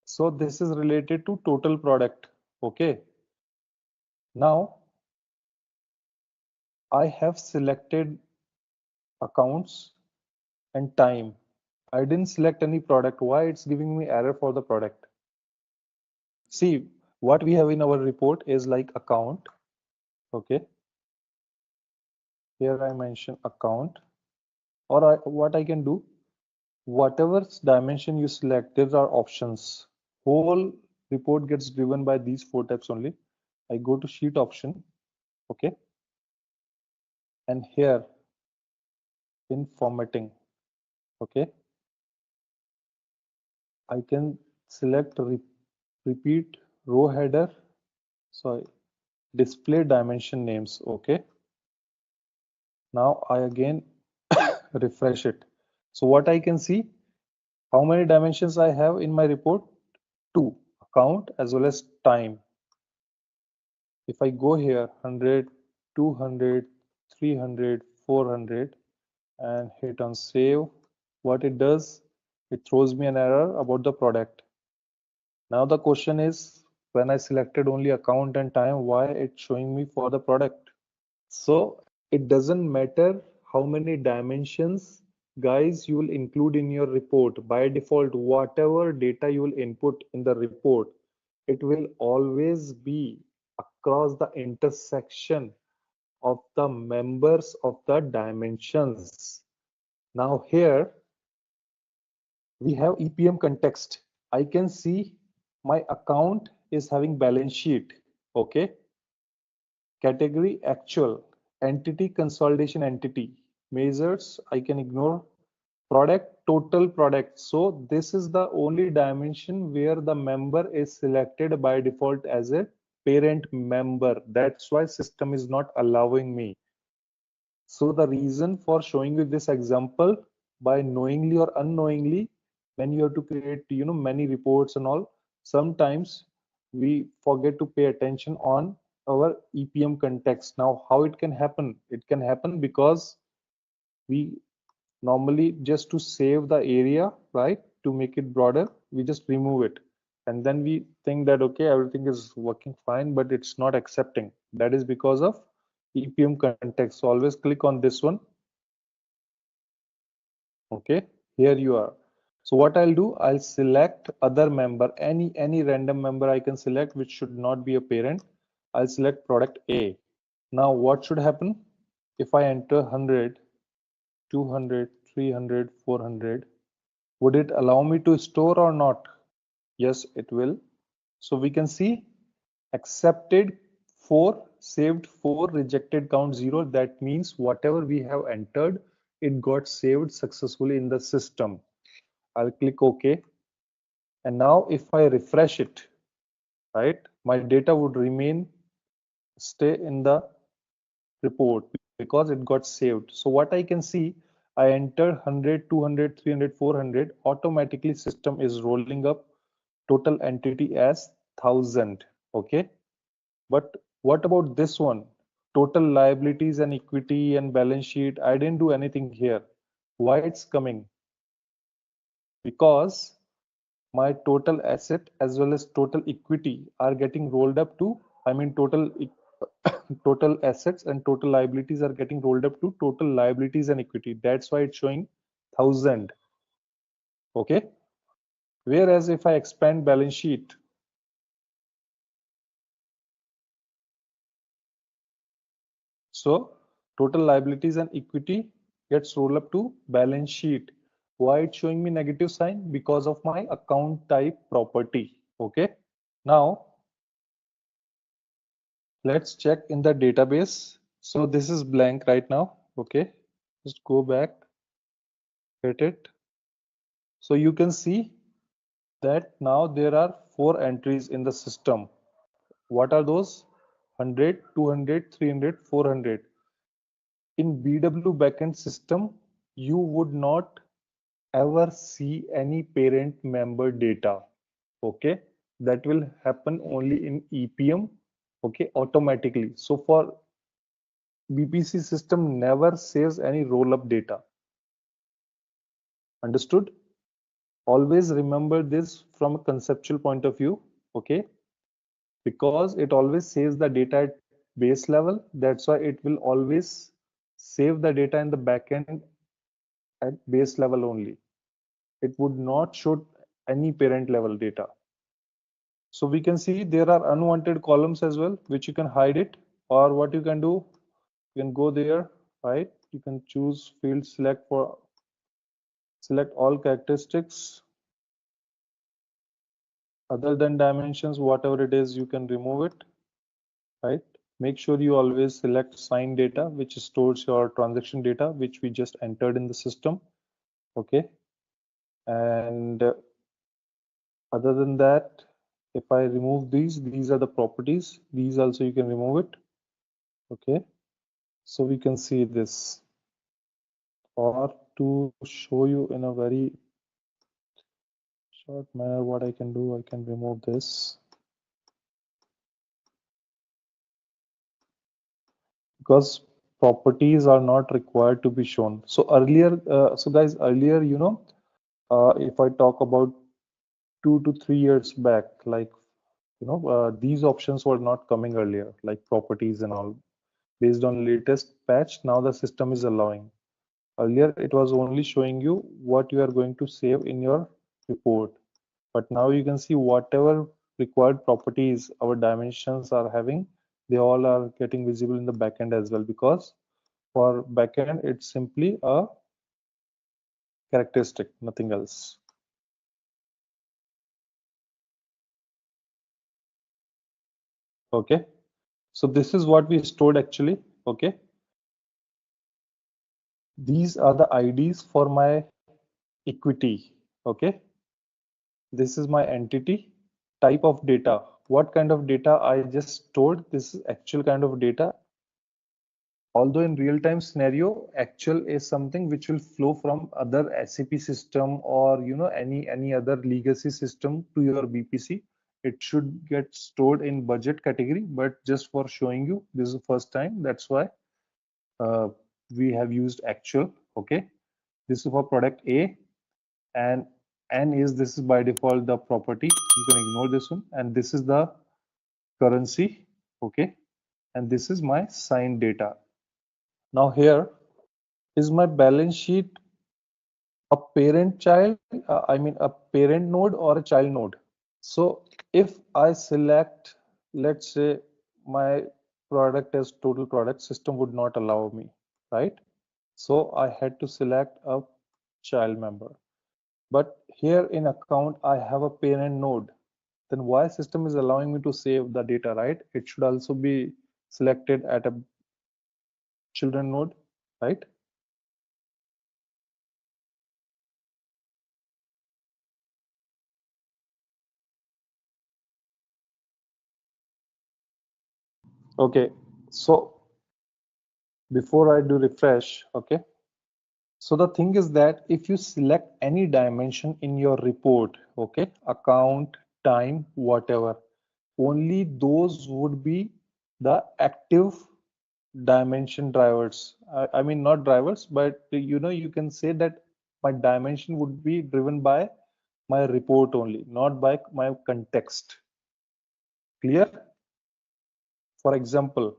So this is related to total product. Okay. Now I have selected accounts and time. I didn't select any product. Why it's giving me error for the product? See, what we have in our report is like account. Okay. Here I mention account, or what I can do, whatever dimension you select, there are options. Whole report gets driven by these 4 tabs only. I go to sheet option. Okay. And here in formatting, okay, I can select repeat row header. Sorry, display dimension names. Okay. Now I again refresh it. So what I can see, how many dimensions I have in my report? 2, account as well as time. If I go here 100, 200, 300, 400 and hit on save, what it does, it throws me an error about the product. Now the question is, when I selected only account and time, why it's showing me for the product? So it doesn't matter how many dimensions guys, you will include in your report by default, whatever data you will input in the report, it will always be across the intersection of the members of the dimensions. Now here we have EPM context. I can see my account is having balance sheet. Okay. Category actual, entity consolidation entity, measures I can ignore, product total product. So this is the only dimension where the member is selected by default as a parent member. That's why system is not allowing me. So the reason for showing you this example, by knowingly or unknowingly, when you have to create many reports and all, sometimes we forget to pay attention on our EPM context. Now how it can happen? It can happen because we normally, just to save the area, right, to make it broader, we just remove it, and then we think that okay, everything is working fine, but it's not accepting. That is because of EPM context. So always click on this one. Okay, here you are. So what I'll do, I'll select other member, any random member I can select, which should not be a parent. I'll select product A. Now what should happen if I enter 100, 200, 300, 400? Would it allow me to store or not? Yes, it will. So we can see accepted 4, saved 4, rejected count 0. That means whatever we have entered, it got saved successfully in the system. I'll click OK. And now if I refresh it, right, my data would stay in the report because it got saved. So what I can see, I enter 100, 200, 300, 400, automatically system is rolling up total entity as 1000. Okay, but what about this one? Total liabilities and equity and balance sheet, I didn't do anything here. Why it's coming? Because my total asset as well as total equity are getting rolled up to, total assets and total liabilities are getting rolled up to total liabilities and equity. That's why it's showing 1000. Okay, whereas if I expand balance sheet, so total liabilities and equity gets rolled up to balance sheet. Why it's showing me negative sign? Because of my account type property. Okay, now let's check in the database. So this is blank right now. Okay, just go back, hit it. So you can see that now there are 4 entries in the system. What are those? 100, 200, 300, 400. In BW backend system, you would not ever see any parent member data. Okay, that will happen only in EPM. Okay, automatically. So for BPC system never saves any roll-up data. Understood? Always remember this from a conceptual point of view. Okay, because it always saves the data at base level. That's why it will always save the data in the backend at base level only. It would not show any parent level data. So we can see there are unwanted columns as well, which you can hide it, or what you can do, you can go there, right? You can choose field select all characteristics other than dimensions, whatever it is, you can remove it, right? Make sure you always select sign data, which stores your transaction data, which we just entered in the system. Okay, and other than that, if I remove these are the properties. These also you can remove it. Okay, so we can see this, or to show you in a very short manner what I can do, I can remove this because properties are not required to be shown. So earlier, so guys, earlier, if I talk about 2 to 3 years back, like these options were not coming earlier, like properties and all. Based on latest patch, now the system is allowing. Earlier, it was only showing you what you are going to save in your report. But now you can see whatever required properties our dimensions are having, they all are getting visible in the backend as well, because for backend, it's simply a characteristic, nothing else. Okay, so this is what we stored actually. Okay, these are the IDs for my equity. Okay, this is my entity, type of data, what kind of data I just stored. This is actual kind of data. Although in real-time scenario, actual is something which will flow from other SAP system or any other legacy system to your BPC. It should get stored in budget category, but just for showing you, this is the first time. That's why we have used actual. Okay, this is for product A, and N is, this is by default the property. You can ignore this one, and this is the currency. Okay, and this is my signed data. Now here is my balance sheet a parent child, I mean a parent node or a child node. So if I select, let's say my product as total product, system would not allow me, right? So I had to select a child member. But here in account, I have a parent node. Then why system is allowing me to save the data, right? It should also be selected at a children node, right? Okay, so before I do refresh, okay. So the thing is that if you select any dimension in your report, okay, account, time, whatever, only those would be the active dimension drivers. I mean, not drivers, but you can say that my dimension would be driven by my report only, not by my context. Clear? For example,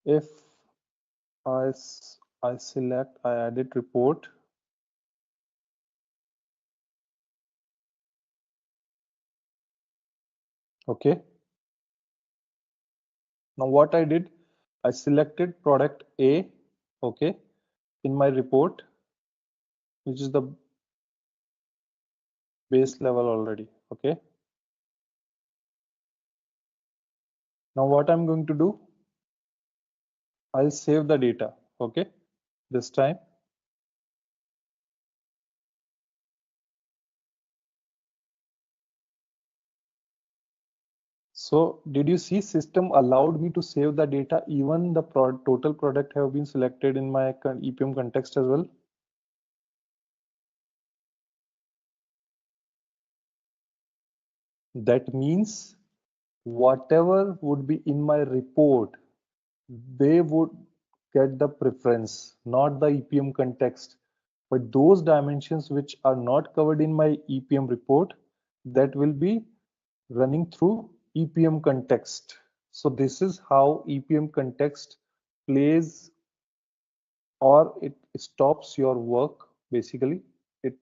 if I, I select, I edit report, okay. Now what I did, I selected product A, okay, in my report, which is the base level already, okay. Now what I'm going to do, I'll save the data, okay, this time. So did you see system allowed me to save the data even the total product have been selected in my EPM context as well? That means whatever would be in my report, they would get the preference, not the EPM context. But those dimensions which are not covered in my EPM report, that will be running through EPM context. So this is how EPM context plays, or it stops your work. Basically, it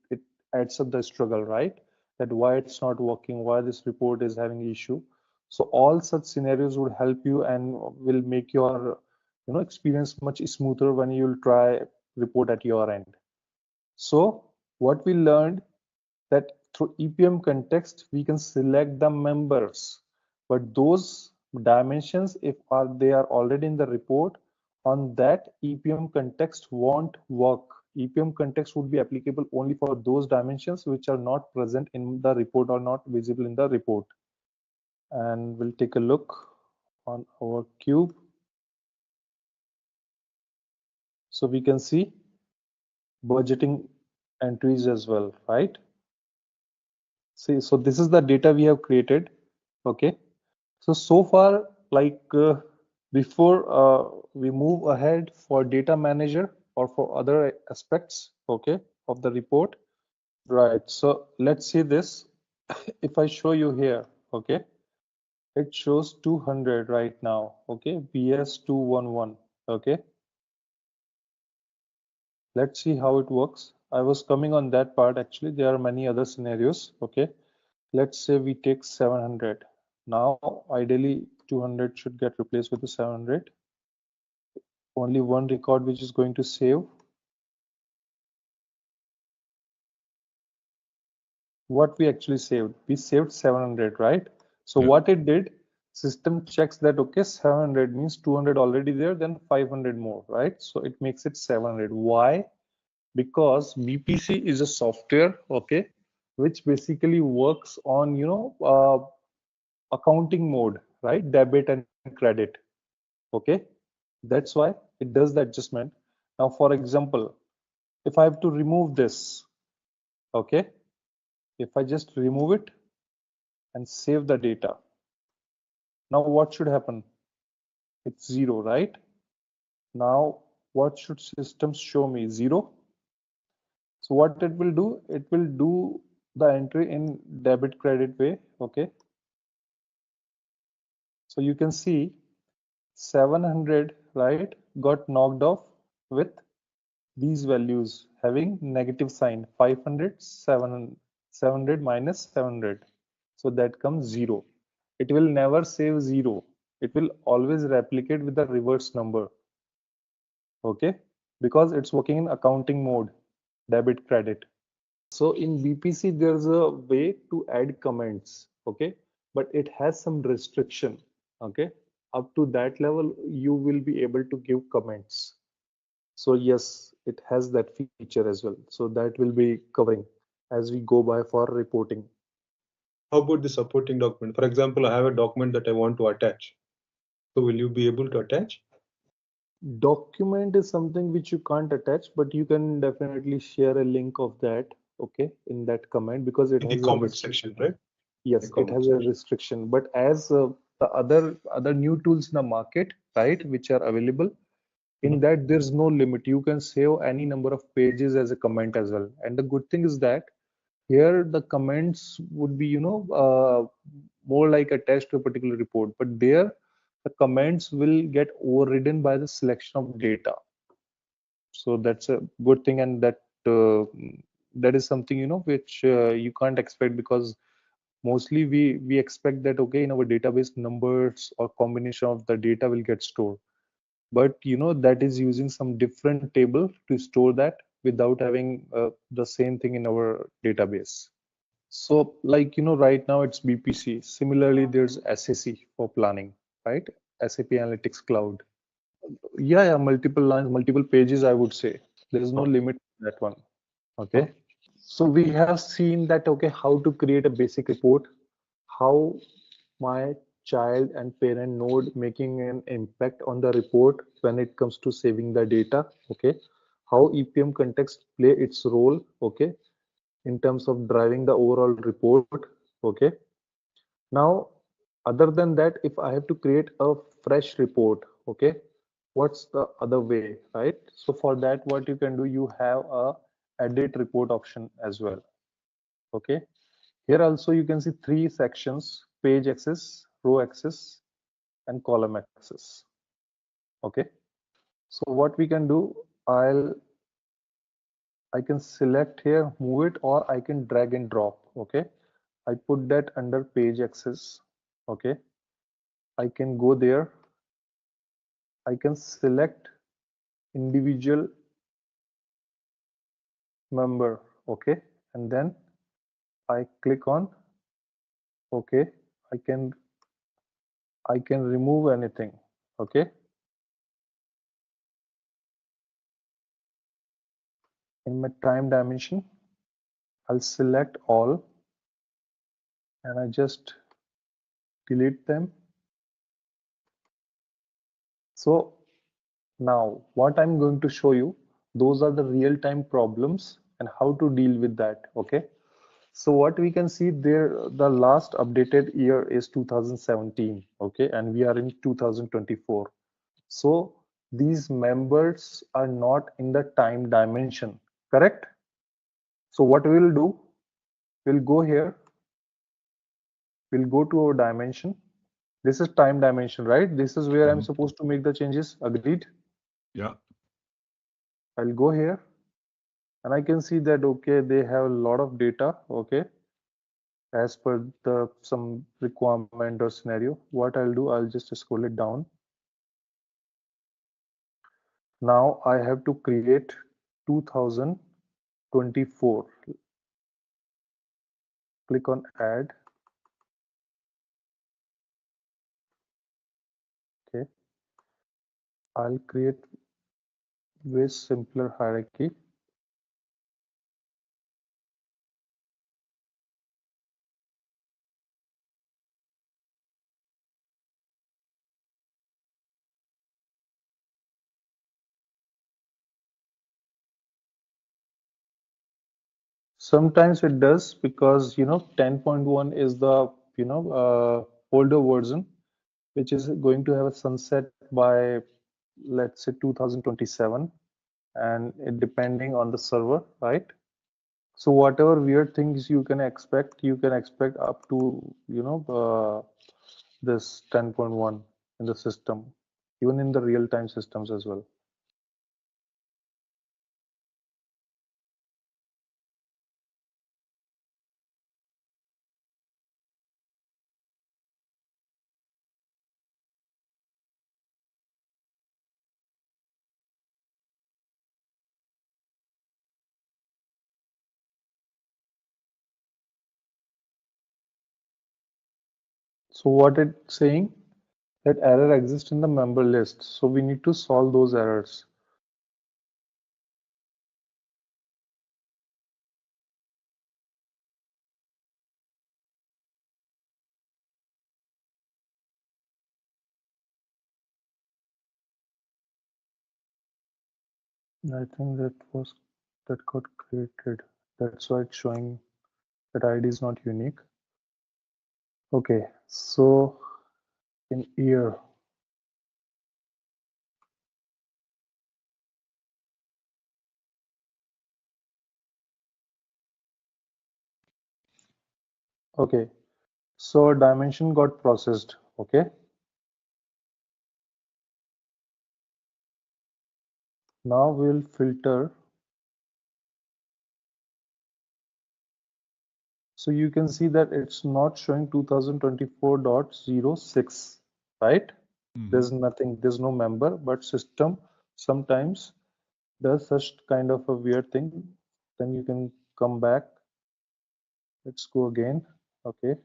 adds up the struggle, right? That why it's not working, why this report is having issue. So all such scenarios would help you and will make your experience much smoother when you'll try report at your end. So what we learned, that through EPM context we can select the members, but those dimensions, if they are already in the report, on that EPM context won't work. EPM context would be applicable only for those dimensions which are not present in the report or not visible in the report. And we'll take a look on our cube. So we can see budgeting entries as well, right? See, so this is the data we have created. Okay, so far, like before we move ahead for data manager or for other aspects, okay, of the report, right? So let's see this. If I show you here, okay, it shows 200 right now, okay, BS 211, okay. Let's see how it works. I was coming on that part actually. There are many other scenarios. Okay. Let's say we take 700. Now, ideally 200 should get replaced with the 700. Only one record which is going to save. What we actually saved? We saved 700, right? So Yeah. what it did, system checks that, okay, 700 means 200 already there, then 500 more, right? So it makes it 700. Why? Because BPC is a software, okay, which basically works on, accounting mode, right? Debit and credit, okay? That's why it does the adjustment. Now, for example, if I have to remove this, okay, if I just remove it and save the data, now what should happen? It's 0, right? Now, what should systems show me? 0. So what it will do? It will do the entry in debit credit way, okay? So you can see 700, right, got knocked off with these values having negative sign, 500, 700 minus 700. So that comes 0. It will never save 0. It will always replicate with the reverse number, okay? Because it's working in accounting mode, debit credit. So in BPC, there's a way to add comments, okay? But it has some restriction, okay? Up to that level, you will be able to give comments. So yes, it has that feature as well. So that will be covering as we go by for reporting. How about the supporting document? For example, I have a document that I want to attach. So will you be able to attach? Document is something which you can't attach, but you can definitely share a link of that, okay, in that comment, because it In has the a comment restriction. section, right? Yes, The it has a restriction. But as the other new tools in the market, right, which are available, in that there's no limit. You can save any number of pages as a comment as well. And the good thing is that here the comments would be, more like attached to a particular report, but there the comments will get overridden by the selection of data. So that's a good thing, and that is something, which you can't expect, because mostly we expect that, okay, in our database numbers or combination of the data will get stored, but that is using some different table to store that without having the same thing in our database. So like, right now it's BPC. Similarly, there's SAC for planning, right? SAP Analytics Cloud. Yeah, multiple lines, multiple pages, I would say. There is no limit to that one. Okay. So we have seen that, okay, how to create a basic report, how my child and parent node making an impact on the report when it comes to saving the data, okay, how EPM context play its role, okay, in terms of driving the overall report, okay. Now, other than that, if I have to create a fresh report, okay, what's the other way, right? So for that, what you can do, you have a edit report option as well, okay. Here also you can see 3 sections: page access, row access, and column access, okay. So what we can do, I can select here, move it, or I can drag and drop, okay. I put that under page access, okay. I can go there, I can select individual member, okay, and then I click on okay. I can remove anything, okay. In my time dimension, I'll select all and I just delete them. So now what I'm going to show you, those are the real-time problems and how to deal with that, okay. So what we can see there, the last updated year is 2017, okay, and we are in 2024. So these members are not in the time dimension, correct? So what we will do, we'll go here, we'll go to our dimension. This is time dimension, right? This is where I'm supposed to make the changes. Agreed? Yeah. I'll go here. And I can see that, okay, they have a lot of data, okay, as per the some requirement or scenario. What I'll do, I'll just scroll it down. Now I have to create 2024. Click on add. Okay, I'll create with simpler hierarchy. Sometimes it does, because 10.1 is the older version, which is going to have a sunset by, let's say, 2027, and it depending on the server, right? So whatever weird things you can expect up to this 10.1 in the system, even in the real-time systems as well. So what it's saying, that error exists in the member list. So we need to solve those errors. I think that got created. That's why it's showing that ID is not unique. Okay, so in year, okay, so dimension got processed. Okay, now we'll filter. So you can see that it's not showing 2024.06, right? There's nothing, there's no member, but system sometimes does such kind of a weird thing. Then you can come back. Let's go again. Okay.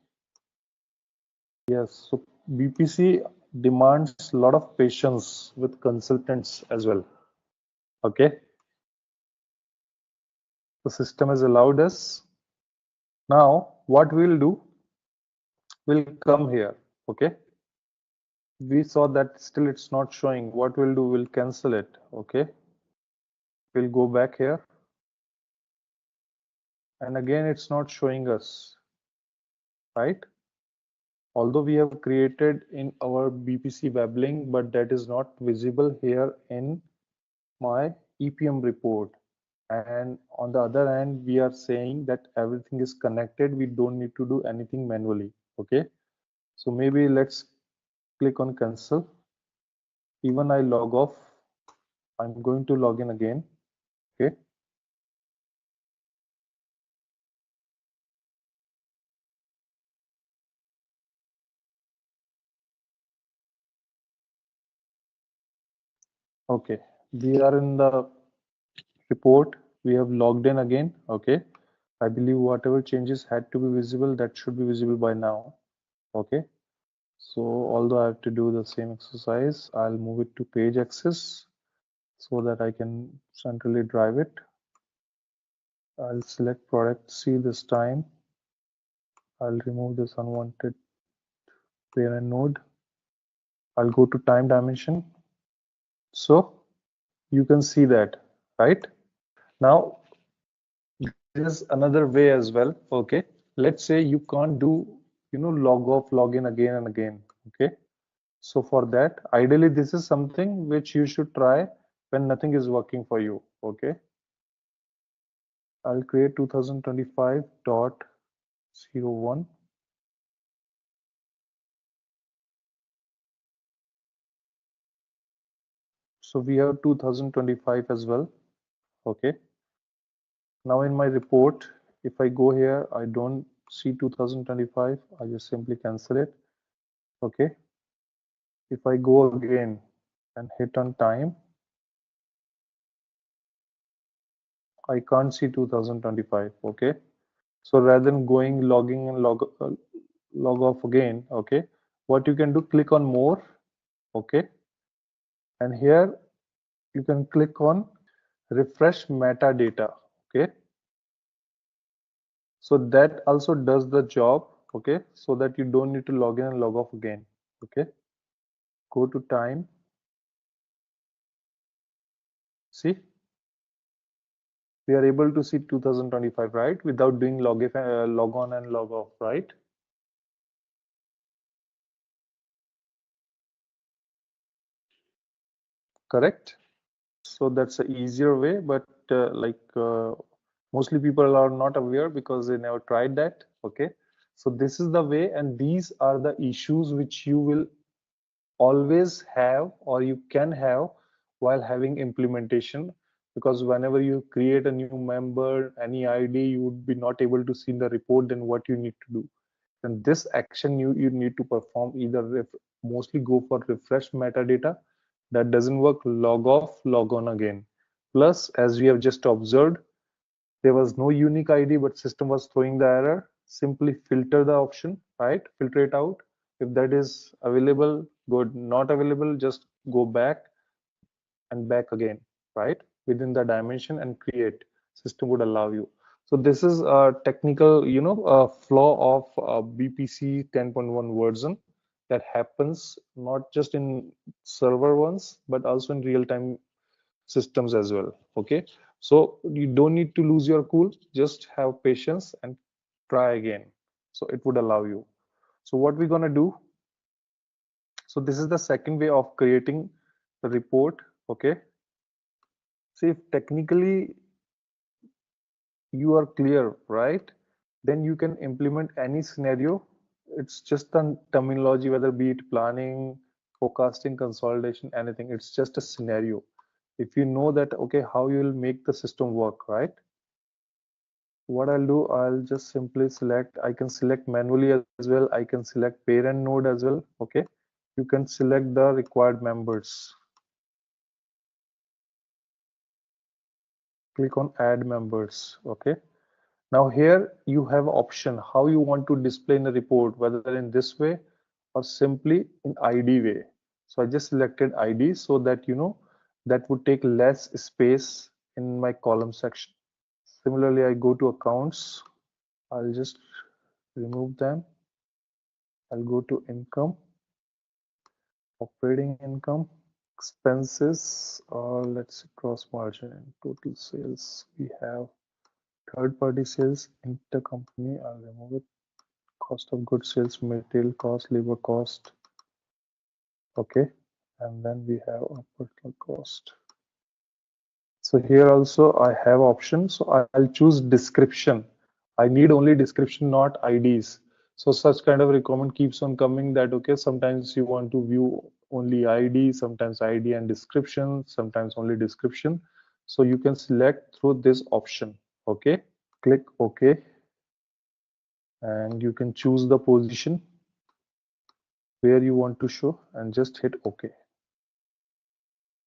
Yes, so BPC demands a lot of patience with consultants as well. Okay. The system has allowed us. Now, what we'll do, we'll come here. Okay. We saw that still it's not showing. What we'll do, we'll cancel it. Okay. We'll go back here. And again, it's not showing us, right? Although we have created in our BPC web link, but that is not visible here in my EPM report. And on the other hand, we are saying that everything is connected. We don't need to do anything manually. Okay. So maybe let's click on cancel. Even I log off. I'm going to log in again. Okay. Okay. We are in the report. We have logged in again. Okay. I believe whatever changes had to be visible, that should be visible by now. Okay. So although I have to do the same exercise, I'll move it to page access so that I can centrally drive it. I'll select product C this time. I'll remove this unwanted parent node. I'll go to time dimension. So you can see that, right? Now there's another way as well. Okay. Let's say you can't do, log off, log in again and again. Okay. So for that, ideally, this is something which you should try when nothing is working for you. Okay. I'll create 2025.01. So we have 2025 as well. Okay. Now in my report, if I go here, I don't see 2025. I just simply cancel it. Okay. If I go again and hit on time, I can't see 2025. Okay. So rather than logging and log off again, okay, what you can do, click on more. Okay. And here you can click on refresh metadata. Okay. So that also does the job. Okay. So that you don't need to log in and log off again. Okay. Go to time. See, we are able to see 2025, right? Without doing log on and log off, right? Correct. So that's an easier way, but mostly people are not aware because they never tried that. Okay. So this is the way, and these are the issues which you will always have, or you can have while having implementation, because whenever you create a new member, any ID, you would be not able to see in the report. Then what you need to do, and this action you need to perform, either mostly go for refresh metadata. That doesn't work, log off, log on again. Plus, as we have just observed, there was no unique ID, but system was throwing the error. Simply filter the option, right? Filter it out. If that is available, good. Not available, just go back and back again, right? Within the dimension and create. System would allow you. So this is a technical, flaw of BPC 10.1 version that happens not just in server ones, but also in real-time systems as well. Okay, so you don't need to lose your cool, just have patience and try again. So it would allow you. So what we're gonna do, so this is the second way of creating the report. Okay, see, if technically you are clear, right, then you can implement any scenario. It's just a terminology, whether be it planning, forecasting, consolidation, anything. It's just a scenario. If you know that, okay, how you will make the system work, right? What I'll do, I'll just simply select, I can select manually as well. I can select parent node as well. Okay, you can select the required members. Click on add members. Okay, now here you have option how you want to display in the report, whether in this way or simply in ID way. So I just selected ID so that that would take less space in my column section. Similarly, I go to accounts. I'll just remove them. I'll go to income, operating income, expenses, or let's say gross margin and total sales. We have third party sales, intercompany. I'll remove it. Cost of goods sales, material cost, labor cost. Okay, and then we have a personal cost. So here also I have options. So I'll choose description. I need only description, not IDs. So such kind of requirement keeps on coming that, okay, sometimes you want to view only ID, sometimes ID and description, sometimes only description. So you can select through this option. Okay, click OK, and you can choose the position where you want to show and just hit OK.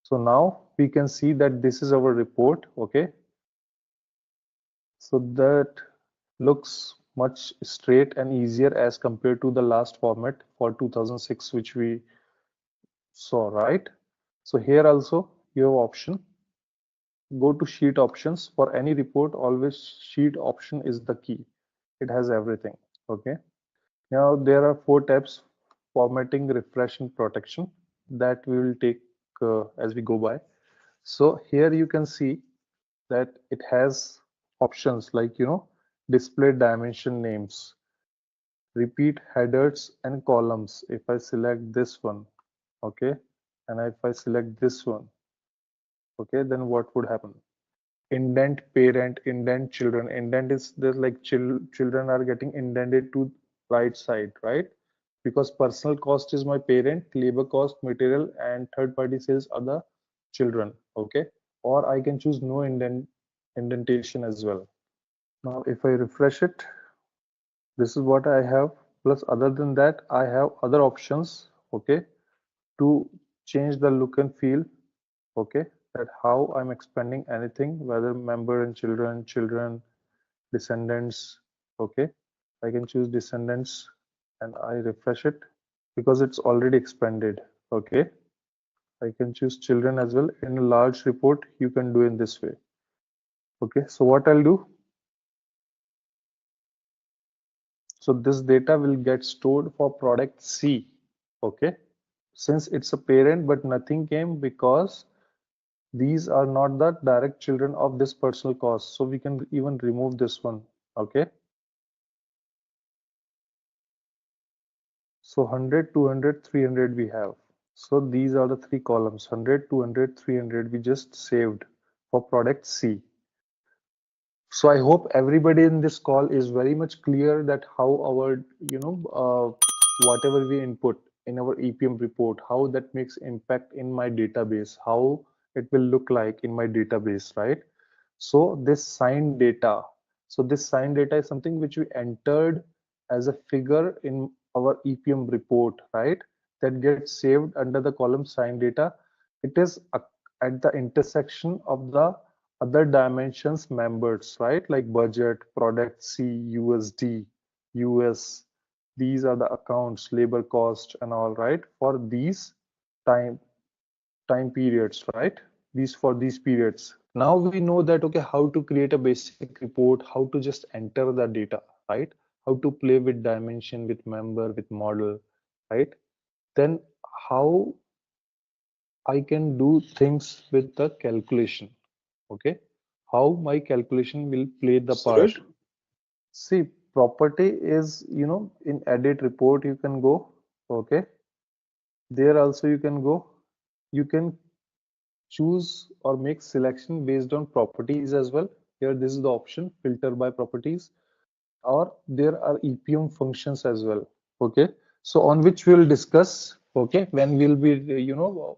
So now we can see that this is our report. Okay, so that looks much straight and easier as compared to the last format for 2006 which we saw, right? So here also you have option, go to sheet options. For any report, always sheet option is the key. It has everything. Okay, now there are 4 tabs: formatting, refresh, and protection, that we will take as we go by. So here you can see that it has options like display dimension names, repeat headers and columns. If I select this one, okay, and if I select this one, okay, then what would happen? Indent parent, indent children. Indent is there's like children are getting indented to right side, right? Because personal cost is my parent, labor cost, material, and third party sales are the children. Okay, or I can choose no indent indentation as well. Now if I refresh it, this is what I have. Plus other than that, I have other options, okay, to change the look and feel, okay, that how I'm expanding anything, whether member and children, descendants, okay. I can choose descendants and I refresh it because it's already expanded, okay. I can choose children as well. In a large report, you can do in this way. Okay, so what I'll do, so this data will get stored for product C, okay. Since it's a parent, but nothing came because these are not the direct children of this personal cost. So we can even remove this one, okay. So 100, 200, 300 we have. So these are the three columns, 100, 200, 300 we just saved for product C. So I hope everybody in this call is very much clear that how our, whatever we input in our EPM report, how that makes impact in my database, how it will look like in my database, right? So this signed data, is something which we entered as a figure in our EPM report, right? That gets saved under the column signed data. It is at the intersection of the other dimensions members, right? Like budget, product C, USD, US. These are the accounts, labor cost and all, right? For these time periods, right? These periods. Now we know that, okay, how to create a basic report, how to just enter the data, right? How to play with dimension, with member, with model, right? Then how I can do things with the calculation, okay? How my calculation will play the part. See, property is, in edit report, you can go, okay? There also you can go, you can choose or make selection based on properties as well. Here, this is the option, filter by properties, or there are EPM functions as well, okay? So on which we'll discuss, okay, when we'll be,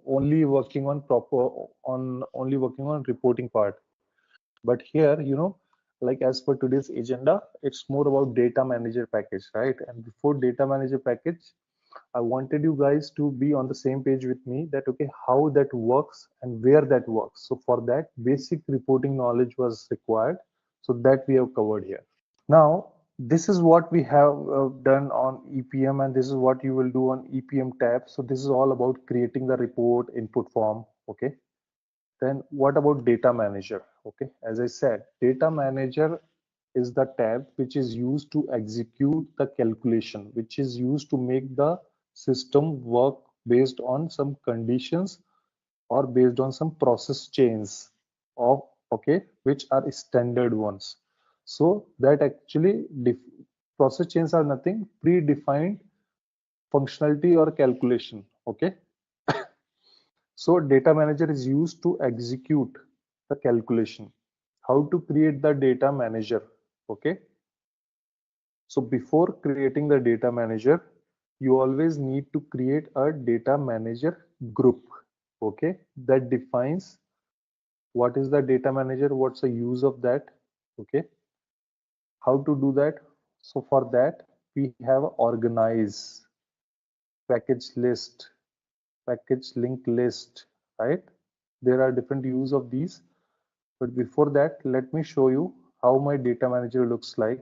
only working on reporting part. But here, like as per today's agenda, it's more about data manager package, right? And before data manager package, I wanted you guys to be on the same page with me that, okay, how that works and where that works. So for that, basic reporting knowledge was required. So that we have covered here. Now, this is what we have done on EPM, and this is what you will do on EPM tab. So this is all about creating the report input form, okay? Then what about data manager? Okay, as I said, data manager is the tab which is used to execute the calculation, which is used to make the system work based on some conditions or based on some process chains of, okay, which are standard ones. So that actually process chains are nothing predefined functionality or calculation, okay. So data manager is used to execute the calculation. How to create the data manager, okay. So before creating the data manager, you always need to create a data manager group, okay, that defines what is the data manager, what's the use of that, okay. How to do that? So for that, we have organize, package list, package link list, right? There are different use of these. But before that, let me show you how my data manager looks like.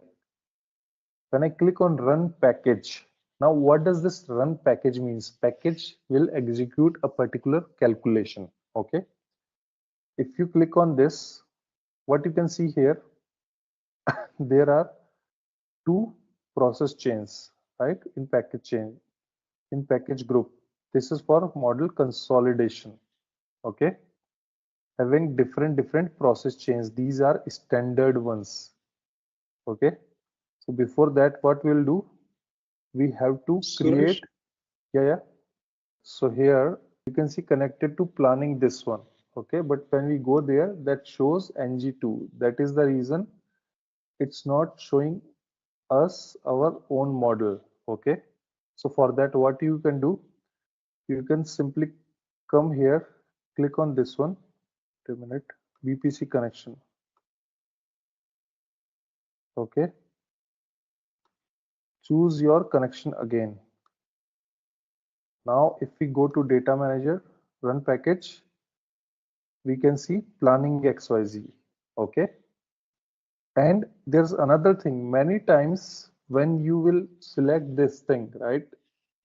When I click on run package, now what does this run package means? Package will execute a particular calculation, okay? If you click on this, what you can see here, there are two process chains, right? In package chain, in package group. This is for model consolidation, okay? Having different process chains. These are standard ones, okay. So before that, what we'll do, we have to create, yeah. So here you can see connected to planning this one, okay. But when we go there, that shows ng2. That is the reason it's not showing us our own model, okay. So for that, what you can do, you can simply come here, click on this one. Wait a minute, BPC connection. Okay. Choose your connection again. Now, if we go to data manager, run package, we can see planning XYZ. Okay. And there's another thing, many times when you will select this thing, right?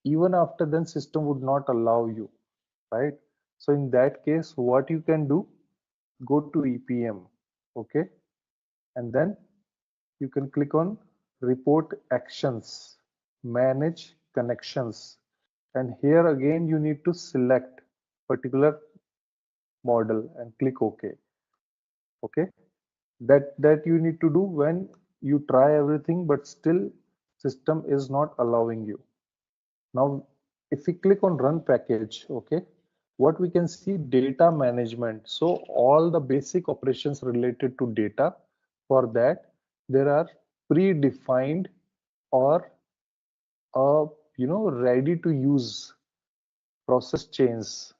Even after then system would not allow you, right? So in that case, what you can do, go to EPM, okay? And then you can click on report actions, manage connections. And here again, you need to select particular model and click OK. Okay, that you need to do when you try everything, but still system is not allowing you. Now, if we click on run package, okay, what we can see, data management. So all the basic operations related to data, for that there are predefined or ready to use process chains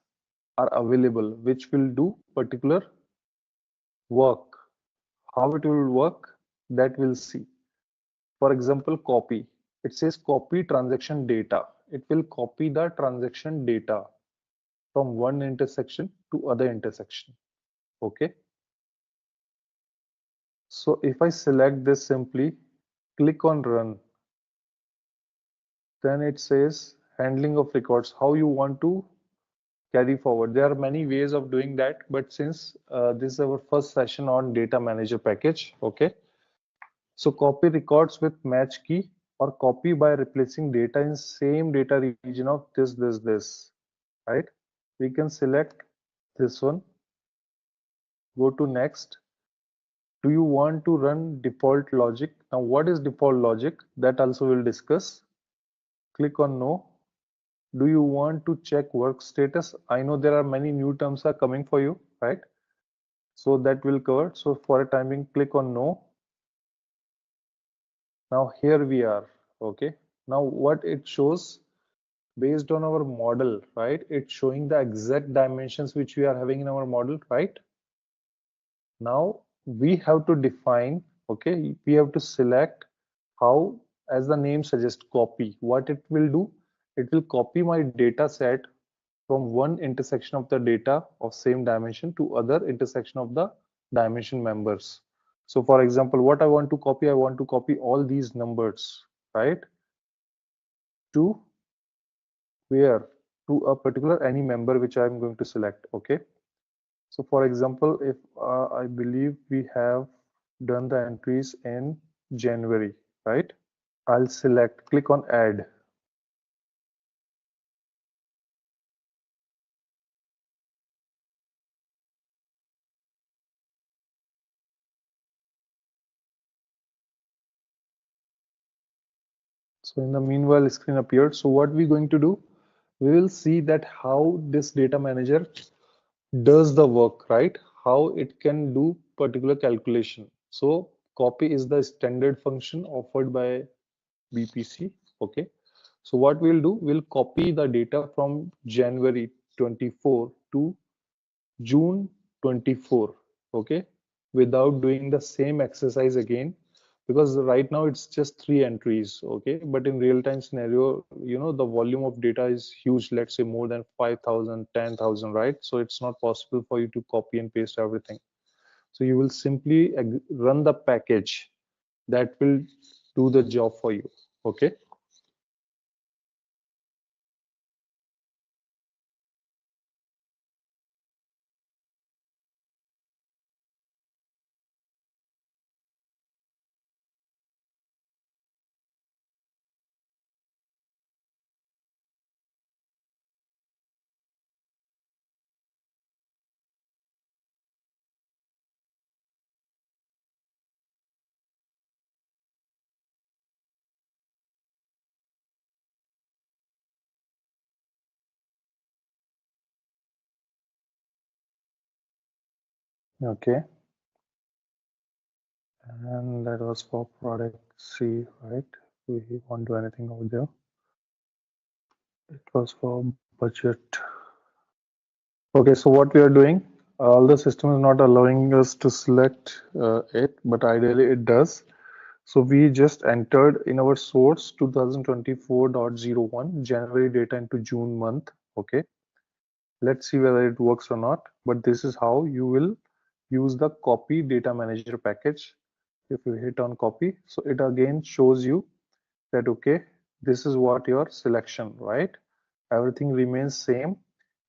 are available, which will do particular work. How it will work, that we'll see. For example, copy. It says copy transaction data. It will copy the transaction data from one intersection to other intersection. Okay. So if I select this, simply click on run, then it says handling of records, how you want to carry forward. There are many ways of doing that, but since this is our first session on data manager package, okay. So copy records with match key, or copy by replacing data in same data region of this, right? We can select this one, go to next. Do you want to run default logic? Now, what is default logic? That also we'll discuss. Click on no. Do you want to check work status? I know there are many new terms are coming for you, right? So that will cover. So for a timing, click on no. Now here we are. Okay. Now what it shows, based on our model, right? It's showing the exact dimensions which we are having in our model, right? Now we have to define, okay, we have to select how, as the name suggests, copy. What it will do, it will copy my data set from one intersection of the data of same dimension to other intersection of the dimension members. So for example, what I want to copy all these numbers, right, to where, to a particular any member which I'm going to select. Okay. So for example, if I believe we have done the entries in January, right? I'll select, click on add. So in the meanwhile, screen appeared. So what we're going to do, we will see that how this data manager does the work, right? How it can do particular calculation. So copy is the standard function offered by BPC. Okay. So what we'll do, we'll copy the data from January 24 to June 24. Okay. Without doing the same exercise again, because right now it's just 3 entries. Okay. But in real time scenario, the volume of data is huge. Let's say more than 5,000, 10,000, right? So it's not possible for you to copy and paste everything. So you will simply run the package that will do the job for you. Okay. Okay. And that was for product C, right? We won't do anything over there. It was for budget. Okay, so what we are doing, all the system is not allowing us to select it, but ideally it does. So we just entered in our source 2024.01 January data into June month. Okay, let's see whether it works or not. But this is how you will use the copy data manager package. If you hit on copy, so it again shows you that okay, this is what your selection, right? Everything remains same.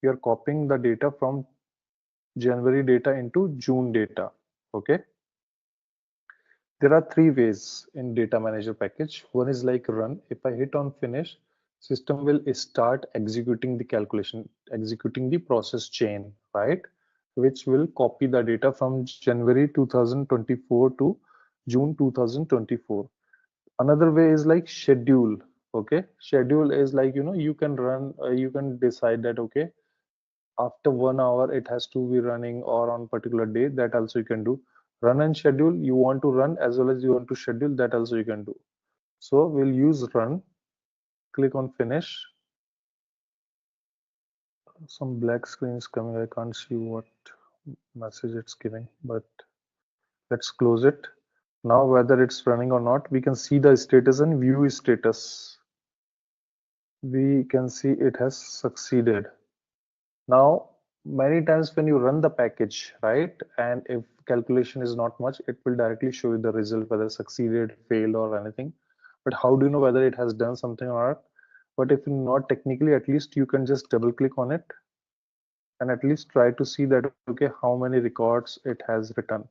You're copying the data from January data into June data. Okay, there are three ways in data manager package. One is like run. If I hit on finish, system will start executing the calculation, executing the process chain, right? Which will copy the data from January 2024 to June 2024. Another way is like schedule. Okay, schedule is like, you know, you can run, you can decide that okay, after 1 hour it has to be running, or on particular day, that also you can do. Run and schedule, you want to run as well as you want to schedule, that also you can do. So we'll use run, click on finish. Some black screen is coming, I can't see what message it's giving, but let's close it. Now whether it's running or not, we can see the status and view status. We can see it has succeeded. Now, many times when you run the package, right, and if calculation is not much, it will directly show you the result, whether succeeded, failed, or anything. But how do you know whether it has done something or not? But if not technically, at least you can just double click on it and at least try to see that, okay, how many records it has written.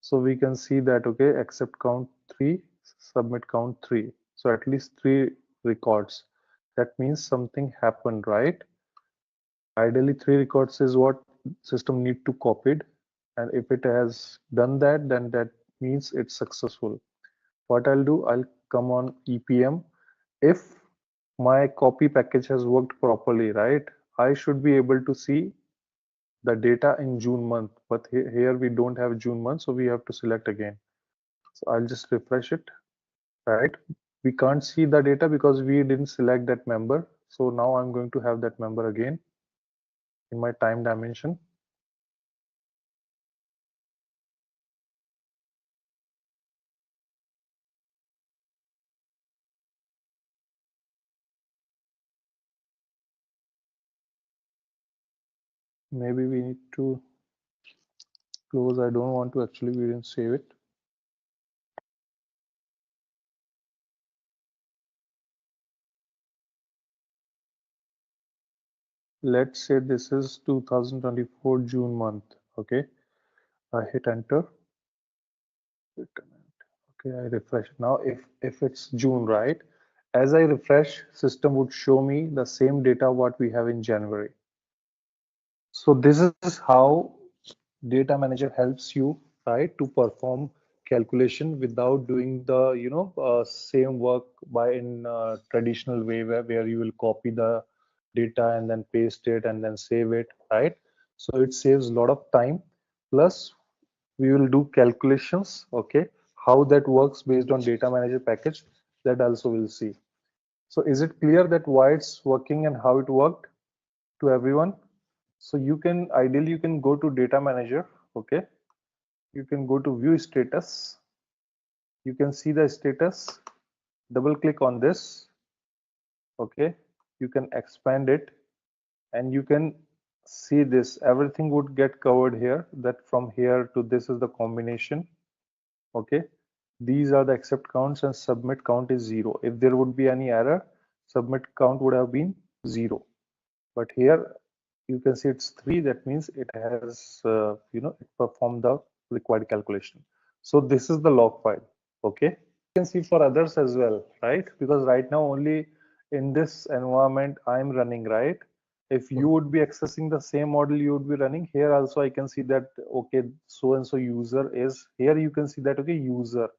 So we can see that, okay, accept count 3, submit count 3. So at least 3 records. That means something happened, right? Ideally 3 records is what system need to copied, and if it has done that, then that means it's successful. What I'll do, I'll come on EPM. If my copy package has worked properly, right, I should be able to see the data in June month, but here we don't have June month, so we have to select again. So I'll just refresh it, right? We can't see the data because we didn't select that member. So now I'm going to have that member again in my time dimension. Maybe we need to close. I don't want to actually, we didn't save it. Let's say this is 2024 June month. Okay, I hit enter. Okay, I refresh. Now if it's June, right, as I refresh, system would show me the same data what we have in January. So this is how data manager helps you, right, to perform calculation without doing the, you know, same work by in traditional way, where you will copy the data and then paste it and then save it, right? So it saves a lot of time. Plus we will do calculations. Okay, how that works based on data manager package, that also we'll see. So is it clear that why it's working and how it worked to everyone? So you can ideally, you can go to data manager. Okay, you can go to view status. You can see the status, double click on this. Okay, you can expand it and you can see this, everything would get covered here, that from here to this is the combination. Okay, these are the accept counts and submit count is 0. If there would be any error, submit count would have been 0. But here you can see it's 3. That means it has, you know, it performed the required calculation. So this is the log file. Okay, you can see for others as well, right? Because right now only in this environment I'm running, right? If you would be accessing the same model, you would be running here also. I can see that, okay, so and so user is here. You can see that, okay, user,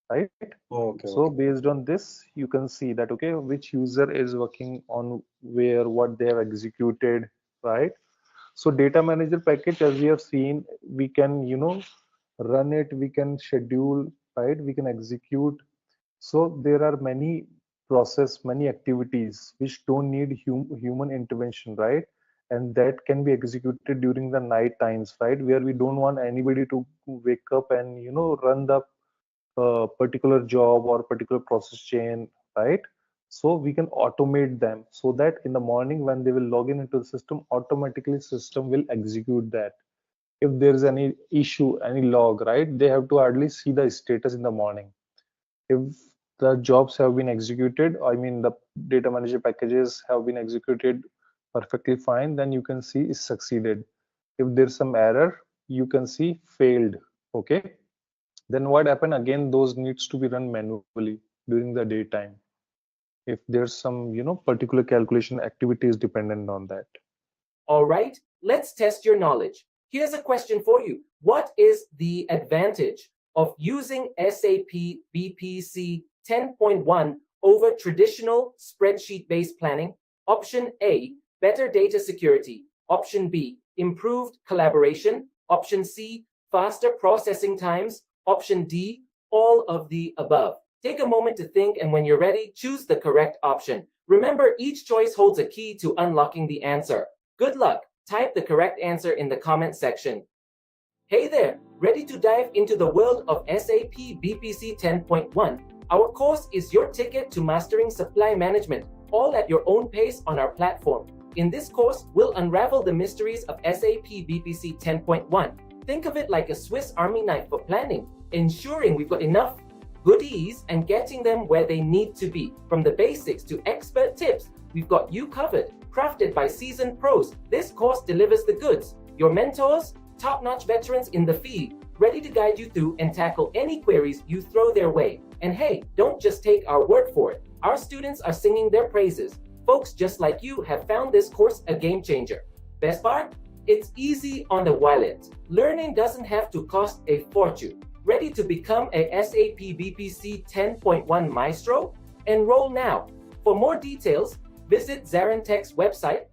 right? Okay. So based on this, you can see that, okay, which user is working on where, what they have executed, right? So data manager package, as we have seen, we can, you know, run it, we can schedule, right? We can execute. So there are many process, many activities which don't need human intervention, right? And that can be executed during the night times, right? Where we don't want anybody to wake up and, you know, run the a particular job or particular process chain, right? So we can automate them so that in the morning when they will log in into the system, automatically system will execute that. If there is any issue, any log, right, they have to hardly see the status in the morning. If the jobs have been executed, I mean the data manager packages have been executed perfectly fine, then you can see is succeeded. If there's some error, you can see failed. Okay, then what happened again, those needs to be run manually during the daytime if there's some particular calculation activity is dependent on that. All right, let's test your knowledge. Here's a question for you. What is the advantage of using SAP BPC 10.1 over traditional spreadsheet-based planning? Option A, better data security. Option B, improved collaboration. Option C, faster processing times. Option D, all of the above. Take a moment to think, and when you're ready, choose the correct option. Remember, each choice holds a key to unlocking the answer. Good luck. Type the correct answer in the comment section. Hey there, ready to dive into the world of SAP BPC 10.1? Our course is your ticket to mastering supply management, all at your own pace on our platform. In this course, we'll unravel the mysteries of SAP BPC 10.1. Think of it like a Swiss Army knife for planning, ensuring we've got enough goodies and getting them where they need to be. From the basics to expert tips, we've got you covered. Crafted by seasoned pros, this course delivers the goods. Your mentors, top-notch veterans in the field, ready to guide you through and tackle any queries you throw their way. And hey, don't just take our word for it. Our students are singing their praises. Folks just like you have found this course a game changer. Best part? It's easy on the wallet. Learning doesn't have to cost a fortune. Ready to become a SAP BPC 10.1 maestro? Enroll now. For more details, visit ZaranTech's website